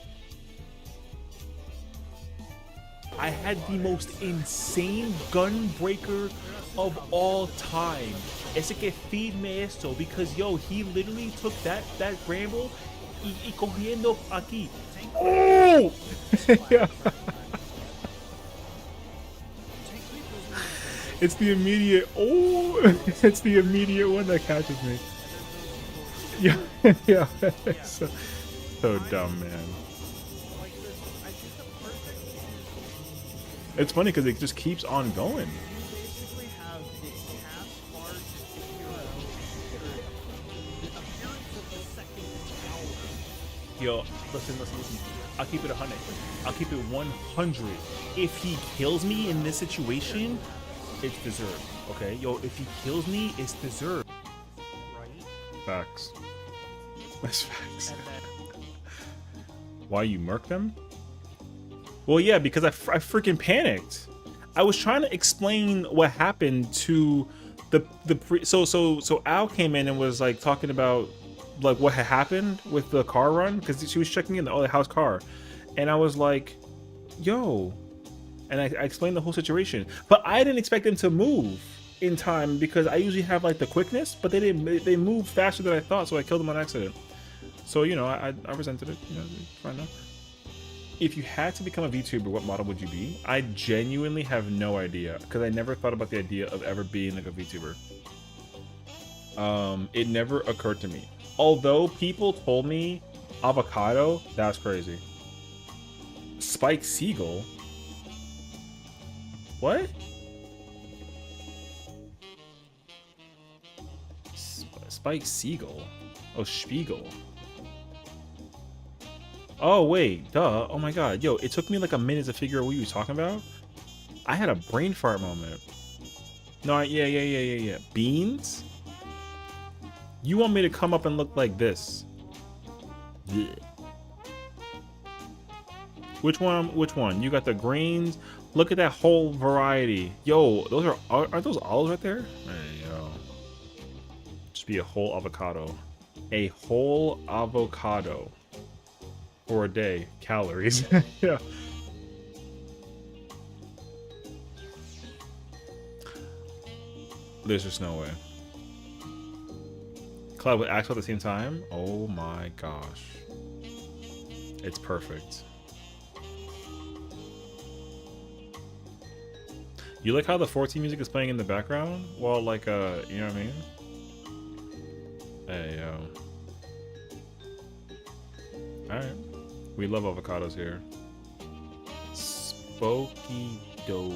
I had the most insane gun breaker of all time. Ese que firme esto, because yo, he literally took that bramble y cogiendo aquí. Oh! Yeah. It's the immediate. Oh, it's the immediate one that catches me. Yeah, yeah. So dumb, man. It's funny because it just keeps on going. Yo, listen. I'll keep it 100. I'll keep it 100. If he kills me in this situation, it's deserved. Okay, yo, if he kills me, it's deserved. Right? Facts. That's facts. Why you murk them? Well, yeah, because I freaking panicked. I was trying to explain what happened to so Al came in and was like talking about like what had happened with the car run, because she was checking in the house car, and I was like, yo, and I explained the whole situation, but I didn't expect them to move in time because I usually have like the quickness, but they didn't. They moved faster than I thought, so I killed them on accident. So you know, I resented it. You know, fine enough. If you had to become a VTuber, what model would you be? I genuinely have no idea, because I never thought about the idea of ever being like a VTuber. It never occurred to me. Although people told me avocado, that's crazy. Spike Seagull? What? Spike Seagull? Oh, Spiegel. Oh, wait. Duh. Oh, my God. Yo, it took me like a minute to figure out what you were talking about. I had a brain fart moment. No, yeah. Beans? You want me to come up and look like this? Blech. Which one? Which one? You got the greens. Look at that whole variety. Yo, those aren't those olives right there? Hey, yo. Just be a whole avocado. A whole avocado. For a day. Calories. Yeah. There's just no way. Cloud with Axel at the same time? Oh my gosh. It's perfect. You like how the 14 music is playing in the background? Well, like, you know what I mean? Hey, yo. Alright. We love avocados here. Spooky dough.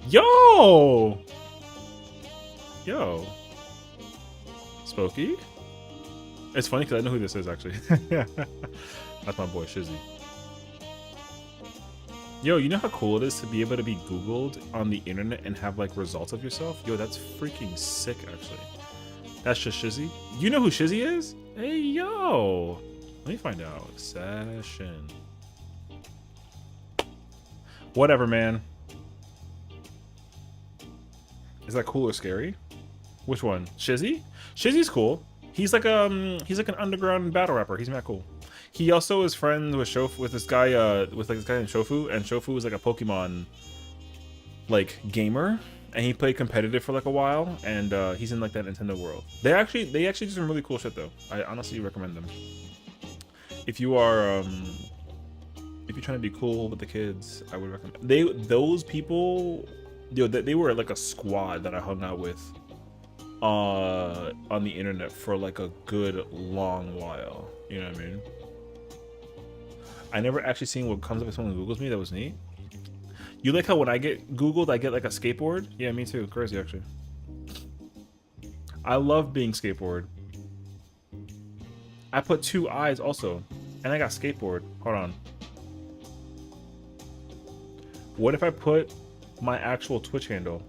Yo! Yo. Spooky? It's funny because I know who this is, actually. That's my boy, Shizzy. Yo, you know how cool it is to be able to be Googled on the internet and have, like, results of yourself? Yo, that's freaking sick, actually. That's just Shizzy. You know who Shizzy is? Hey, yo. Let me find out. Session. Whatever, man. Is that cool or scary? Which one? Shizzy? Shizzy's cool. He's like an underground battle rapper. He's not cool. He also is friends with this guy named Shofu, and Shofu is like a Pokemon like gamer, and he played competitive for like a while, and he's in like that Nintendo world. They actually do some really cool shit though. I honestly recommend them. If you are if you're trying to be cool with the kids, I would recommend those people. Yo, they were like a squad that I hung out with on the internet for like a good long while. You know what I mean? I never actually seen what comes up if someone Googles me. That was neat. You like how when I get Googled, I get like a skateboard? Yeah, me too. Crazy, actually. I love being skateboard. I put 2 eyes also. And I got skateboard. Hold on. What if I put my actual Twitch handle?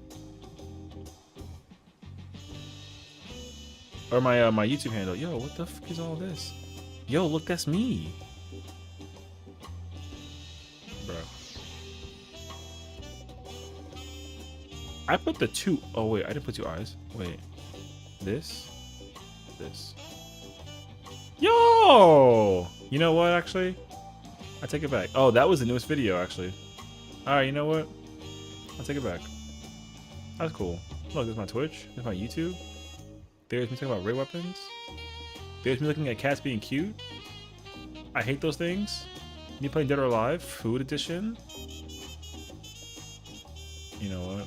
Or my my YouTube handle. Yo, what the fuck is all this? Yo, look, that's me. Bro. I put the 2. Oh wait, I didn't put 2 eyes. Wait. This. Yo! You know what, actually? I take it back. Oh, that was the newest video, actually. Alright, you know what? I'll take it back. That's cool. Look, there's my Twitch. There's my YouTube. There's me talking about ray weapons. There's me looking at cats being cute. I hate those things. Me playing Dead or Alive. Food edition. You know what?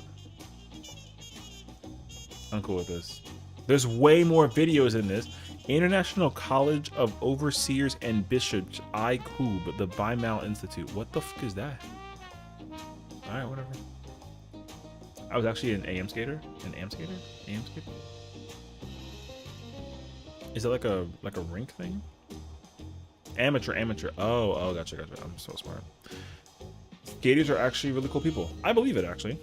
I'm cool with this. There's way more videos in this. International College of Overseers and Bishops, ICOOB, the Bimal Institute. What the fuck is that? Alright, whatever. I was actually an AM skater. AM skater? Is it like a rink thing? Amateur. Oh, gotcha. I'm so smart. Skaters are actually really cool people. I believe it, actually.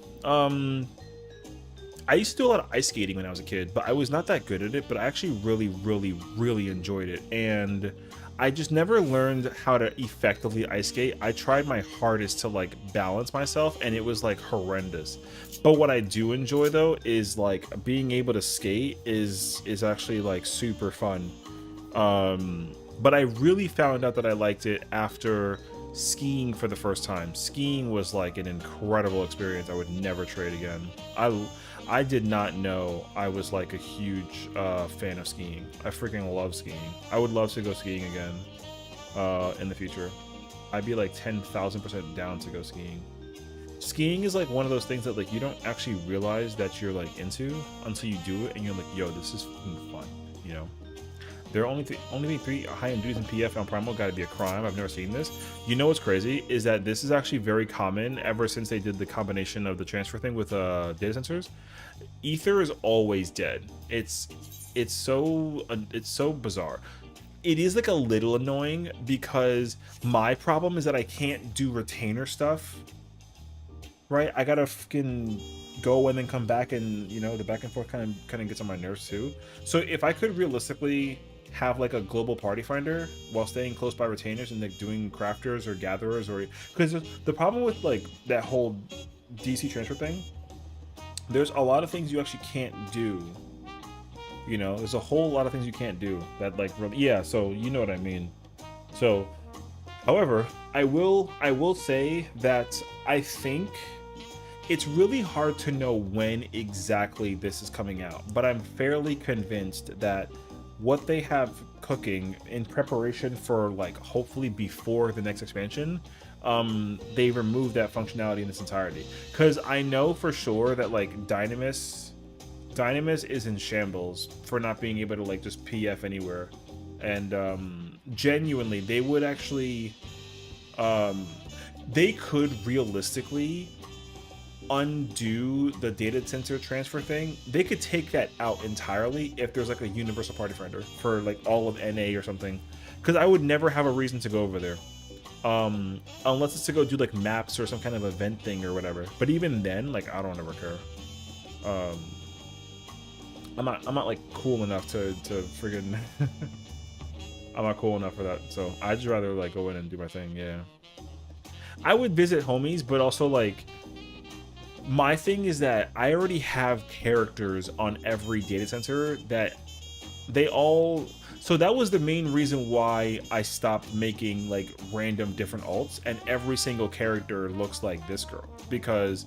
I used to do a lot of ice skating when I was a kid, but I was not that good at it, but I actually really enjoyed it. And I just never learned how to effectively ice skate. I tried my hardest to like balance myself, and it was like horrendous. But what I do enjoy though is like being able to skate is actually like super fun. But I really found out that I liked it after skiing for the first time. Skiing was like an incredible experience. I would never trade again. I did not know I was like a huge fan of skiing. I freaking love skiing. I would love to go skiing again in the future. I'd be like 10,000% down to go skiing. Skiing is like one of those things that like you don't actually realize that you're like into until you do it, and you're like, yo, this is fun, you know? There are only three high-end duties in PF on Primal. Gotta be a crime. I've never seen this. You know what's crazy is that this is actually very common ever since they did the combination of the transfer thing with data sensors. Ether is always dead. It's it's so bizarre. It is like a little annoying because my problem is that I can't do retainer stuff, right? I gotta fucking go and then come back, and you know the back and forth kind of gets on my nerves too. So if I could realistically have like a global party finder while staying close by retainers and like doing crafters or gatherers, or because the problem with like that whole DC transfer thing, there's a lot of things you actually can't do. You know, there's a whole lot of things you can't do that like really, yeah. So you know what I mean. So, however, I will say that I think it's really hard to know when exactly this is coming out, but I'm fairly convinced that what they have cooking in preparation for like hopefully before the next expansion, they remove that functionality in its entirety. Because I know for sure that like Dynamis is in shambles for not being able to like just PF anywhere, and genuinely they would actually, they could realistically undo the data center transfer thing. They could take that out entirely if there's like a universal party finder for like all of NA or something, because I would never have a reason to go over there, unless it's to go do like maps or some kind of event thing or whatever. But even then, like I don't ever care. I'm not like cool enough to friggin' I'm not cool enough for that. So I'd just rather like go in and do my thing. Yeah, I would visit homies, but also like my thing is that I already have characters on every data center that they all. So that was the main reason why I stopped making like random different alts, and every single character looks like this girl, because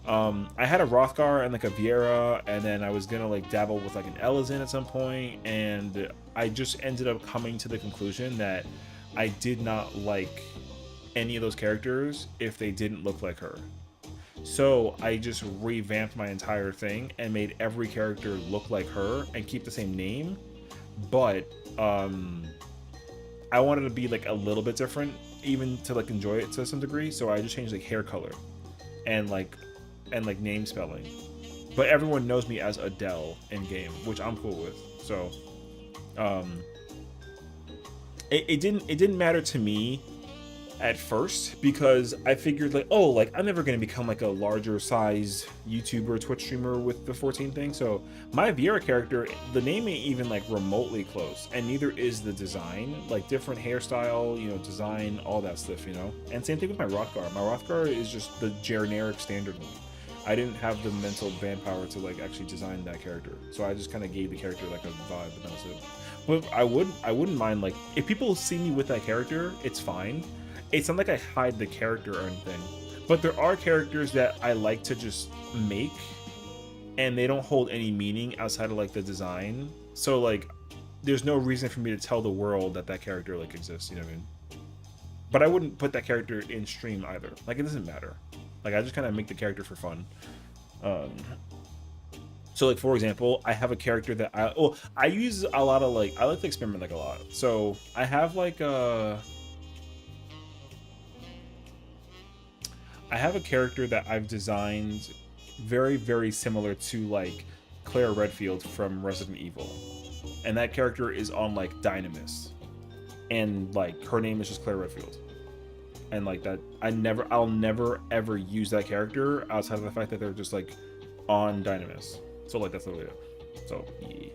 I had a Rothgar and like a Viera, and then I was gonna like dabble with like an Elizin at some point, and I just ended up coming to the conclusion that I did not like any of those characters if they didn't look like her. So I just revamped my entire thing and made every character look like her and keep the same name, but I wanted to be like a little bit different, even to like enjoy it to some degree. So I just changed like hair color and like name spelling, but everyone knows me as Adele in game, which I'm cool with. So it didn't matter to me at first, because I figured like, oh, like I'm never gonna become like a larger size YouTuber, Twitch streamer with the 14 thing. So my Viera character, the name ain't even like remotely close, and neither is the design. Like different hairstyle, you know, design, all that stuff, you know. And same thing with my Rothgar. My Rothgar is just the generic standard one. I didn't have the mental manpower to like actually design that character, so I just kind of gave the character like a vibe, and that was it. But I wouldn't mind like if people see me with that character, it's fine. It's not like I hide the character or anything, but there are characters that I like to just make, and they don't hold any meaning outside of like the design. So like, there's no reason for me to tell the world that that character like exists. You know what I mean? But I wouldn't put that character in stream either. Like it doesn't matter. Like I just kind of make the character for fun. So like for example, I have a character that I use a lot of like, I like to experiment like a lot. So I have like I have a character that I've designed very, very similar to like Claire Redfield from Resident Evil, and that character is on like Dynamis, and like her name is just Claire Redfield, and like that I'll never ever use that character outside of the fact that they're just like on Dynamis. So like that's literally it. So yeah.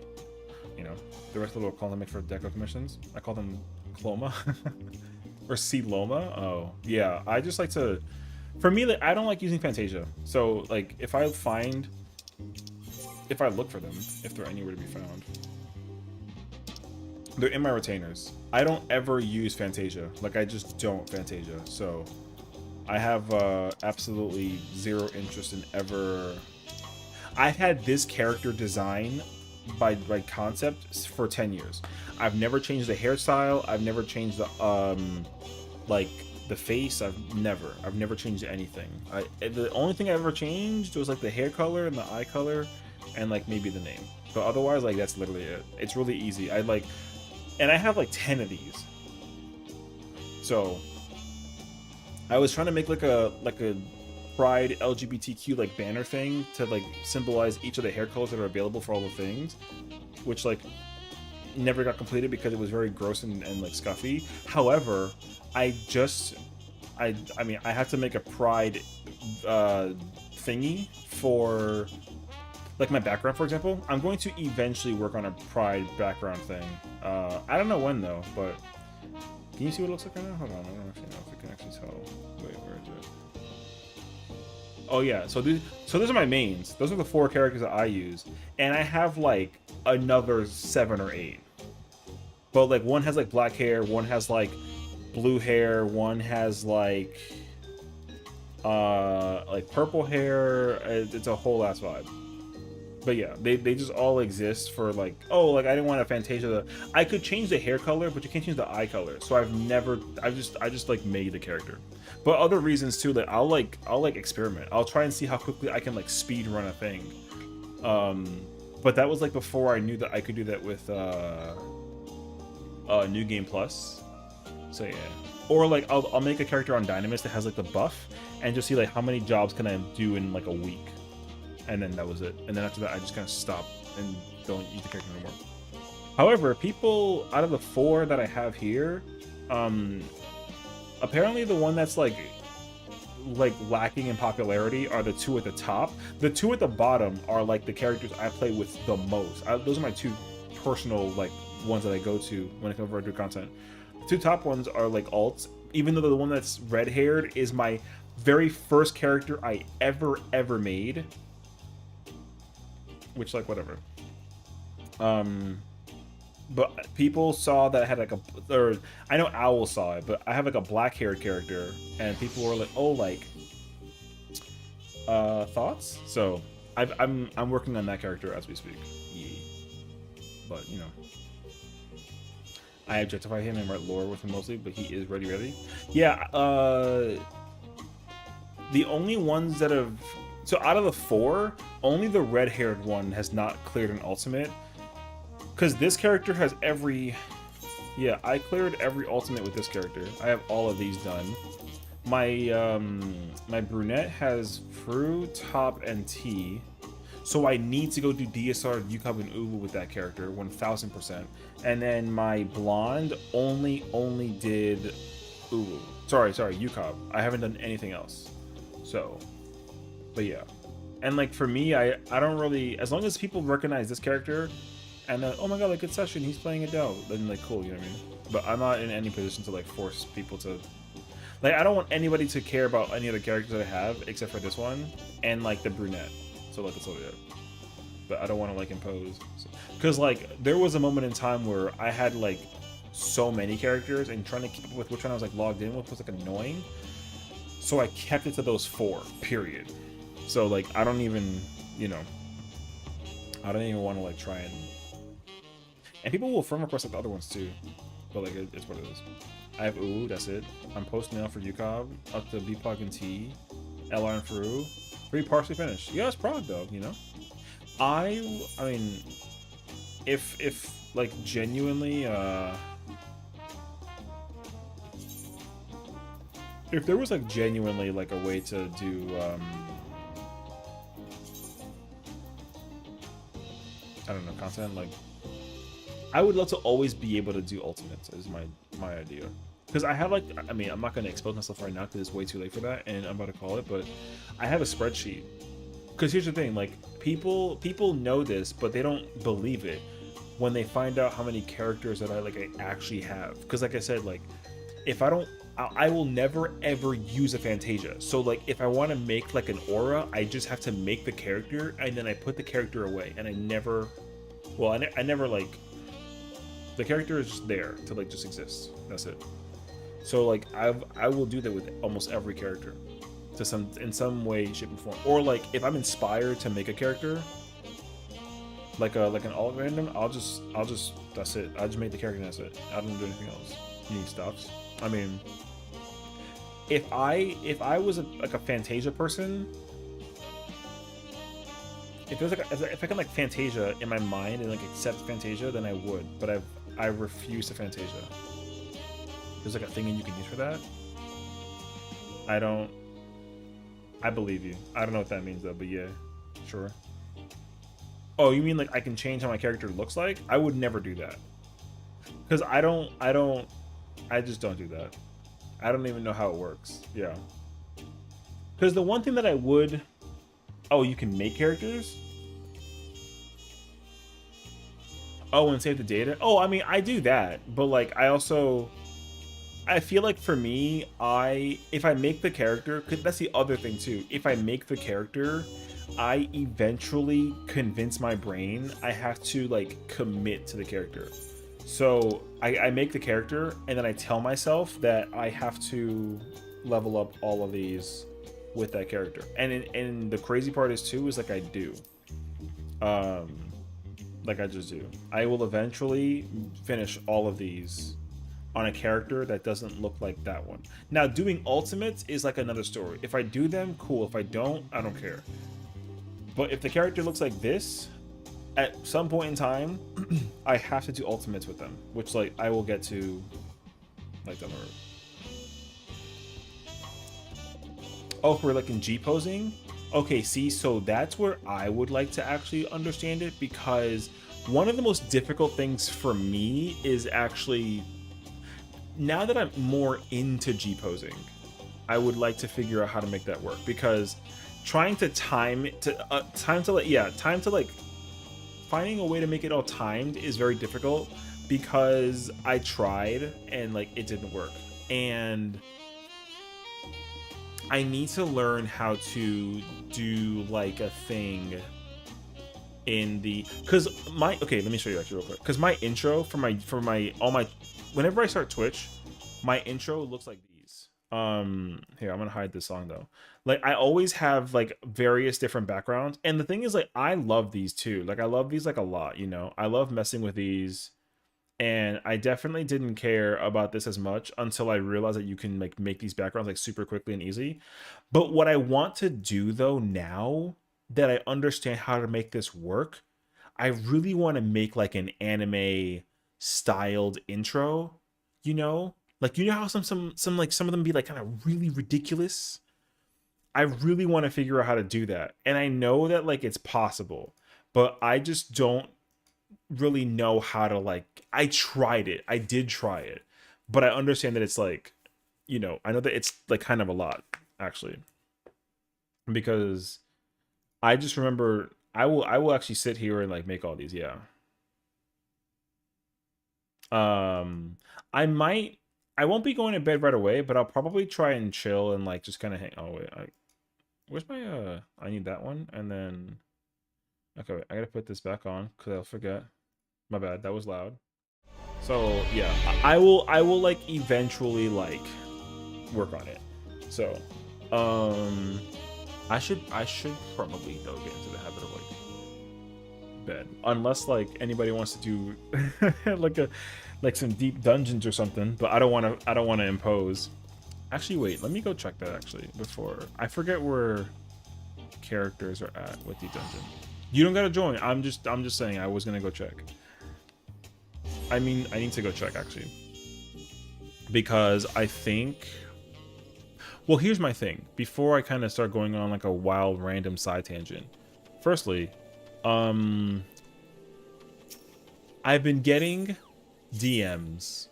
You know, the rest of the world call them for deco commissions. I call them Cloma or C Loma. Oh yeah, I just like to. For me, like, I don't like using Fantasia. So, like, if I look for them, if they're anywhere to be found, they're in my retainers. I don't ever use Fantasia. Like, I just don't Fantasia. So, I have absolutely zero interest in ever. I've had this character design by concept for 10 years. I've never changed the hairstyle. I've never changed the like the face. I've never changed anything. The only thing I ever changed was like the hair color and the eye color, and like maybe the name. But otherwise, like that's literally it. It's really easy. And I have like 10 of these. So I was trying to make like a Pride LGBTQ like banner thing to like symbolize each of the hair colors that are available for all the things. which like never got completed because it was very gross and like scuffy. However, I mean, I have to make a pride thingy for like my background, for example. I'm going to eventually work on a pride background thing. I don't know when though, but can you see what it looks like right now? Hold on, I don't actually know if we can actually tell. Wait, where is it? Oh yeah, so those are my mains. Those are the 4 characters that I use, and I have like another 7 or 8. But like one has like black hair, one has like blue hair, one has like purple hair. It's a whole ass vibe. But yeah, they just all exist for like, oh, like I didn't want a Fantasia. I could change the hair color, but you can't change the eye color. So I just like made the character. But other reasons too, that I'll like experiment. I'll try and see how quickly I can like speed run a thing. But that was like before I knew that I could do that with New Game Plus. So yeah. Or like I'll make a character on Dynamis that has like the buff and just see like how many jobs can I do in like a week. And then that was it. And then after that, I just kind of stop and don't use the character anymore. However, people out of the 4 that I have here, apparently the one that's like lacking in popularity are the 2 at the top. The 2 at the bottom are like the characters I play with the most. Those are my 2 personal like ones that I go to when I come over to do content. The 2 top ones are like alts, even though the one that's red-haired is my very first character I ever made. Which, like, whatever. But people saw that I had like or I know Owl saw it, but I have like a black-haired character, and people were like, "Oh, like, thoughts?" So I'm working on that character as we speak. Yeah. But you know, I objectify him and write lore with him mostly, but he is ready. Yeah. The only ones that have so out of the 4. Only the red-haired one has not cleared an ultimate. Because this character has every... Yeah, I cleared every ultimate with this character. I have all of these done. My my brunette has Fru, Top, and T. So I need to go do DSR, UCOB, and Uwu with that character, 1000%. And then my blonde only did Uwu. Sorry, UCOB. I haven't done anything else. So, but yeah. And like for me, I don't really, as long as people recognize this character and then, oh my god, like it's Sessiion, he's playing Adele, then like cool, you know what I mean? But I'm not in any position to like force people to, like I don't want anybody to care about any other characters that I have except for this one and like the brunette. So like that's all it. But I don't want to like impose. Because like there was a moment in time where I had like so many characters and trying to keep up with which one I was like logged in with was like annoying. So I kept it to those 4, period. So like I don't even, you know, I don't even want to like try and people will firm request like the other ones too, but like it's what it is. I have Ooh, that's it. I'm post now for UCOB, up to B plug and T, LR and Fru, pretty partially finished. Yeah, it's prog though, you know. I mean, if like genuinely if there was like genuinely like a way to do I don't know, content, like I would love to always be able to do ultimates is my idea. Because I have like, I mean, I'm not going to expose myself right now because it's way too late for that and I'm about to call it, but I have a spreadsheet. Because here's the thing, like people know this, but they don't believe it when they find out how many characters that I actually have. Because like I said, like if I don't, I will never ever use a Fantasia. So like if I want to make like an aura, I just have to make the character and then I put the character away and I never, well, I never like, the character is just there to like just exist. That's it. So like I will do that with almost every character to in some way, shape, or form. Or like if I'm inspired to make a character, like an alt random, I'll just that's it. I just make the character and that's it. I don't do anything else. You need stuffs. I mean, if I was like a Fantasia person, if there's like if I can like Fantasia in my mind and like accept Fantasia, then I would. But I refuse to Fantasia. There's like a thing you can use for that. I believe you. I don't know what that means though, but yeah, sure. Oh, you mean like I can change how my character looks like? I would never do that. Because I just don't do that. I don't even know how it works. Yeah. Because the one thing that I would... Oh, you can make characters? Oh, and save the data? Oh, I mean, I do that. But, like, I also... I feel like for me, if I make the character... Cause that's the other thing, too. If I make the character, I eventually convince my brain I have to, like, commit to the character. So, I make the character, and then I tell myself that I have to level up all of these with that character. And the crazy part is, too, is, like, I do. Like I just do. I will eventually finish all of these on a character that doesn't look like that one. Now, doing ultimates is like another story. If I do them, cool. If I don't, I don't care. But if the character looks like this, at some point in time, I have to do ultimates with them, which like I will get to like down the road. Oh, we're like in G posing? Okay, see, so that's where I would like to actually understand it, because one of the most difficult things for me is actually, now that I'm more into G posing, I would like to figure out how to make that work, because trying to time like finding a way to make it all timed is very difficult, because I tried and like it didn't work. And I need to learn how to do like a thing in the, because my, okay, let me show you actually real quick, because my intro for my all my, whenever I start Twitch, my intro looks like these. Here, I'm gonna hide this song though. Like I always have like various different backgrounds, and the thing is, like, I love these too. Like I love these like a lot, you know. I love messing with these. And I definitely didn't care about this as much until I realized that you can like make these backgrounds like super quickly and easy. But what I want to do though, now that I understand how to make this work, I really want to make like an anime styled intro, you know? Like, you know how some like some of them be like kind of really ridiculous? I really want to figure out how to do that. And I know that like it's possible, but I just don't really know how to, like, I tried it. I did try it. But I understand that it's like, you know, I know that it's like kind of a lot actually. Because I just remember I will actually sit here and like make all these, yeah. Um I might, I won't be going to bed right away, but I'll probably try and chill and like just kind of hang. Oh wait, where's my I need that one, and then okay, wait, I gotta put this back on because I'll forget. My bad, that was loud. So yeah, I will like eventually like work on it. So I should probably though get into the habit of like bed, unless like anybody wants to do like some deep dungeons or something. But I don't want to impose. Actually, wait, let me go check that actually before I forget where characters are at with the dungeon. You don't gotta join. I'm just saying I was gonna go check. I mean, I need to go check actually, because I think, well, here's my thing. Before I kind of start going on like a wild random side tangent, firstly, I've been getting DMs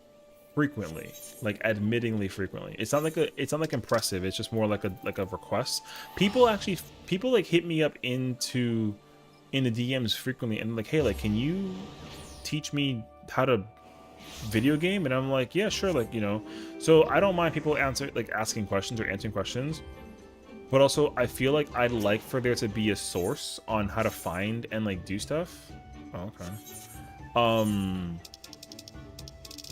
frequently, like admittingly frequently. It's not like impressive. It's just more like a request. People like hit me up in the DMs frequently and like, hey, like, can you teach me how to video game? And I'm like, yeah, sure, like, you know. So I don't mind people asking questions or answering questions, but also I feel like I'd like for there to be a source on how to find and like do stuff. Oh, okay.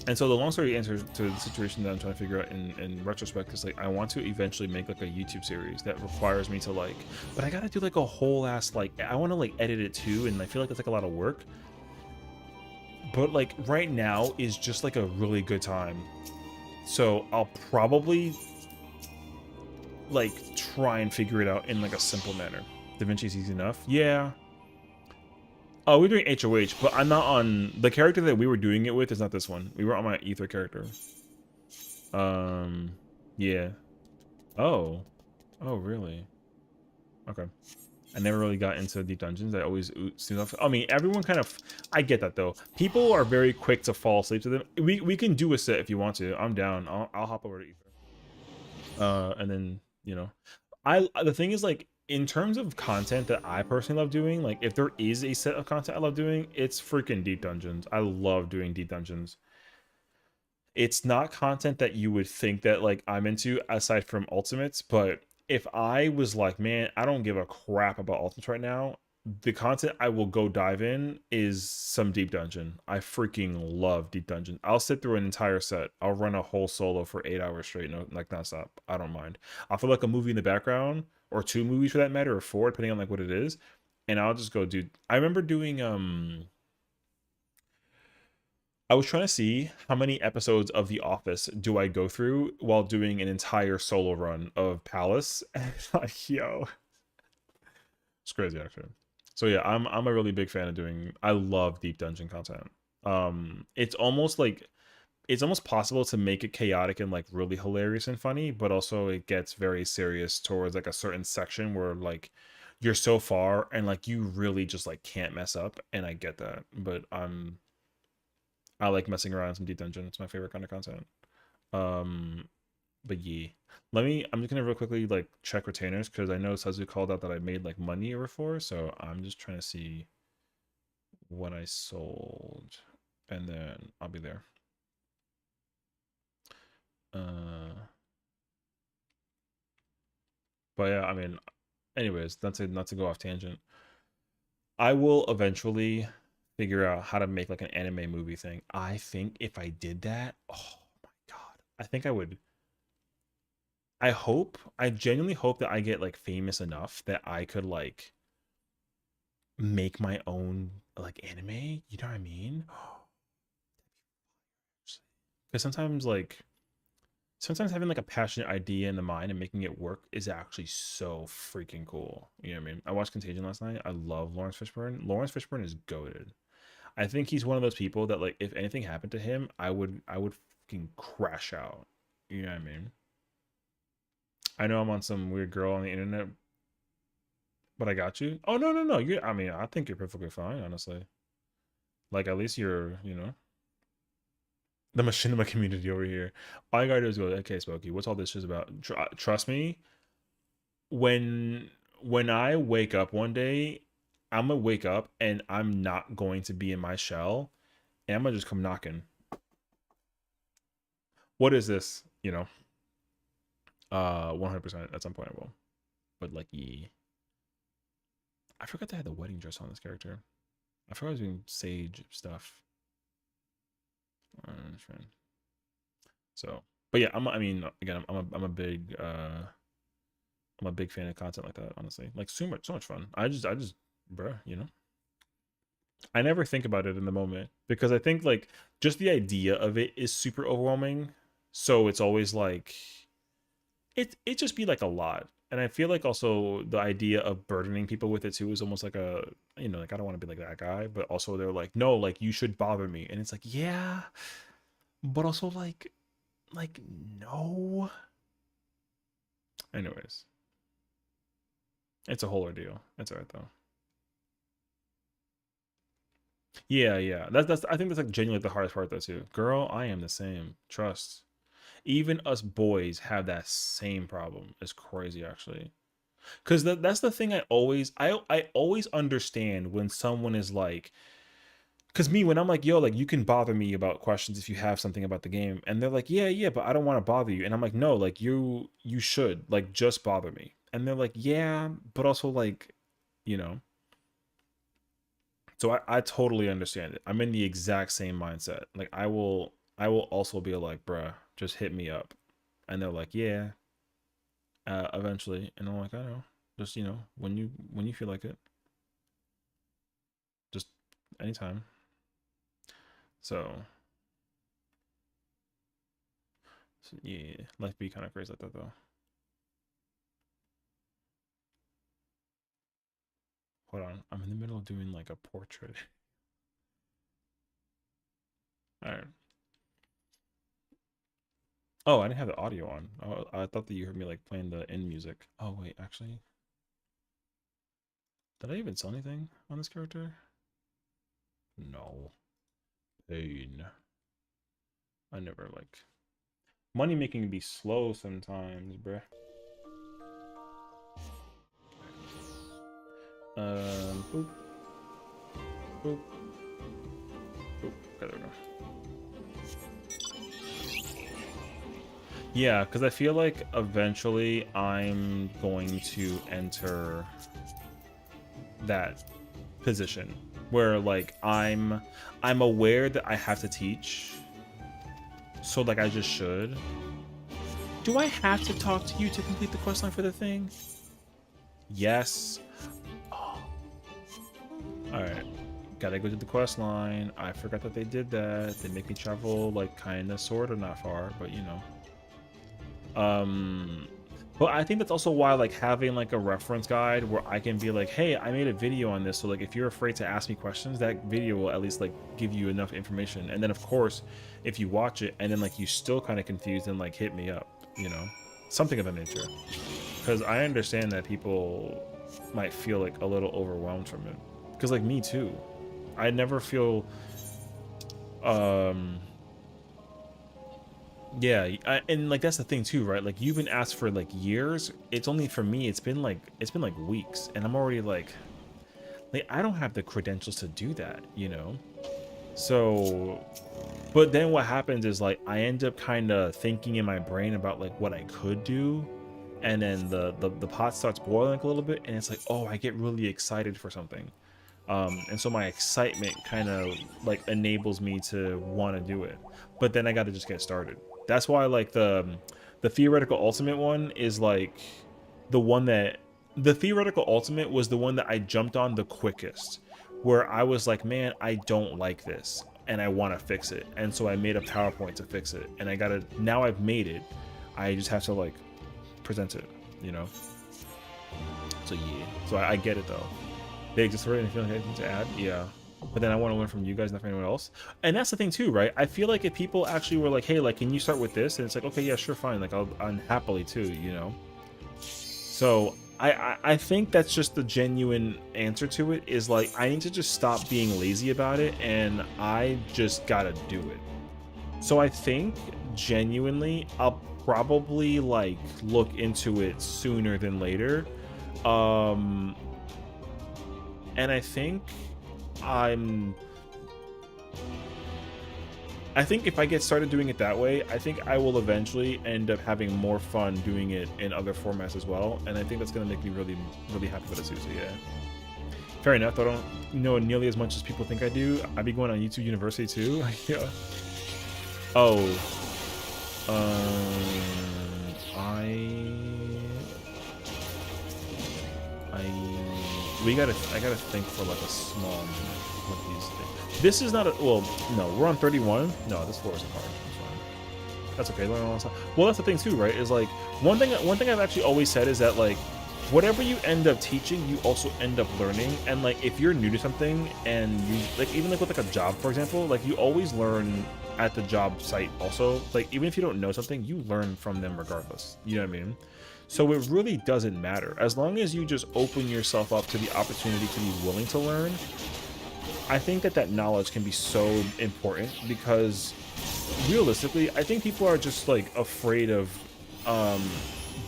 And so the long story answer to the situation that I'm trying to figure out in retrospect is like, I want to eventually make like a YouTube series that requires me to like, but I gotta do like a whole ass, like, I want to like edit it too, and I feel like it's like a lot of work. But like right now is just like a really good time. So I'll probably like try and figure it out in like a simple manner. DaVinci's easy enough. Yeah. Oh, we're doing HOH, but I'm not on the character that we were doing it with. Is not this one. We were on my Ether character. Yeah. Oh. Oh, really? Okay. I never really got into deep dungeons. I always soon enough. I mean, everyone kind of. I get that though. People are very quick to fall asleep to them. We can do a set if you want to. I'm down. I'll hop over to Ether. And then I the thing is like in terms of content that I personally love doing, like if there is a set of content I love doing, it's freaking deep dungeons. I love doing deep dungeons. It's not content that you would think that like I'm into aside from ultimates, but if I was like, man, I don't give a crap about ultimates right now, the content I will go dive in is some deep dungeon. I freaking love deep dungeon. I'll sit through an entire set. I'll run a whole solo for 8 hours straight, no, like nonstop. I don't mind. I'll feel like a movie in the background, or two movies for that matter, or four, depending on like what it is, and I'll just go do. I remember doing I was trying to see how many episodes of The Office do I go through while doing an entire solo run of Palace. And like, yo, it's crazy actually. So yeah, I'm a really big fan of doing. I love deep dungeon content. It's almost like it's almost possible to make it chaotic and like really hilarious and funny, but also it gets very serious towards like a certain section where like you're so far and like you really just like can't mess up. And I get that, but I like messing around in some deep dungeon. It's my favorite kind of content. Um, but yeah, I'm just gonna real quickly like check retainers because I know Sazu called out that I made like money before, so I'm just trying to see what I sold, and then I'll be there. Uh, but yeah, I mean, anyways, not to go off tangent. I will eventually figure out how to make like an anime movie thing. I think if I did that, oh my god, I think I would I genuinely hope that I get like famous enough that I could like make my own like anime. You know what I mean? Because sometimes having like a passionate idea in the mind and making it work is actually so freaking cool. You know what I mean? I watched Contagion last night. I love Lawrence Fishburne. Lawrence Fishburne is goated. I think he's one of those people that like if anything happened to him, I would fucking crash out. You know what I mean? I know I'm on some weird girl on the internet, but I got you. Oh no, no, no. You I mean, I think you're perfectly fine, honestly. Like at least you're, the machinima community over here. All you gotta do is go, okay, Smokey, what's all this shit about? Trust me, when when I wake up one day, I'm gonna wake up and I'm not going to be in my shell, and I'm gonna just come knocking. What is this? 100%. At some point I will. But like, yeah, I forgot to have the wedding dress on this character. I forgot I was doing sage stuff. So, but yeah, I mean, again, I'm a big fan of content like that. Honestly, like so much fun. Bruh, I never think about it in the moment because I think like just the idea of it is super overwhelming. So it's always like it just be like a lot. And I feel like also the idea of burdening people with it too is almost like like I don't want to be like that guy, but also they're like, no, like you should bother me. And it's like, yeah, but also like no. Anyways, it's a whole ordeal. It's alright though. Yeah, yeah. That's I think that's like genuinely the hardest part though too. Girl, I am the same. Trust. Even us boys have that same problem. It's crazy actually. Cause that's the thing I always understand when someone is like, cause me when I'm like, yo, like you can bother me about questions if you have something about the game. And they're like, yeah, yeah, but I don't want to bother you. And I'm like, no, like you should. Like just bother me. And they're like, yeah, but also like, you know. So I totally understand it. I'm in the exact same mindset. Like I will also be like, bruh, just hit me up. And they're like, yeah, eventually. And I'm like, I know. Just when you feel like it. Just anytime. So, yeah, life be kind of crazy like that though. Hold on, I'm in the middle of doing like a portrait. All right. Oh, I didn't have the audio on. Oh, I thought that you heard me like playing the end music. Oh wait, actually, Did I even sell anything on this character? No. Pain. I never like money making can be slow sometimes, bruh. Boop. Boop. Boop. Okay, there we go. Yeah, because I feel like eventually I'm going to enter that position where like I'm aware that I have to teach. So like I just should. Do I have to talk to you to complete the questline for the thing? Yes. Oh. Alright. Gotta go to the quest line. I forgot that they did that. They make me travel like kinda sorta not far, but you know. But I think that's also why like having like a reference guide where I can be like, hey, I made a video on this, so like if you're afraid to ask me questions, that video will at least like give you enough information. And then of course, if you watch it and then like you still kind of confused, then like hit me up, you know, something of that nature. Because I understand that people might feel like a little overwhelmed from it. Because like me too, I never feel yeah, and like that's the thing too, right? Like you've been asked for like years. It's only for me. It's been like weeks, and I'm already like I don't have the credentials to do that, you know. So, but then what happens is like I end up kind of thinking in my brain about like what I could do, and then the pot starts boiling like a little bit, and it's like, oh, I get really excited for something, and so my excitement kind of like enables me to want to do it, but then I got to just get started. That's why like the theoretical ultimate one is like the one that the theoretical ultimate was the one that I jumped on the quickest, where I was like, man, I don't like this and I want to fix it, and so I made a PowerPoint to fix it, and I gotta, now I've made it, I just have to like present it, you know. So yeah, so I get it though. They exist already and feel like anything to add, yeah. But then I want to learn from you guys, not from anyone else. And that's the thing too, right? I feel like if people actually were like, hey, like, can you start with this? And it's like, okay, yeah, sure, fine. Like, I'll unhappily too, you know? So I think that's just the genuine answer to it, is like, I need to just stop being lazy about it, and I just gotta do it. So I think genuinely I'll probably like look into it sooner than later. And I think I think if I get started doing it that way, I think I will eventually end up having more fun doing it in other formats as well, and I think that's going to make me really, really happy with it too, so yeah. Fair enough, I don't know nearly as much as people think I do. I be going on YouTube University too. Yeah. Oh. I gotta think for like a small minute what these things. This is not a, well, no, we're on 31. No, this floor isn't hard. That's okay. Well, that's the thing too, right? Is like one thing I've actually always said is that like whatever you end up teaching, you also end up learning. And like if you're new to something and you like, even like with like a job, for example, like you always learn at the job site also. Like even if you don't know something, you learn from them regardless. You know what I mean? So it really doesn't matter. As long as you just open yourself up to the opportunity to be willing to learn, I think that knowledge can be so important, because realistically, I think people are just like afraid of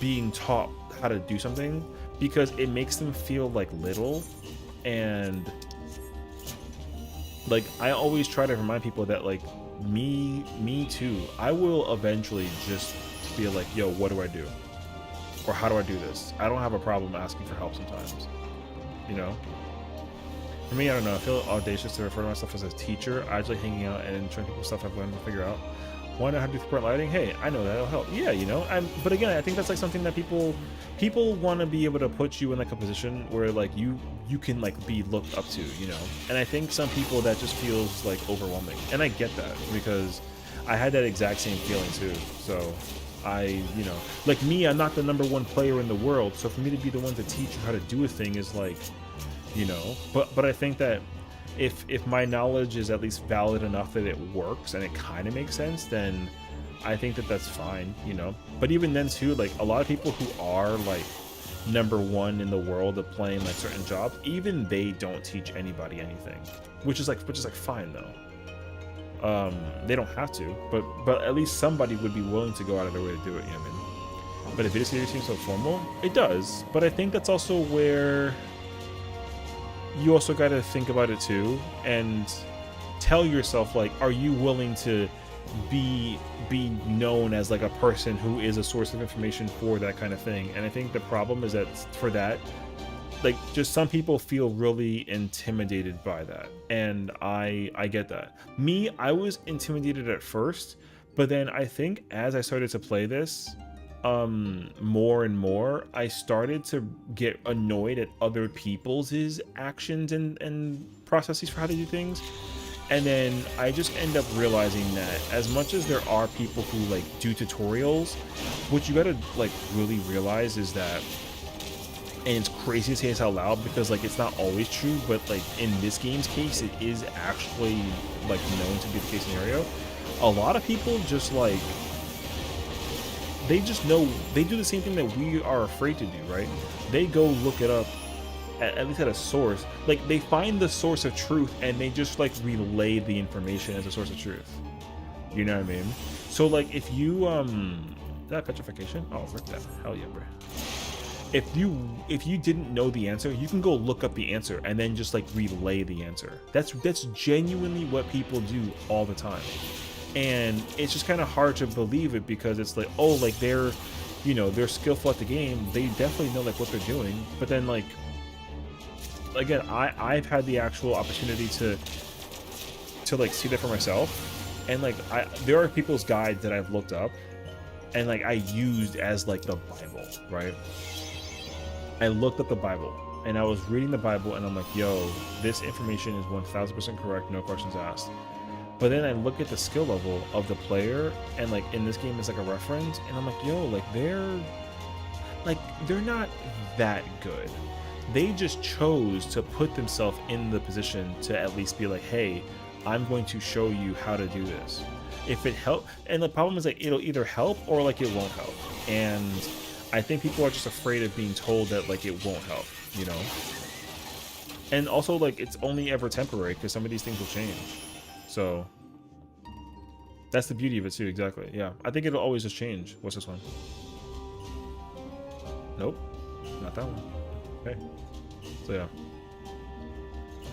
being taught how to do something because it makes them feel like little. And like I always try to remind people that like me too, I will eventually just be like, yo, what do I do? Or how do I do this? I don't have a problem asking for help sometimes, you know? For me, I don't know, I feel audacious to refer to myself as a teacher. I just like hanging out and showing people stuff I've learned to figure out. Want to know how to do support lighting? Hey, I know that'll help. Yeah, you know. But again, I think that's like something that people want to be able to put you in like a position where like you can like be looked up to, you know. And I think some people that just feels like overwhelming, and I get that because I had that exact same feeling too. So you know, like me, I'm not the #1 player in the world, so for me to be the one to teach you how to do a thing is like, you know. But I think that if my knowledge is at least valid enough that it works and it kind of makes sense, then I think that that's fine, you know. But even then too, like a lot of people who are like #1 in the world of playing like certain jobs, even they don't teach anybody anything, which is like fine though. They don't have to, but at least somebody would be willing to go out of their way to do it, you know what I mean? But if video series seems so formal, it does. But I think that's also where you also got to think about it too, and tell yourself, like, are you willing to be known as like a person who is a source of information for that kind of thing? And I think the problem is that for that, like, just some people feel really intimidated by that, and I get that. Me, I was intimidated at first, but then I think as I started to play this more and more, I started to get annoyed at other people's actions and processes for how to do things. And then I just end up realizing that as much as there are people who like do tutorials, what you gotta like really realize is that, and it's crazy to say this out loud because like it's not always true, but like in this game's case, it is actually like known to be the case scenario. A lot of people just like, they just know, they do the same thing that we are afraid to do, right? They go look it up, at least at a source. Like, they find the source of truth and they just like relay the information as a source of truth. You know what I mean? So like, if you is that petrification? Oh, rip that. Hell yeah, bro. If you didn't know the answer, you can go look up the answer and then just like relay the answer. That's genuinely what people do all the time. And it's just kind of hard to believe it because it's like, oh, like they're, you know, they're skillful at the game. They definitely know like what they're doing. But then like, again, I've had the actual opportunity to like see that for myself. And like, there are people's guides that I've looked up and like I used as like the Bible, right? I looked up the Bible and I was reading the Bible and I'm like, yo, this information is 1000% correct, no questions asked. But then I look at the skill level of the player and like in this game it's like a reference and I'm like, yo, like they're not that good. They just chose to put themselves in the position to at least be like, hey, I'm going to show you how to do this. If it help, and the problem is like it'll either help or like it won't help. And I think people are just afraid of being told that like it won't help, you know? And also like it's only ever temporary because some of these things will change. So that's the beauty of it too, exactly. Yeah, I think it'll always just change. What's this one? Nope, not that one. Okay, so yeah.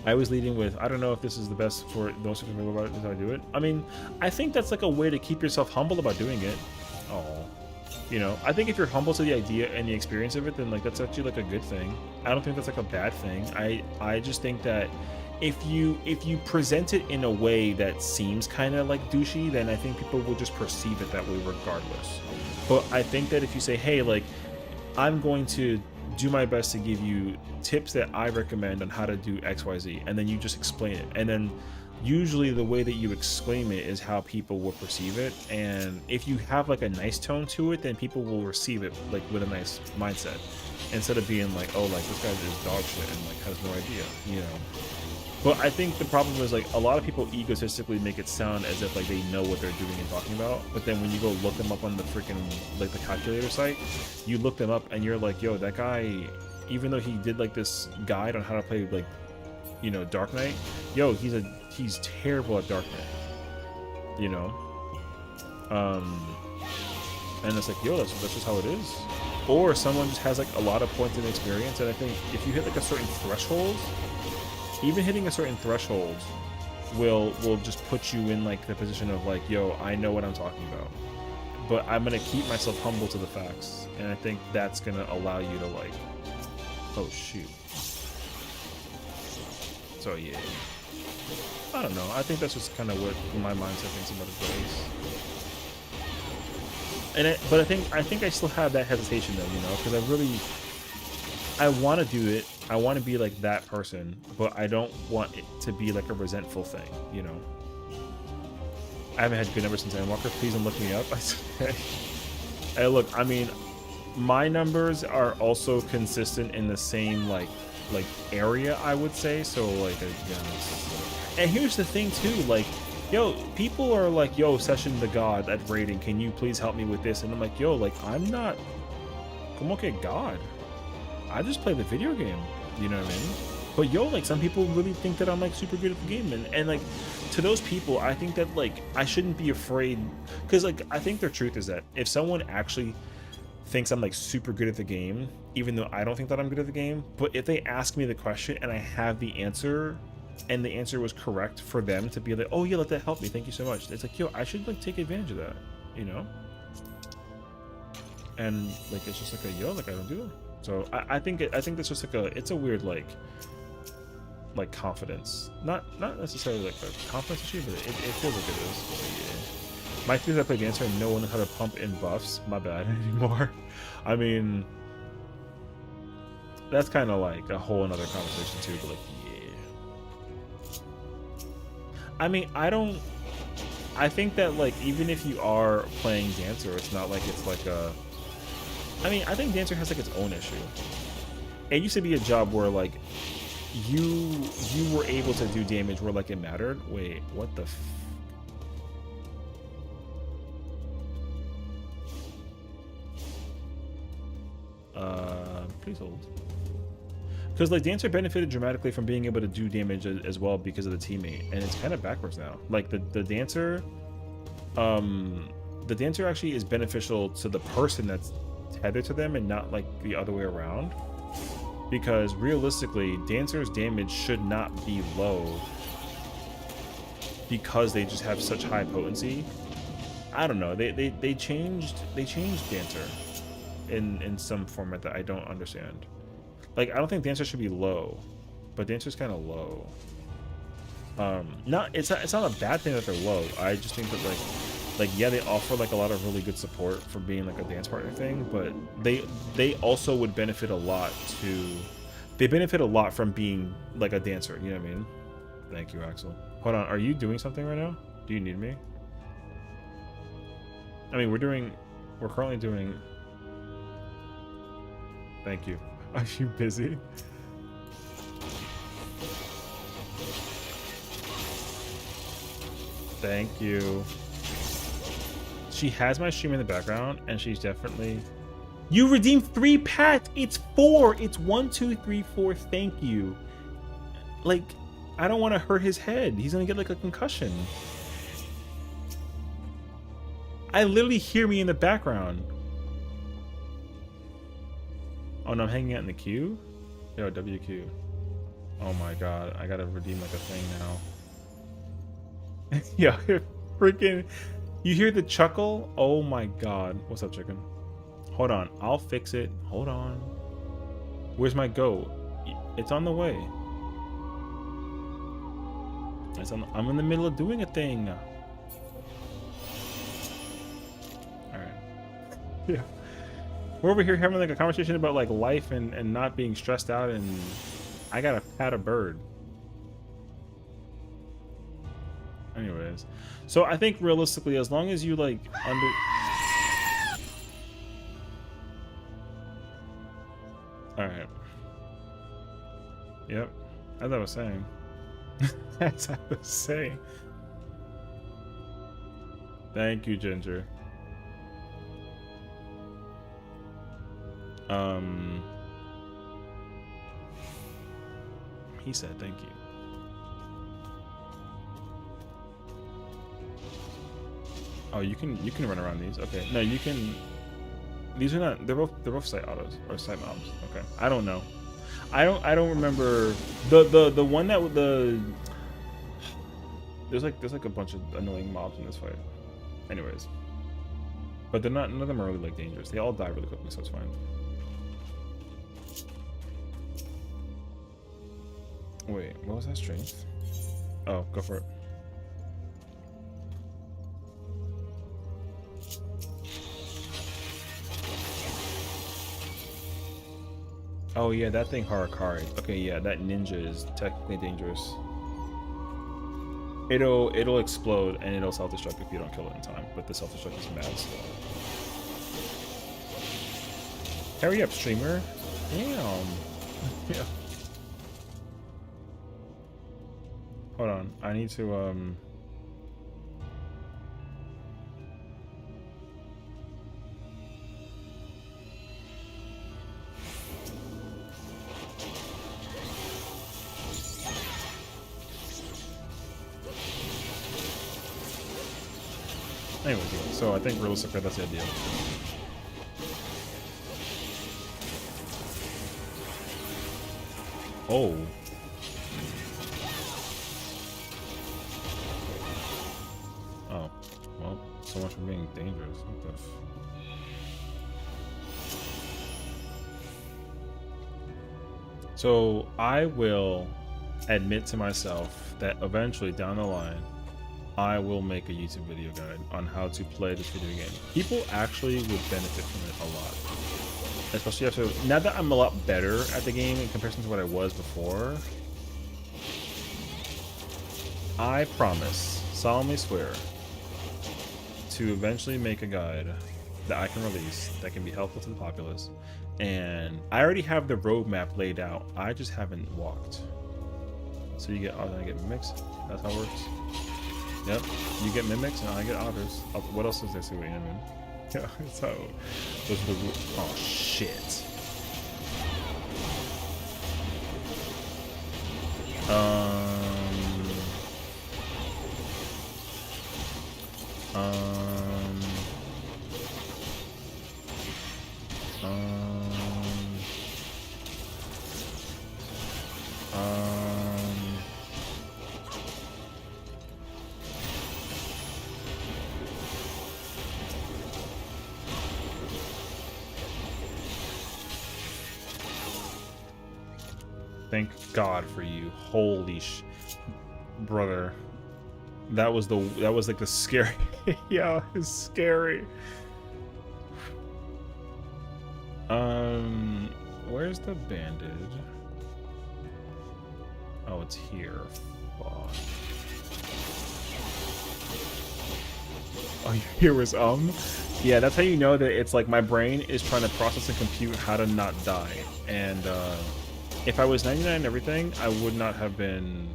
I was leading with, I don't know if this is the best for those who know about it, is how I do it. I mean, I think that's like a way to keep yourself humble about doing it. Oh, you know, I think if you're humble to the idea and the experience of it, then like that's actually like a good thing. I don't think that's like a bad thing. I just think that if you present it in a way that seems kind of like douchey, then I think people will just perceive it that way regardless. But I think that if you say, hey, like, I'm going to do my best to give you tips that I recommend on how to do XYZ, and then you just explain it, and then usually the way that you explain it is how people will perceive it. And if you have like a nice tone to it, then people will receive it like with a nice mindset, instead of being like, oh, like this guy is dog shit and like has no idea, you know. But I think the problem is like a lot of people egotistically make it sound as if like they know what they're doing and talking about, but then when you go look them up on the freaking like the calculator site, you look them up and you're like, yo, that guy, even though he did like this guide on how to play like, you know, Dark Knight, yo, he's terrible at Dark Knight, you know. And it's like, yo, that's just how it is. Or someone just has like a lot of points in experience, and I think if you hit like a certain threshold, even hitting a certain threshold will just put you in like the position of like, yo, I know what I'm talking about, but I'm gonna keep myself humble to the facts. And I think that's gonna allow you to like, oh shoot. So yeah, I don't know. I think that's just kind of what my mindset thinks about it goes. And but I think I still have that hesitation though, you know, because I want to do it. I want to be like that person, but I don't want it to be like a resentful thing, you know. I haven't had good numbers since Walker. Please don't look me up. Hey, look, I mean, my numbers are also consistent in the same like area, I would say. So like, and here's the thing too, like, yo, people are like, yo, Sessiion the God at rating, can you please help me with this? And I'm like, yo, like, I'm not, como que God? I just play the video game. You know what I mean? But yo, like some people really think that I'm like super good at the game, and like to those people, I think that like I shouldn't be afraid, because like I think the truth is that if someone actually thinks I'm like super good at the game, even though I don't think that I'm good at the game, but if they ask me the question and I have the answer, and the answer was correct, for them to be like, oh yeah, let that help me, thank you so much. It's like, yo, I should like take advantage of that, you know? And like it's just like a yo, like I don't do that. So I think that's just like it's a weird like confidence, not necessarily like a confidence issue, but it feels like it is. But yeah. My theory is I play dancer and no one knows how to pump in buffs. My bad anymore. I mean, that's kind of like a whole another conversation too. But like, yeah. I mean, I think that like even if you are playing dancer, it's not like it's like a. I mean, I think dancer has like its own issue. It used to be a job where like you were able to do damage where like it mattered. Wait, what the please hold. Because like dancer benefited dramatically from being able to do damage as well because of the teammate, and it's kind of backwards now. Like the dancer actually is beneficial to the person that's tethered to them and not like the other way around. Because realistically, dancers' damage should not be low because they just have such high potency. I don't know. They changed dancer in some format that I don't understand. Like I don't think dancer should be low, but dancer's kind of low. It's not a bad thing that they're low. I just think that like yeah, they offer like a lot of really good support for being like a dance partner thing, but they also would benefit a lot from being like a dancer, you know what I mean? Thank you, Axel. Hold on, are you doing something right now? Do you need me? I mean, we're currently doing. Thank you. Are you busy? Thank you. She has my stream in the background, and she's definitely. You redeemed 3 pats. It's 4. It's 1, 2, 3, 4. Thank you. Like, I don't want to hurt his head. He's gonna get like a concussion. I literally hear me in the background. Oh no, I'm hanging out in the queue. Yo, WQ. Oh my god, I gotta redeem like a thing now. Yo, freaking. You hear the chuckle? Oh my god. What's up, chicken? Hold on, I'll fix it. Hold on. Where's my goat? It's on the way. I'm in the middle of doing a thing. Alright. Yeah. We're over here having like a conversation about like life and not being stressed out, and I gotta pat a bird. Anyways. So I think realistically, as long as you like Alright. Yep. As I was saying. As I was saying. Thank you, Ginger. He said thank you. Oh, you can run around these. Okay. No, you can. These are not. They're both site autos or site mobs. Okay. I don't know. I don't remember the one that with the. There's like a bunch of annoying mobs in this fight. Anyways. But they're not. None of them are really like dangerous. They all die really quickly, so it's fine. Wait, what was that strength? Oh, go for it. Oh yeah, that thing Harakari. Okay, yeah, that ninja is technically dangerous. It'll explode and it'll self-destruct if you don't kill it in time, but the self-destruct is mad slow. Hurry up, streamer. Damn. Yeah. Hold on, I need to Anyways, yeah, so I think realistically that's the idea. Oh. Oh. Well, so much for being dangerous. What the f... So I will admit to myself that eventually down the line, I will make a YouTube video guide on how to play this video game. People actually would benefit from it a lot. Especially after, now that I'm a lot better at the game in comparison to what I was before, I promise, solemnly swear, to eventually make a guide that I can release that can be helpful to the populace. And I already have the roadmap laid out. I just haven't walked. So you get otters and I get mimics. That's how it works. Yep. You get mimics and I get otters. What else is there to it? You know what I mean? Yeah, that's how. Those are the rules. Oh shit. Thank God for you. Holy brother. That was like the scary. Yeah, it's scary. Where's the bandage? Oh, it's here. Fuck. Oh, here was yeah, that's how you know that it's like my brain is trying to process and compute how to not die. And if I was 99 and everything, I would not have been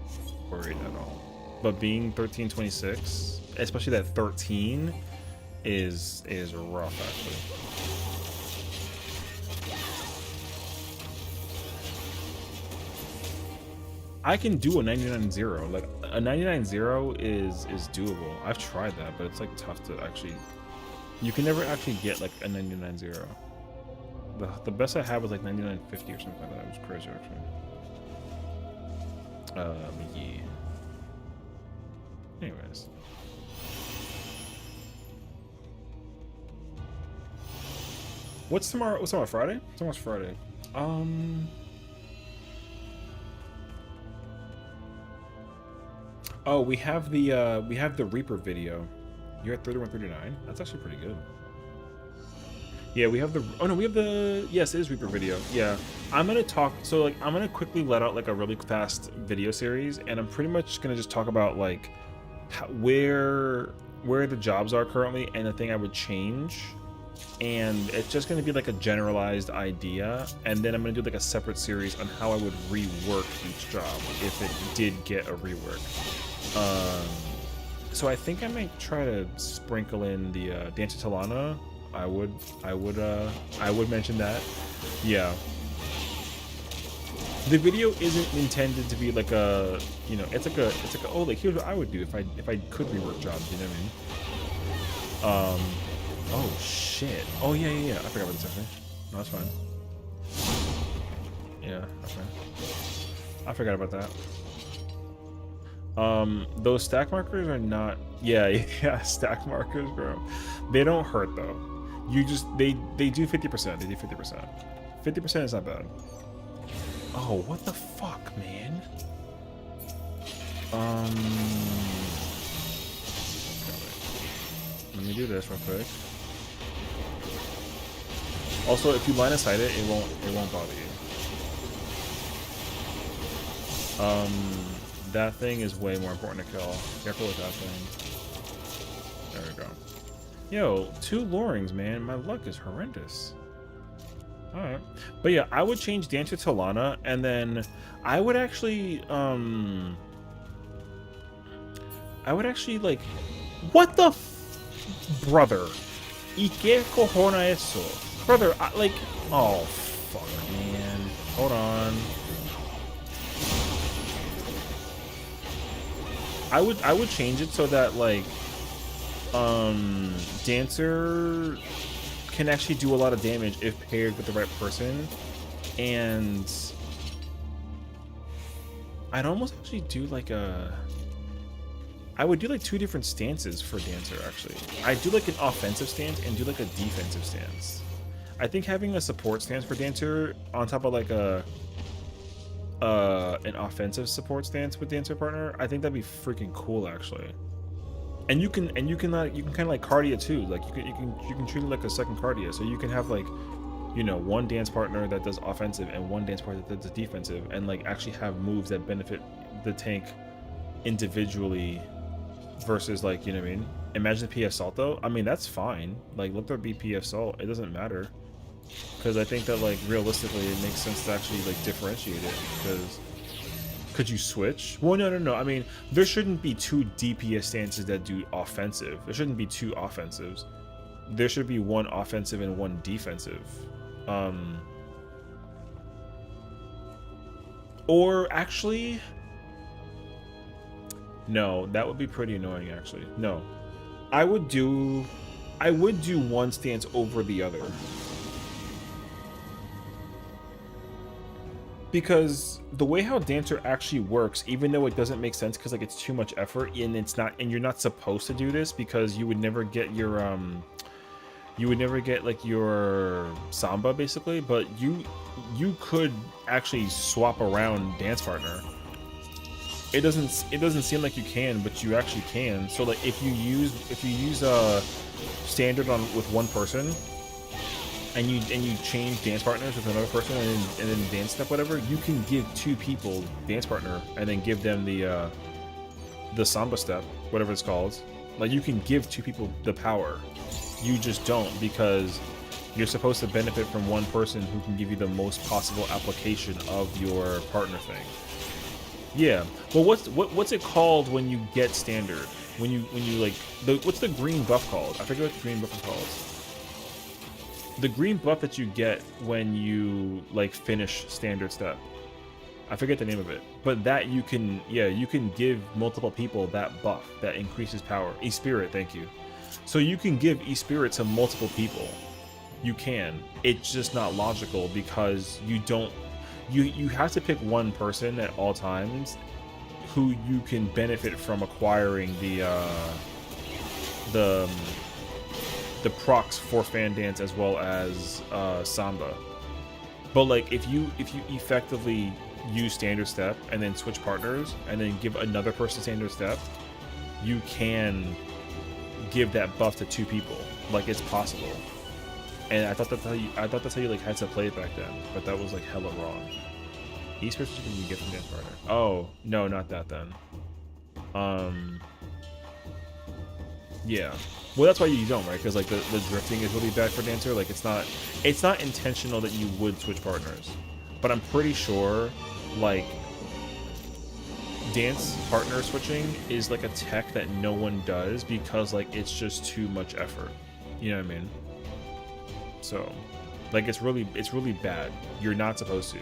worried at all. But being 1326, especially that 13, is rough actually. I can do a 99-0. Like a 99-0 is doable. I've tried that, but it's like tough to actually. You can never actually get like a 99-0. The best I had was like 99-50 or something like that. It was crazy actually. Yeah. Anyways. What's tomorrow? What's tomorrow? Friday? Tomorrow's Friday. Oh, we have the Reaper video. You're at 3139. That's actually pretty good. Yeah, we have the. Oh no, we have the. Yes, it is Reaper video. Yeah, I'm gonna talk. So like, I'm gonna quickly let out like a really fast video series, and I'm pretty much gonna just talk about like where the jobs are currently and the thing I would change. And it's just going to be like a generalized idea, and then I'm going to do like a separate series on how I would rework each job if it did get a rework. So I think I might try to sprinkle in the Dance of Talana. I would mention that. Yeah. The video isn't intended to be like a, you know, it's like a oh, like here's what I would do if I could rework jobs, you know what I mean? Oh shit. Oh yeah. I forgot about this actually. No, that's fine. Yeah, okay. I forgot about that. Those stack markers are not. Yeah, stack markers, bro. They don't hurt though. You just they do 50%. They do 50%. 50% is not bad. Oh, what the fuck, man? Let me do this real quick. Also, if you line of sight it, it won't bother you. That thing is way more important to kill. Careful with that thing. There we go. Yo, 2 lurings, man. My luck is horrendous. Alright. But yeah, I would change Dancer to Lana, and then I would actually like, what the brother? ¿Y qué cojones eso? Brother, like, oh fuck, man. Hold on. I would change it so that like Dancer can actually do a lot of damage if paired with the right person, and I'd almost actually do like I would do like 2 different stances for Dancer, actually. I do like an offensive stance and do like a defensive stance. I think having a support stance for Dancer on top of like an offensive support stance with Dancer partner, I think that'd be freaking cool, actually. And you can kind of like cardia too. Like you can treat it like a second cardia. So you can have like, you know, one dance partner that does offensive and one dance partner that does defensive, and like actually have moves that benefit the tank individually versus, like, you know what I mean? Imagine PF Salto. I mean, that's fine. Like, let there be PF Salt. It doesn't matter. Because I think that, like, realistically, it makes sense to actually, like, differentiate it. Because could you switch? Well, no. I mean, there shouldn't be 2 DPS stances that do offensive. There shouldn't be 2 offensives. There should be 1 offensive and 1 defensive. Or actually, no, that would be pretty annoying, actually. No, I would do one stance over the other. Because the way how Dancer actually works, even though it doesn't make sense because like it's too much effort and it's not, and you're not supposed to do this because you would never get your like your Samba basically, but you could actually swap around dance partner. It doesn't seem like you can, but you actually can. So like if you use standard on with one person, and you change dance partners with another person, and then dance step whatever, you can give 2 people dance partner and then give them the Samba step, whatever it's called. Like you can give 2 people the power. You just don't, because you're supposed to benefit from one person who can give you the most possible application of your partner thing. Yeah. Well, what's it called when you get standard? When you like what's the green buff called? I forget what the green buff is called. The green buff that you get when you like finish standard step. I forget the name of it, but that you can give multiple people that buff that increases power. E-Spirit, thank you. So you can give E-Spirit to multiple people. You can. It's just not logical because you don't. You have to pick one person at all times who you can benefit from acquiring the procs for fan dance as well as Samba. But like if you effectively use standard step and then switch partners and then give another person standard step, you can give that buff to 2 people. Like it's possible. And I thought that's how you like had to play it back then, but that was like hella wrong. E-Sports can you get from dance partner? Oh no, not that then. Yeah. Well, that's why you don't, right? Because like the drifting is really bad for Dancer. Like it's not intentional that you would switch partners, but I'm pretty sure like dance partner switching is like a tech that no one does because like it's just too much effort. You know what I mean? So, like it's really bad. You're not supposed to,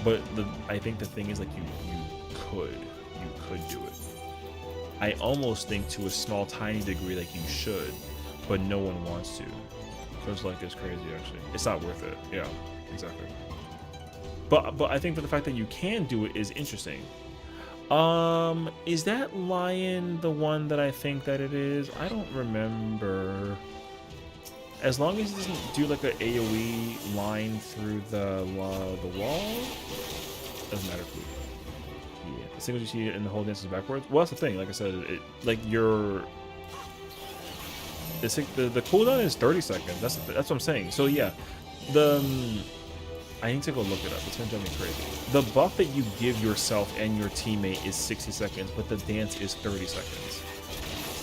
but I think the thing is like you could do it. I almost think to a small tiny degree like you should, but no one wants to, because like it's crazy actually. It's not worth it. Yeah, exactly. But I think that the fact that you can do it is interesting. Is that lion the one that I think that it is? I don't remember. As long as it doesn't do like an AoE line through the wall, doesn't matter who. Yeah, as soon as you see it in the whole dance is backwards. Well, that's the thing. Like I said, it like the cooldown is 30 seconds. That's what I'm saying. So yeah, I need to go look it up. It's gonna drive me crazy. The buff that you give yourself and your teammate is 60 seconds, but the dance is 30 seconds.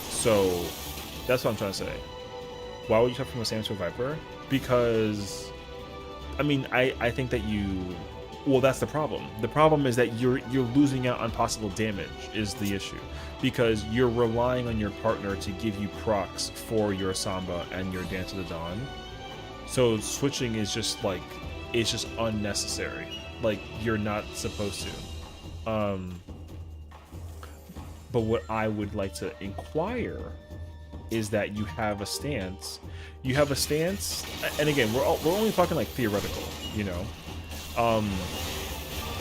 So that's what I'm trying to say. Why would you talk from a Samus Viper? Because, I mean, I think that well, that's the problem. The problem is that you're losing out on possible damage is the issue, because you're relying on your partner to give you procs for your Samba and your Dance of the Dawn. So switching is just like, it's just unnecessary. Like you're not supposed to. But what I would like to inquire is that you have a stance. You have a stance, and again, we're only talking like theoretical, you know.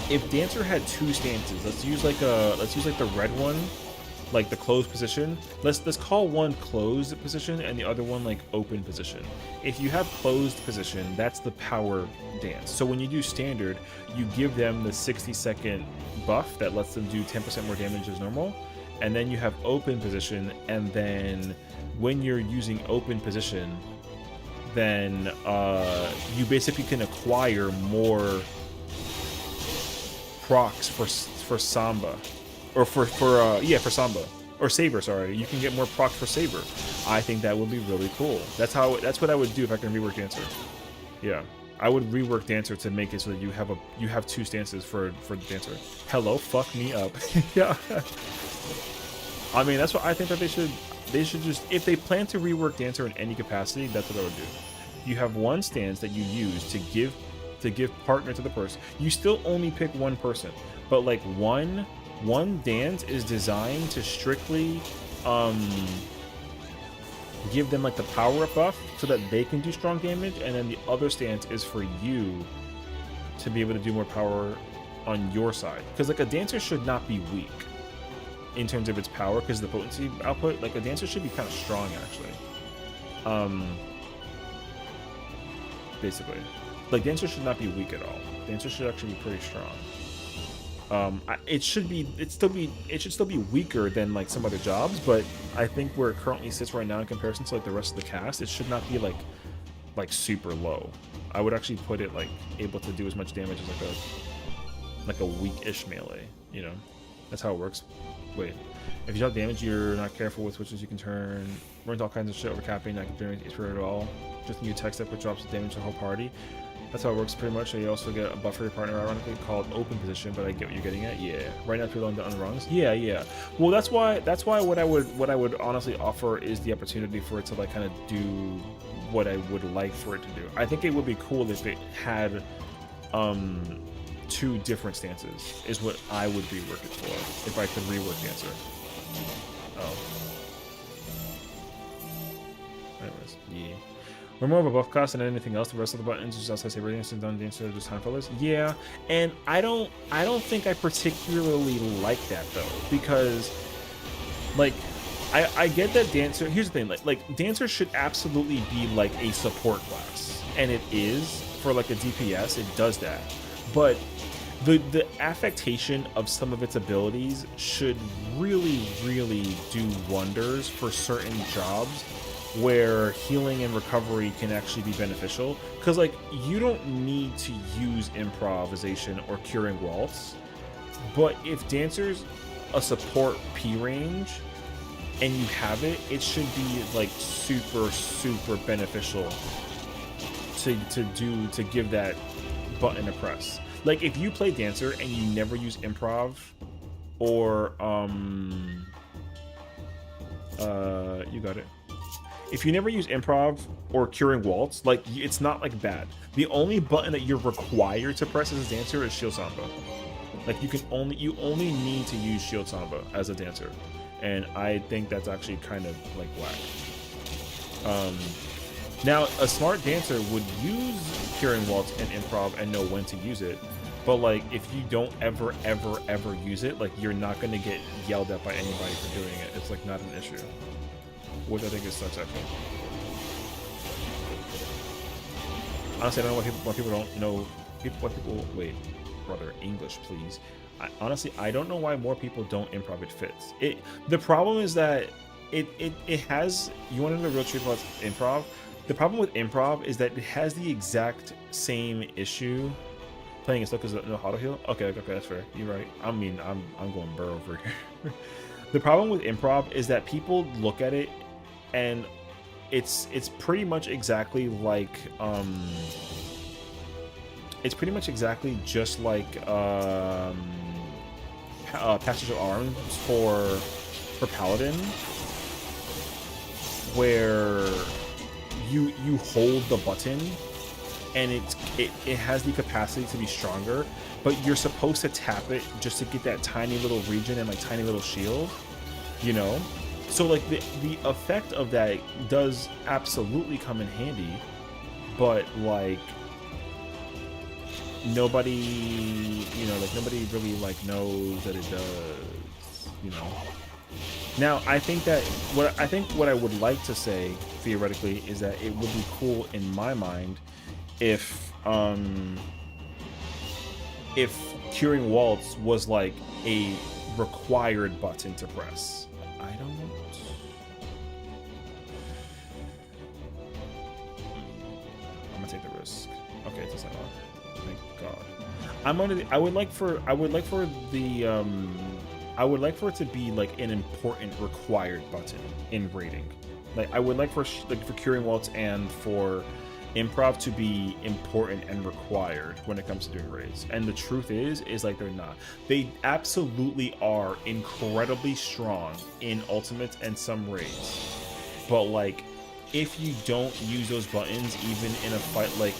If Dancer had 2 stances, let's use like the red one, like the closed position. Let's call one closed position and the other one like open position. If you have closed position, that's the power dance. So when you do standard, you give them the 60-second buff that lets them do 10% more damage as normal, and then you have open position, and then when you're using open position, then you basically can acquire more procs for Samba, or for Samba or Saber. Sorry, you can get more procs for Saber. I think that would be really cool. That's what I would do if I can rework Dancer. Yeah, I would rework Dancer to make it so that you have 2 stances for Dancer. Hello, fuck me up. Yeah. I mean, that's what I think that they should just, if they plan to rework Dancer in any capacity, that's what I would do. You have one stance that you use to give partner to the person. You still only pick one person, but like one dance is designed to strictly give them like the power up buff so that they can do strong damage, and then the other stance is for you to be able to do more power on your side. Because like a Dancer should not be weak in terms of its power, because the potency output, like a Dancer should be kind of strong actually. Basically, like Dancer should not be weak at all. Dancer should actually be pretty strong. It should still be weaker than like some other jobs, but I think where it currently sits right now in comparison to like the rest of the cast, it should not be like super low. I would actually put it like able to do as much damage as like a weak-ish melee, you know. That's how it works. Wait, if you drop damage, you're not careful with switches, you can run into all kinds of shit over capping, not doing it at all. Just new tech step which drops damage to the whole party. That's how it works pretty much. And you also get a buff for your partner, ironically called open position, but I get what you're getting at. Yeah. Right now people on the rungs. Yeah. Well, that's why what I would honestly offer is the opportunity for it to like kind of do what I would like for it to do. I think it would be cool if it had 2 different stances is what I would rework it for if I could rework Dancer. Oh. Anyways, yeah. We're more of a buff cost than anything else. The rest of the buttons just outside Saber Dance and Done Dancer are just time fillers. Yeah, and I don't think I particularly like that though, because like I get that Dancer. Here's the thing, like Dancer should absolutely be like a support class, and it is for like a DPS. It does that, but the affectation of some of its abilities should really do wonders for certain jobs where healing and recovery can actually be beneficial. Because like you don't need to use improvisation or curing waltz, but if Dancer's a support P range and you have it, it should be like super beneficial to give that button a press. Like if you play Dancer and you never use improv or you got it. If you never use improv or curing waltz, like it's not like bad. The only button that you're required to press as a Dancer is Shield Samba. Like you only need to use Shield Samba as a Dancer, and I think that's actually kind of like whack. Now a smart Dancer would use curing waltz and improv and know when to use it, but like if you don't ever use it, like you're not gonna get yelled at by anybody for doing it. It's like not an issue. Which I think is such actually. Honestly, I don't know why people don't know. Wait, brother, English, please. I don't know why more people don't improv. It fits. The problem is that it has. You want to know the real truth about improv? The problem with improv is that it has the exact same issue. Playing it stuck because no auto heal. Okay, that's fair. You're right. I mean, I'm going burr over here. The problem with improv is that people look at it and it's pretty much exactly like it's pretty much exactly just like Passage of Arms for Paladin, where you hold the button and it has the capacity to be stronger, but you're supposed to tap it just to get that tiny little region and like tiny little shield, you know. So like the effect of that does absolutely come in handy, but like nobody, you know, like nobody really like knows that it does, you know. Now I think that what I would like to say theoretically is that it would be cool in my mind if curing waltz was like a required button to press. I don't know. I'm gonna take the risk. Okay, it's a sign off. Thank God. I would like for it to be like an important required button in raiding. Like I would like for curing waltz and for improv to be important and required when it comes to doing raids. And the truth is like they're not. They absolutely are incredibly strong in ultimates and some raids. But like if you don't use those buttons even in a fight like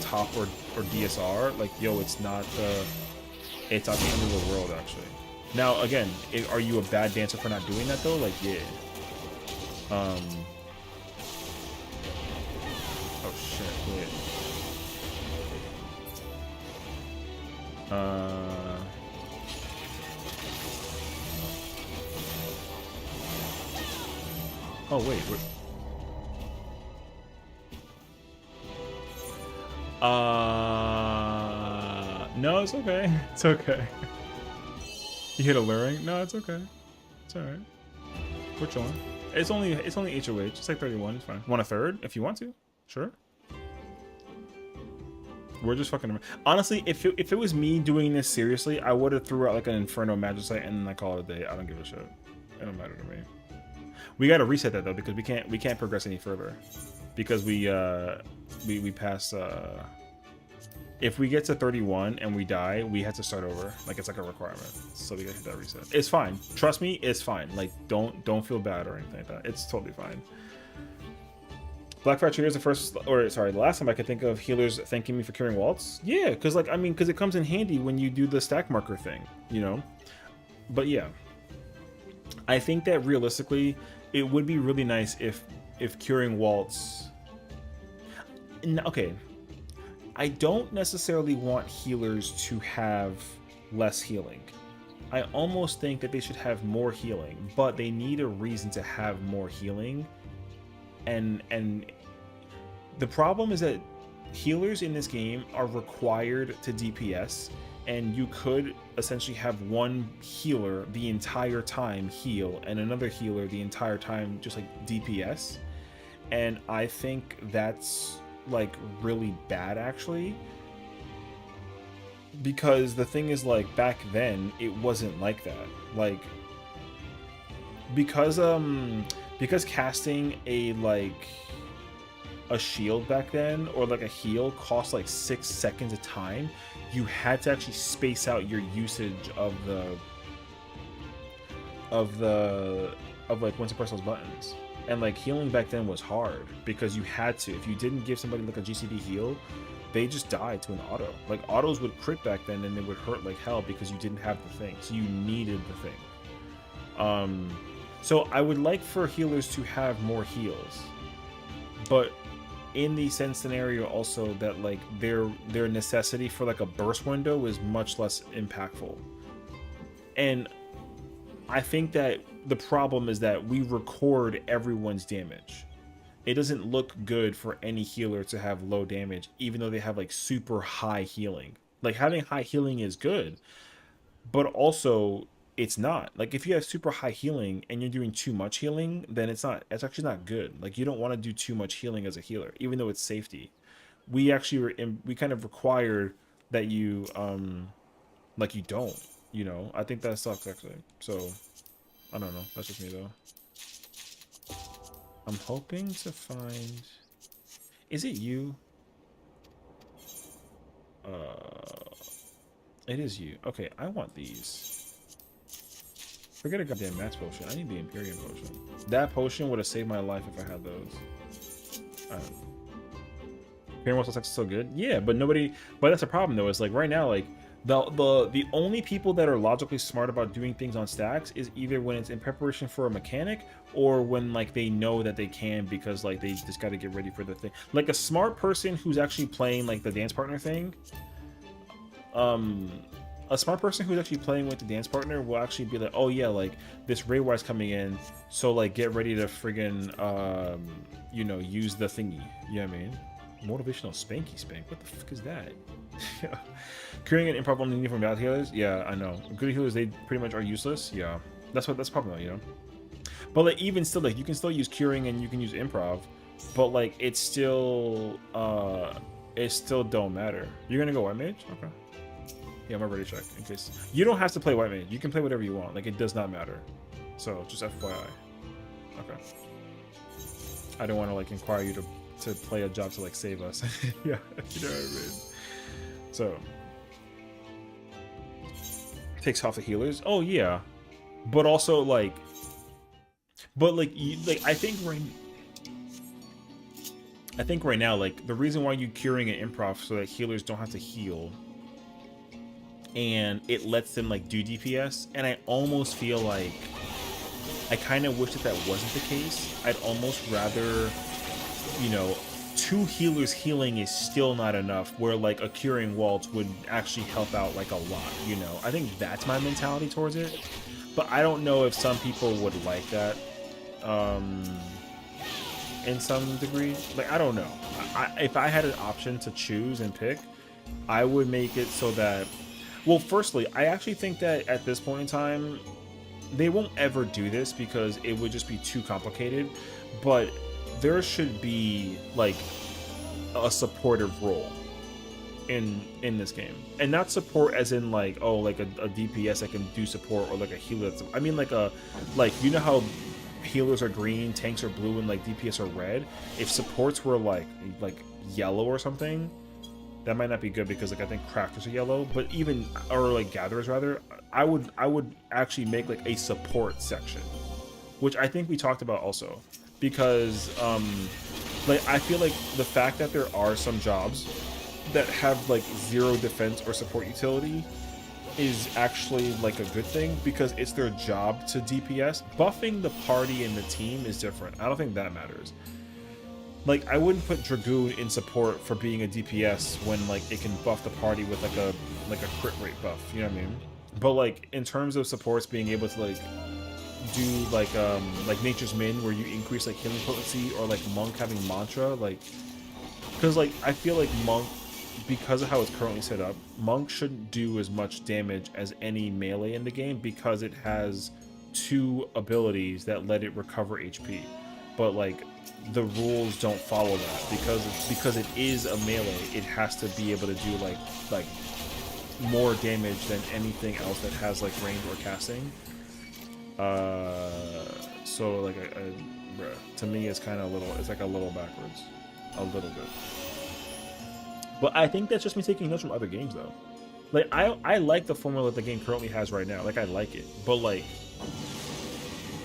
top or DSR, like yo, it's not the end of the world actually. Now again, are you a bad dancer for not doing that though? Like yeah. Oh shit, wait. Oh wait, no, it's okay. It's okay. You hit a luring? No, it's okay. It's alright. We're chilling. It's only HOH. It's like 31. It's fine. Want a third if you want to? Sure. We're just fucking. Honestly, if it was me doing this seriously, I would have threw out like an Inferno Magicite and then I call it a day. I don't give a shit. It don't matter to me. We gotta reset that though because we can't progress any further because we pass. If we get to 31 and we die, we have to start over. Like it's like a requirement. So we gotta hit that reset. It's fine. Trust me, it's fine. Like don't feel bad or anything like that. It's totally fine. Blackfire Trigger is the last time I could think of healers thanking me for curing waltz. Yeah, because like because it comes in handy when you do the stack marker thing, you know. But yeah, I think that realistically, it would be really nice if curing waltz. Okay, I don't necessarily want healers to have less healing. I almost think that they should have more healing, but they need a reason to have more healing. And the problem is that healers in this game are required to DPS, and you could essentially have one healer the entire time heal and another healer the entire time just like DPS. And I think that's like really bad actually, because the thing is like back then it wasn't like that. Like because casting a shield back then or like a heal cost like 6 seconds a time, you had to actually space out your usage of like once you press those buttons. And like healing back then was hard because you had to. If you didn't give somebody like a GCD heal, they just died to an auto. Like autos would crit back then and they would hurt like hell because you didn't have the thing. So you needed the thing. So I would like for healers to have more heals, but in the sense scenario also that like their necessity for like a burst window is much less impactful. And I think that the problem is that we record everyone's damage. It doesn't look good for any healer to have low damage, even though they have like super high healing. Like having high healing is good, but also it's not. Like if you have super high healing and you're doing too much healing, then it's actually not good. Like you don't want to do too much healing as a healer, even though it's safety. We actually we kind of require that you like you don't, you know. I think that sucks actually. So I don't know. That's just me though. I'm hoping to find. Is it you? It is you. Okay, I want these. Forget a goddamn max potion. I need the Imperium potion. That potion would have saved my life if I had those. Imperium Muscle Sex is so good. Yeah, but nobody. But that's a problem though. It's like right now, like The only people that are logically smart about doing things on stacks is either when it's in preparation for a mechanic or when like they know that they can because like they just got to get ready for the thing. Like a smart person who's actually playing like the dance partner thing, um a smart person who's actually playing with the dance partner will actually be like, oh yeah, like this Ray Wise coming in, so like get ready to friggin' you know, use the thingy. You know what I mean? Motivational spanky spank. What the fuck is that? Yeah. Creating an improv on the uniform bad healers? Yeah, I know. Good healers, they pretty much are useless. Yeah. That's probably, you know. But like even still, like you can still use curing and you can use improv, but like it still don't matter. You're gonna go white mage? Okay. Yeah, I'm already checked in case. You don't have to play white mage. You can play whatever you want. Like it does not matter. So just FYI. Okay. I don't want to like inquire you to play a job to like save us. Yeah, you know what I mean. So takes off the healers. Oh yeah, but also like, like I think right now like the reason why you curing an improv so that healers don't have to heal, and it lets them like do DPS, and I almost feel like I kind of wish that that wasn't the case. I'd almost rather, you know, 2 healers healing is still not enough, where like a curing waltz would actually help out like a lot, you know. I think that's my mentality towards it, but I don't know if some people would like that in some degree. Like I don't know. If I had an option to choose and pick, I would make it so that, well, firstly, I actually think that at this point in time they won't ever do this because it would just be too complicated, but there should be like a supportive role in this game, and not support as in like, oh, like a DPS that can do support, or like a healer that's, I mean like you know how healers are green, tanks are blue, and like DPS are red. If supports were like yellow or something, that might not be good because like I think crafters are yellow, but even, or like gatherers rather, I would actually make like a support section, which I think we talked about also, because like I feel like the fact that there are some jobs that have like 0 defense or support utility is actually like a good thing, because it's their job to DPS. Buffing the party and the team is different. I don't think that matters. Like I wouldn't put Dragoon in support for being a DPS when like it can buff the party with like a crit rate buff, you know what I mean? But like in terms of supports being able to like do like Nature's Min, where you increase like healing potency, or like Monk having mantra, like, because like I feel like Monk, because of how it's currently set up, Monk shouldn't do as much damage as any melee in the game because it has 2 abilities that let it recover HP, but like the rules don't follow that, because it is a melee. It has to be able to do like more damage than anything else that has like range or casting. So like bruh, to me it's kind of it's like a little backwards, a little bit. But I think that's just me taking notes from other games though. Like I like the formula the game currently has right now. Like I like it, but like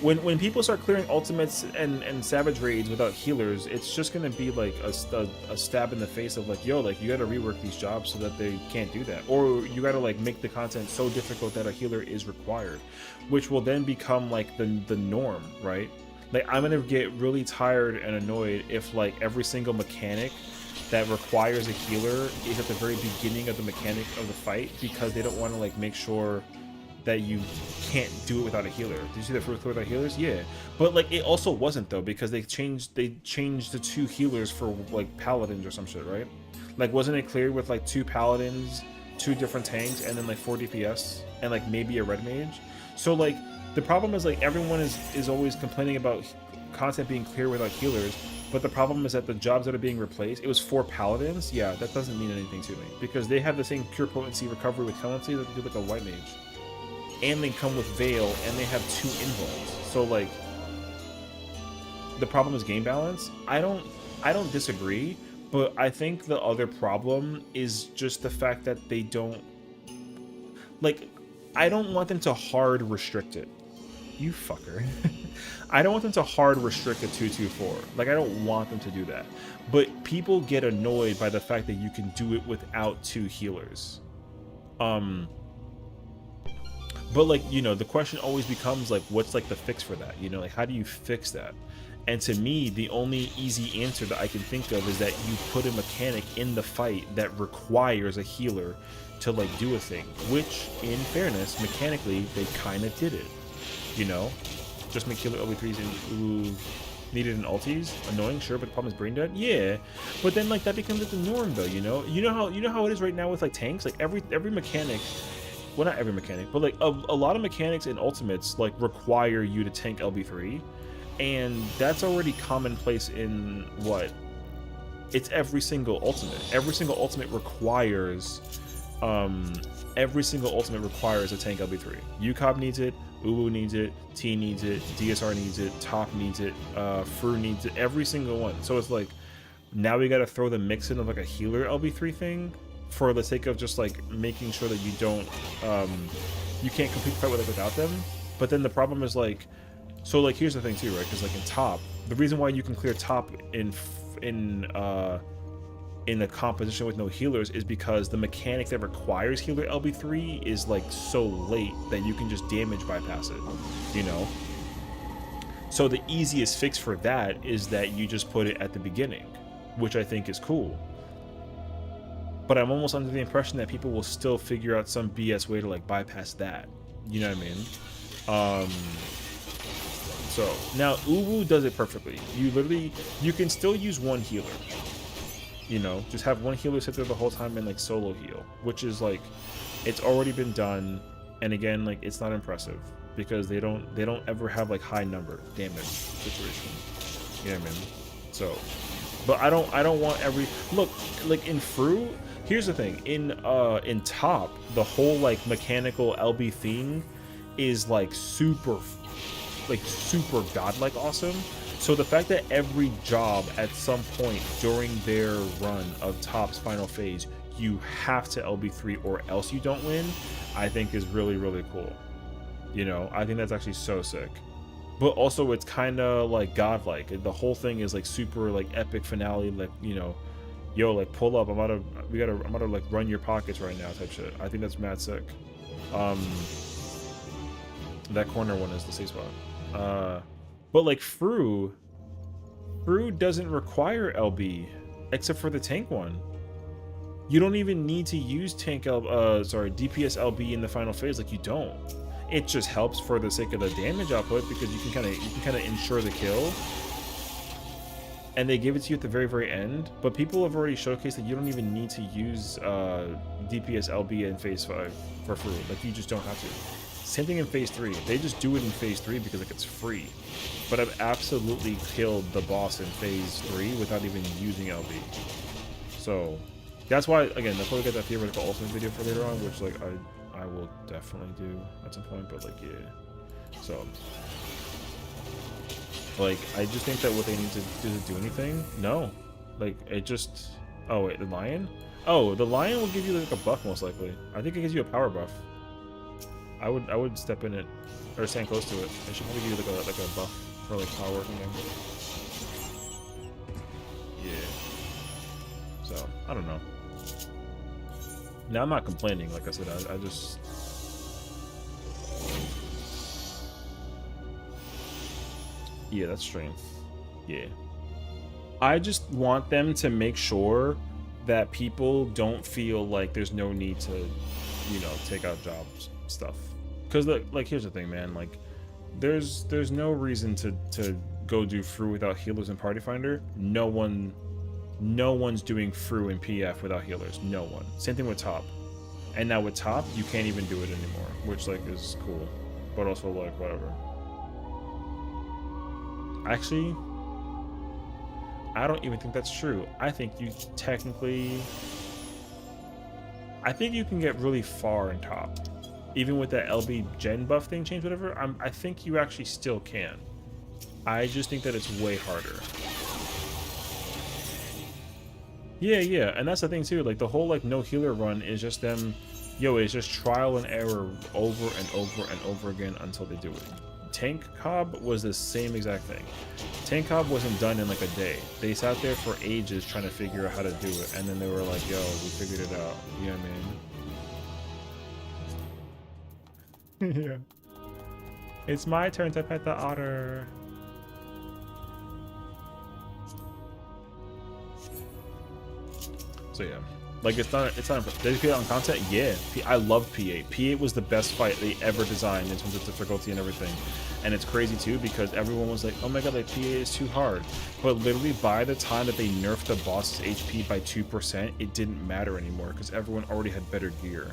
when people start clearing ultimates and savage raids without healers, it's just gonna be like a stab in the face of like, yo, like you gotta rework these jobs so that they can't do that, or you gotta like make the content so difficult that a healer is required, which will then become like the norm, right? Like I'm gonna get really tired and annoyed if like every single mechanic that requires a healer is at the very beginning of the mechanic of the fight, because they don't want to like make sure that you can't do it without a healer. Did you see that first without healers? Yeah, but like it also wasn't though, because they changed the 2 healers for like paladins or some shit, right? Like wasn't it clear with like 2 paladins, 2 different tanks, and then like 4 DPS and like maybe a red mage? So like the problem is like everyone is always complaining about content being clear without healers, but the problem is that the jobs that are being replaced, it was 4 paladins. Yeah, that doesn't mean anything to me, because they have the same pure potency recovery with tendency that they do like a white mage, and they come with Veil, and they have 2 invulns. So like the problem is game balance. I don't disagree, but I think the other problem is just the fact that they don't, like, I don't want them to hard restrict it. You fucker. I don't want them to hard restrict a 224. Like I don't want them to do that. But people get annoyed by the fact that you can do it without 2 healers. Um, but like, you know, the question always becomes like, what's like the fix for that? You know, like how do you fix that? And to me, the only easy answer that I can think of is that you put a mechanic in the fight that requires a healer to like do a thing, which in fairness, mechanically, they kind of did it. You know, just make healer LB3s and needed an ulties. Annoying, sure, but the problem is brain dead. Yeah, but then like that becomes like the norm though. You know how it is right now with like tanks. Like every mechanic, well not every mechanic, but like a lot of mechanics in ultimates like require you to tank LB3, and that's already commonplace in what? It's every single ultimate. Every single ultimate requires a tank LB3. UCOB needs it, Uwu needs it, T needs it, DSR needs it, Top needs it, Fru needs it, every single one. So it's like, now we gotta throw the mix in of like a healer LB3 thing for the sake of just like making sure that you don't, you can't complete the fight with it without them. But then the problem is like, so like here's the thing too, right? Because like in top, the reason why you can clear top in a composition with no healers is because the mechanic that requires healer LB3 is like so late that you can just damage bypass it, you know? So the easiest fix for that is that you just put it at the beginning, which I think is cool. But I'm almost under the impression that people will still figure out some BS way to like bypass that. You know what I mean? So now Uwu does it perfectly. You can still use one healer. You know, just have one healer sit there the whole time and like solo heal, which is like, it's already been done. And again, like it's not impressive because they don't ever have like high number damage situation. You know what I mean? So, but I don't want every, look, like in Fru, here's the thing, in top, the whole like mechanical LB thing is like super godlike awesome. So the fact that every job at some point during their run of Top's final phase, you have to LB3 or else you don't win, I think is really, really cool. You know, I think that's actually so sick. But also it's kind of like godlike. The whole thing is like super like epic finale, like, you know, yo, like pull up, I'm about to like run your pockets right now type shit. I think that's mad sick. That corner one is the safe spot. But like Fru doesn't require LB except for the tank one. You don't even need to use DPS LB in the final phase. Like you don't. It just helps for the sake of the damage output because you can kind of ensure the kill. And they give it to you at the very, very end. But people have already showcased that you don't even need to use DPS LB in phase 5 for Fru. Like you just don't have to. Same thing in phase 3. They just do it in phase 3 because like it's free. But I've absolutely killed the boss in phase 3 without even using LB. So that's why, again, that's why we got that theoretical ultimate video for later on, which like I will definitely do at some point, but like yeah. So like I just think that what they need to do, does it do anything? No. Like it just, oh wait, the lion? Oh, the lion will give you like a buff most likely. I think it gives you a power buff. I would step in it or stand close to it. It should probably give you like a buff for like power working game. Yeah. So I don't know. Now I'm not complaining. Like I said, I just. Yeah, that's strength. Yeah. I just want them to make sure that people don't feel like there's no need to, you know, take out jobs stuff. Because like here's the thing, man. Like there's no reason to go do Fru without healers and Party Finder. No one's doing Fru and PF without healers. No one. Same thing with Top. And now with Top, you can't even do it anymore, which like is cool, but also like whatever. Actually, I don't even think that's true. I think you technically, I think you can get really far in Top. Even with that LB gen buff thing change, whatever, I think you actually still can. I just think that it's way harder. Yeah, and that's the thing too. Like the whole like no healer run is just them, it's just trial and error over and over and over again until they do it. Tank Cobb was the same exact thing. Tank Cobb wasn't done in like a day. They sat there for ages trying to figure out how to do it, and then they were like, yo, we figured it out. You know what I mean? Yeah. It's my turn to pet the otter. So yeah, like it's not dedicated on content. Yeah, I loved P8. P8 was the best fight they ever designed in terms of difficulty and everything. And it's crazy too because everyone was like, oh my god, like P8 is too hard. But literally by the time that they nerfed the boss's HP by 2%, it didn't matter anymore because everyone already had better gear.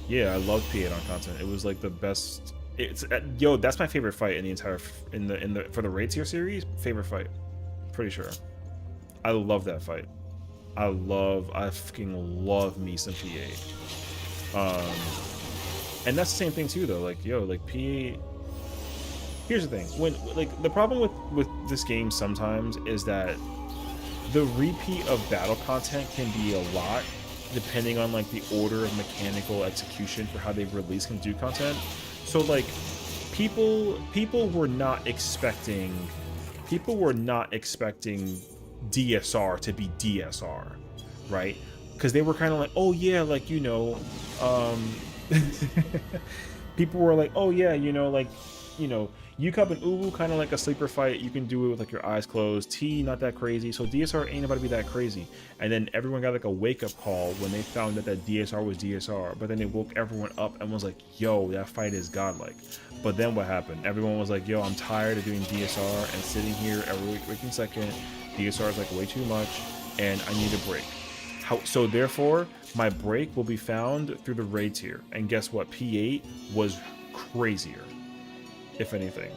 Yeah, I love P8 on content. It was like the best. It's yo, that's my favorite fight in the entire for the raid tier series. Favorite fight, pretty sure. I love that fight. I fucking love me some P8. And that's the same thing too, though. Like, yo, like P8. Here's the thing: when like the problem with this game sometimes is that the repeat of battle content can be a lot, depending on like the order of mechanical execution for how they release and do content. So like, people were not expecting DSR to be DSR, right? Because they were kind of like, oh yeah, like, you know, people were like, oh yeah, you know, like, you know, Yukab and Uwu kind of like a sleeper fight. You can do it with like your eyes closed. T, not that crazy. So DSR ain't about to be that crazy. And then everyone got like a wake up call when they found that DSR was DSR. But then they woke everyone up and was like, yo, that fight is godlike. But then what happened? Everyone was like, yo, I'm tired of doing DSR and sitting here every freaking second. DSR is like way too much and I need a break. So therefore, my break will be found through the raid tier. And guess what? P8 was crazier, if anything,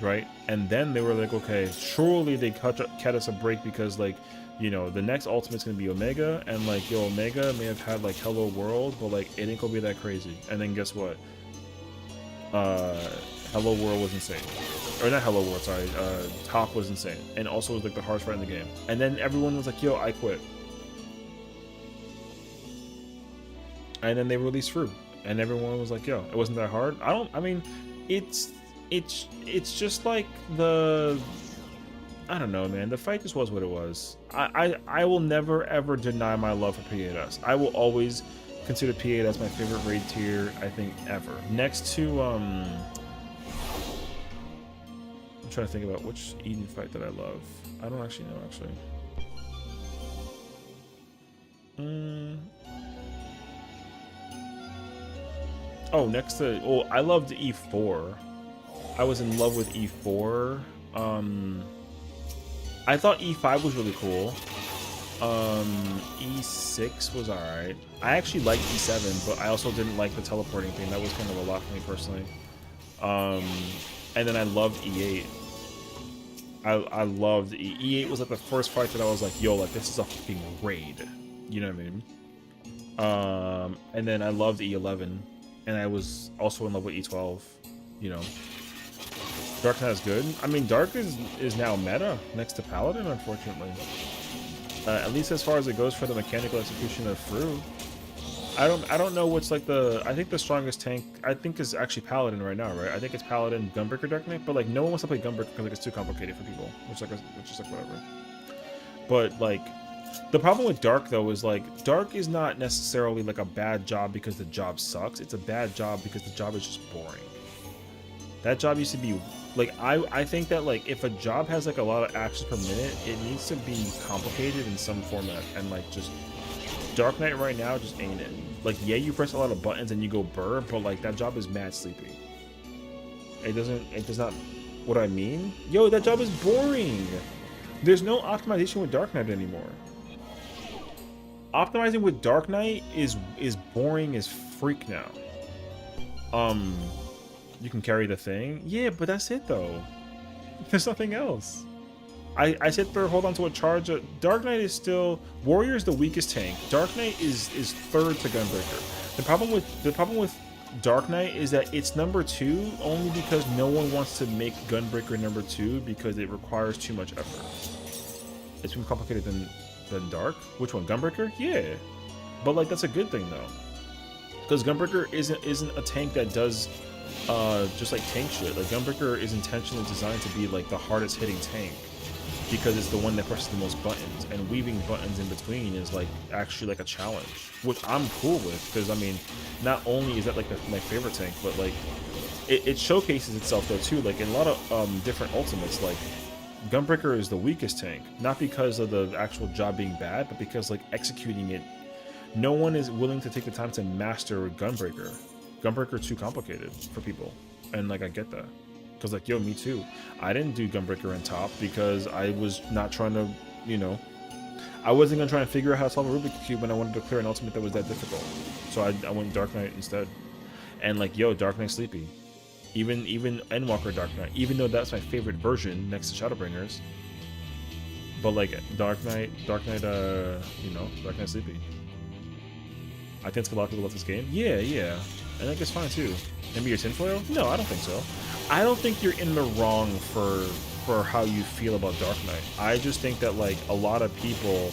right? And then they were like, okay, surely they cut us a break because, like, you know, the next ultimate's gonna be Omega, and like, yo, Omega may have had like Hello World, but like it ain't gonna be that crazy. And then guess what? Hello World was insane, or not Hello World, sorry. Top was insane, and also was like the hardest fight in the game. And then everyone was like, yo, I quit. And then they released Fruit, and everyone was like, yo, it wasn't that hard. I mean, it's just like I don't know, man. The fight just was what it was. I will never ever deny my love for P8S. I will always consider P8 as my favorite raid tier, I think, ever. Next to I'm trying to think about which Eden fight that I love. I don't actually know, Oh, next to... Oh, I loved E4. I was in love with E4. I thought E5 was really cool. E6 was alright. I actually liked E7, but I also didn't like the teleporting thing. That was kind of a lot for me personally. And then I loved E8. I loved E8 was like the first fight that I was like, yo, like this is a fucking raid. You know what I mean? And then I loved E11. And I was also in love with E12, you know. Dark Knight is good. I mean, Dark is now meta next to Paladin, unfortunately. At least as far as it goes for the mechanical execution of Fru. I don't know what's like I think the strongest tank I think is actually Paladin right now, right? I think it's Paladin, Gunbreaker, Dark Knight, but like no one wants to play Gunbreaker because like it's too complicated for people, which is like whatever. But like the problem with Dark though is like Dark is not necessarily like a bad job because the job sucks. It's a bad job because the job is just boring. That job used to be like I think that like if a job has like a lot of actions per minute, it needs to be complicated in some format, and like just Dark Knight right now just ain't it. Like yeah, you press a lot of buttons and you go burr, but like that job is mad sleepy. It does not what I mean? Yo, that job is boring. There's no optimization with Dark Knight anymore. Optimizing with Dark Knight is boring as freak now. You can carry the thing. Yeah, but that's it though. There's nothing else. I sit there, hold on to a charge. Dark Knight is still Warrior is the weakest tank. Dark Knight is third to Gunbreaker. The problem with Dark Knight is that it's number 2 only because no one wants to make Gunbreaker number 2 because it requires too much effort. It's more complicated than Dark. Which one? Gunbreaker? Yeah, but like that's a good thing though, because Gunbreaker isn't a tank that does just like tank shit. Like Gunbreaker is intentionally designed to be like the hardest hitting tank. because it's the one that presses the most buttons, and weaving buttons in between is like actually like a challenge, which I'm cool with, because I mean, not only is that like my favorite tank, but like it showcases itself though too, like in a lot of different ultimates. Like Gunbreaker is the weakest tank, not because of the actual job being bad, but because like executing it, no one is willing to take the time to master Gunbreaker. Gunbreaker too complicated for people, and like I get that, because like yo, me too. I didn't do Gunbreaker in top because I was not trying to, you know, I wasn't gonna try and figure out how to solve a Rubik's Cube when I wanted to clear an ultimate that was that difficult. So I went Dark Knight instead, and like yo, Dark Knight Sleepy, even Endwalker Dark Knight, even though that's my favorite version next to Shadowbringers. But like Dark Knight, you know, Dark Knight Sleepy. I think it's a lot of people love this game. Yeah, yeah. I think it's fine too. Maybe your tinfoil? No, I don't think so. I don't think you're in the wrong for how you feel about Dark Knight. I just think that like a lot of people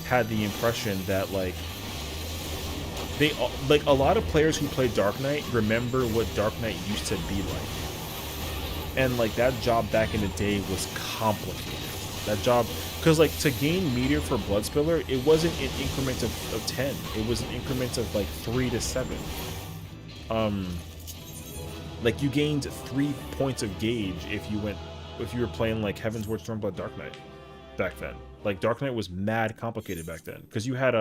had the impression that like a lot of players who play Dark Knight remember what Dark Knight used to be like. And like that job back in the day was complicated. That job, because like to gain meter for Bloodspiller, it wasn't in increments of 10. It was in increments of like 3 to 7. Like you gained 3 points of gauge if you were playing like Heaven's Word Stormblood Dark Knight back then. Like Dark Knight was mad complicated back then, because you had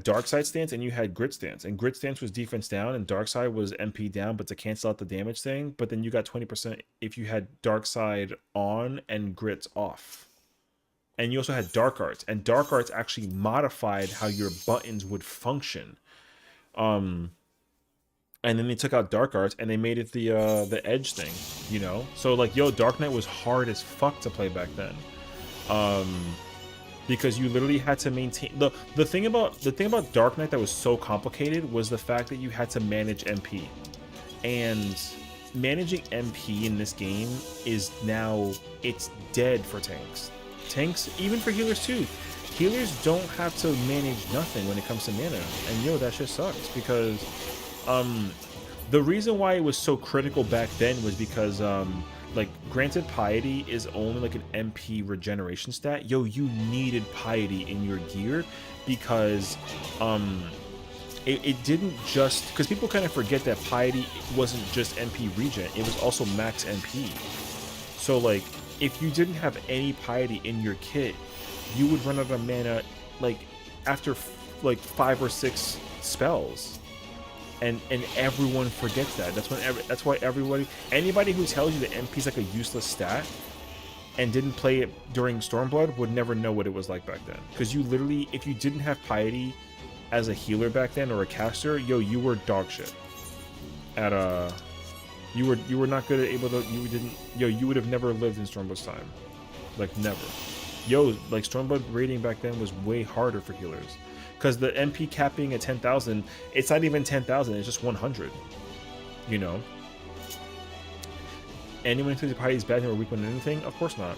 dark side stance and you had grit stance, and grit stance was defense down and dark side was MP down, but to cancel out the damage thing. But then you got 20% if you had dark side on and grits off. And you also had dark arts, and dark arts actually modified how your buttons would function. And then they took out dark arts and they made it the edge thing, you know. So like yo, Dark Knight was hard as fuck to play back then. Because you literally had to maintain the thing about Dark Knight that was so complicated was the fact that you had to manage MP, and managing MP in this game is now, it's dead for tanks, even for healers too. Healers don't have to manage nothing when it comes to mana, and yo, that shit sucks, because the reason why it was so critical back then was because like, granted, Piety is only like an MP regeneration stat. Yo, you needed Piety in your gear because it didn't just, because people kind of forget that Piety wasn't just MP regen, it was also max MP. So like, if you didn't have any Piety in your kit, you would run out of mana like after like 5 or 6 spells. And everyone forgets that. That's why anybody who tells you that MP is like a useless stat and didn't play it during Stormblood would never know what it was like back then. Because you literally, if you didn't have Piety as a healer back then or a caster, yo, you were dog shit. You were not good at you would have never lived in Stormblood's time. Like never. Yo, like Stormblood raiding back then was way harder for healers. Because the MP capping at 10,000, it's not even 10,000, it's just 100. You know? Anyone who thinks the party is bad or weak on anything? Of course not.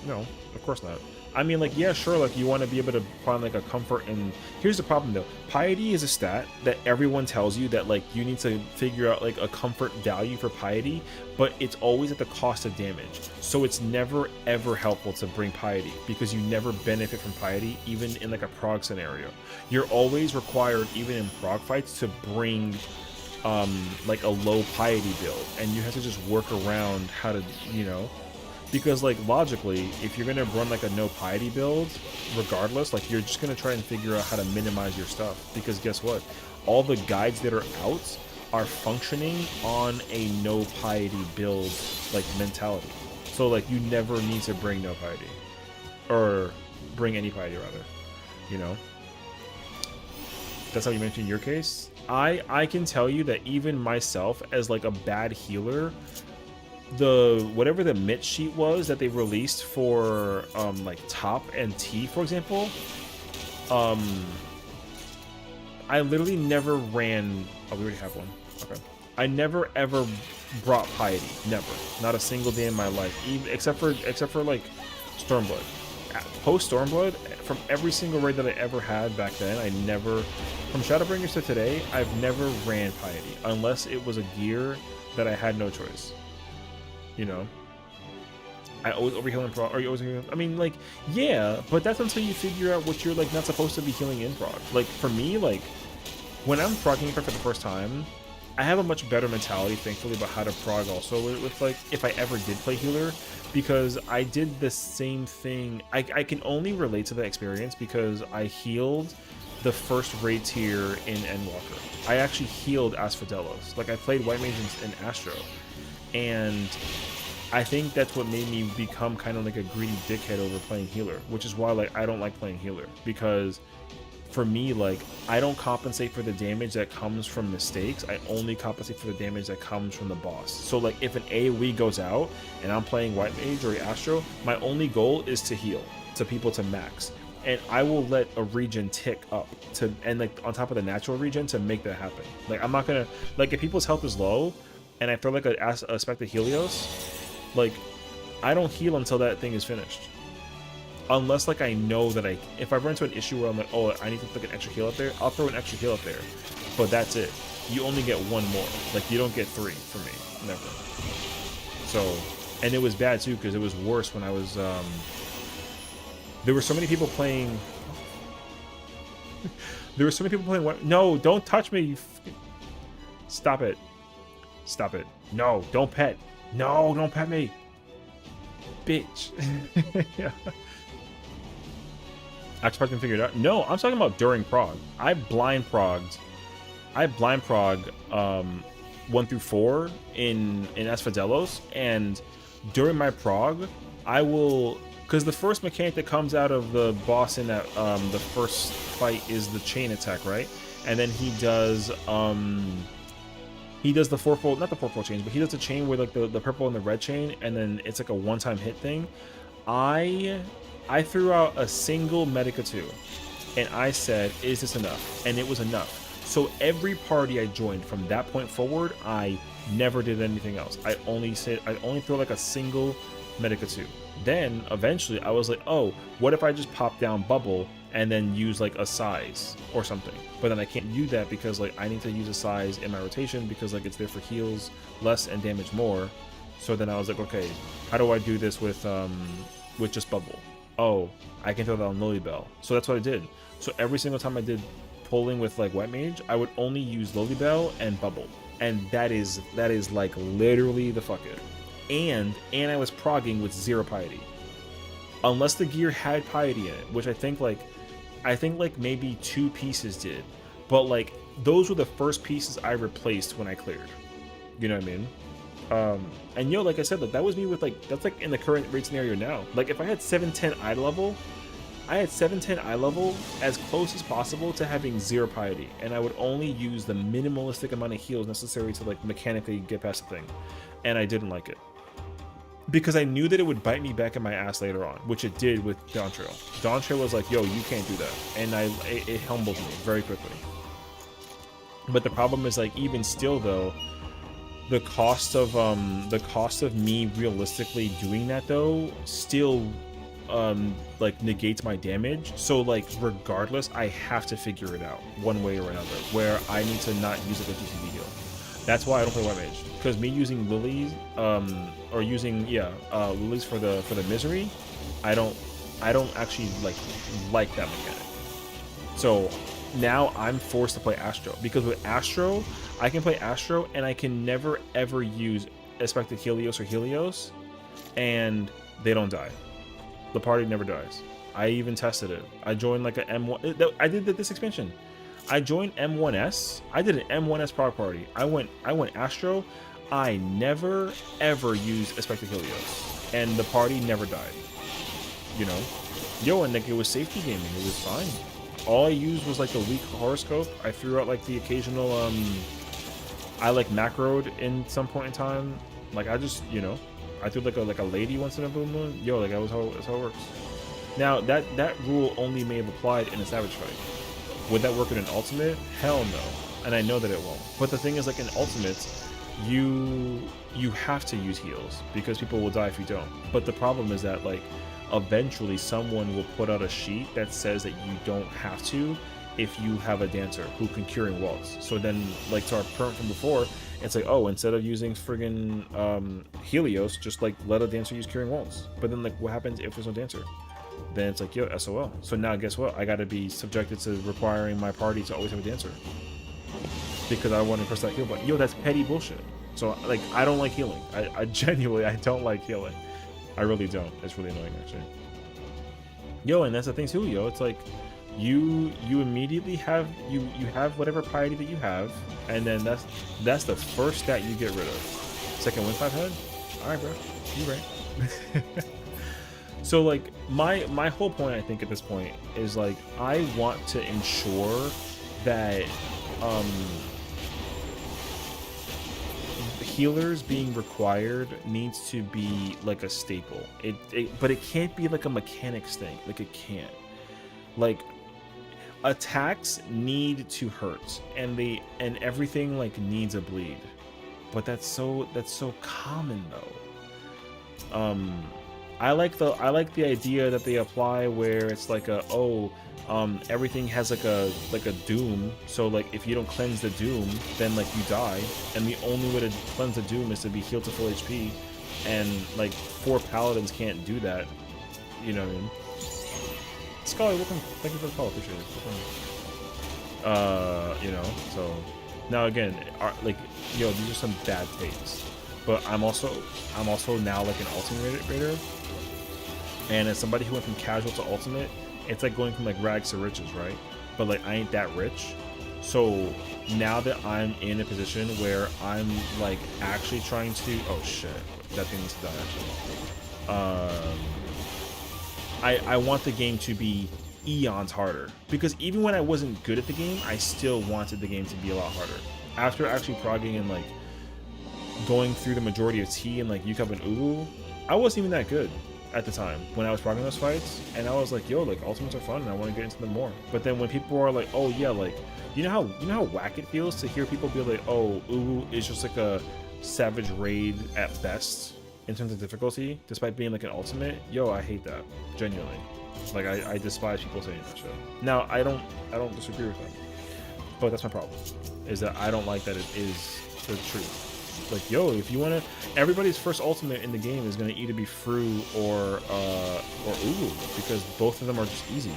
No, of course not. I mean, like, yeah, sure, like, you want to be able to find, like, a comfort in... Here's the problem, though. Piety is a stat that everyone tells you that, like, you need to figure out, like, a comfort value for Piety, but it's always at the cost of damage. So it's never, ever helpful to bring Piety, because you never benefit from Piety, even in, like, a prog scenario. You're always required, even in prog fights, to bring, like, a low Piety build, and you have to just work around how to, you know... Because, like, logically, if you're going to run, like, a no piety build, regardless, like, you're just going to try and figure out how to minimize your stuff. Because guess what? All the guides that are out are functioning on a no piety build, like, mentality. So, like, you never need to bring no piety. Or bring any piety, rather. You know? That's how you mentioned your case. I can tell you that even myself, as, like, a bad healer... whatever the mit sheet was that they released for like top and T, for example, I literally never ran. Oh, we already have one. Okay. I never ever brought piety. Never. Not a single day in my life, even except for like Stormblood. Post Stormblood, from every single raid that I ever had back then, I never, from Shadowbringers to today, I've never ran piety unless it was a gear that I had no choice. You know, I always overheal in prog. Are you always healing? I mean, like, yeah, but that's until you figure out what you're like not supposed to be healing in prog. Like for me, like when I'm progging for the first time, I have a much better mentality, thankfully, about how to prog also with like if I ever did play healer, because I did the same thing. I can only relate to that experience because I healed the first raid tier in Endwalker. I actually healed Asphodelos. Like I played White Mage in Astro, and I think that's what made me become kind of like a greedy dickhead over playing healer, which is why like I don't like playing healer, because for me, like, I don't compensate for the damage that comes from mistakes. I only compensate for the damage that comes from the boss. So like if an AoE goes out and I'm playing White Mage or Astro, my only goal is to heal to people to max, and I will let a regen tick up to, and like on top of the natural regen, to make that happen. Like I'm not gonna, like if people's health is low and I throw like a Spectre Helios, like I don't heal until that thing is finished. Unless like I know that if I run into an issue where I'm like, oh, I need to put an extra heal up there, I'll throw an extra heal up there. But that's it. You only get one more. Like you don't get 3 for me. Never. So, and it was bad too, because it was worse when I was, there were so many people playing, what? No, don't touch me. Stop it. Stop it. No, don't pet. No, don't pet me. Bitch. Yeah. Actually, can figure it out. No, I'm talking about during prog. I blind progged 1 through 4 in Asphodelos, and during my prog, I will, because the first mechanic that comes out of the boss in that the first fight is the chain attack, right? And then he does the fourfold, not the fourfold chains, but he does the chain with like the purple and the red chain, and then it's like a one-time hit thing. I threw out a single Medica 2, and I said, is this enough? And it was enough. So every party I joined from that point forward, I never did anything else. I only throw like a single Medica 2. Then eventually I was like, oh, what if I just pop down Bubble and then use like a size or something? But then I can't do that because like I need to use a size in my rotation, because like it's there for heals less and damage more. So then I was like, okay, how do I do this with just Bubble? Oh, I can throw that on Lilybell. So that's what I did. So every single time I did pulling with like White Mage, I would only use Lilybell and Bubble. And that is like literally the fuck it. And I was progging with 0 piety. Unless the gear had piety in it, which I think like maybe 2 pieces did. But like those were the first pieces I replaced when I cleared. You know what I mean? And like I said, like that was me with like, that's like in the current raid scenario now. Like if I had 710 eye level, as close as possible to having 0 piety, and I would only use the minimalistic amount of heals necessary to like mechanically get past the thing. And I didn't like it, because I knew that it would bite me back in my ass later on, which it did with Dawntrail. Dawntrail was like, yo, you can't do that. And it humbled me very quickly. But the problem is like, even still though, the cost of me realistically doing that though still like negates my damage. So like regardless, I have to figure it out one way or another, where I need to not use it as a DCD heal. That's why I don't play White Mage, because me using lilies or using lilies for the misery, I don't actually like that mechanic. So now I'm forced to play Astro, because with Astro I can play Astro and I can never ever use Expected Helios or Helios, and they don't die. The party never dies. I even tested it. I joined like a M1. I did this expansion. I joined M1S. I did an M1S prog party. I went Astro. I never ever used Expected Helios, and the party never died. You know, and like it was safety gaming. It was fine. All I used was like the weak horoscope. I threw out like the occasional I like macroed in some point in time. Like I just, I threw like a lady once in a blue moon. Like that's how it works. Now that rule only may have applied in a savage fight. Would that work in an ultimate? Hell no. And I know that it won't. But the thing is, like in ultimates, you have to use heals because people will die if you don't. But the problem is that like eventually someone will put out a sheet that says that you don't have to if you have a dancer who can Curing Waltz. So then, like to our point from before, It's like, oh, instead of using friggin' Helios, just like let a dancer use Curing Waltz. But then like, what happens if there's no dancer? Then it's like, yo, SOL. So now guess what? I gotta be subjected to requiring my party to always have a dancer because I want to press that heal button. Yo, that's petty bullshit. So like, I don't like healing. I genuinely, I don't like healing. I really don't. It's really annoying actually. Yo, and that's the thing too, yo. It's like you immediately have you have whatever piety that you have, and then that's the first stat you get rid of. Second win 5 head? Alright, bro. You right. So like my whole point I think at this point is like I want to ensure that healers being required needs to be like a staple. But it can't be like a mechanics thing. Like it can't. Like attacks need to hurt, and everything like needs a bleed. But that's so common though. I like the idea that they apply where it's like everything has like a doom, so like if you don't cleanse the doom then like you die, and the only way to cleanse the doom is to be healed to full HP, and like 4 paladins can't do that, you know what I mean? Scully, welcome, thank you for the call, appreciate it. You know, so now again, like, yo, these are some bad takes, but I'm also now like an ultimate raider. And as somebody who went from casual to ultimate, it's like going from like rags to riches, right? But like I ain't that rich. So now that I'm in a position where I'm like actually trying to, oh shit, that thing needs to die actually. I want the game to be eons harder, because even when I wasn't good at the game, I still wanted the game to be a lot harder. After actually progging and like going through the majority of T and like UCUP and Uwu, I wasn't even that good at the time when I was progging those fights, and I was like, yo, like ultimates are fun and I want to get into them more. But then when people are like, oh yeah, like you know how whack it feels to hear people be like, oh, Uwu is just like a savage raid at best in terms of difficulty despite being like an ultimate. Yo, I hate that, genuinely. Like I despise people saying that shit. Now I don't disagree with them, but that's my problem, is that I don't like that it is the truth. Like, yo, if you want to, everybody's first ultimate in the game is going to either be Fru or Uwu, because both of them are just easy,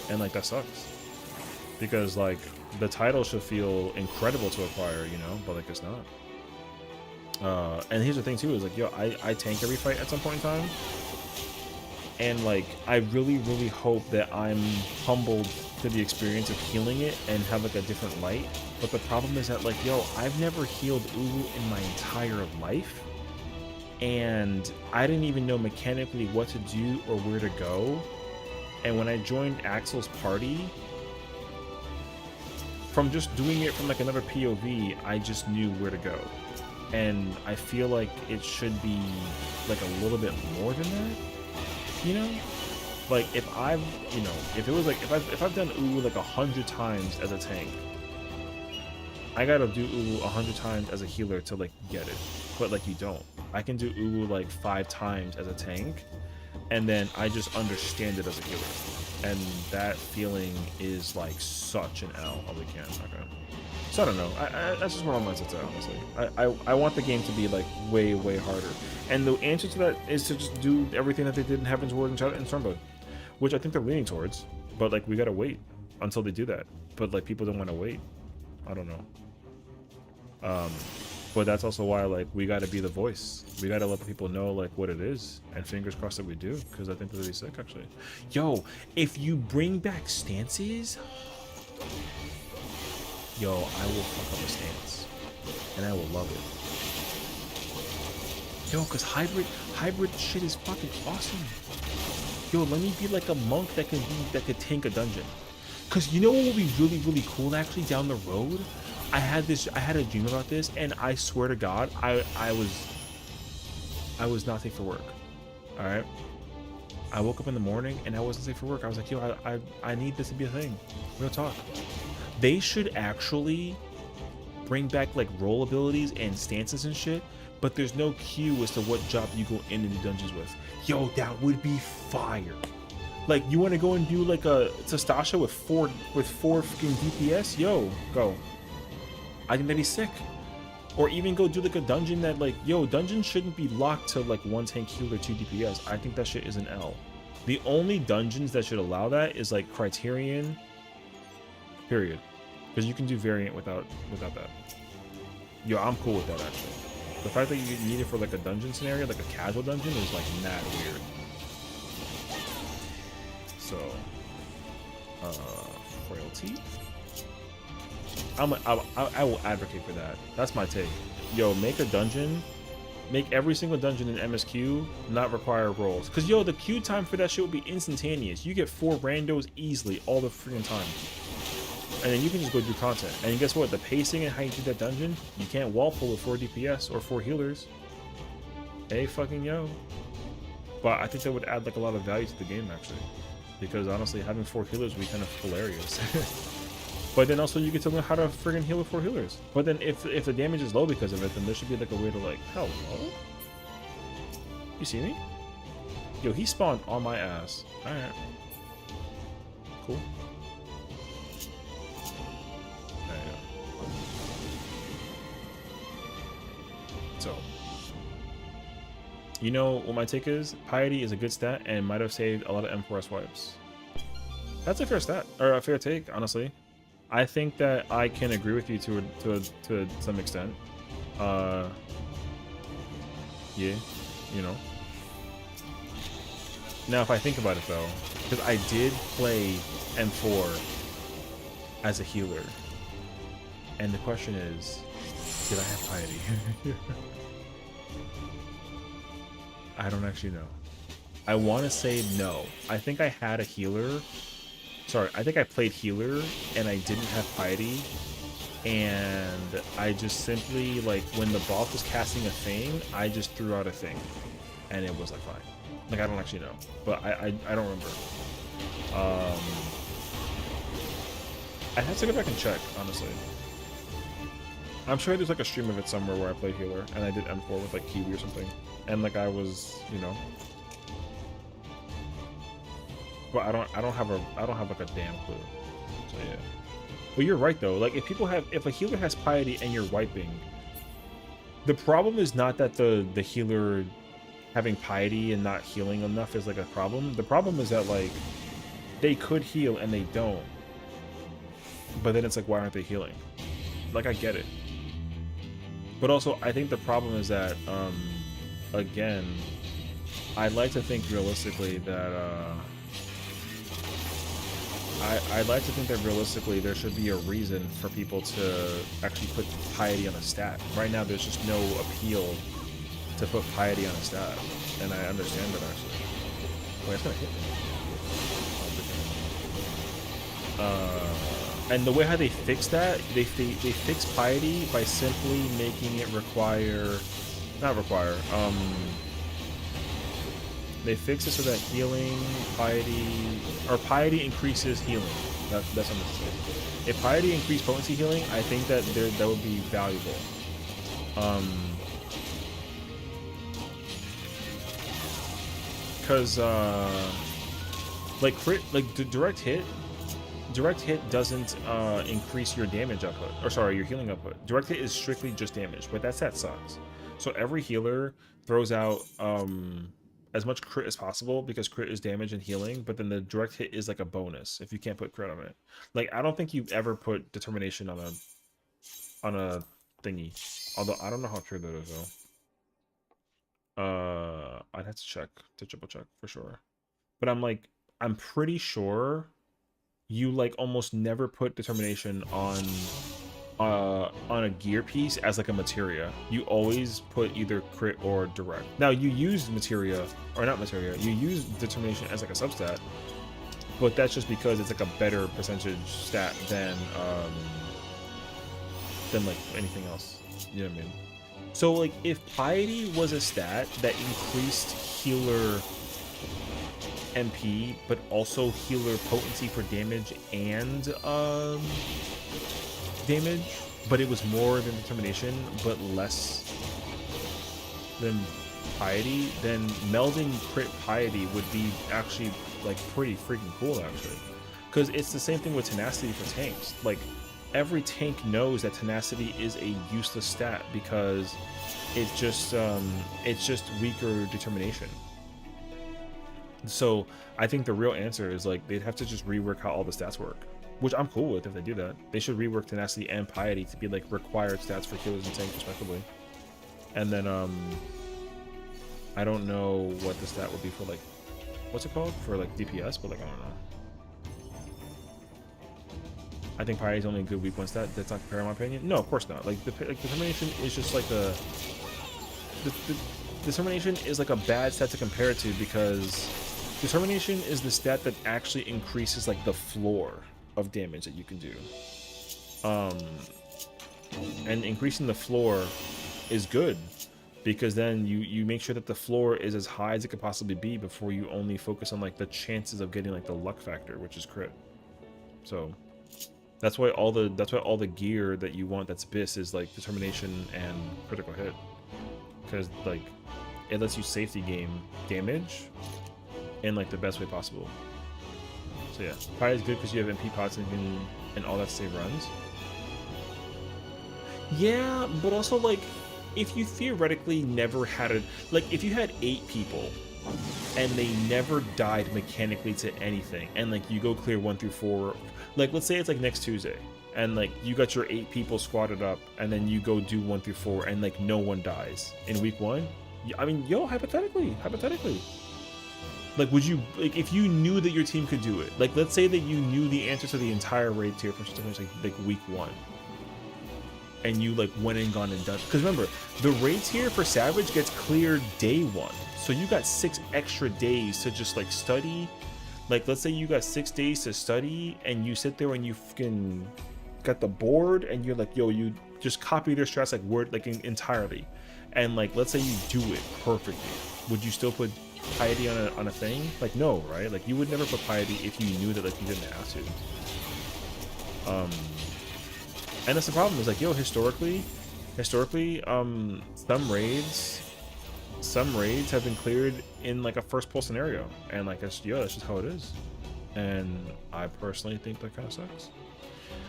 and like that sucks, because like the title should feel incredible to acquire, you know, but like it's not. And here's the thing too, is like, yo, I tank every fight at some point in time, and like I really hope that I'm humbled to the experience of healing it and have like a different light. But the problem is that like, yo, I've never healed Uwu in my entire life, and I didn't even know mechanically what to do or where to go. And when I joined Axel's party, from just doing it from like another POV, I just knew where to go. And I feel like it should be like a little bit more than that, you know? Like if I've, you know, if it was like, if I've done Uwu like 100 times as a tank, I gotta do Uwu 100 times as a healer to like get it. But like you don't. I can do Uwu like 5 times as a tank, and then I just understand it as a healer. And that feeling is like such an L. Oh, we can't. Okay. So I don't know. That's just where my mindset's at, honestly. I want the game to be like way harder. And the answer to that is to just do everything that they did in Heaven's Ward and Stormblood, which I think they're leaning towards. But like we gotta wait until they do that. But like people don't want to wait. I don't know. But that's also why like we got to be the voice. We got to let the people know like what it is, and fingers crossed that we do, because I think that'd be sick actually. Yo, if you bring back stances, yo, I will fuck up a stance, and I will love it. Yo, cause hybrid shit is fucking awesome. Yo, let me be like a monk that could tank a dungeon. Cause you know what would be really cool actually down the road? I had a dream about this, and I swear to God, I was not safe for work. All right, I woke up in the morning and I wasn't safe for work. I was like, yo, I need this to be a thing. Real talk. They should actually bring back like role abilities and stances and shit, but there's no cue as to what job you go into the dungeons with. Yo, that would be fire. Like, you want to go and do like a Stasha with four freaking DPS? Yo, go. I think that'd be sick. Or even go do like a dungeon that like, yo, dungeons shouldn't be locked to like 1 tank healer 2 DPS. I think that shit is an L. The only dungeons that should allow that is like Criterion, period. Because you can do variant without that. Yo, I'm cool with that actually. The fact that you need it for like a dungeon scenario, like a casual dungeon, is like mad weird. So, frailty. I will advocate for that. That's my take. Yo, make a dungeon, make every single dungeon in MSQ not require rolls. Cause yo, the queue time for that shit will be instantaneous. You get 4 randos easily all the freaking time. And then you can just go do content. And guess what? The pacing and how you do that dungeon, you can't wall pull with 4 DPS or 4 healers. Hey fucking yo. But I think that would add like a lot of value to the game actually. Because honestly, having 4 healers would be kind of hilarious. But then also you get to learn how to friggin' heal with 4 healers. But then if the damage is low because of it, then there should be like a way to like, hello? You see me? Yo, he spawned on my ass. Alright. Cool. So, you know what my take is? Piety is a good stat and might have saved a lot of M4S wipes. That's a fair stat, or a fair take, honestly. I think that I can agree with you to some extent. Yeah, you know. Now, if I think about it though, because I did play M4 as a healer, and the question is, did I have piety? I don't actually know. I want to say no. I think I had a healer. Sorry, I think I played healer and I didn't have piety. And I just simply, like, when the boss was casting a thing, I just threw out a thing. And it was, like, fine. Like, I don't actually know. But I don't remember. I'd have to go back and check, honestly. I'm sure there's like a stream of it somewhere where I played healer and I did M4 with like Kiwi or something, and like I was, you know. But I don't have like a damn clue. So yeah. But you're right though. Like if a healer has piety and you're wiping, the problem is not that the healer having piety and not healing enough is like a problem. The problem is that like they could heal and they don't. But then it's like, why aren't they healing? Like I get it. But also, I think the problem is that, again, I'd like to think realistically that, I'd like to think that realistically there should be a reason for people to actually put piety on a stat. Right now, there's just no appeal to put piety on a stat, and I understand that actually. Wait, it's gonna hit me. And the way how they fix that, they fix piety by simply making it they fix it so that healing, piety increases healing. That's what I'm saying. If piety increased potency healing, I think that that would be valuable. Because like crit, like direct hit doesn't increase your damage output, or sorry, your healing output. Direct hit is strictly just damage, but that stat sucks. So every healer throws out as much crit as possible because crit is damage and healing, but then the direct hit is like a bonus if you can't put crit on it. Like I don't think you've ever put determination on a thingy. Although I don't know how true that is though. I'd have to triple check for sure. But I'm pretty sure you like almost never put determination on a gear piece as like a materia. You always put either crit or direct. Now you use materia, or not materia, you use determination as like a substat, but that's just because it's like a better percentage stat than like anything else. You know what I mean? So like if piety was a stat that increased healer MP, but also healer potency for damage and damage, but it was more than determination, but less than piety, then melding crit piety would be actually like pretty freaking cool actually. Because it's the same thing with tenacity for tanks. Like every tank knows that tenacity is a useless stat because it's just weaker determination. So I think the real answer is like they'd have to just rework how all the stats work, which I'm cool with if they do that. They should rework tenacity and piety to be like required stats for healers and tanks respectively. And then I don't know what the stat would be for like, what's it called for like DPS, but like I don't know. I think piety is only a good weak one stat. That's not fair in my opinion. No, of course not. Like determination is just like the determination is like a bad stat to compare it to because determination is the stat that actually increases like the floor of damage that you can do. And increasing the floor is good because then you make sure that the floor is as high as it could possibly be before you only focus on like the chances of getting like the luck factor, which is crit. So that's why all the gear that you want that's BIS is like determination and critical hit, because like it lets you safety game damage in like the best way possible. So yeah, probably is good because you have MP pots and all that to save runs. Yeah, but also like if you theoretically never had a like if you had 8 people and they never died mechanically to anything, and like you go clear 1 through 4, like let's say it's like next Tuesday and like you got your 8 people squatted up and then you go do 1 through 4 and like no one dies in week 1. I mean, yo, hypothetically, like would you, like if you knew that your team could do it, like let's say that you knew the answer to the entire raid tier for like week 1 and you like went and gone and done, because remember the raid tier for Savage gets cleared day 1, so you got 6 extra days to just like study. Like let's say you got 6 days to study and you sit there and you fucking got the board and you're like, yo, you just copy their strats like word like entirely, and like let's say you do it perfectly, would you still put piety on a thing? Like no, right? Like you would never put piety if you knew that like you didn't have to. And that's the problem, is like, yo, historically some raids have been cleared in like a first pull scenario, and like that's just how it is. And I personally think that kind of sucks.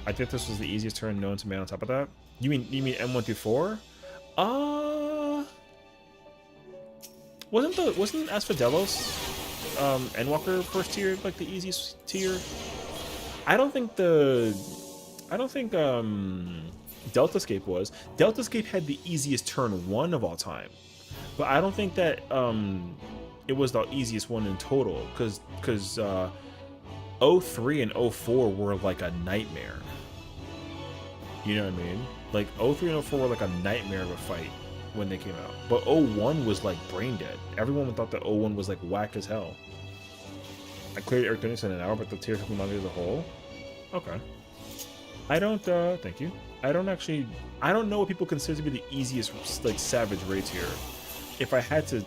I think this was the easiest turn known to man. On top of that, you mean M1 through 4? Wasn't Asphodelos Endwalker first tier like the easiest tier? I don't think Deltascape was. Deltascape had the easiest turn 1 of all time, but I don't think that it was the easiest one in total, because 03 and 04 were like a nightmare. You know what I mean? Like 03 and 04 were like a nightmare of a fight when they came out, but 01 was like brain dead. Everyone thought that 01 was like whack as hell. I cleared Eric Dennison in an hour, but the tier took me longer as a whole. Okay. I don't thank you. I don't know what people consider to be the easiest like Savage raids here. If I had to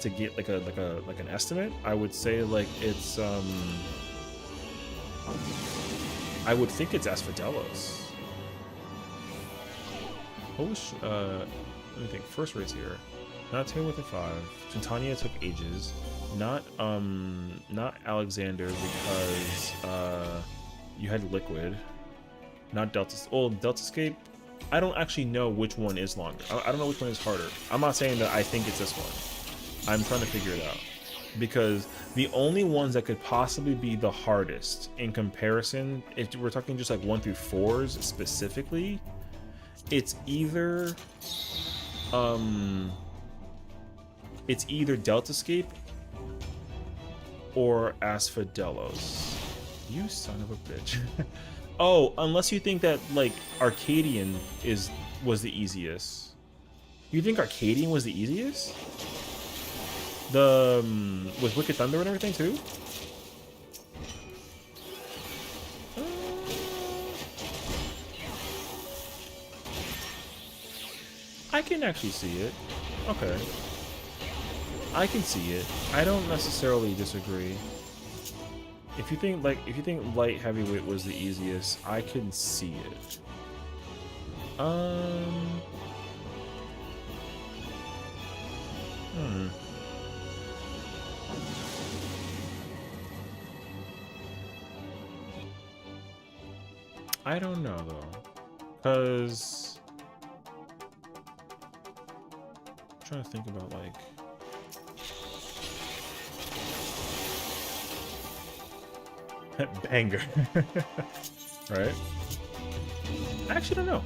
get like an estimate, I would say like it's I would think it's Asphodelos. What was let me think. First raids here. Not 10 within 5. Tintania took ages. Not Alexander because you had Liquid. Not Deltascape. I don't actually know which one is longer. I don't know which one is harder. I'm not saying that I think it's this one. I'm trying to figure it out, because the only ones that could possibly be the hardest in comparison, if we're talking just like 1 through 4s specifically, it's either Deltascape or Asphodelos. You son of a bitch. Oh, unless you think that like Arcadian was the easiest. You think Arcadian was the easiest? The with Wicked Thunder and everything too? I can actually see it. Okay. I can see it. I don't necessarily disagree. If you think light heavyweight was the easiest, I can see it. I don't know though, because I'm trying to think about like. Banger. Right? I actually don't know.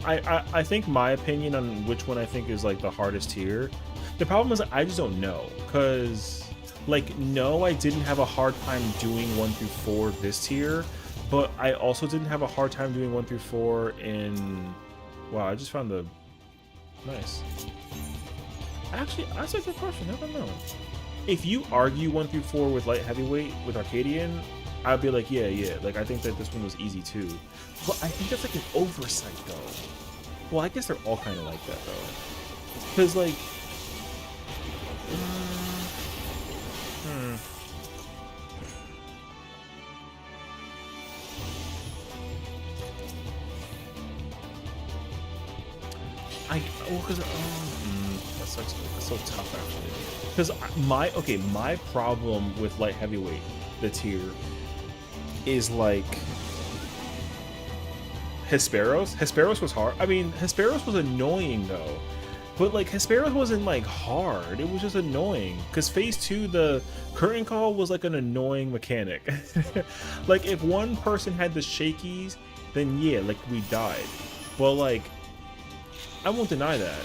I think my opinion on which one I think is like the hardest tier. The problem is I just don't know, cause like no, I didn't have a hard time doing 1 through 4 this tier, but I also didn't have a hard time doing 1 through 4 in. Wow, I just found the nice. Actually, that's a good question. I don't know. If you argue 1 through 4 with light heavyweight with Arcadian, I'd be like, yeah. Like I think that this one was easy too. But I think that's like an oversight though. Well, I guess they're all kind of like that though. Cause like, cause that sucks. That's so tough actually. Cause my problem with light heavyweight, the tier, is like Hesperos. Hesperos was hard. I mean, Hesperos was annoying though, but like Hesperos wasn't like hard. It was just annoying. Cause phase 2, the curtain call was like an annoying mechanic. Like if one person had the shakies, then yeah, like we died. Well, like I won't deny that.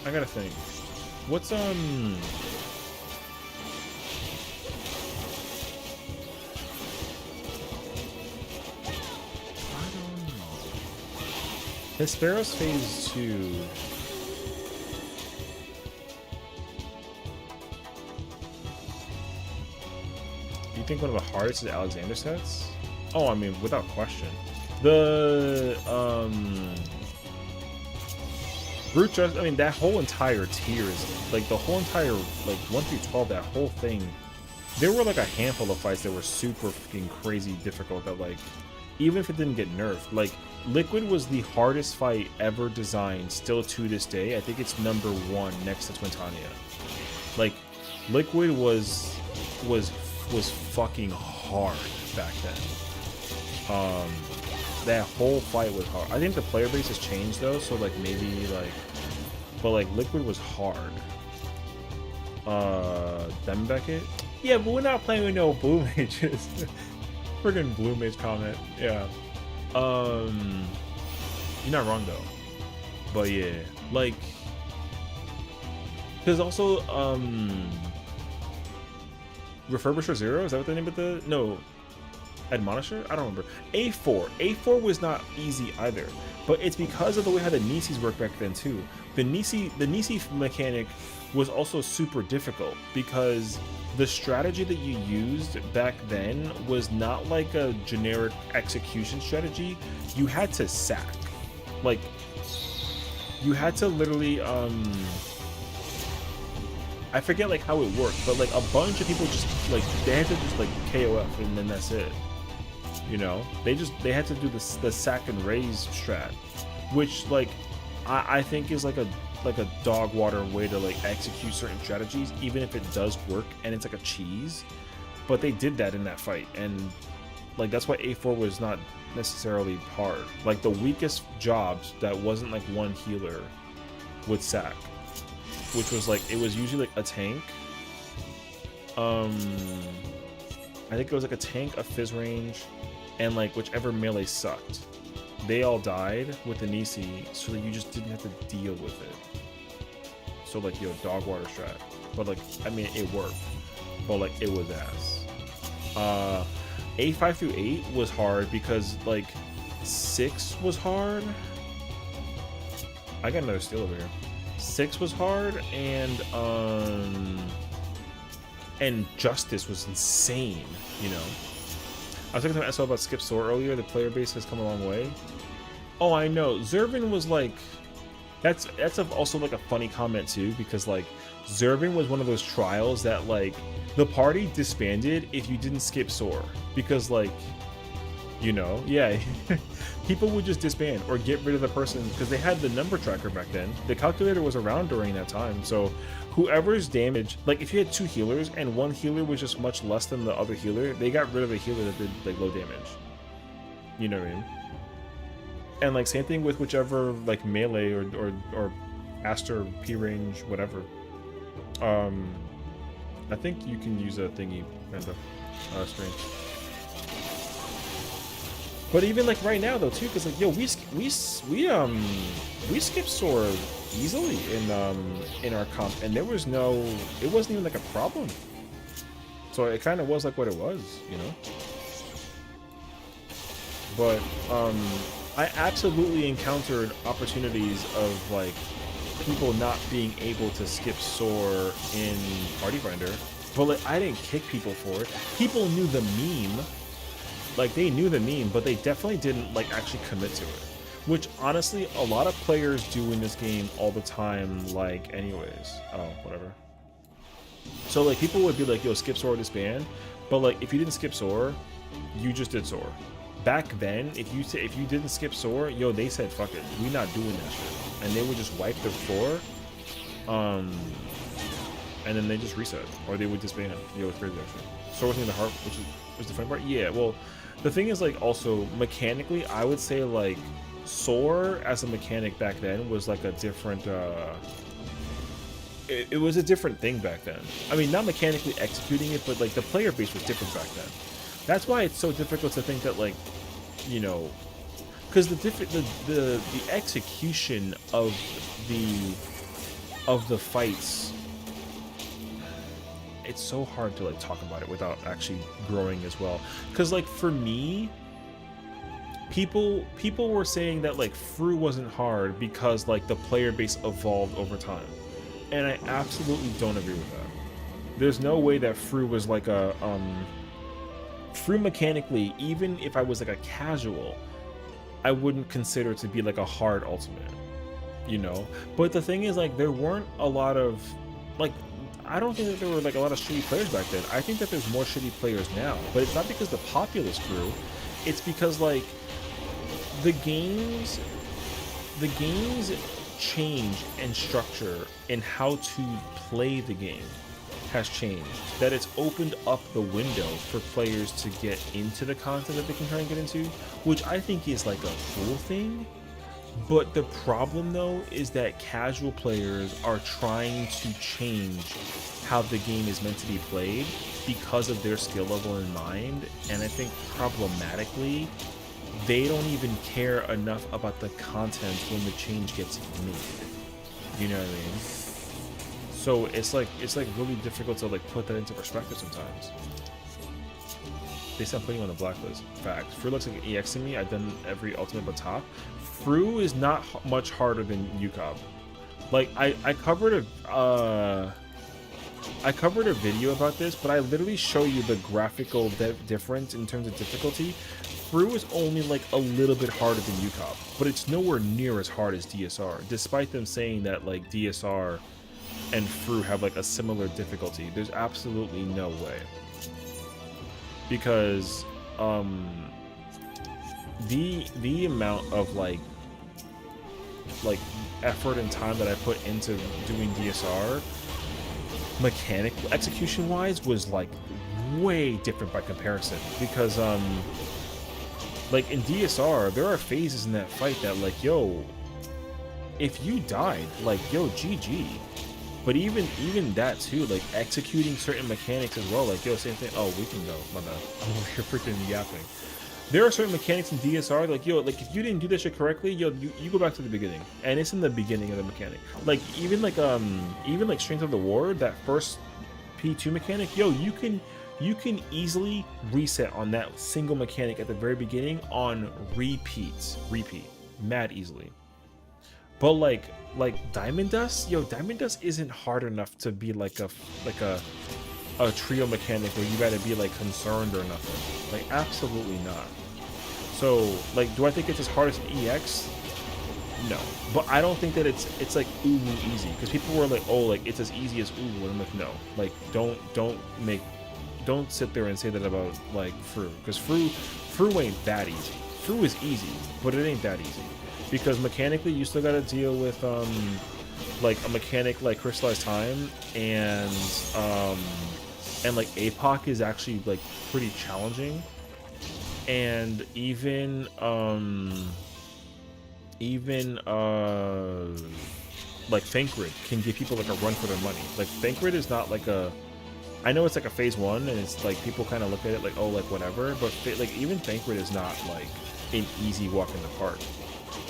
I gotta think. What's I don't know. Hesperos phase 2. Do you think one of the hardest is Alexander sets? Oh, I mean, without question. The Brute Just, I mean, that whole entire tier is like the whole entire like 1 through 12. That whole thing, there were like a handful of fights that were super fucking crazy difficult. That like, even if it didn't get nerfed, like Liquid was the hardest fight ever designed. Still to this day, I think it's #1 next to Twintania. Like, Liquid was fucking hard back then. That whole fight was hard. I think the player base has changed though, so like maybe like, but like Liquid was hard. Demon Beckett? Yeah, but we're not playing with no blue mages. Friggin' blue mage comment. Yeah. You're not wrong though. But yeah, like, there's also Refurbisher Zero. Is that what the name of the Admonisher? I don't remember. A4 was not easy either, but it's because of the way how the Nisis worked back then too. The Nisi mechanic was also super difficult because the strategy that you used back then was not like a generic execution strategy. You had to sack. Like, you had to literally I forget like how it worked, but like a bunch of people just like they had to just like KOF and then that's it. You know, they had to do the sack and raise strat, which like I think is like a dog water way to like execute certain strategies, even if it does work and it's like a cheese. But they did that in that fight, and like that's why A4 was not necessarily hard. Like the weakest jobs that wasn't like one healer would sack, which was like it was usually like a tank. I think it was like a tank, a fizz range, and like whichever melee sucked. They all died with the Nisi, so that you just didn't have to deal with it. So like, yo, dog water strat. But like, I mean, it worked, but like it was ass. A5 through 8 was hard because like 6 was hard. I got another steal over here. 6 was hard, and Justice was insane, you know. I was talking to myself about Skip Soar earlier. The player base has come a long way. Oh, I know. Zervin was like, that's also like a funny comment too, because like Zervin was one of those trials that like the party disbanded if you didn't skip Soar, because like You know, yeah. People would just disband or get rid of the person because they had the number tracker back then. The calculator was around during that time. So whoever's damage, like if you had 2 healers and one healer was just much less than the other healer, they got rid of the healer that did like low damage. You know what I mean? And like same thing with whichever like melee or Aster, P range, whatever. I think you can use a thingy, Panda. Strange. But even like right now though too, because like yo, we skip sword easily in our comp, and there was no, it wasn't even like a problem. So it kind of was like what it was, you know. But I absolutely encountered opportunities of like people not being able to skip soar in Party Finder, but like I didn't kick people for it. People knew the meme. Like, they knew the meme, but they definitely didn't, like, actually commit to it. Which, honestly, a lot of players do in this game all the time, like, anyways. Oh, whatever. So, like, people would be like, yo, skip soar, disband. But, like, if you didn't skip soar, you just did soar. Back then, if you didn't skip soar, yo, they said, fuck it, we not doing that shit. And they would just wipe their floor. And then they just reset. Or they would disband. Yo, it's crazy, actually. Soar wasn't in the heart, which was the funny part. Yeah, well... The thing is, like, also, mechanically, I would say, like, soar as a mechanic back then was, like, a different, it was a different thing back then. I mean, not mechanically executing it, but, like, the player base was different back then. That's why it's so difficult to think that, like, you know, because the execution of the fights, it's so hard to like talk about it without actually growing as well. Because like for me, people were saying that like Fru wasn't hard because like the player base evolved over time, and I absolutely don't agree with that. There's no way that Fru was like a Fru mechanically, even if I was like a casual, I wouldn't consider it to be like a hard ultimate, you know. But the thing is, like, there weren't a lot of like, I don't think that there were like a lot of shitty players back then. I think that there's more shitty players now, but it's not because the populace grew. It's because like the games change and structure and how to play the game has changed. That it's opened up the window for players to get into the content that they can try and get into, which I think is like a cool thing. But the problem though is that casual players are trying to change how the game is meant to be played because of their skill level in mind, and I think problematically they don't even care enough about the content when the change gets made. You know what I mean? So it's like really difficult to like put that into perspective sometimes. They said I'm putting you on the blacklist. Fact. Fru looks like an EX to me. I've done every ultimate but top. Fru is not much harder than UCOB. Like I covered a video about this, but I literally show you the graphical difference in terms of difficulty. Fru is only like a little bit harder than UCOB, but it's nowhere near as hard as DSR, despite them saying that like DSR and Fru have like a similar difficulty. There's absolutely no way. Because the amount of like effort and time that I put into doing DSR, mechanical execution wise, was like way different by comparison. Because like in DSR, there are phases in that fight that like, yo, if you died, like, yo, GG. But even that too, like executing certain mechanics as well, like, yo, same thing. Oh, we can go. My bad. I'm over here freaking yapping. There are certain mechanics in DSR, like, yo, like if you didn't do this shit correctly, yo, you go back to the beginning, and it's in the beginning of the mechanic. Like even like Strength of the War, that first P2 mechanic, yo, you can easily reset on that single mechanic at the very beginning on repeat, mad easily. But like Diamond Dust, yo, Diamond Dust isn't hard enough to be like a trio mechanic where you gotta be like concerned or nothing. Like absolutely not. So like, do I think it's as hard as EX? No, but I don't think that it's like uwu easy, because people were like, oh, like it's as easy as uwu, and I'm like, no, like don't make don't sit there and say that about like Fru, because Fru ain't that easy. Fru is easy, but it ain't that easy, because mechanically you still got to deal with like a mechanic like crystallized time, and like APOC is actually like pretty challenging, and even like Thancred can give people like a run for their money. Like Thancred is not like a, I know it's like a phase 1 and it's like people kind of look at it like, oh, like whatever, but like even Thancred is not like an easy walk in the park,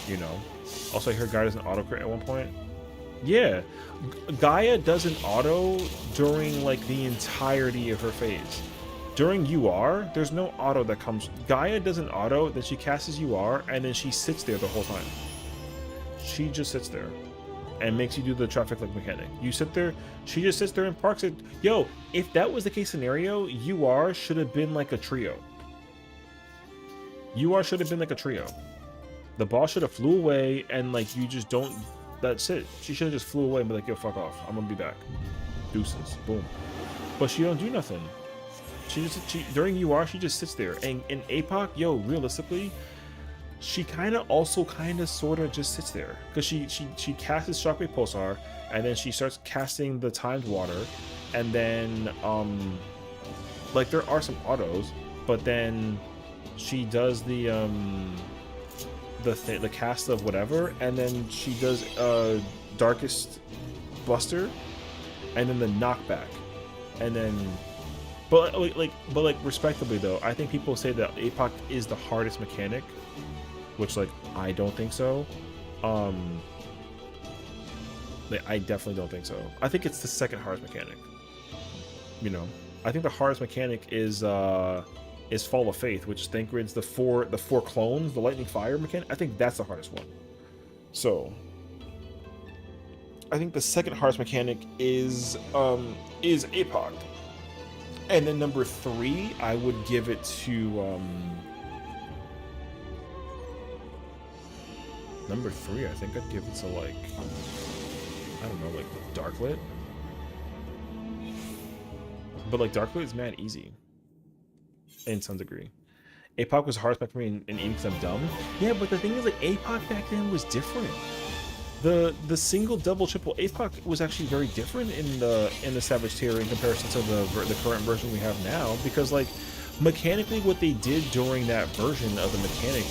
you know. Also, I heard Gaia does an auto crit at one point. Yeah, Gaia does an auto during like the entirety of her phase. During UR, there's no auto that comes. Gaia does an auto, then she casts UR, and then she sits there the whole time. She just sits there and makes you do the traffic light mechanic. You sit there, she just sits there and parks it. Yo, if that was the case scenario, UR should have been like a trio. UR should have been like a trio. The ball should have flew away, and like you just don't. That's it. She should have just flew away and be like, yo, fuck off. I'm gonna be back. Deuces. Boom. But she don't do nothing. She during UR, she just sits there. And in APOC, yo, realistically, she kind of also sort of just sits there, because she casts Shockwave Pulsar, and then she starts casting the timed water, and then like there are some autos, but then she does the cast of whatever, and then she does Darkest Buster, and then the knockback, and then but like respectably though, I think people say that APOC is the hardest mechanic, which like I don't think so. I definitely don't think so. I think it's the second hardest mechanic. You know, I think the hardest mechanic is Fall of Faith, which Thancred's the four clones, the lightning fire mechanic. I think that's the hardest one. So I think the second hardest mechanic is APOC. And then number 3, I would give it to number 3, I think I'd give it to like, I don't know, like Darklit. But like Darklit is mad easy in some degree. APOC was hard for me in because I'm dumb. Yeah, but the thing is, like, APOC back then was different. The single, double, triple APOC was actually very different in the Savage tier in comparison to the current version we have now, because like mechanically what they did during that version of the mechanic,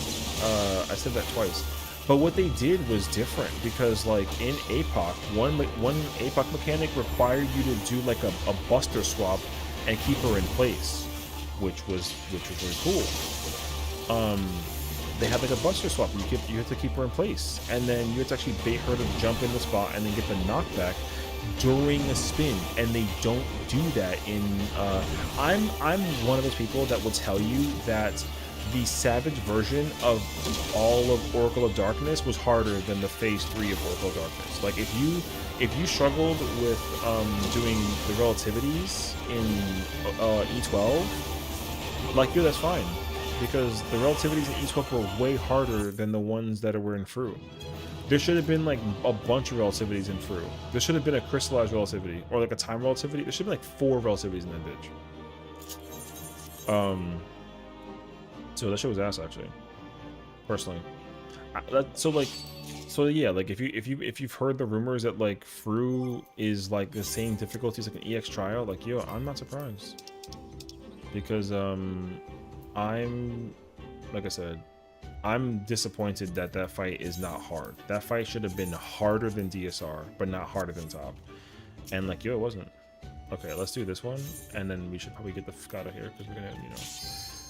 I said that twice, but what they did was different, because like in APOC, one APOC mechanic required you to do like a buster swap and keep her in place, which was really cool. They had like a buster swap. You had to keep her in place, and then you had to actually bait her to jump in the spot and then get the knockback during a spin. And they don't do that in. I'm one of those people that will tell you that the Savage version of all of Oracle of Darkness was harder than the Phase 3 of Oracle of Darkness. Like if you struggled with doing the relativities in E12, like, yo, that's fine. Because the relativities in E12 were way harder than the ones that were in Fru. There should have been like a bunch of relativities in Fru. There should have been a crystallized relativity, or like a time relativity. There should be like 4 relativities in that bitch. So that shit was ass, actually. Personally. So yeah, like if you've heard the rumors that like Fru is like the same difficulties like an EX trial, like, yo, I'm not surprised. Because I'm, like I said, I'm disappointed that fight is not hard. That fight should have been harder than DSR, but not harder than top. And like, yo, it wasn't. Okay, let's do this one, and then we should probably get the fuck out of here, because we're gonna, you know,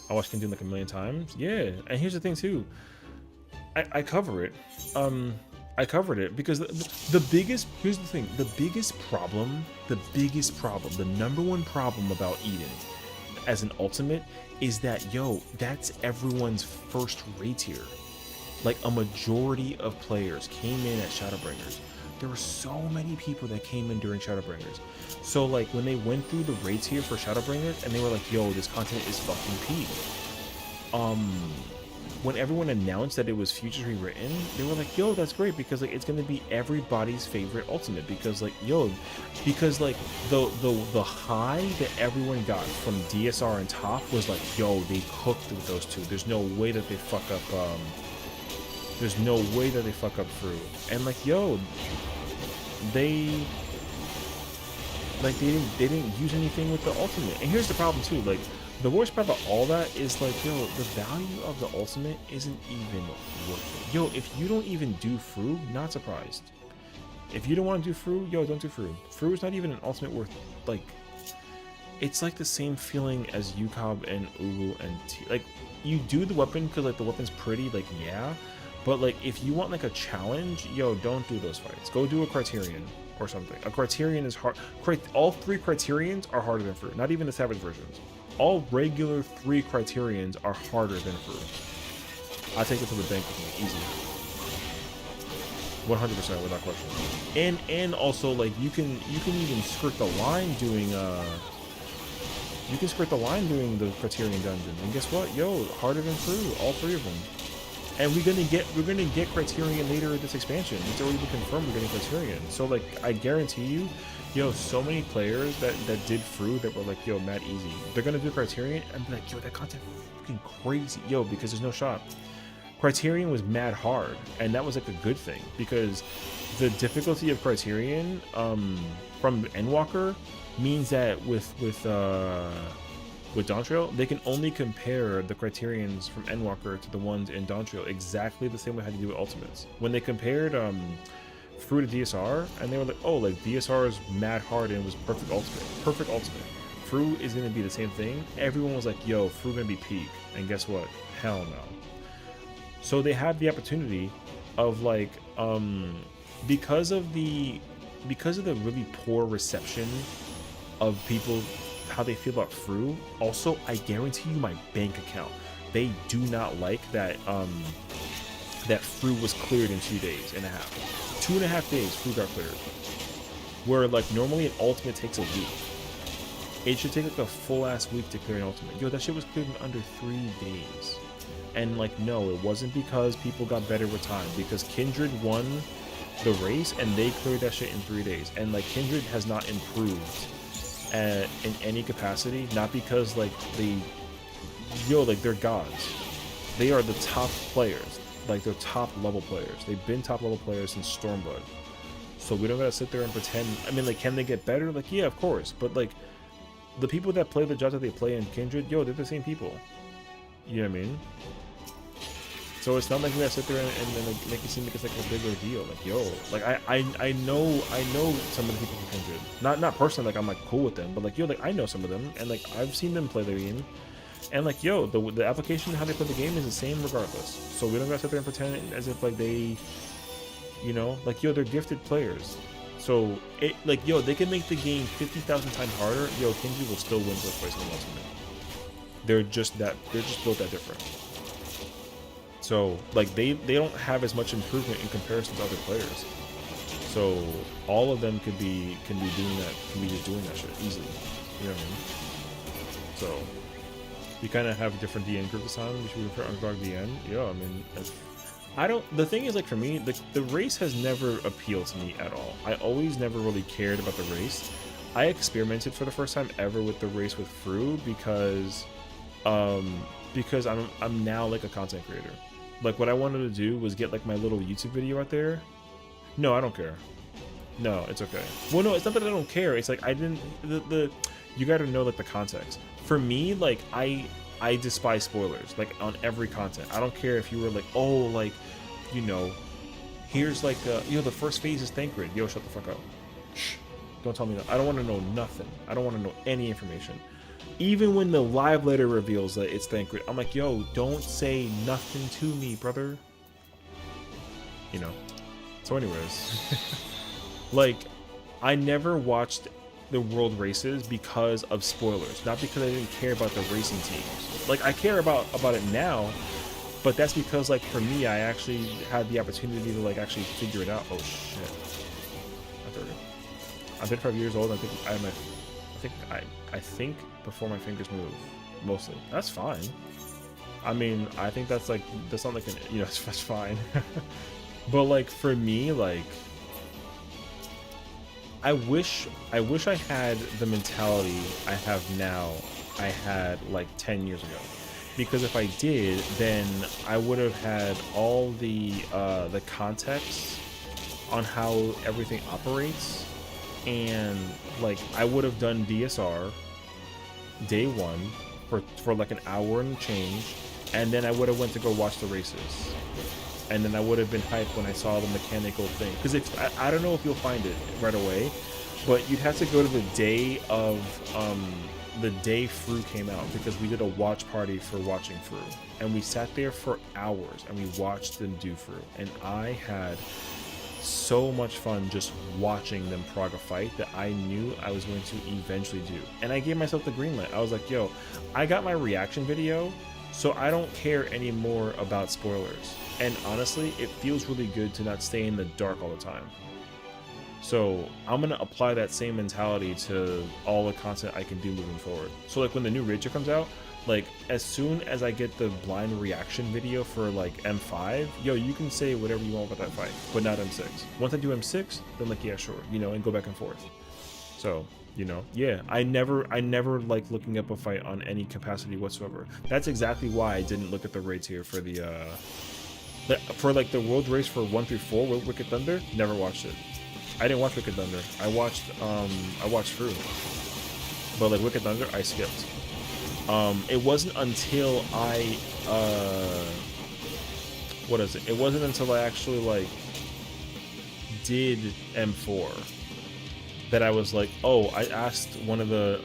I watched him do like a million times. Yeah, and here's the thing too. I cover it. I covered it because the biggest, here's the thing, the biggest problem, the number one problem about Eden as an ultimate is that, yo, that's everyone's first raid tier. Like, a majority of players came in at Shadowbringers. There were so many people that came in during Shadowbringers. So like when they went through the raid tier for Shadowbringers and they were like, yo, this content is fucking peak. when everyone announced that it was Futures Rewritten, they were like, yo, that's great, because like it's gonna be everybody's favorite ultimate, because like, yo, because like the high that everyone got from DSR and top was like, yo, they cooked with those two. There's no way that they fuck up Fruit. And like, yo, they didn't use anything with the ultimate. And here's the problem too, like, the worst part about all that is like, yo, the value of the ultimate isn't even worth it. Yo, if you don't even do Fru, not surprised. If you don't want to do Fru, yo, don't do Fru. Fru is not even an ultimate worth, like, it's like the same feeling as Yukab and Uwu and T. Like, you do the weapon because like the weapon's pretty, like, yeah, but like if you want like a challenge, yo, don't do those fights. Go do a Criterion or something. A Criterion is hard. All 3 Criterions are harder than Fru, not even the Savage versions. All regular 3 Criterions are harder than Fru. I take it to the bank with me, easy. 100% without question. And also like you can even skirt the line doing the Criterion dungeon. And guess what? Yo, harder than Fru, all 3 of them. And we're gonna get Criterion later in this expansion. It's already been confirmed we're getting Criterion. So like I guarantee you, yo, so many players that did Fru that were like, yo, mad easy. They're gonna do Criterion and be like, yo, that content fucking crazy. Yo, because there's no shot. Criterion was mad hard, and that was like a good thing, because the difficulty of Criterion from Endwalker means that with Dawntrail, they can only compare the Criterions from Endwalker to the ones in Dawntrail exactly the same way how to do with Ultimates. When they compared Fru to DSR, and they were like, oh, like DSR is mad hard and it was perfect ultimate. Fru is gonna be the same thing. Everyone was like, yo, Fru gonna be peak, and guess what? Hell no. So they have the opportunity of like, because of the really poor reception of people, how they feel about Fru. Also, I guarantee you my bank account, they do not like that that Fru was cleared in 2.5 days. 2.5 days Fru got cleared. Where like normally an ultimate takes a week. It should take like a full ass week to clear an ultimate. Yo, that shit was cleared in under 3 days. And like, no, it wasn't because people got better with time, because Kindred won the race and they cleared that shit in 3 days. And like Kindred has not improved in any capacity, not because like they're gods. They are the top players, like they're top level players. They've been top level players since Stormblood. So we don't gotta sit there and pretend. I mean, like, can they get better? Like, yeah, of course. But like, the people that play the jobs that they play in Kindred, yo, they're the same people. You know what I mean? So it's not like we gotta sit there and like, make it seem like it's like a bigger deal. Like, yo, like I know some of the people from Kindred. Not personally, like I'm like cool with them, but like, yo, like I know some of them, and like I've seen them play the game, and like, yo, the application how they play the game is the same regardless. So we don't gotta sit there and pretend as if like they, you know, like, yo, they're gifted players. So it like, yo, they can make the game 50,000 times harder. Yo, Kindred will still win first place in the Ultimate. They're just built that different. So like they don't have as much improvement in comparison to other players. So all of them could be doing that, just doing that shit easily. You know what I mean? So you kind of have different DN group this time, which we refer to Underdog DN. Yeah, I mean, the thing is, like, for me, the race has never appealed to me at all. I always never really cared about the race. I experimented for the first time ever with the race with Fru because I'm now like a content creator. Like, what I wanted to do was get like my little YouTube video out there. No, I don't care. No, it's okay. Well, no, it's not that I don't care. It's like I didn't you got to know like the context. For me, like I despise spoilers like on every content. I don't care if you were like, oh, like, you know, here's like you know, the first phase is Thancred. Yo, shut the fuck up. Shh. Don't tell me that. I don't want to know nothing. I don't want to know any information. Even when the live letter reveals that it's Thancred, I'm like, yo, don't say nothing to me, brother. You know. So anyways, like, I never watched the world races because of spoilers, not because I didn't care about the racing teams. Like, I care about it now, but that's because, like, for me, I actually had the opportunity to like actually figure it out. Oh shit! I'm 35 years old. I think before my fingers move, mostly. That's fine. I mean, I think that's like, that's not like an, you know, that's fine. But like for me, like I wish I had the mentality I have now I had like 10 years ago. Because if I did, then I would have had all the context on how everything operates, and like I would have done DSR day one for like an hour and change, and then I would have went to go watch the races, and then I would have been hyped when I saw the mechanical thing. Because if I don't know if you'll find it right away, but you'd have to go to the day of the day Fru came out, because we did a watch party for watching Fru, and we sat there for hours and we watched them do Fru, and I had so much fun just watching them prog a fight that I knew I was going to eventually do. And I gave myself the green light. I was like, yo, I got my reaction video, so I don't care anymore about spoilers. And honestly, it feels really good to not stay in the dark all the time. So I'm gonna apply that same mentality to all the content I can do moving forward. So like when the new Rager comes out, like as soon as I get the blind reaction video for like M5, yo, you can say whatever you want about that fight, but not M6. Once I do M6, then like, yeah, sure, you know, and go back and forth. So, you know, yeah, I never like looking up a fight on any capacity whatsoever. That's exactly why I didn't look at the rates here for the for like the world race for 1 through 4 with Wicked Thunder. Never watched it. I didn't watch Wicked Thunder. I watched Fru, but like Wicked Thunder, I skipped. It wasn't until I what is it? It wasn't until I actually like did M4 that I was like, oh, I asked one of the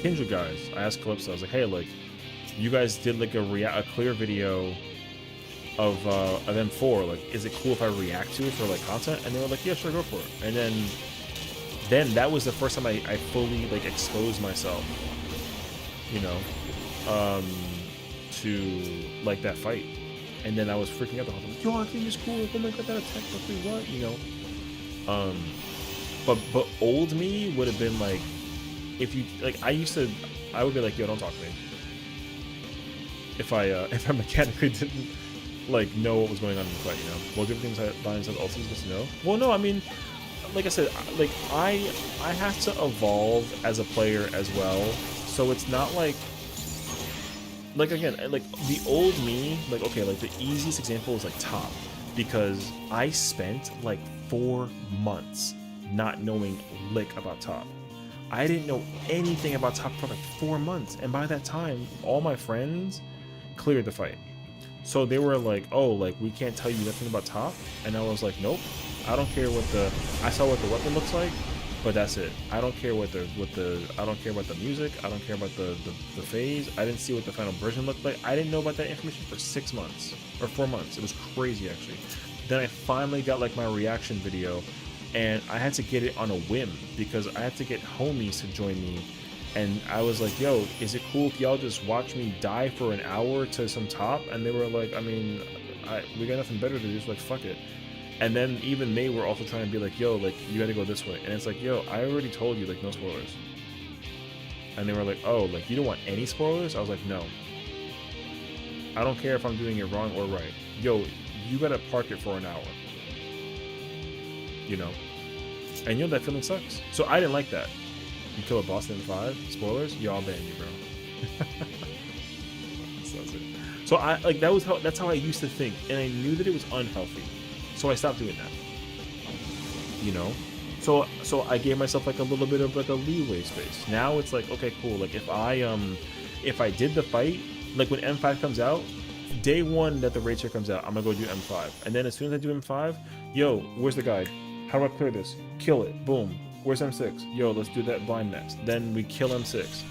Kindred guys. I asked Calypso. I was like, hey, like, you guys did like a clear video of M4. Like, is it cool if I react to it for like content? And they were like, yeah, sure, go for it. And then that was the first time I fully like exposed myself, you know, to like that fight. And then I was freaking out the whole time, like, yo, I think it's cool. Oh my god, that attack, what, you know? But old me would have been like, if you like, I would be like, yo, don't talk to me. If I mechanically didn't like know what was going on in the fight, you know. Well, good things by inside ultis just to know. Well, no, I mean, like I said, like I have to evolve as a player as well, so it's not like again, like the old me, like okay, like the easiest example is like top, because I spent like 4 months not knowing lick about top. I didn't know anything about top for like 4 months, and by that time, all my friends cleared the fight. So they were like, oh, like we can't tell you nothing about top, and I was like, nope. I don't care what I saw what the weapon looks like, but that's it. I don't care I don't care about the music. I don't care about the phase. I didn't see what the final version looked like. I didn't know about that information for 6 months or 4 months. It was crazy, actually. Then I finally got like my reaction video, and I had to get it on a whim because I had to get homies to join me. And I was like, yo, is it cool if y'all just watch me die for an hour to some top? And they were like, I mean, we got nothing better to do, so like, fuck it. And then even they were also trying to be like, yo, like, you gotta go this way. And it's like, yo, I already told you, like, no spoilers. And they were like, oh, like, you don't want any spoilers? I was like, no. I don't care if I'm doing it wrong or right. Yo, you gotta park it for an hour. You know? And you know, that feeling sucks. So I didn't like that. You kill a boss in 5, spoilers, y'all ban you, bro. That's it. So that's how I used to think, and I knew that it was unhealthy. So I stopped doing that. You know? So I gave myself like a little bit of like a leeway space. Now it's like, okay, cool. Like if I did the fight, like when M5 comes out, day 1 that the Rager comes out, I'm gonna go do M5. And then as soon as I do M5, yo, where's the guide? How do I clear this? Kill it. Boom. Where's M6? Yo, let's do that blind next. Then we kill M6.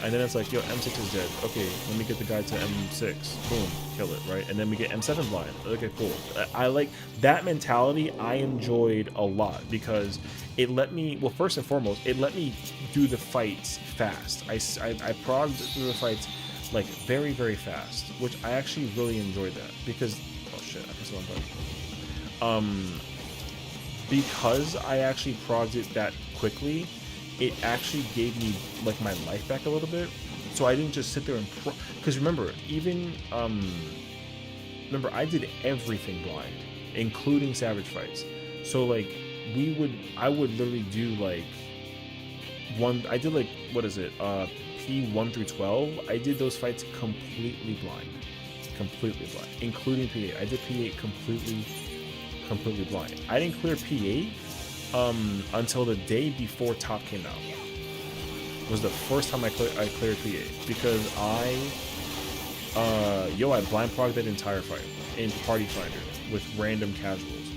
And then it's like, yo, M6 is dead. Okay, let me get the guy to M6. Boom, kill it, right? And then we get M7 blind. Okay, cool. I like that mentality. I enjoyed a lot because it let me, well, first and foremost, it let me do the fights fast. I progged through the fights like very, very fast, which I actually really enjoyed that because, oh shit, I pressed the wrong button. Because I actually progged it that quickly, it actually gave me like my life back a little bit. So I didn't just sit there and because remember, even remember I did everything blind, including savage fights. So like I would literally do like I did like, what is it, P1 through 12. I did those fights completely blind, including P8. I did P8 completely blind. I didn't clear P8 until the day before top came out. Was the first time I cleared P8 because I blind progged that entire fight in Party Finder with random casuals.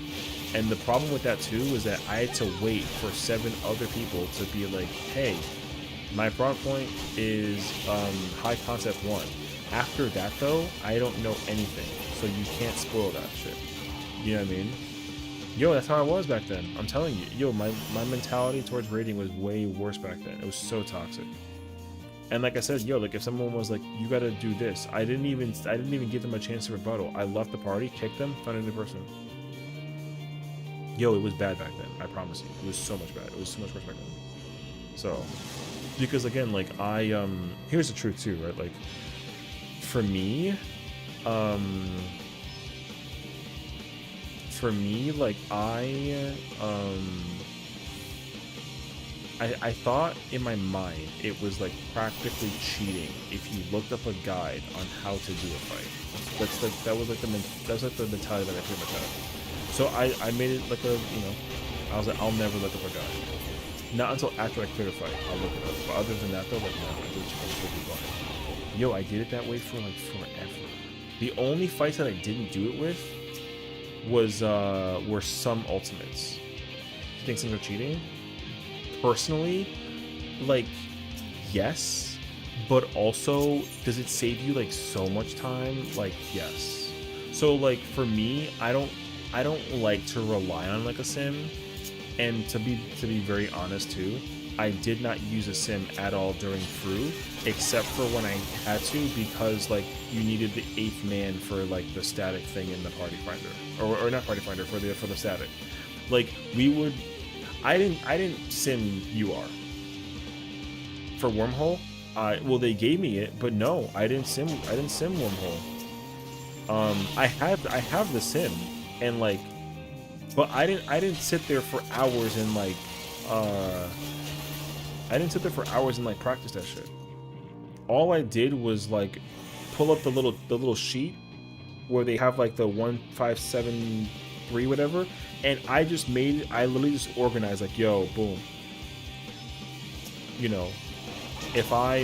And the problem with that too is that I had to wait for 7 other people to be like, hey, my prog point is high concept 1. After that though, I don't know anything, so you can't spoil that shit. You know what I mean? Yo, that's how I was back then. I'm telling you. Yo, my mentality towards raiding was way worse back then. It was so toxic. And like I said, yo, like if someone was like, you gotta do this, I didn't even give them a chance to rebuttal. I left the party, kicked them, found a new person. Yo, it was bad back then. I promise you. It was so much bad. It was so much worse back then. So, because again, like here's the truth too, right? Like, for me, like I thought in my mind it was like practically cheating if you looked up a guide on how to do a fight. That was like the mentality that I pretty much had. So I made it like I was like, I'll never look up a guide. Not until after I clear the fight, I'll look it up. But other than that though, like no, I did completely blind. Yo, I did it that way for like forever. The only fights that I didn't do it with were some ultimates. You think some are cheating? Personally, like, yes, but also, does it save you like so much time? Like, yes. So like for me, I don't like to rely on like a sim, and to be very honest too, I did not use a sim at all during Fru, except for when I had to, because like you needed the 8th man for like the static thing in the party finder, or not party finder, for the static. Like I didn't sim UR for wormhole. Well, they gave me it, but no, I didn't sim wormhole. I have the sim, and like, but I didn't sit there for hours and like practice that shit. All I did was like pull up the little sheet where they have like the 1573 whatever, and I literally just organized like, yo, boom. You know, if I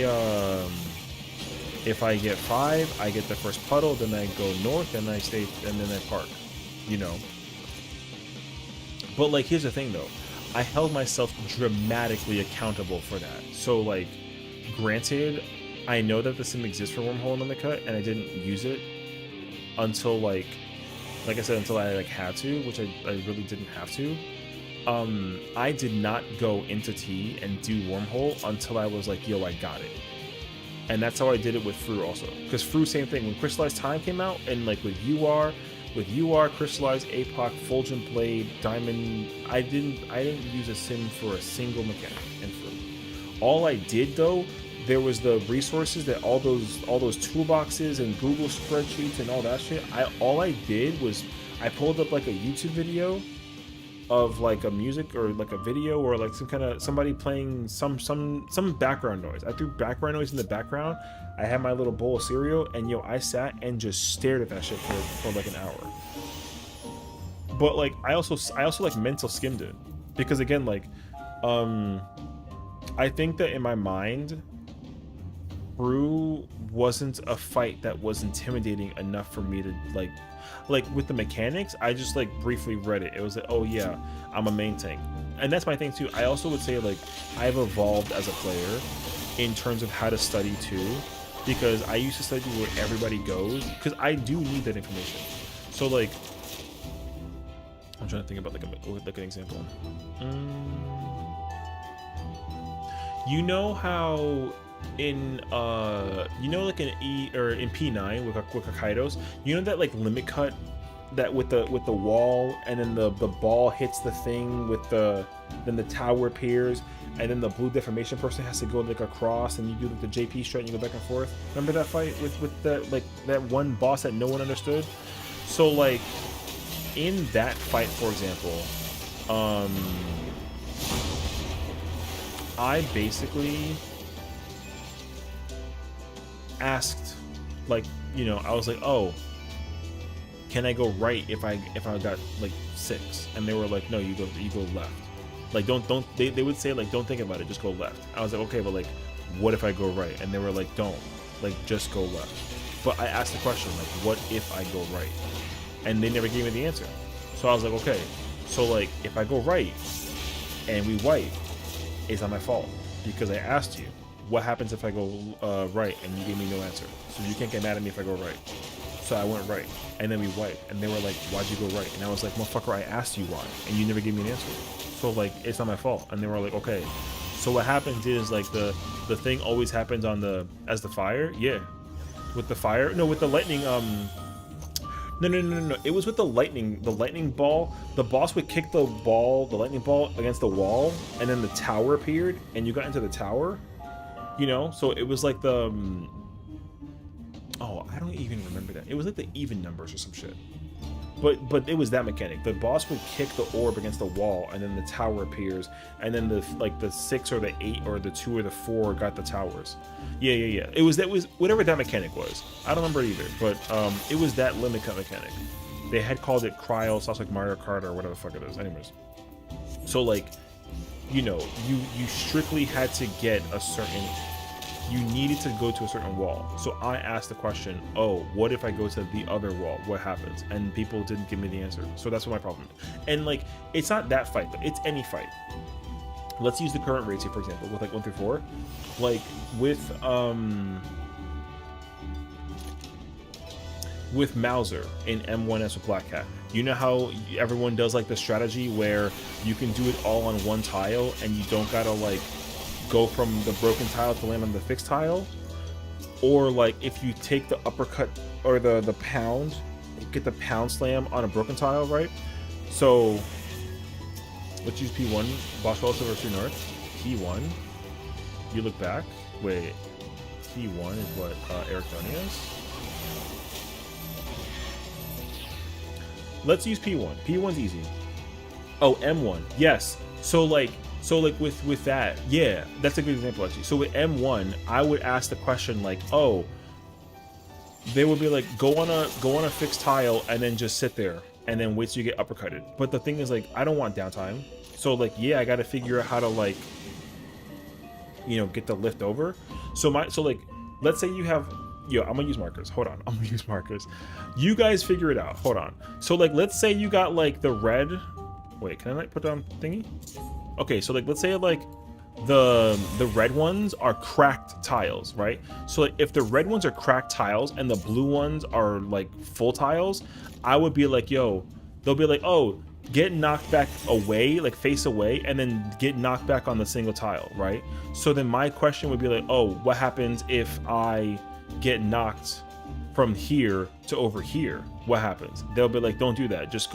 get 5, I get the first puddle, then I go north, and I stay, and then I park. You know. But like, here's the thing though, I held myself dramatically accountable for that. So like, granted, I know that the sim exists for wormhole and undercut, and I didn't use it until like I said, until I like had to, which I really didn't have to. I did not go into T and do wormhole until I was like, yo, I got it. And that's how I did it with Fru also. Because Fru, same thing. When Crystallized Time came out, and like with UR, Crystallized, APOC, Fulgent Blade, Diamond, I didn't use a sim for a single mechanic in Fru. All I did though, there was the resources that all those toolboxes and Google spreadsheets and all that shit. All I did was I pulled up like a YouTube video of like a music or like a video or like some kind of somebody playing some background noise. I threw background noise in the background. I had my little bowl of cereal, and yo, I sat and just stared at that shit for like an hour. But like I also like mental skimmed it, because again, like I think that in my mind, Brew wasn't a fight that was intimidating enough for me to like with the mechanics. I just like briefly read it. It was like, oh yeah, I'm a main tank. And that's my thing too. I also would say like I've evolved as a player in terms of how to study too, because I used to study where everybody goes, because I do need that information. So like, I'm trying to think about like an example. You know how in like in E or in P9 with Hokkaido's, you know that like limit cut that with the wall, and then the ball hits the thing with then the tower appears, and then the blue deformation person has to go like across, and you do like the JP straight and you go back and forth. Remember that fight with that, like that one boss that no one understood? So like in that fight, for example, I basically asked, like, you know, I was like, oh, can I go right if I got like 6? And they were like, no, you go left. Like don't they would say like, don't think about it, just go left. I was like, okay, but like what if I go right? And they were like, don't, like just go left. But I asked the question, like, what if I go right? And they never gave me the answer. So I was like, okay, so like if I go right and we wipe, it's not my fault, because I asked you what happens if I go right, and you gave me no answer. So you can't get mad at me if I go right. So I went right, and then we wiped, and they were like, why'd you go right? And I was like, motherfucker, I asked you why, and you never gave me an answer. So like, it's not my fault. And they were like, okay. So what happens is like the thing always happens on the as the fire. Yeah, with the fire. No, with the lightning. No. It was with the lightning ball. The boss would kick the lightning ball against the wall, and then the tower appeared, and you got into the tower. You know, so it was like the. Oh, I don't even remember that. It was like the even numbers or some shit. But it was that mechanic. The boss would kick the orb against the wall, and then the tower appears, and then the 6 or the 8 or the 2 or the 4 got the towers. Yeah. It was whatever that mechanic was. I don't remember either, but it was that limit cut mechanic. They had called it Cryo, so it's like Mario Kart or whatever the fuck it is. Anyways, so like, you know, you strictly had to get a certain. You needed to go to a certain wall. So I asked the question, oh, what if I go to the other wall? What happens? And people didn't give me the answer. So that's what my problem is. And like, it's not that fight, but it's any fight. Let's use the current rates here, for example, with like 1 through 4. Like with Mauser in M1S with Black Cat. You know how everyone does like the strategy where you can do it all on one tile and you don't gotta like go from the broken tile to land on the fixed tile? Or like if you take the uppercut or the pound, get the pound slam on a broken tile, right? So let's use P1, boss relative or true north. P1, you look back. Wait, P1 is what Eric is. Let's use P1. P1's easy. Oh, M1, yes. So like with that, yeah, that's a good example actually. So with M1, I would ask the question like, oh, they would be like, go on a fixed tile and then just sit there and then wait till you get uppercutted. But the thing is like, I don't want downtime. So like, yeah, I got to figure out how to like, you know, get the lift over. So like, let's say you have, I'm gonna use markers. Hold on, I'm gonna use markers. You guys figure it out. Hold on. So like, let's say you got like the red. Wait, can I like put down thingy? Okay, so like let's say like the red ones are cracked tiles, right? So like if the red ones are cracked tiles and the blue ones are like full tiles, I would be like, yo, they'll be like, oh, get knocked back away, like face away, and then get knocked back on the single tile, right? So then my question would be like, oh, what happens if I get knocked from here to over here? What happens? They'll be like, don't do that, just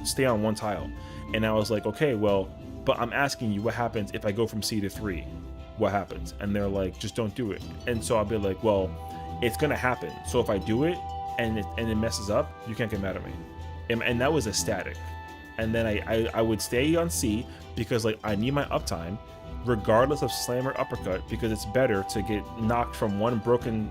stay on one tile. And I was like, okay, well, but I'm asking you, what happens if I go from C to 3? What happens? And they're like, just don't do it. And so I'll be like, well, it's gonna happen. So if I do it and it messes up, you can't get mad at me. And that was a static. And then I would stay on C because like I need my uptime, regardless of slam or uppercut, because it's better to get knocked from one broken.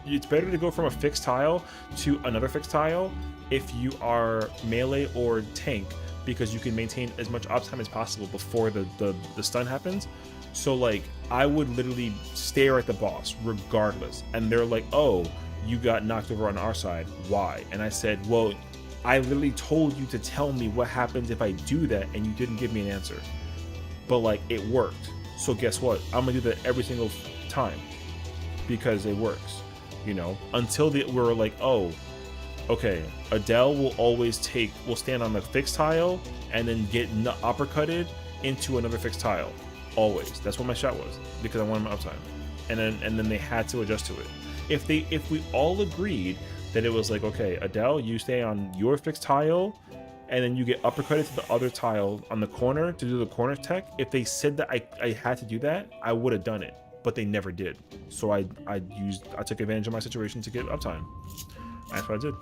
It's better to go from a fixed tile to another fixed tile if you are melee or tank, because you can maintain as much uptime as possible before the stun happens. So like I would literally stare at the boss regardless, and they're like, oh, you got knocked over on our side, why? And I said, well, I literally told you to tell me what happens if I do that, and you didn't give me an answer, but like it worked. So guess what, I'm gonna do that every single time because it works, you know, until we're like, oh, okay, Adele will stand on the fixed tile and then get uppercutted into another fixed tile. Always. That's what my shot was, because I wanted my uptime. And then they had to adjust to it. If we all agreed that it was like, okay, Adele, you stay on your fixed tile, and then you get uppercutted to the other tile on the corner to do the corner tech. If they said that I had to do that, I would have done it, but they never did. So I took advantage of my situation to get uptime. That's what I did.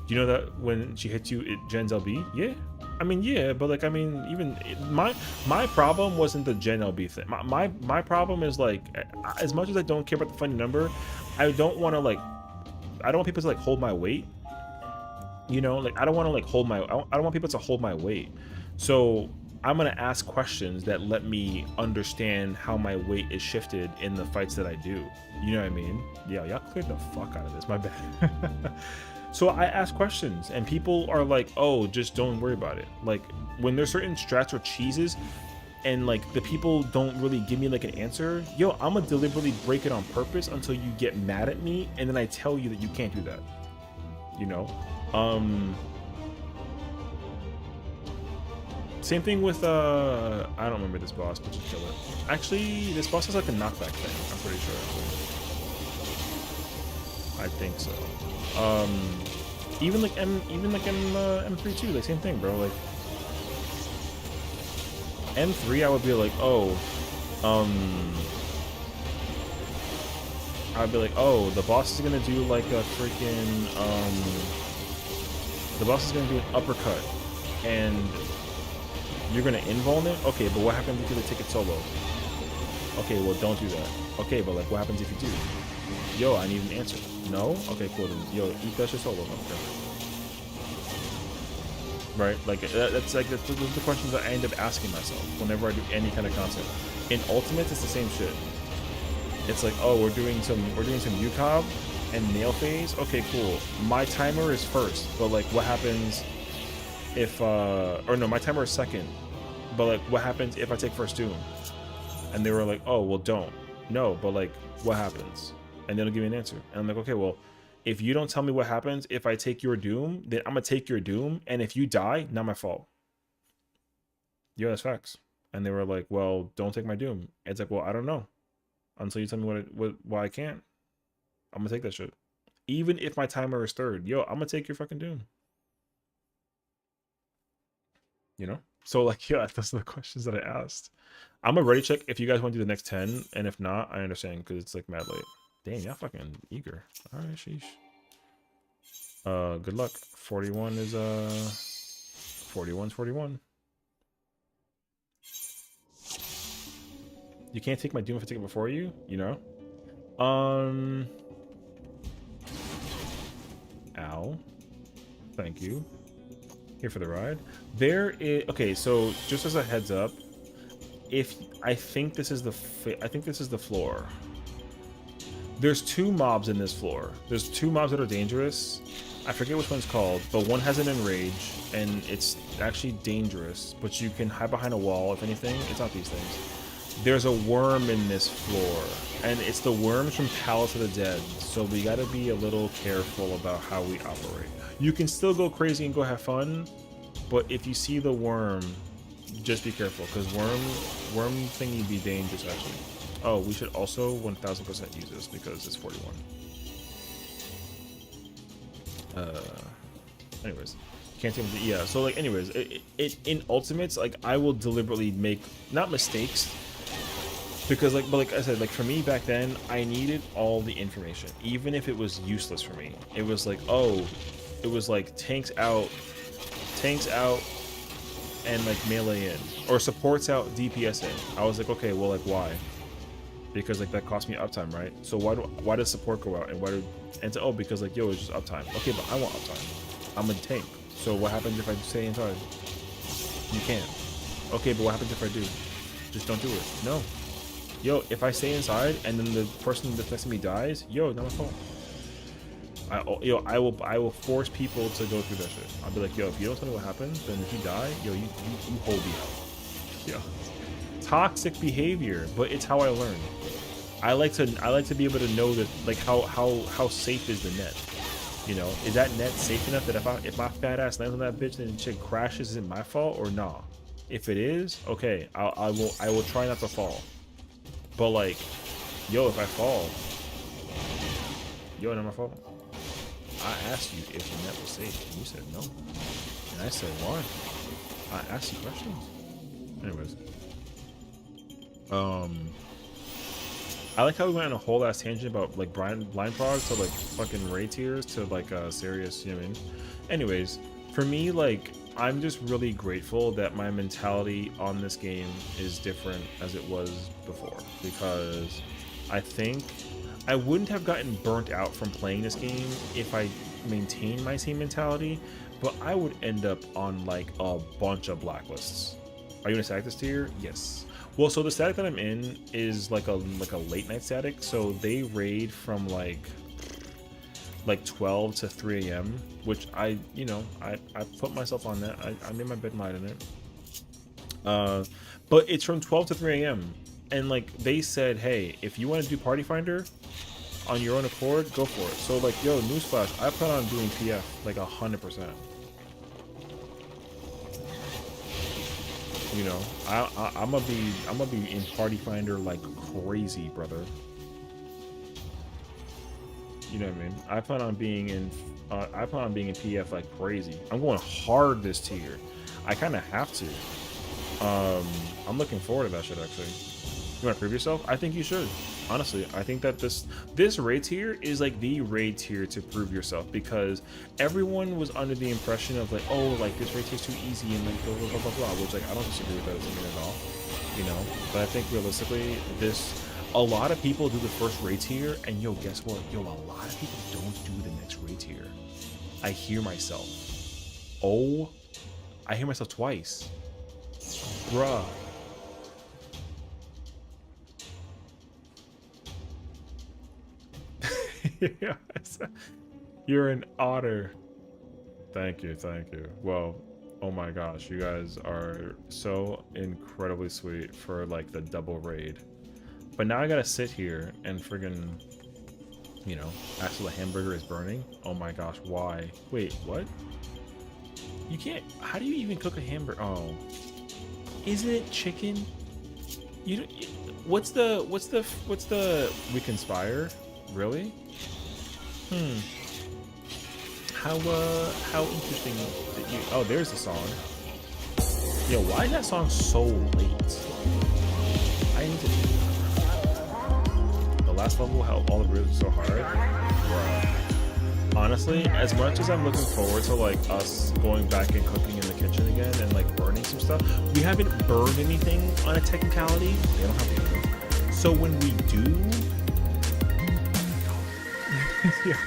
Do you know that when she hits you, it gens LB? Yeah. I mean, yeah, but like, I mean, even my problem wasn't the gen LB thing. My problem is like, as much as I don't care about the funny number, I don't want to like, I don't want people to like hold my weight. You know, like I don't want to like hold my, I don't want people to hold my weight. So I'm gonna ask questions that let me understand how my weight is shifted in the fights that I do. You know what I mean? Yeah, y'all cleared the fuck out of this. My bad. So I ask questions, and people are like, "Oh, just don't worry about it." Like when there's certain strats or cheeses, and like the people don't really give me like an answer. Yo, I'm gonna deliberately break it on purpose until you get mad at me, and then I tell you that you can't do that. You know. Same thing with I don't remember this boss, but just kill it. Actually, this boss has like a knockback thing, I'm pretty sure. I think so. Even like M3 too, like same thing, bro. Like M3 I would be like, oh, I'd be like, oh, the boss is gonna do like a freaking the boss is gonna do an uppercut and you're gonna invuln it? Okay, but what happens if you take it solo? Okay, well don't do that. Okay, but like what happens if you do? Yo, I need an answer. No? Okay, cool then. Yo, eat that shit solo. Okay. Right? Like that's like those are the questions that I end up asking myself whenever I do any kind of content. In Ultimate, it's the same shit. It's like, oh, we're doing some UCOB and nail phase. Okay, cool. My timer is first, but like what happens if or no, my timer is second, but like what happens if I take first doom? And they were like, oh well, don't. No, but like what happens? And they'll give me an answer, and I'm like, okay, well, if you don't tell me what happens if I take your doom, then I'm gonna take your doom, and if you die, not my fault. Yo, that's facts. And they were like, well, don't take my doom. And it's like, well, I don't know until you tell me why I can't. I'm gonna take that shit, even if my timer is third. Yo, I'm gonna take your fucking doom. You know? So like, yeah, those are the questions that I asked. I'm gonna ready check if you guys want to do the next 10, and if not, I understand because it's like mad late. Damn, y'all fucking eager. All right, sheesh. Good luck. 41 is 41's 41. You can't take my doom if I take it before you, you know? Ow. Thank you. Here for the ride. There is, okay, so just as a heads up, if I think this is the floor. There's two mobs in this floor. There's two mobs that are dangerous. I forget which one's called, but one has an enrage, and it's actually dangerous, but you can hide behind a wall, if anything. It's not these things. There's a worm in this floor, and it's the worms from Palace of the Dead, so we gotta be a little careful about how we operate. You can still go crazy and go have fun, but if you see the worm, just be careful, because worm thingy be dangerous, actually. Oh, we should also 1000% use this because it's 41. Anyways, can't take the, yeah. So like, anyways, it in ultimates, like I will deliberately make not mistakes because like, but like I said, like for me back then, I needed all the information, even if it was useless for me. It was like, oh, it was like tanks out, and like melee in, or supports out, DPS in. I was like, okay, well, like why? Because like that cost me uptime, right? So why does support go out, and oh, because like, yo, it's just uptime. Okay, but I want uptime. I'm a tank. So what happens if I stay inside? You can't. Okay, but what happens if I do? Just don't do it. No. Yo, if I stay inside and then the person that's next to me dies, yo, not my fault. I will force people to go through that shit. I'll be like, yo, if you don't tell me what happens, then if you die, yo, you hold me out. Yo. Toxic behavior, but it's how I learn. I like to be able to know that, like, how safe is the net. You know, is that net safe enough that if my fat ass lands on that bitch and the shit crashes, is it my fault or nah? If it is, okay, I will try not to fall. But like, yo, if I fall, yo, not my fault. I asked you if you met with Sage, and you said no. And I said, why? I asked you questions. Anyways. I like how we went on a whole ass tangent about like blind prods to like fucking raid tiers to like serious, you know what I mean? Anyways, for me, like, I'm just really grateful that my mentality on this game is different as it was before, because I think I wouldn't have gotten burnt out from playing this game if I maintained my same mentality, but I would end up on like a bunch of blacklists. Are you in a static this tier? Yes. Well, so the static that I'm in is like a late night static, so they raid from like 12 to 3 a.m., which I put myself on that. I made my bed and lied in it. But it's from 12 to 3 a.m. and like they said, hey, if you want to do Party Finder on your own accord, go for it. So like, yo, newsflash, I plan on doing PF like 100%. You know, I'm gonna be in Party Finder like crazy, brother. You know what I mean? I plan on being in PF like crazy. I'm going hard this tier. I kind of have to. I'm looking forward to that shit actually. You want to prove yourself? I think you should. Honestly, I think that this raid tier is like the raid tier to prove yourself, because everyone was under the impression of like, oh, like this raid tier is too easy and like blah blah blah blah blah, which like I don't disagree with that at all, you know. But I think realistically, a lot of people do the first raid tier, and yo, guess what? Yo, a lot of people don't do the next raid tier. I hear myself. Oh, I hear myself twice, bruh. Yes. You're an otter. Thank you. Well, oh my gosh, you guys are so incredibly sweet for like the double raid. But now I gotta sit here and friggin', you know, after the hamburger is burning. Oh my gosh, why? Wait, what? You can't. How do you even cook a hamburger? Oh, isn't it chicken? You don't. What's the? We conspire? Really? How interesting that you. Oh, there's the song. Yo, why is that song so late? I need to. The last level, how all the ribs are so hard. Bruh. Honestly, as much as I'm looking forward to like us going back and cooking in the kitchen again and like burning some stuff, we haven't burned anything on a technicality. They don't have to. So when we do, yeah,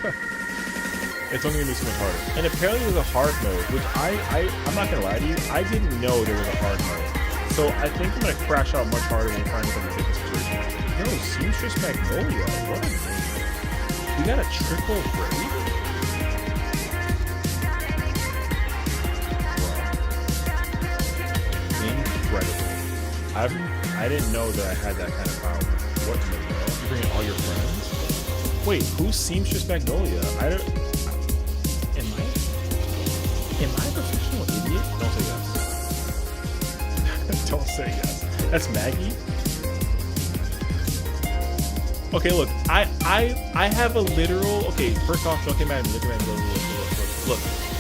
it's only gonna be so much harder. And apparently there's a hard mode, which I'm not gonna lie to you, I didn't know there was a hard mode. So I think I'm gonna crash out much harder when trying to take this situation. Yo, Seamstress Magnolia, what a name. We got a triple raid? Incredible. I didn't know that I had that kind of power. What in the world? You bring all your friends? Wait, who's Seamstress Magnolia? Am I a professional idiot? Don't say yes. Don't say yes. That's Maggie? Okay, look, I have a literal. Okay, first off, look,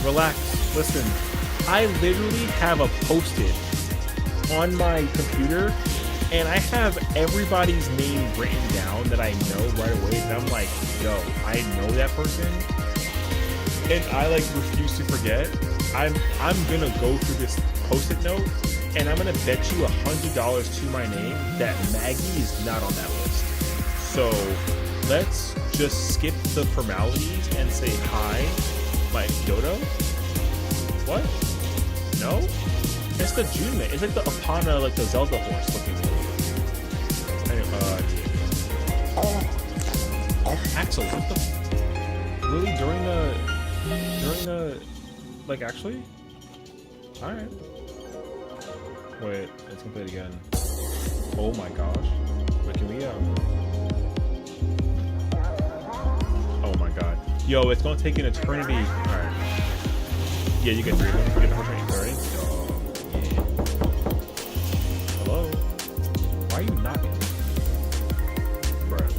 relax, listen. I literally have a post-it on my computer, and I have everybody's name written down that I know right away. And I'm like, yo, I know that person, and I like refuse to forget. I'm gonna go through this post-it note, and I'm gonna bet you $100 to my name that Maggie is not on that list. So let's just skip the formalities and say hi, like Dodo. What? No? It's the June. It's like the Apana, like the Zelda horse looking thing. Anyway, Axel, what the? Really during the, like actually? All right. Wait, let's complete it again. Oh my gosh. Wait, can we Oh my god. Yo, it's gonna take an eternity. Alright. Yeah, you get 3 of them. You get the first one, right? Oh, yeah. Hello? Why are you knocking? Bruh.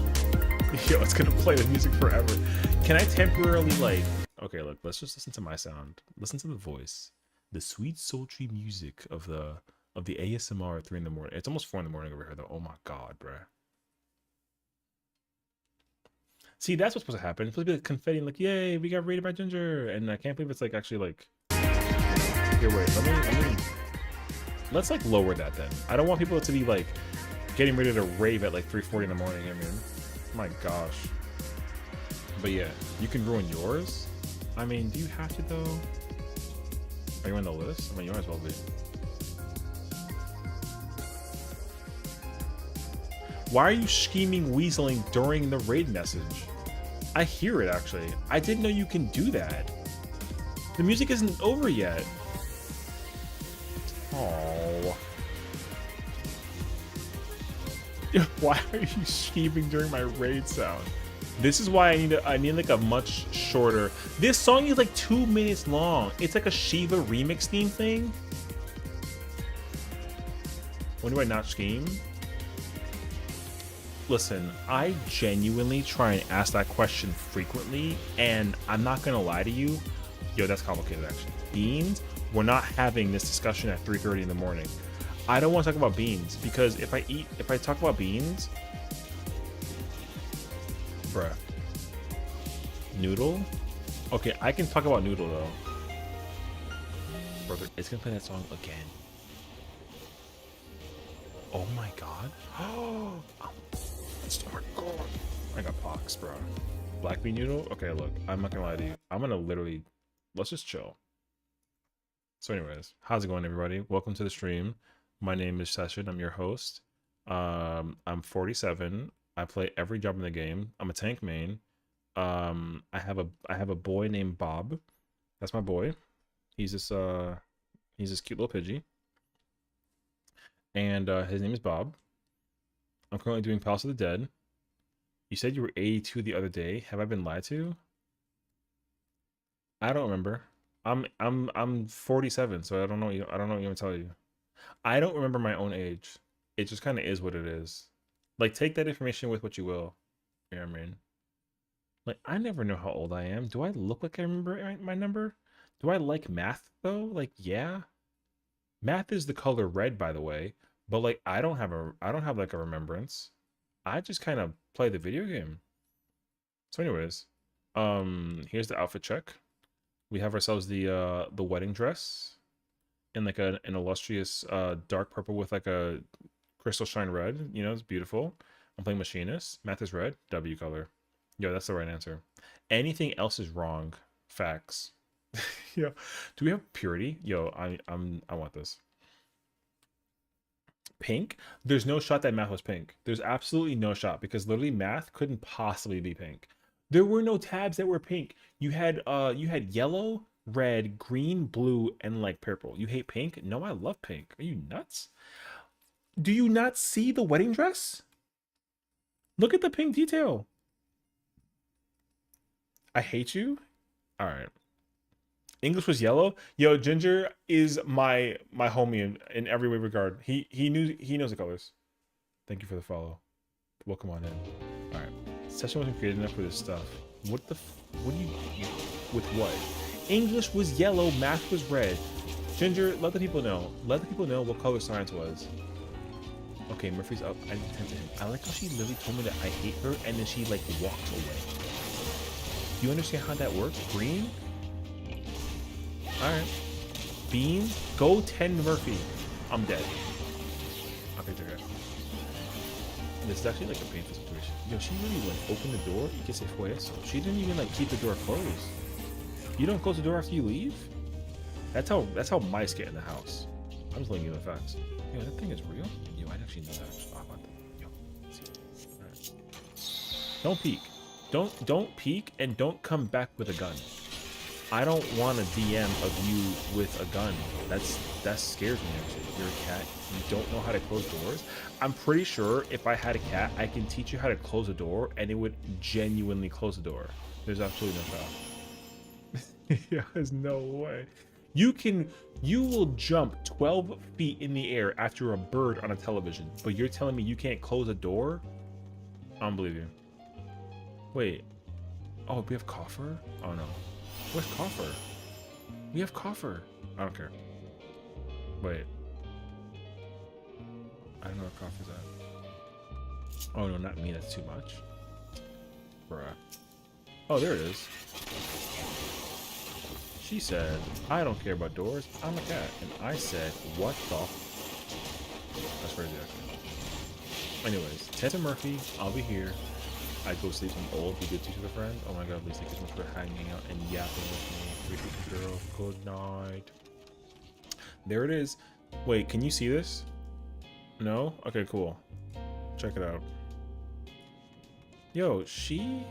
Yo, it's gonna play the music forever. Can I temporarily, like... Okay, look, let's just listen to my sound. Listen to the voice. The sweet sultry music of the ASMR at 3 in the morning. It's almost 4 in the morning over here though. Oh my god, bruh. See, that's what's supposed to happen. It's supposed to be like confetti and like, yay, we got raided by Ginger. And I can't believe it's like actually like here, wait, let's like lower that then. I don't want people to be like getting ready to rave at like 3:40 in the morning. I mean, my gosh. But yeah, you can ruin yours. I mean, do you have to though? Are you on the list? I mean, you might as well be. Why are you scheming weaseling during the raid message? I hear it actually. I didn't know you can do that. The music isn't over yet. Oh. Why are you scheming during my raid sound? This is why I need like a much shorter. This song is like 2 minutes long. It's like a Shiva remix theme thing. When do I not scheme? Listen, I genuinely try and ask that question frequently, and I'm not gonna lie to you. Yo, that's complicated actually. Beans, we're not having this discussion at 3:30 in the morning. I don't want to talk about beans because if I talk about beans, bruh. Noodle? Okay, I can talk about Noodle though. Brother, it's gonna play that song again. Oh my god. Oh my god. I got pox, bro. Black bean noodle? Okay, look, I'm not gonna lie to you. I'm gonna literally, let's just chill. So anyways, how's it going everybody? Welcome to the stream. My name is Sessiion, I'm your host. I'm 47. I play every job in the game. I'm a tank main. I have a boy named Bob. That's my boy. He's this cute little Pidgey. And his name is Bob. I'm currently doing Palace of the Dead. You said you were 82 the other day. Have I been lied to? I don't remember. I'm 47, so I don't know. I don't know what I'm gonna tell you. I don't remember my own age. It just kind of is what it is. Like, take that information with what you will. You know what I mean? Like, I never know how old I am. Do I look like I remember my number? Do I like math though? Like, yeah. Math is the color red, by the way. But like, I don't have like a remembrance. I just kind of play the video game. So anyways, here's the outfit check. We have ourselves the wedding dress in like an illustrious dark purple with like a crystal shine red. You know, it's beautiful. I'm playing machinist. Math is red. W color. Yo, that's the right answer. Anything else is wrong. Facts. Yo, do we have purity? Yo, I want this. Pink? There's no shot that math was pink. There's absolutely no shot because literally math couldn't possibly be pink. There were no tabs that were pink. You had yellow, red, green, blue, and like purple. You hate pink? No, I love pink. Are you nuts? Do you not see the wedding dress? Look at the pink detail. I hate you? All right. English was yellow. Yo, Ginger is my homie in every way regard. He knows the colors. Thank you for the follow. Welcome on in. All right. Sessiion wasn't created enough for this stuff. What do you with what? English was yellow, math was red. Ginger, let the people know. Let the people know what color science was. Okay, Murphy's up. I intend to him. I like how she literally told me that I hate her and then she like walked away. Do you understand how that works? Green? Alright. Bean? Go 10 Murphy. I'm dead. Okay, it's okay. This is actually like a painful situation. Yo, she really like opened the door. You can say fue eso. She didn't even like keep the door closed. You don't close the door after you leave? That's how mice get in the house. I'm just letting you know the facts. Yo, that thing is real? Yo, I actually know that. Oh, what the? Yo, see. Alright. Don't peek. Don't peek and don't come back with a gun. I don't want a DM of you with a gun. That scares me actually. You're a cat. You don't know how to close doors. I'm pretty sure if I had a cat, I can teach you how to close a door and it would genuinely close the door. There's absolutely no shot. Yeah, there's no way. You will jump 12 feet in the air after a bird on a television, but you're telling me you can't close a door? I don't believe you. Wait. Oh, we have coffer? Oh no. Where's Coffer? We have Coffer. I don't care. Wait. I don't know where Coffer's at. Oh no, not me. That's too much. Bruh. Oh, there it is. She said, I don't care about doors. I'm a cat. And I said, what the? That's crazy, actually. Anyways, Ted and Murphy, I'll be here. I go sleep some old, be good to the friend. Oh my god, Lisa, thank you so much for hanging out and yapping with me. Appreciate you, girl. Good night. There it is. Wait, can you see this? No? Okay, cool. Check it out. Yo, she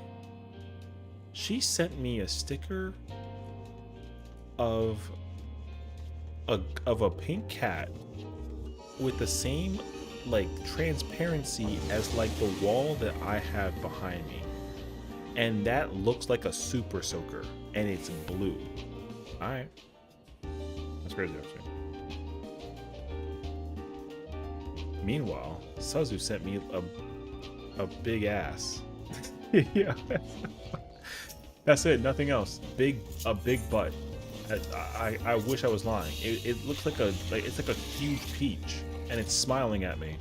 sent me a sticker of a pink cat with the same like transparency as like the wall that I have behind me, and that looks like a super soaker, and it's blue. All right, that's crazy actually. Meanwhile, Suzu sent me a big ass. Yeah, that's it. Nothing else. A big butt. I wish I was lying. It looks like it's like a huge peach, and it's smiling at me.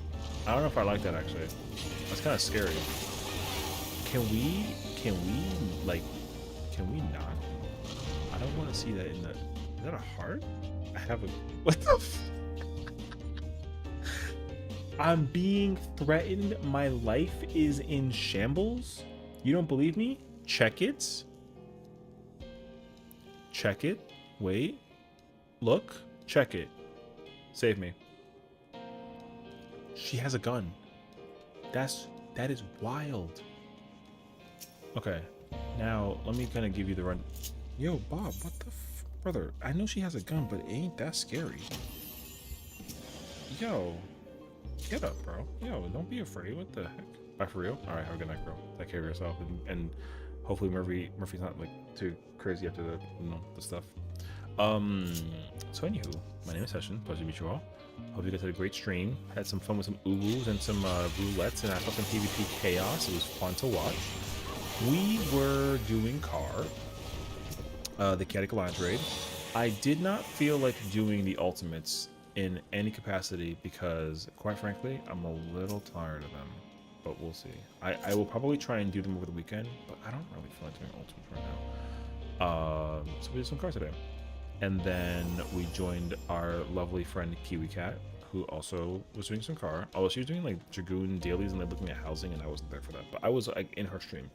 I don't know if I like that actually. That's kind of scary. Can we not? I don't want to see that in the. Is that a heart? I have a. What the? I'm being threatened. My life is in shambles. You don't believe me? Check it. Check it. Wait. Look. Check it. Save me. She has a gun. That is wild. Okay. Now, let me kind of give you the run. Yo, Bob, what the brother? I know she has a gun, but it ain't that scary. Yo. Get up, bro. Yo, don't be afraid. What the heck? Bye for real? Alright, have a good night, bro. Take care of yourself, and hopefully Murphy's not like too crazy after the stuff. So anywho, my name is Sessiion. Pleasure to meet you all. Hope you guys had a great stream. Had some fun with some uwus and some roulettes, and I felt some PvP chaos. It was fun to watch. We were doing Car, the Chaotic Alliance raid. I did not feel like doing the ultimates in any capacity because, quite frankly, I'm a little tired of them. But we'll see. I will probably try and do them over the weekend, but I don't really feel like doing ultimates right now. So we did some Car today. And then we joined our lovely friend Kiwi Cat, who also was doing some Car. Although she was doing like Dragoon dailies and like looking at housing, and I wasn't there for that. But I was like in her stream.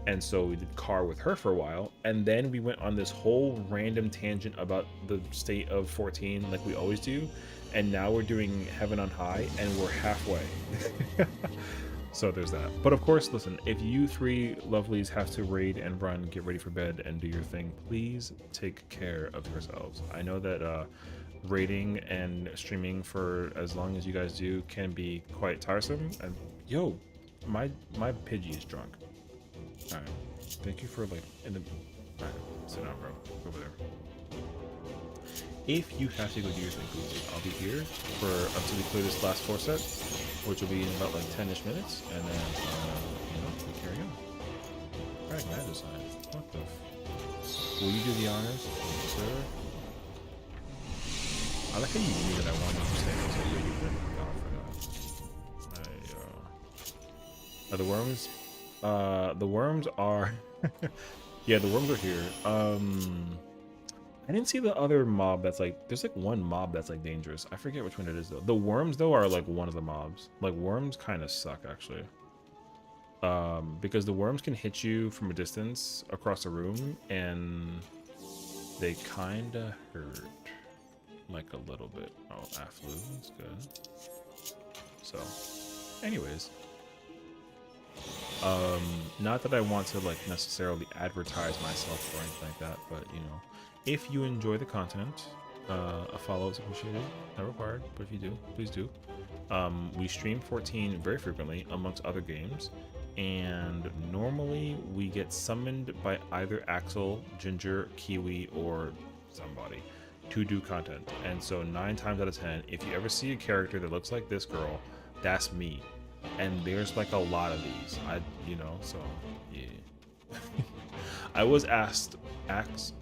And so we did Car with her for a while. And then we went on this whole random tangent about the state of 14 like we always do. And now we're doing Heaven on High, and we're halfway. So there's that. But of course, listen, if you three lovelies have to raid and run, get ready for bed, and do your thing, please take care of yourselves. I know that raiding and streaming for as long as you guys do can be quite tiresome. And yo, my Pidgey is drunk. Alright, thank you for like in the. Alright, sit down, bro. Go over there. If you have to go do your thing, please, I'll be here for until we clear this last 4 set, which will be in about like 10-ish minutes, and then we carry on. Pragmatic design. What the? Will you do the honors, sir? I like how you knew that I wanted to say this, so you were for that. The worms. The worms are. Yeah, the worms are here. I didn't see the other mob that's like, there's like one mob that's like dangerous. I forget which one it is though. The worms though are like one of the mobs. Like worms kind of suck actually. Because the worms can hit you from a distance across the room and they kind of hurt. Like a little bit. Oh, Afflu, that's good. So, anyways. Not that I want to like necessarily advertise myself or anything like that, but you know. If you enjoy the content, a follow is appreciated. Not required, but if you do, please do. We stream 14 very frequently amongst other games, and normally we get summoned by either Axel, Ginger, Kiwi, or somebody to do content. And so 9 times out of 10, if you ever see a character that looks like this girl, that's me. And there's like a lot of these. So yeah. I was asked asked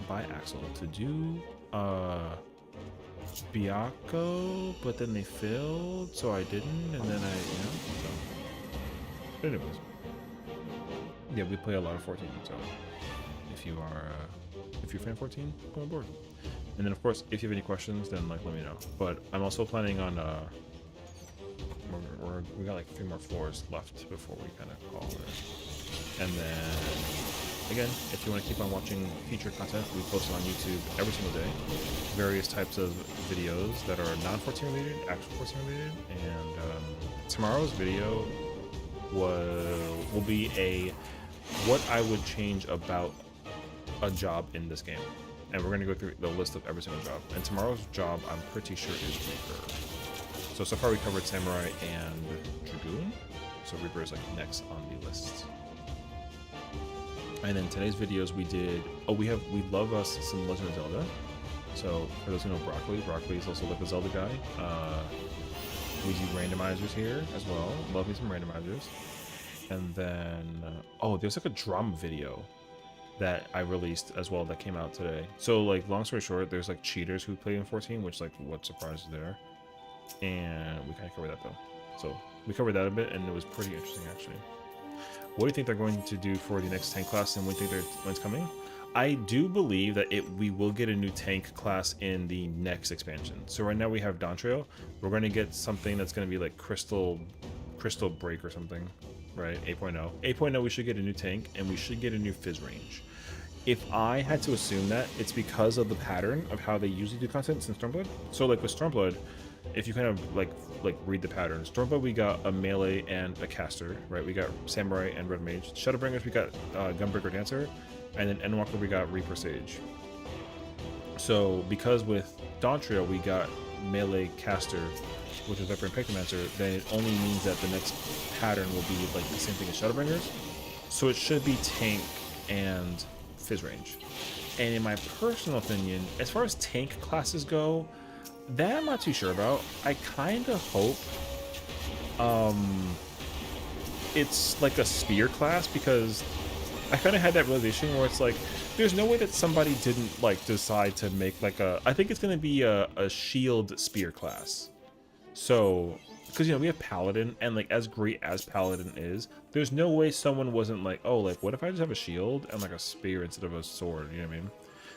by Axel to do Biako, but then they failed, so I didn't, and then so. But anyways, yeah, we play a lot of 14, so if you're a fan of 14, come on board. And then of course, if you have any questions, then like let me know. But I'm also planning on we got like 3 more floors left before we kind of call it. And then again, if you want to keep on watching feature content, we post it on YouTube every single day. Various types of videos that are non-14 related, actual 14 related. And tomorrow's video will be what I would change about a job in this game. And we're going to go through the list of every single job. And tomorrow's job, I'm pretty sure, is Reaper. So far we covered Samurai and Dragoon. So Reaper is like next on the list. And then today's videos we did, we love us some Legend of Zelda. So for those who know Broccoli is also like a Zelda guy. We do randomizers here as well. Love me some randomizers. And then, there's like a drama video that I released as well that came out today. So like long story short, there's like cheaters who play in 14, which like what surprise is there. And we kind of covered that though. So we covered that a bit and it was pretty interesting actually. What do you think they're going to do for the next tank class and when do you think when it's coming? I do believe that we will get a new tank class in the next expansion. So right now we have Dontrail. We're going to get something that's going to be like Crystal Break or something, right? 8.0. 8.0 we should get a new tank and we should get a new Fizz range. If I had to assume that, it's because of the pattern of how they usually do content since Stormblood. So like with Stormblood, if you kind of like read the pattern, Stormblood we got a melee and a caster, right? We got Samurai and Red Mage. Shadowbringers we got Gunbreaker Dancer, and then Endwalker we got Reaper Sage. So because with Dawntrail we got melee caster, which is Viper and Pictomancer, then it only means that the next pattern will be like the same thing as Shadowbringers. So it should be tank and Fizz range. And in my personal opinion, as far as tank classes go, that I'm not too sure about. I kind of hope it's like a spear class, because I kind of had that realization where it's like there's no way that somebody didn't like decide to make like I think it's going to be a shield spear class. So because we have Paladin, and like as great as Paladin is, there's no way someone wasn't like, oh, like what if I just have a shield and like a spear instead of a sword, you know what I mean?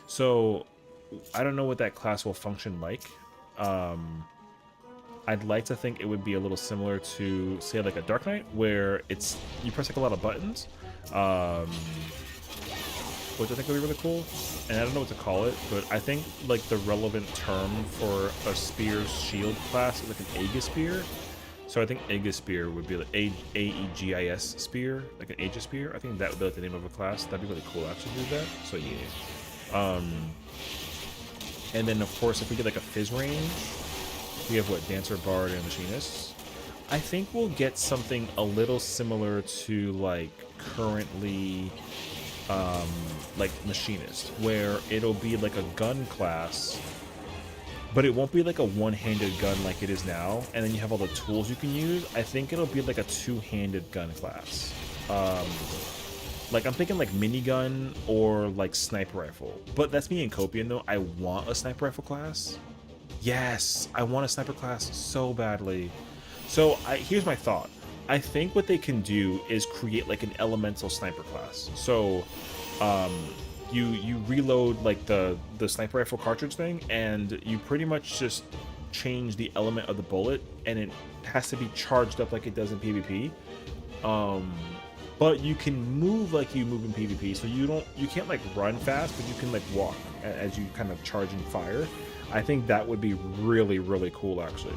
So I don't know what that class will function like. I'd like to think it would be a little similar to say like a Dark Knight, where you press like a lot of buttons, which I think would be really cool. And I don't know what to call it, but I think like the relevant term for a spear's shield class is like an Aegis spear. So I think Aegis spear would be like Aegis spear, like an Aegis spear. I think that would be like the name of a class. That'd be really cool actually to do that. So yeah. And then of course if we get like a Fizz range, we have what, Dancer, Bard, and Machinist. I think we'll get something a little similar to like currently like Machinist, where it'll be like a gun class, but it won't be like a one-handed gun like it is now, and then you have all the tools you can use. I think it'll be like a two-handed gun class. Like I'm thinking like minigun or like sniper rifle, but that's me and Copian though. I want a sniper rifle class. Yes, I want a sniper class so badly. So here's my thought. I think what they can do is create like an elemental sniper class. So you reload like the sniper rifle cartridge thing, and you pretty much just change the element of the bullet, and it has to be charged up like it does in PvP. But you can move like you move in PvP, so you can't like run fast, but you can like walk as you kind of charge and fire. I think that would be really, really cool actually.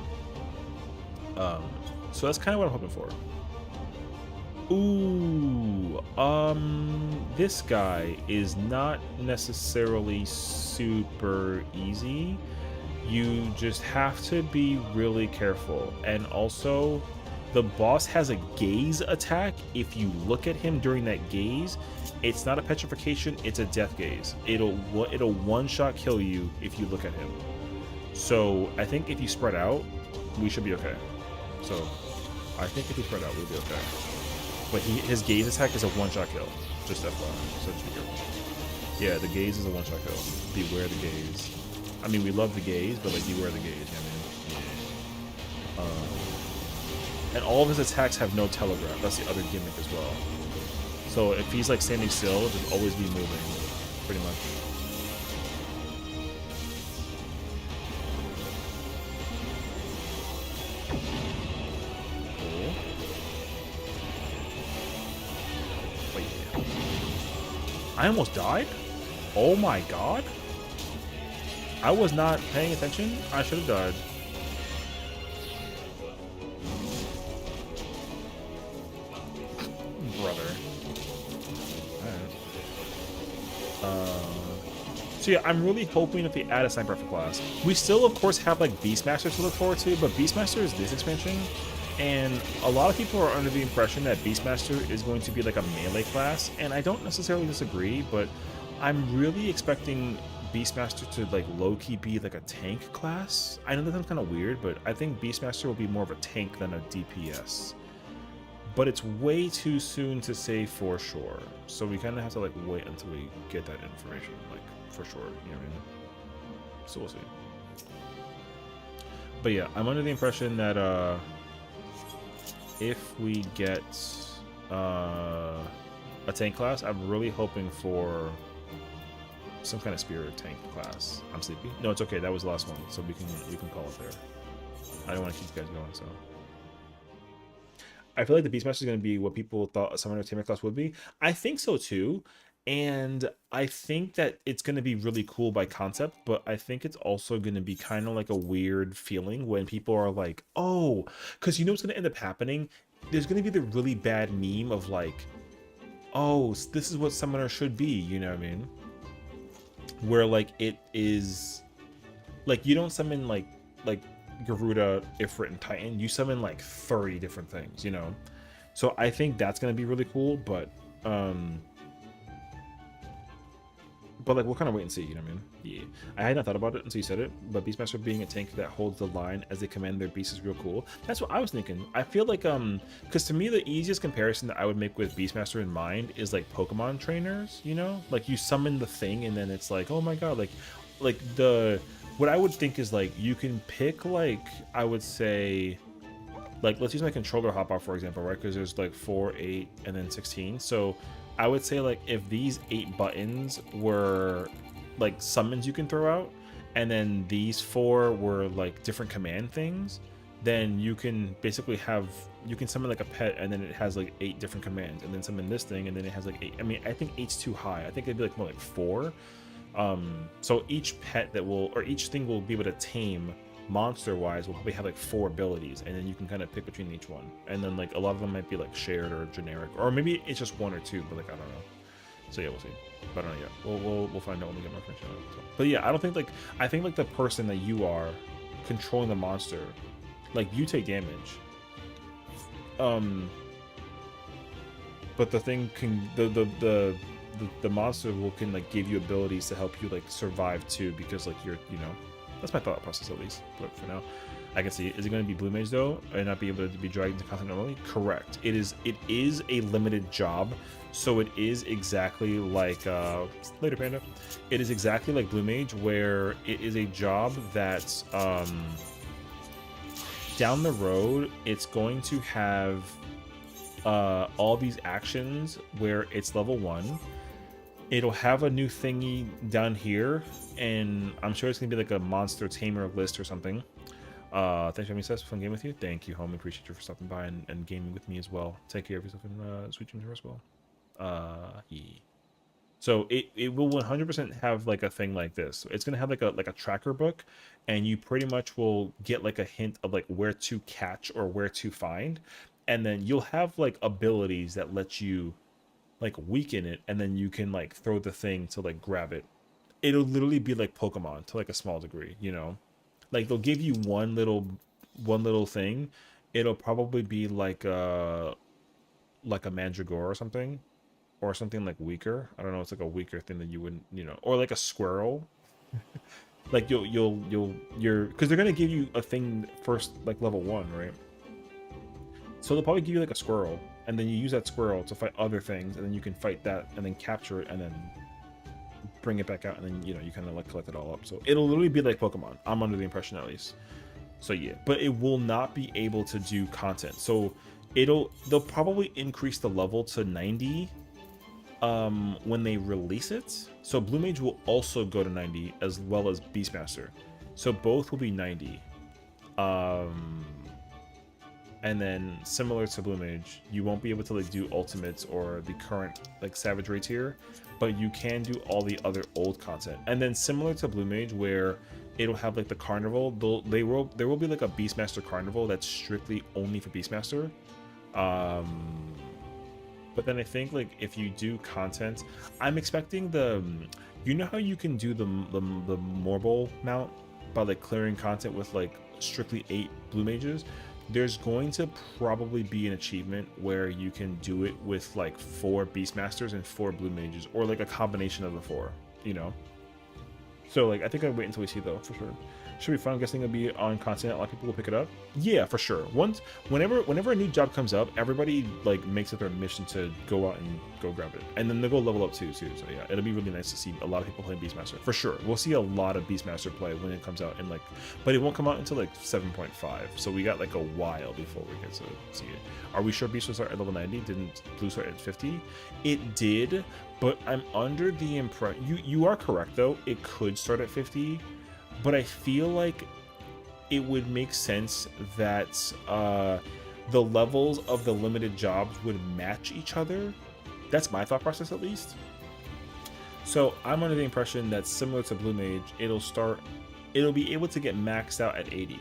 So that's kind of what I'm hoping for. Ooh, this guy is not necessarily super easy. You just have to be really careful. And also, the boss has a gaze attack. If you look at him during that gaze, it's not a petrification, it's a death gaze. It'll one-shot kill you if you look at him. So I think if you spread out, we should be okay. So I think if you spread out, we'll be okay. But his gaze attack is a one-shot kill. Just FYI, so just be careful. Yeah, the gaze is a one-shot kill. Beware the gaze. I mean, we love the gaze, but like beware the gaze. You know what I mean? And all of his attacks have no telegraph. That's the other gimmick as well. So if he's like standing still, just always be moving, pretty much. Cool. Wait. I almost died? Oh my god. I was not paying attention. I should have died. Brother. So yeah, I'm really hoping that they add a sniper for class. We still, of course, have like Beastmaster to look forward to, but Beastmaster is this expansion, and a lot of people are under the impression that Beastmaster is going to be like a melee class, and I don't necessarily disagree, but I'm really expecting Beastmaster to like low-key be like a tank class. I know that sounds kind of weird, but I think Beastmaster will be more of a tank than a DPS. But it's way too soon to say for sure, so we kind of have to like wait until we get that information, like for sure. You know what I mean? So we'll see. But yeah, I'm under the impression that if we get a tank class, I'm really hoping for some kind of spirit tank class. I'm sleepy. No, it's okay. That was the last one, so we can call it there. I don't want to keep you guys going, so. I feel like the Beastmaster is going to be what people thought a Summoner Tamer class would be. I think so too. And I think that it's going to be really cool by concept, but I think it's also going to be kind of like a weird feeling when people are like, oh, because you know what's going to end up happening? There's going to be the really bad meme of like, oh, this is what Summoner should be, you know what I mean? Where like it is, like you don't summon like Garuda, Ifrit, and Titan. You summon like 30 different things, you know? So I think that's going to be really cool, but like we'll kind of wait and see, you know what I mean? Yeah. I had not thought about it until you said it, but Beastmaster being a tank that holds the line as they command their beast is real cool. That's what I was thinking. I feel like, because to me the easiest comparison that I would make with Beastmaster in mind is like Pokemon trainers, you know? Like you summon the thing and then it's like, oh my god, like what I would think is like you can pick like I would say like let's use my controller hotbar for example, right? Because there's like 4, 8, and then 16. So I would say like if these 8 buttons were like summons you can throw out, and then these 4 were like different command things, then you can basically you can summon like a pet and then it has like 8 different commands, and then summon this thing and then it has like 8. I mean, I think 8's too high. I think it'd be like more like 4. So each pet that will, or each thing will be able to tame monster wise will probably have like 4 abilities, and then you can kind of pick between each one, and then like a lot of them might be like shared or generic, or maybe it's just 1 or 2, but like I don't know. So yeah, we'll see. But I don't know yet. We'll find out when we get more information on it. So. But yeah, I don't think like, I think like the person that you are controlling the monster, like you take damage, but the thing can the monster can like give you abilities to help you like survive too, because like you're, you know, that's my thought process at least. But for now, I can see. Is it going to be Blue Mage though, and not be able to be dragged into content normally? Correct. It is a limited job, so it is exactly like later Panda. It is exactly like Blue Mage, where it is a job that down the road it's going to have all these actions where it's level 1. It'll have a new thingy down here, and I'm sure it's gonna be like a monster tamer list or something. Thanks for having me, Sesh. Fun game with you. Thank you, homie. Appreciate you for stopping by and gaming with me as well. Take care of yourself and sweet dreams as well. Yeah. So it will 100% have like a thing like this. So it's gonna have like a tracker book, and you pretty much will get like a hint of like where to catch or where to find, and then you'll have like abilities that let you like weaken it, and then you can like throw the thing to like grab it. It'll literally be like Pokemon to like a small degree, you know? Like they'll give you one little thing. It'll probably be like a Mandragora or something like weaker. I don't know, it's like a weaker thing that you wouldn't, you know, or like a squirrel. Like you're because they're gonna give you a thing first, like level 1, right? So they'll probably give you like a squirrel, and then you use that squirrel to fight other things, and then you can fight that and then capture it and then bring it back out, and then you kind of like collect it all up. So it'll literally be like Pokemon. I'm under the impression, at least. So yeah, but it will not be able to do content. So they'll probably increase the level to 90 when they release it. So Blue Mage will also go to 90, as well as Beastmaster. So both will be 90. And then similar to Blue Mage, you won't be able to like do ultimates or the current like Savage Raid tier, but you can do all the other old content. And then similar to Blue Mage, where it'll have like the carnival, there will be like a Beastmaster carnival that's strictly only for Beastmaster. But then I think like if you do content, I'm expecting you know how you can do the Morble mount by like clearing content with like strictly 8 Blue Mages. There's going to probably be an achievement where you can do it with like 4 Beastmasters and 4 Blue Mages, or like a combination of the 4, So like I think I'll wait until we see though, for sure. Should be fun. I'm guessing it'll be on content. A lot of people will pick it up. Yeah, for sure. Whenever a new job comes up, everybody like makes it their mission to go out and go grab it, and then they'll go level up too. So yeah, it'll be really nice to see a lot of people playing Beastmaster for sure. We'll see a lot of Beastmaster play when it comes out, and like, but it won't come out until like 7.5. So we got like a while before we get to see it. Are we sure Beast will start at level 90? Didn't Blue start at 50? It did, but I'm under the impression you are correct though. It could start at 50. But I feel like it would make sense that the levels of the limited jobs would match each other. That's my thought process, at least. So I'm under the impression that similar to Blue Mage, it'll be able to get maxed out at 80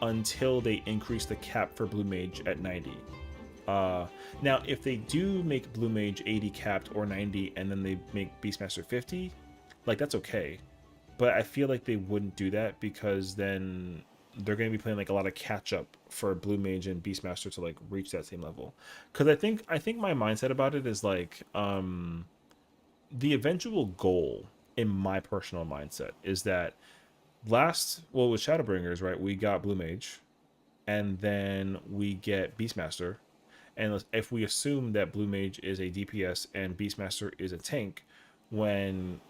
until they increase the cap for Blue Mage at 90. Now, if they do make Blue Mage 80 capped or 90, and then they make Beastmaster 50, like that's okay. But I feel like they wouldn't do that, because then they're going to be playing like a lot of catch up for Blue Mage and Beastmaster to like reach that same level. Because I think my mindset about it is like the eventual goal in my personal mindset is that with Shadowbringers, right, we got Blue Mage, and then we get Beastmaster, and if we assume that Blue Mage is a DPS and Beastmaster is a tank, when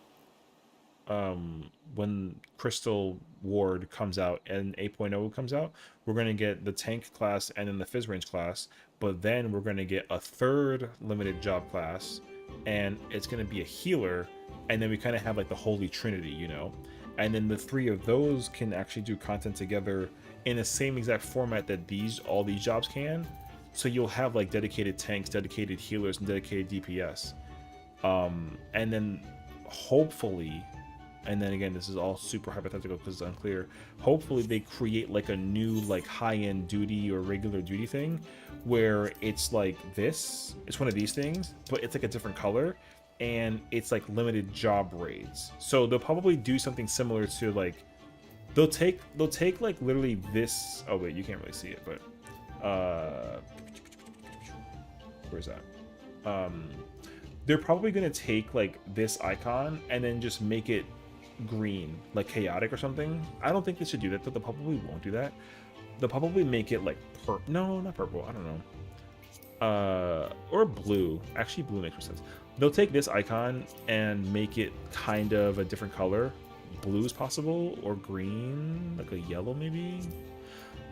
Crystal Ward comes out and 8.0 comes out, we're going to get the tank class and then the Fizz range class, but then we're going to get a third limited job class, and it's going to be a healer, and then we kind of have like the holy trinity, and then the 3 of those can actually do content together in the same exact format that all these jobs can. So you'll have like dedicated tanks, dedicated healers, and dedicated DPS, and then hopefully, and then again, this is all super hypothetical because it's unclear, hopefully they create like a new like high-end duty or regular duty thing where it's like it's one of these things, but it's like a different color, and it's like limited job raids. So they'll probably do something similar to like they'll take like literally this. Oh wait, you can't really see it, but where's that? They're probably gonna take like this icon and then just make it green, like chaotic or something. I don't think they should do that, but they probably won't do that. They'll probably make it like no, not purple, I don't know, or blue. Actually, blue makes more sense. They'll take this icon and make it kind of a different color. Blue is possible, or green, like a yellow maybe.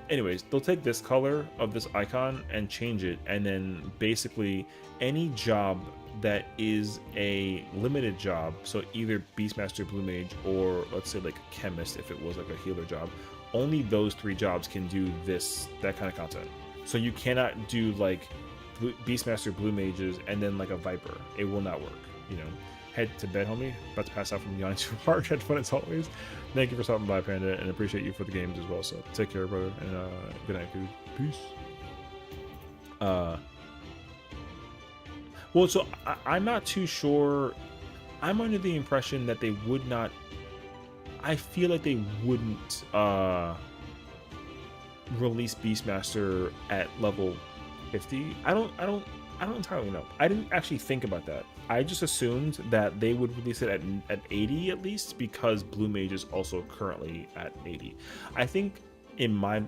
Anyways, they'll take this color of this icon and change it, and then basically any job that is a limited job, so either Beastmaster, Blue Mage, or let's say like a Chemist if it was like a healer job, only those 3 jobs can do that kind of content. So you cannot do like Beastmaster, Blue Mages, and then like a Viper. It will not work, Head to bed, homie. About to pass out from yawning too hard. Had fun as always. Thank you for stopping by, Panda, and appreciate you for the games as well. So take care, brother, and good night, dude. Peace. Well, so I'm not too sure. I'm under the impression that they would not. I feel like they wouldn't release Beastmaster at level 50. I don't entirely know. I didn't actually think about that. I just assumed that they would release it at 80 at least, because Blue Mage is also currently at 80. I think in my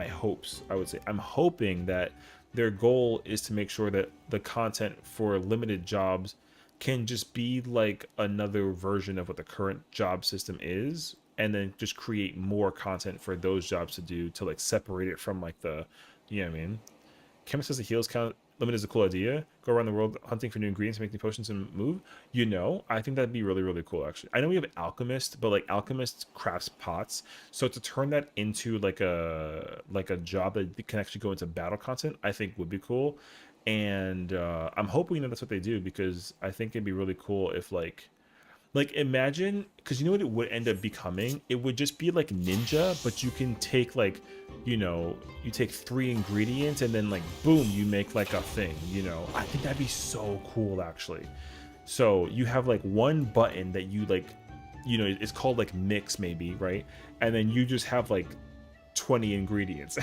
hopes, I would say, I'm hoping that their goal is to make sure that the content for limited jobs can just be like another version of what the current job system is, and then just create more content for those jobs to do to like separate it from like the, you know what I mean? Chemist as a heals count limit is a cool idea. Go around the world hunting for new ingredients, make new potions, and move. You know, I think that'd be really, really cool. Actually, I know we have alchemist, but like alchemist crafts pots, so to turn that into like a job that can actually go into battle content, I think would be cool. And I'm hoping that that's what they do, because I think it'd be really cool if like imagine, because you know what it would end up becoming? It would just be like ninja, but you can take like, you know, you take 3 ingredients and then like boom, you make like a thing, you know. I think that'd be so cool actually. So you have like one button that you like, you know, it's called like mix maybe, right? And then you just have like 20 ingredients.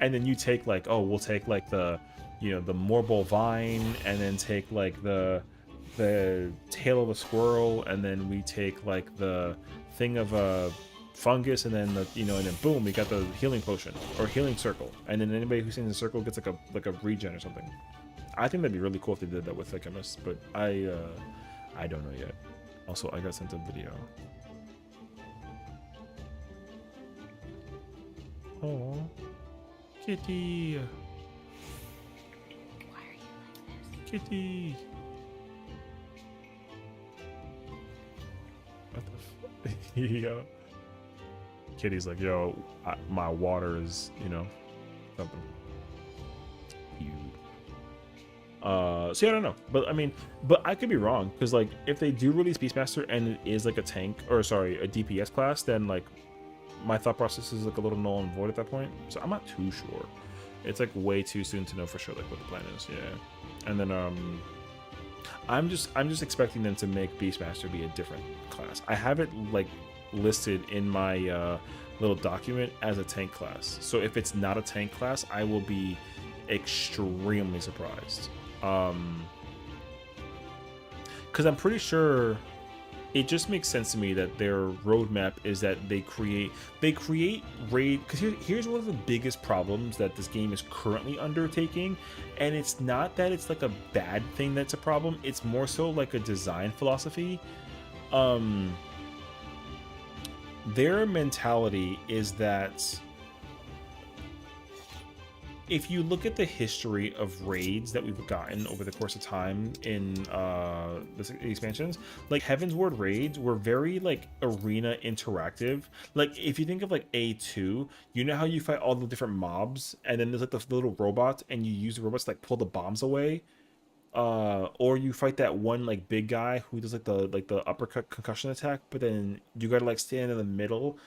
And then you take like, oh, we'll take like the, you know, the morbol vine, and then take like the tail of a squirrel, and then we take like the thing of a fungus, and then the, you know, and then boom, we got the healing potion or healing circle, and then anybody who's in the circle gets like a regen or something. I think that'd be really cool if they did that with the chemist, but I don't know yet. Also, I got sent a video. Oh, kitty. Why are you like this? Kitty. What the yo. Kitty's like, yo, my water is, you know, something. Cute. So yeah, I don't know, but I mean, but I could be wrong, because like if they do release Beastmaster and it is like a tank, or sorry, a DPS class, then like my thought process is like a little null and void at that point. So I'm not too sure. It's like way too soon to know for sure like what the plan is. Yeah, and then I'm just expecting them to make Beastmaster be a different class. I have it like listed in my little document as a tank class. So if it's not a tank class, I will be extremely surprised. Because I'm pretty sure it just makes sense to me that their roadmap is that they create raid, because here's one of the biggest problems that this game is currently undertaking, and it's not that it's like a bad thing that's a problem, it's more so like a design philosophy. Their mentality is that if you look at the history of raids that we've gotten over the course of time in the expansions, like Heavensward raids were very like arena interactive. Like if you think of like A2, you know how you fight all the different mobs, and then there's like the little robot, and you use the robots to like pull the bombs away, or you fight that one like big guy who does like the uppercut concussion attack, but then you gotta like stand in the middle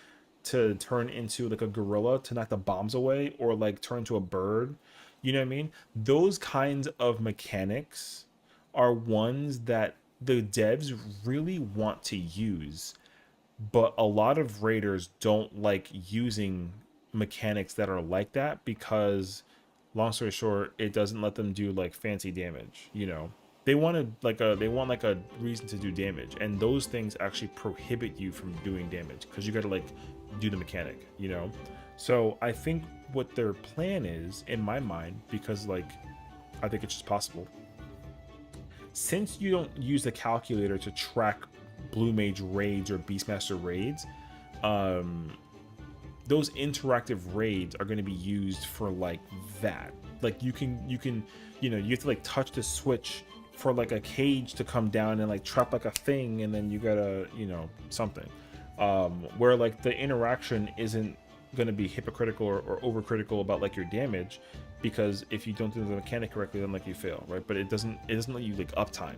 to turn into like a gorilla to knock the bombs away, or like turn into a bird. You know what I mean? Those kinds of mechanics are ones that the devs really want to use, but a lot of raiders don't like using mechanics that are like that, because long story short, it doesn't let them do like fancy damage, you know. They want a reason to do damage, and those things actually prohibit you from doing damage, because you got to like do the mechanic, you know. So I think what their plan is, in my mind, because like I think it's just possible, since you don't use the calculator to track Blue Mage raids or Beastmaster raids, those interactive raids are going to be used for like that. Like you can you know, you have to like touch the switch for like a cage to come down and like trap like a thing, and then you gotta, you know, something. Where like the interaction isn't going to be hypocritical or overcritical about like your damage, because if you don't do the mechanic correctly, then like you fail, right? But it doesn't let you like uptime.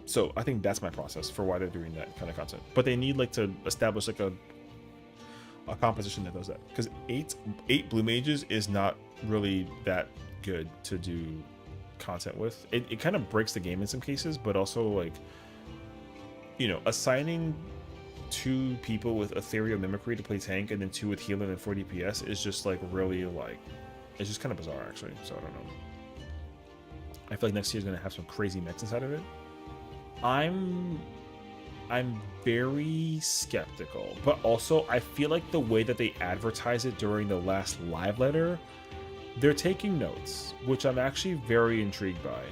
So I think that's my process for why they're doing that kind of content. But they need like to establish like a composition that does that, because eight blue mages is not really that good to do content with. It kind of breaks the game in some cases, but also like, you know, assigning 2 people with ethereal mimicry to play tank and then 2 with healing and 4 DPS is just like really like, it's just kind of bizarre actually. So I don't know. I feel like next year is gonna have some crazy mechs inside of it. I'm very skeptical, but also I feel like the way that they advertise it during the last live letter, they're taking notes, which I'm actually very intrigued by.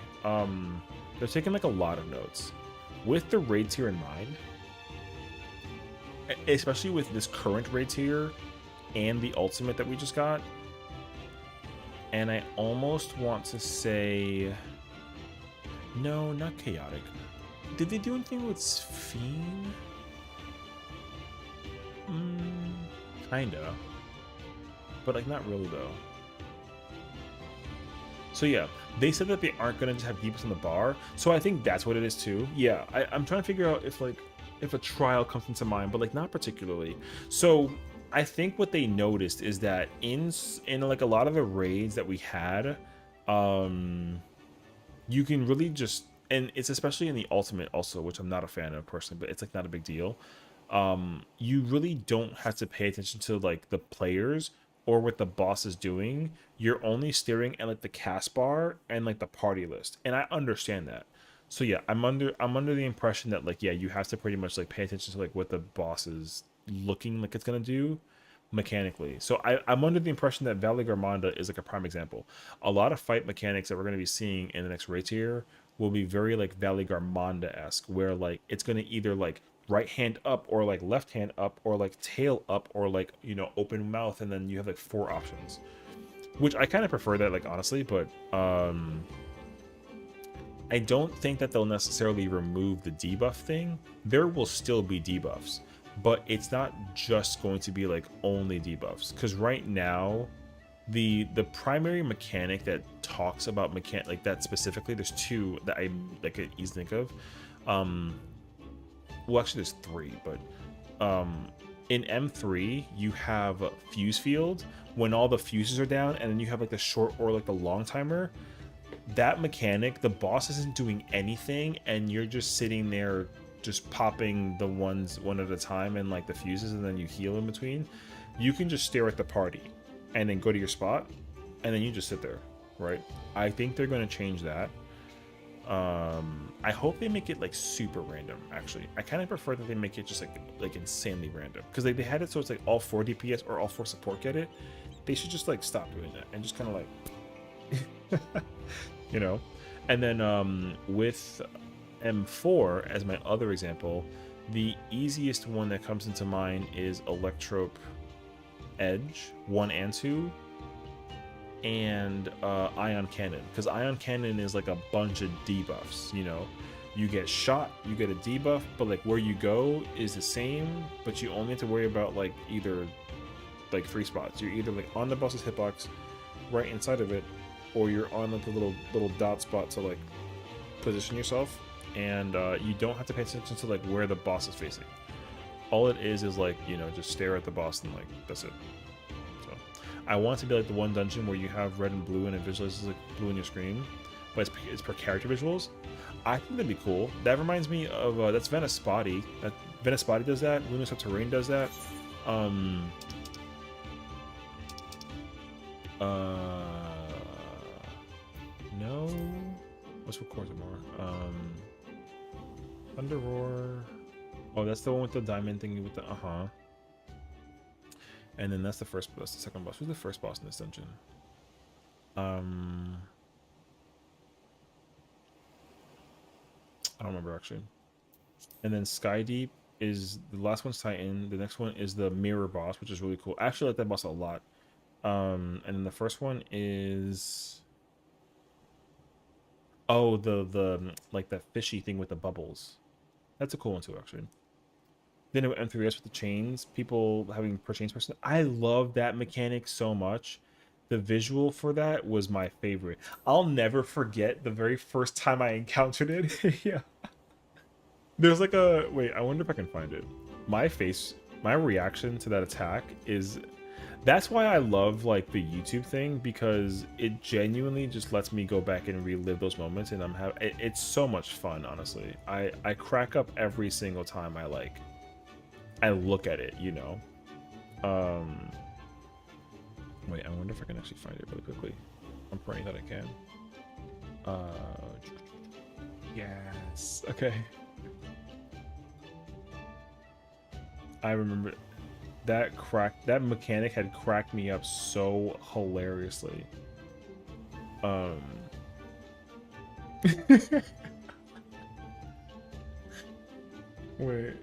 They're taking like a lot of notes. With the raid tier in mind, especially with this current raid tier and the ultimate that we just got, and I almost want to say, no, not chaotic. Did they do anything with Fiend? Kinda. But like not really though. So yeah, they said that they aren't gonna just have debuffs on the bar. So I think that's what it is too. Yeah, I'm trying to figure out if a trial comes into mind, but like not particularly. So I think what they noticed is that in like a lot of the raids that we had, you can really just, and it's especially in the ultimate also, which I'm not a fan of personally, but it's like not a big deal. You really don't have to pay attention to like the players or what the boss is doing. You're only staring at like the cast bar and like the party list, and I understand that. So yeah, I'm under the impression that like, yeah, you have to pretty much like pay attention to like what the boss is looking like it's gonna do mechanically. So I'm under the impression that Valley Garmonda is like a prime example. A lot of fight mechanics that we're going to be seeing in the next raid tier will be very like Valley Garmonda-esque, where like it's going to either like right hand up or like left hand up or like tail up or like, you know, open mouth, and then you have like 4 options, which I kind of prefer that, like, honestly. But I don't think that they'll necessarily remove the debuff thing. There will still be debuffs, but it's not just going to be like only debuffs, because right now the primary mechanic that talks about like that specifically, there's 2 that I like could easily think of. Well, actually there's 3, but in M3 you have fuse field when all the fuses are down, and then you have like the short or like the long timer. That mechanic, the boss isn't doing anything, and you're just sitting there just popping the ones one at a time and like the fuses, and then you heal in between. You can just stare at the party and then go to your spot, and then you just sit there, right? I think they're going to change that. I hope they make it like super random. Actually, I kind of prefer that they make it just like insanely random, because they had it so it's like all 4 DPS or all 4 support get it. They should just like stop doing that and just kind of like you know. And then with M4 as my other example, the easiest one that comes into mind is Electrope Edge 1 and 2, and Ion Cannon, because Ion Cannon is like a bunch of debuffs. You know, you get shot, you get a debuff, but like where you go is the same, but you only have to worry about like either like 3 spots. You're either like on the boss's hitbox, right inside of it, or you're on like the little dot spot to like position yourself, and you don't have to pay attention to like where the boss is facing. All it is like, you know, just stare at the boss and like that's it. So I want it to be like the one dungeon where you have red and blue and it visualizes like blue in your screen, but it's per character visuals. I think that'd be cool. That reminds me of that's Venispati. Venispati does that. Lunar Subterrane does that. No. What's with Corsa more? Thunder Roar. Oh, that's the one with the diamond thingy with the And then that's the second boss. Who's the first boss in this dungeon? I don't remember actually. And then Sky Deep is the last one's Titan. The next one is the mirror boss, which is really cool. I actually like that boss a lot. And then the first one is, oh, the like that fishy thing with the bubbles. That's a cool one too, actually. Then it M3S with the chains, people having per chains person. I love that mechanic so much. The visual for that was my favorite. I'll never forget the very first time I encountered it. Yeah. There's like a, wait, I wonder if I can find it. My reaction to that attack is, that's why I love like the YouTube thing, because it genuinely just lets me go back and relive those moments, and it's so much fun, honestly. I crack up every single time I look at it, you know. Wait, I wonder if I can actually find it really quickly. I'm praying that I can. Yes. Okay. I remember that mechanic had cracked me up so hilariously. Wait.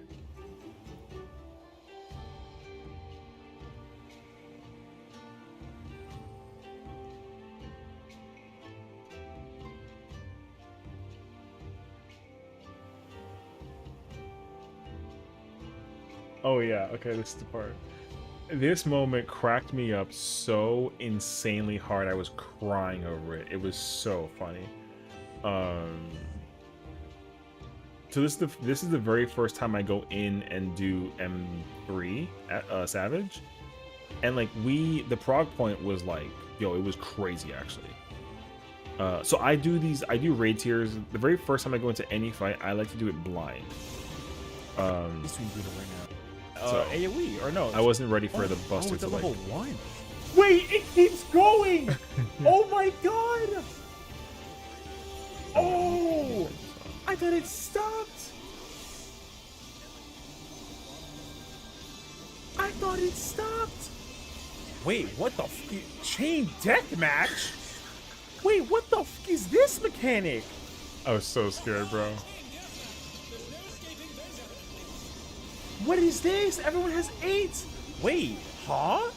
Oh yeah, okay, this is the part. This moment cracked me up so insanely hard. I was crying over it. It was so funny. Um so this is the very first time I go in and do M3 at Savage. And like the prog point was like, yo, it was crazy actually. So I do raid tiers. The very first time I go into any fight, I like to do it blind. This one's doing it right now. So AoE or no? I wasn't ready for the buster it's to at like. level 1. Wait, it keeps going. Oh my god. Oh, I thought it stopped. I thought it stopped. Wait, what the chain death match? Wait, what the is this mechanic? I was so scared, bro. What is this? Everyone has 8. Wait, huh?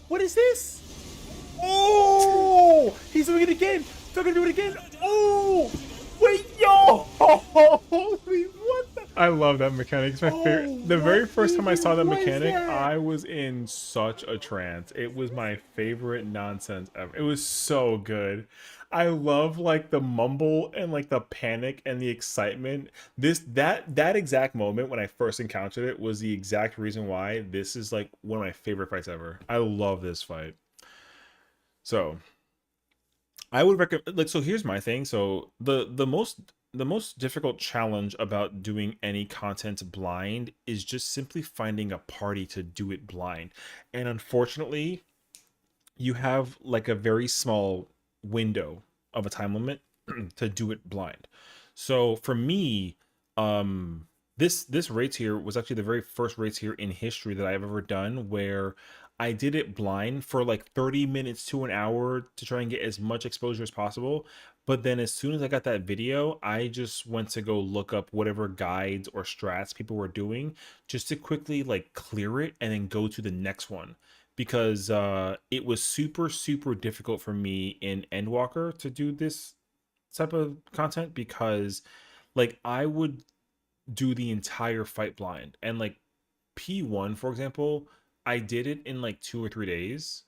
What is this? Oh, he's doing it again. They're gonna do it again. Oh, wait, yo. Holy, what the? I love that mechanic. It's my favorite. The very first time I saw that even was mechanic, that? I was in such a trance. It was my favorite nonsense ever. It was so good. I love like the mumble and like the panic and the excitement. That exact moment when I first encountered it was the exact reason why this is like one of my favorite fights ever. I love this fight. So I would recommend like so here's my thing. So the most difficult challenge about doing any content blind is just simply finding a party to do it blind. And unfortunately, you have like a very small window of a time limit to do it blind. So for me, this race here was actually the very first race here in history that I've ever done where I did it blind for like 30 minutes to an hour to try and get as much exposure as possible. But then as soon as I got that video, I just went to go look up whatever guides or strats people were doing just to quickly like clear it and then go to the next one because it was super difficult for me in Endwalker to do this type of content because like I would do the entire fight blind and like P1 for example, I did it in like 2 or 3 days,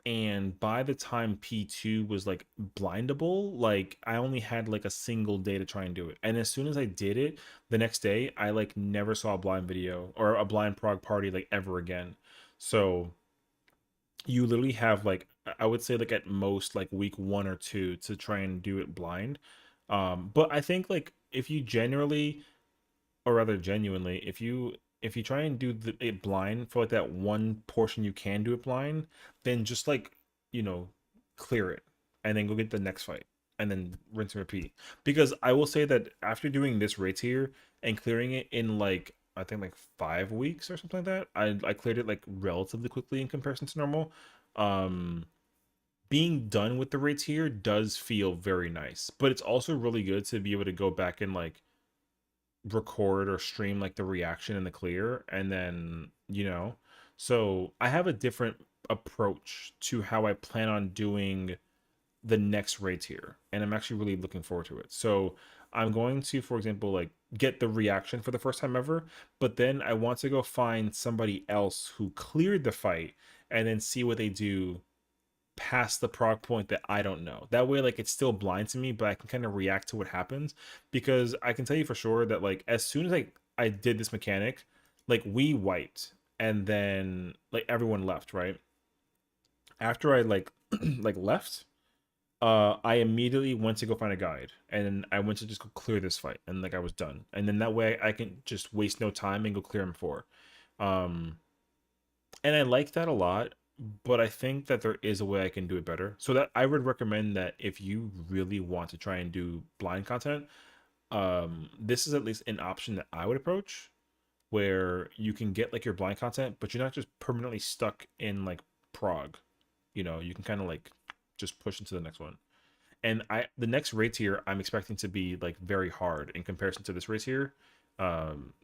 and by the time P2 was like blindable, like I only had like a single day to try and do it. And as soon as I did it, the next day I like never saw a blind video or a blind prog party like ever again. So you literally have like I would say like at most like week 1 or 2 to try and do it blind. But I think like if you generally or rather genuinely, if you try and do it blind for like that one portion you can do it blind, then just like you know clear it and then go get the next fight and then rinse and repeat. Because I will say that after doing this raid tier and clearing it in like I think like 5 weeks or something like that, I cleared it like relatively quickly in comparison to normal. Um, Being done with the raid tier does feel very nice, but it's also really good to be able to go back and like record or stream like the reaction and the clear and then so I have a different approach to how I plan on doing the next raid tier and I'm actually really looking forward to it. So I'm going to for example like get the reaction for the first time ever, but then I want to go find somebody else who cleared the fight and then see what they do past the prog point that I don't know. That way, like it's still blind to me, but I can kind of react to what happens. Because I can tell you for sure that like as soon as I did this mechanic, like we wiped and then like everyone left, right? After I like like left, I immediately went to go find a guide and I went to just go clear this fight and like I was done. And then that way I can just waste no time and go clear M4. Um and I like that a lot, but I think that there is a way I can do it better. So that I would recommend that if you really want to try and do blind content, this is at least an option that I would approach where you can get like your blind content, but you're not just permanently stuck in like prog. You can kind of like just push into the next one. And the next raid tier I'm expecting to be like very hard in comparison to this raid tier.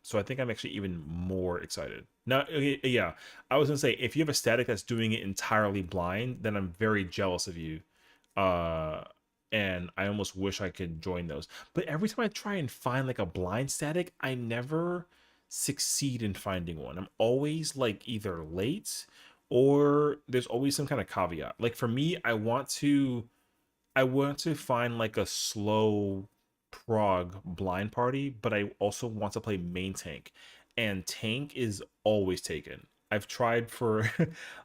So I think I'm actually even more excited. Now, yeah, I was gonna say if you have a static that's doing it entirely blind, then I'm very jealous of you. Uh, and I almost wish I could join those. But every time I try and find like a blind static, I never succeed in finding one. I'm always like either late or there's always some kind of caveat. Like for me, I want to find like a slow prog blind party, but I also want to play main tank. And tank is always taken. I've tried for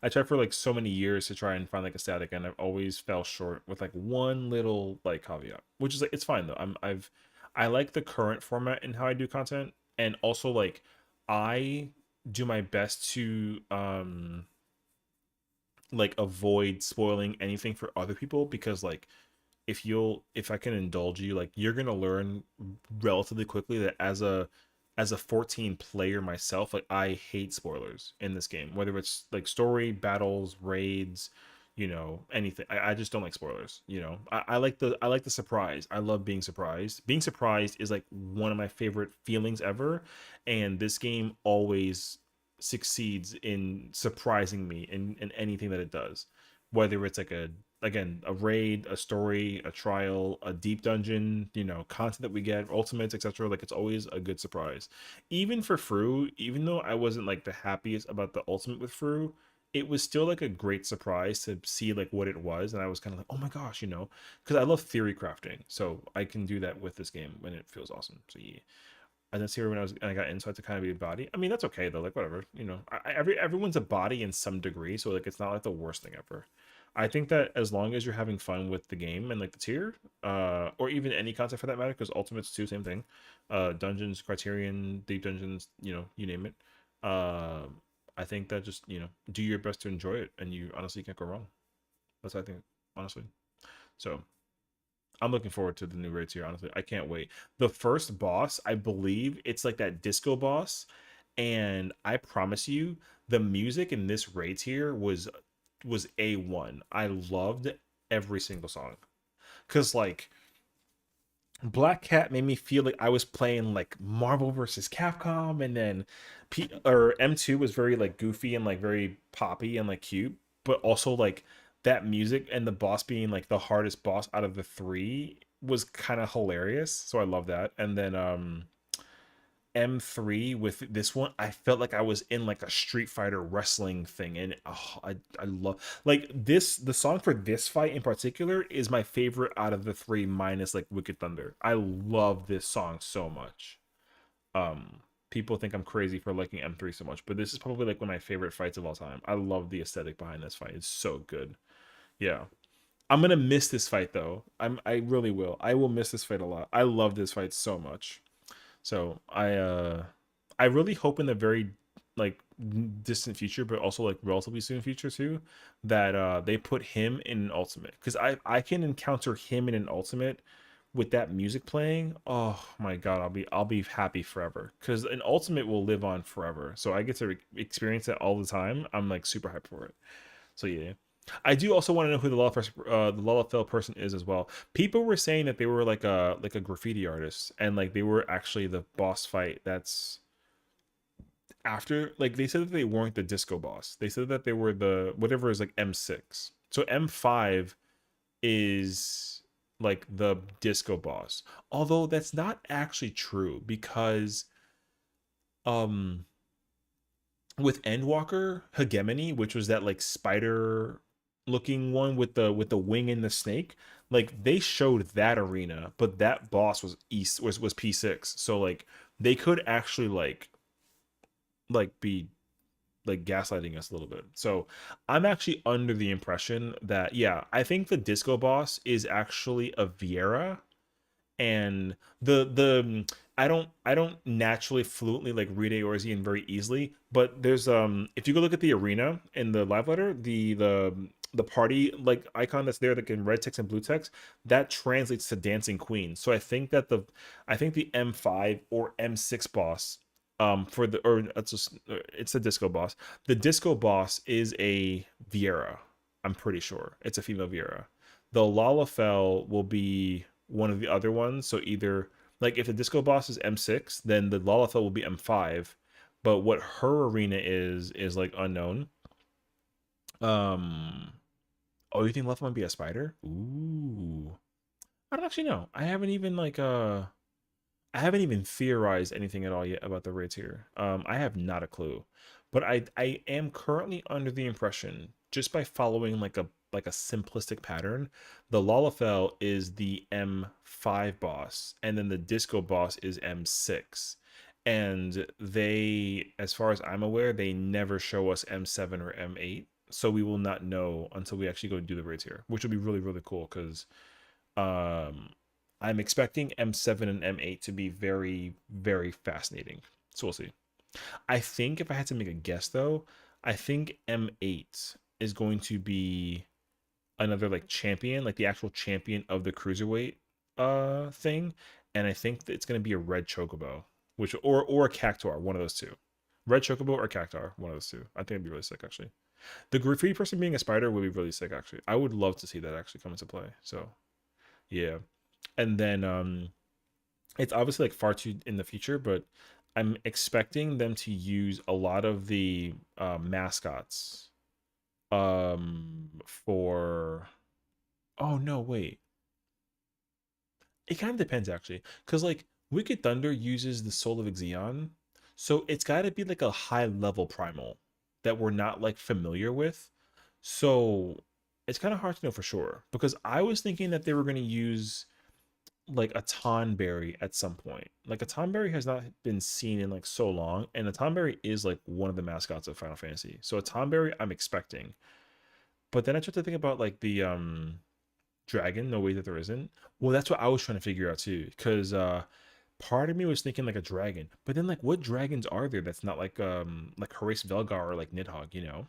I tried for like so many years to try and find like a static and I've always fell short with like one little like caveat, which is like it's fine though. I like the current format and how I do content and also like I do my best to like avoid spoiling anything for other people because like if I can indulge you, like you're gonna learn relatively quickly that as a 14 player myself, like I hate spoilers in this game, whether it's like story, battles, raids, anything. I just don't like spoilers. I like the surprise. I love being surprised. Being surprised is like one of my favorite feelings ever, and this game always succeeds in surprising me in anything that it does, whether it's like a raid, a story, a trial, a deep dungeon, content that we get, ultimates, etc. Like it's always a good surprise. Even for Fru, even though I wasn't like the happiest about the ultimate with Fru, it was still like a great surprise to see like what it was, and I was kind of like, oh my gosh, because I love theory crafting, so I can do that with this game when it feels awesome. So yeah. And that's here when I got into it to kind of be a body. I mean, that's okay though. Like whatever, everyone's a body in some degree, so like it's not like the worst thing ever. I think that as long as you're having fun with the game and like the tier, or even any content for that matter, because Ultimate's too, same thing. Dungeons, Criterion, Deep Dungeons, you name it. Uh, I think that just do your best to enjoy it, and you honestly can't go wrong. That's what I think, honestly. So I'm looking forward to the new raids here. Honestly, I can't wait. The first boss, I believe it's like that disco boss, and I promise you, the music in this raid here was A1. I loved every single song. Cause like Black Cat made me feel like I was playing like Marvel versus Capcom, and then M2 was very like goofy and like very poppy and like cute, but also like that music and the boss being like the hardest boss out of the three was kind of hilarious. So I love that. And then M3 with this one, I felt like I was in like a Street Fighter wrestling thing, and I love like this. The song for this fight in particular is my favorite out of the three, minus like Wicked Thunder. I love this song so much. People think I'm crazy for liking M3 so much, but this is probably like one of my favorite fights of all time. I love the aesthetic behind this fight. It's so good. Yeah. I'm gonna miss this fight though. I really will. I will miss this fight a lot. I love this fight so much. So I really hope in the very like distant future, but also like relatively soon future too, that they put him in an ultimate, because I can encounter him in an ultimate with that music playing. Oh my god, I'll be happy forever, because an ultimate will live on forever. So I get to experience that all the time. I'm like super hyped for it. So yeah. I do also want to know who the Lalafell person is as well. People were saying that they were like a graffiti artist, and like they were actually the boss fight. That's after, like they said that they weren't the disco boss. They said that they were the whatever is like M6. So M5 is like the disco boss. Although that's not actually true, because um with Endwalker Hegemony, which was that like spider looking one with the wing and the snake, like they showed that arena, but that boss was P6. So like they could actually like be like gaslighting us a little bit. So I'm actually under the impression that yeah, I think the disco boss is actually a Viera, and the I don't naturally fluently like read Eorzean very easily, but there's if you go look at the arena in the live letter, the party like icon that's there, that can red text and blue text, that translates to dancing queen. So I think the M5 or M6 boss, for the or it's just it's the disco boss. The disco boss is a Viera. I'm pretty sure it's a female Viera. The Lalafell will be one of the other ones. So either Like if the disco boss is M6, then the Lalafell will be M5, but what her arena is like unknown. Um, oh, you think Lalafell might be a spider? Ooh, I don't actually know. I haven't even theorized anything at all yet about the raids here. I have not a clue, but I am currently under the impression, just by following like a simplistic pattern, the Lalafell is the M5 boss, and then the Disco boss is M6. And they, as far as I'm aware, they never show us M7 or M8, so we will not know until we actually go do the raids here, which will be really cool because um, I'm expecting M7 and M8 to be very fascinating. So we'll see. I think if I had to make a guess though, I think M8 is going to be another like champion, like the actual champion of the cruiserweight thing, and I think that it's going to be a red chocobo, which or a cactuar, one of those two. Red chocobo or cactuar, one of those two. I think it'd be really sick actually. The graffiti person being a spider would be really sick actually. I would love to see that actually come into play. So yeah. And then it's obviously like far too in the future, but I'm expecting them to use a lot of the mascots for oh no, wait. It kind of depends actually. Cause like Wicked Thunder uses the Soul of Ixion. So it's gotta be like a high level primal that we're not like familiar with. So it's kind of hard to know for sure. Because I was thinking that they were gonna use like a Tonberry at some point. Like a Tonberry has not been seen in like so long, and a Tonberry is like one of the mascots of Final Fantasy. So a Tonberry I'm expecting. But then I tried to think about like the dragon, no way that there isn't. Well, that's what I was trying to figure out too. Cause part of me was thinking like a dragon. But then like what dragons are there that's not like Horace Velgar or like Nidhogg, you know?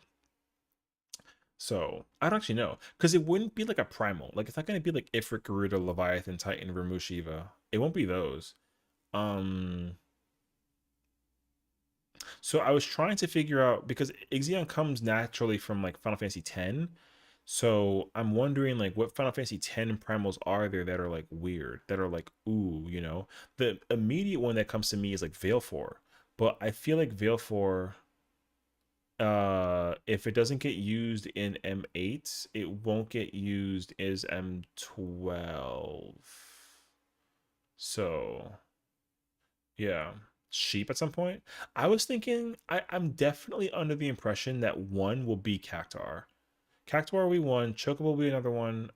So I don't actually know. Because it wouldn't be like a primal. Like it's not gonna be like Ifrit, Garuda, Leviathan, Titan, Ramuh, Shiva. It won't be those. Um, so I was trying to figure out because Ixion comes naturally from like Final Fantasy X. So I'm wondering like what Final Fantasy X primals are there that are like weird, that are like ooh, you know. The immediate one that comes to me is like Valefor, but I feel like Valefor, if it doesn't get used in M8, it won't get used as M12. So yeah, sheep at some point. I was thinking I'm definitely under the impression that one will be Cactuar. Cactuar will be one, Chocobo will be another one.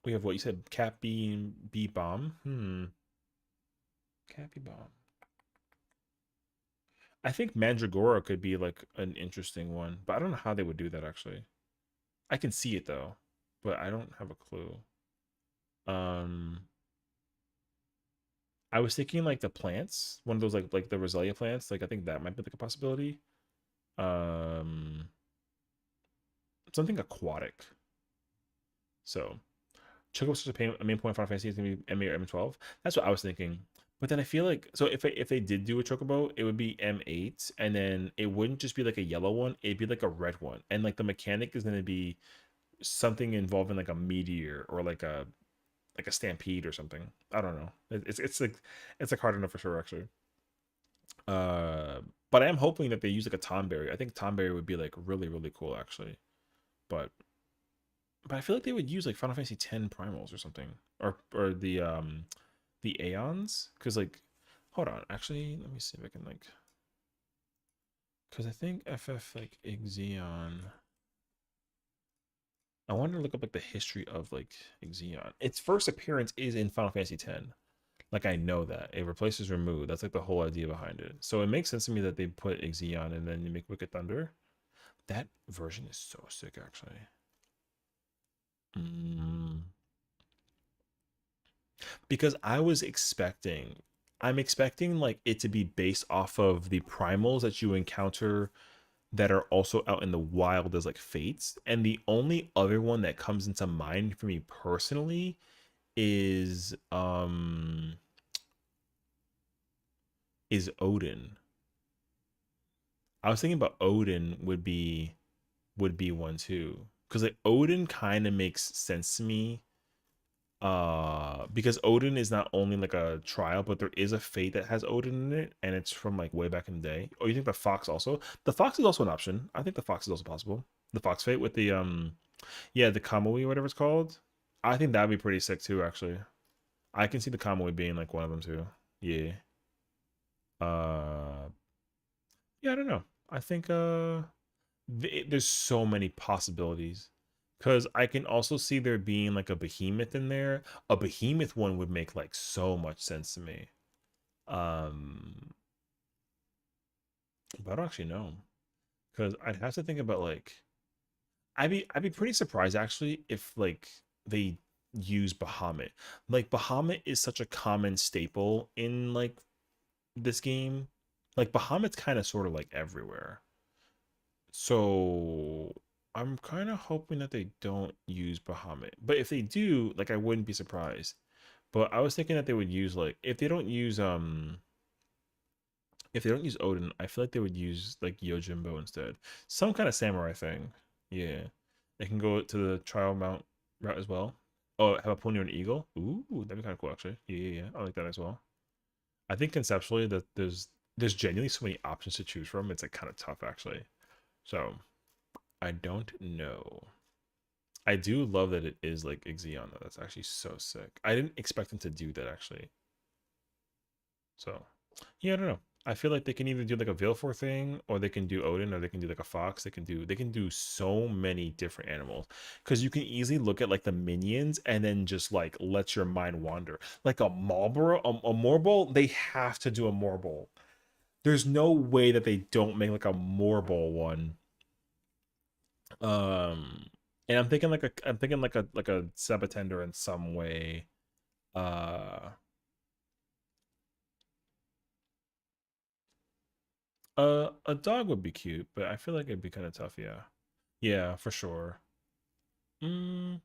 We have what you said, Cat B bomb. Cat B bomb. I think Mandragora could be like an interesting one, but I don't know how they would do that actually. I can see it though, but I don't have a clue. Um, I was thinking like the plants, one of those like the Roselia plants. Like I think that might be like a possibility. Um, something aquatic. So Chocobo's such a main point of Final Fantasy is gonna be M8 or M12. That's what I was thinking. But then I feel like so if they did do a Chocobo, it would be M8, and then it wouldn't just be like a yellow one, it'd be like a red one. And like the mechanic is gonna be something involving like a meteor or like a stampede or something. I don't know. It's like hard enough for sure actually. Uh, but I am hoping that they use like a Tomberry. I think Tomberry would be like really cool actually. But I feel like they would use like Final Fantasy X primals or something, or the Aeons, because like, hold on, actually, let me see if I can like, because I think FF like Ixion. I wanted to look up like the history of like Ixion. Its first appearance is in Final Fantasy X. Like I know that it replaces Ramuh. That's like the whole idea behind it. So it makes sense to me that they put Ixion and then you make Wicked Thunder. That version is so sick, actually. Mm. Because I'm expecting like it to be based off of the primals that you encounter that are also out in the wild as like fates. And the only other one that comes into mind for me personally is Odin. I was thinking about Odin would be one too. Because like Odin kind of makes sense to me Because Odin is not only like a trial, but there is a fate that has Odin in it, and it's from like way back in the day. Or you think the fox also? The fox is also an option. I think the fox is also possible. The fox fate with the yeah, the Kamui, whatever it's called. I think that'd be pretty sick too, actually. I can see the Kamui being like one of them too. Yeah. Uh yeah, I don't know. I think there's so many possibilities. Cause I can also see there being like a behemoth in there. A behemoth one would make like so much sense to me. Um but I don't actually know. Cause I'd have to think about like I'd be pretty surprised actually if like they use Bahamut. Like Bahamut is such a common staple in like this game. Like Bahamut's kind of sort of like everywhere. So I'm kind of hoping that they don't use Bahamut. But if they do, like I wouldn't be surprised. But I was thinking that they would use like if they don't use Odin, I feel like they would use like Yojimbo instead. Some kind of samurai thing. Yeah. They can go to the trial mount route as well. Oh, have a pony or an eagle? Ooh, that'd be kind of cool actually. Yeah, yeah, yeah. I like that as well. I think conceptually that there's genuinely so many options to choose from. It's like kind of tough actually. So I don't know. I do love that it is like Ixion though. That's actually so sick. I didn't expect them to do that actually. So yeah, I don't know. I feel like they can either do like a Vilfor thing, or they can do Odin, or they can do like a fox. They can do so many different animals because you can easily look at like the minions and then just like let your mind wander. Like a Marlboro, a Morbol, they have to do a Morbol. There's no way that they don't make like a Morbol one. Um, and I'm thinking like a Sabatender in some way. Uh, a dog would be cute, but I feel like it'd be kind of tough. Yeah, yeah, for sure. Mm,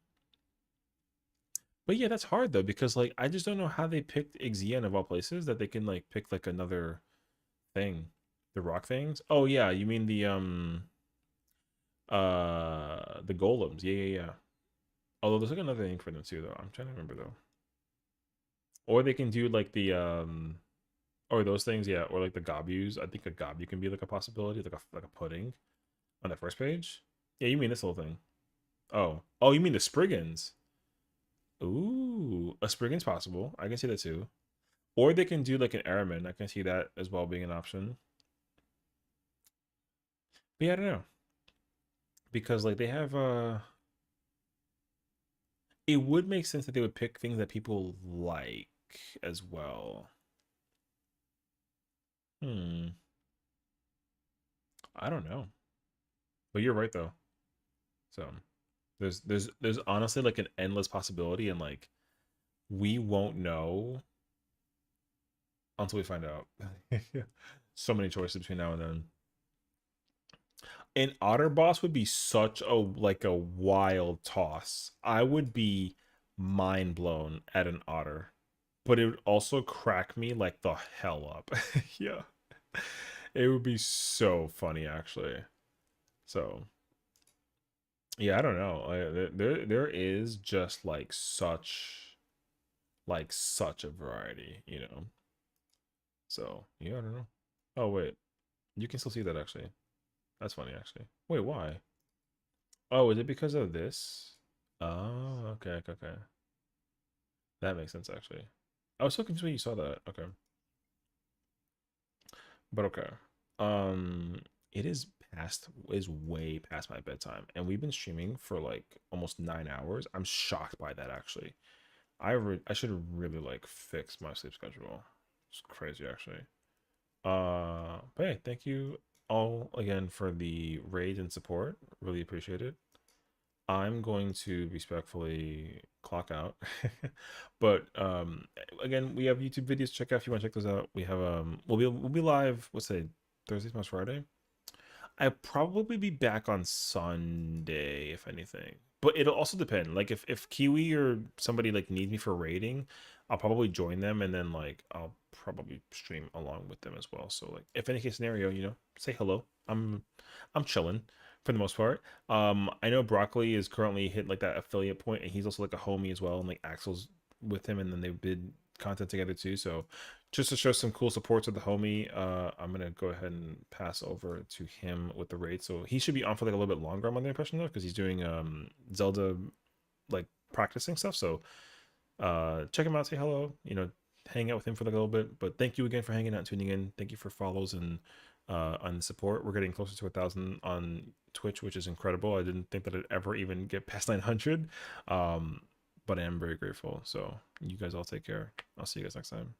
but yeah, that's hard though because like I just don't know how they picked Ixion of all places that they can like pick like another thing, the rock things. Oh yeah, you mean the golems? Yeah, yeah, yeah. Although there's like another thing for them too though. I'm trying to remember though. Or they can do like the or those things, yeah, or like the gobus. I think a gobu can be like a possibility, like a pudding on that first page. Yeah, you mean this little thing? Oh, you mean the Spriggans? Ooh, a Spriggan's possible. I can see that too. Or they can do like an Araman. I can see that as well being an option. But yeah, I don't know because like they have it would make sense that they would pick things that people like as well. Hmm, I don't know, but you're right though. So there's honestly like an endless possibility, and like we won't know until we find out. So many choices between now and then. An otter boss would be such a like a wild toss. I would be mind blown at an otter, but it would also crack me like the hell up. Yeah, it would be so funny actually. So yeah, I don't know. There is just like such a variety, you know. So yeah, I don't know. Oh wait, you can still see that actually. That's funny actually. Wait, why? Oh, is it because of this? Oh, okay, okay, okay. That makes sense actually. I was so confused when you saw that. Okay, but okay. Um, it is way past my bedtime, and we've been streaming for like almost 9 hours. I'm shocked by that actually. I should really like fix my sleep schedule. It's crazy actually. But hey, thank you all again for the raid and support. Really appreciate it. I'm going to respectfully clock out. But again, we have YouTube videos to check out if you want to check those out. We have we'll be live, what's it, Thursday slash Friday. I'll probably be back on Sunday, if anything. But it'll also depend. Like if Kiwi or somebody like needs me for raiding, I'll probably join them and then like I'll probably stream along with them as well. So like if any case scenario, say hello. I'm chilling. for the most part. I know Broccoli is currently hit like that affiliate point, and he's also like a homie as well, and like Axel's with him, and then they did content together too. So just to show some cool support to the homie, I'm gonna go ahead and pass over to him with the raid. So he should be on for like a little bit longer. I'm under the impression though, because he's doing Zelda like practicing stuff. So check him out, say hello, hang out with him for like a little bit. But thank you again for hanging out and tuning in. Thank you for follows and on the support. We're getting closer to 1,000 on Twitch, which is incredible. I didn't think that I'd ever even get past 900, but I am very grateful. So you guys all take care. I'll see you guys next time.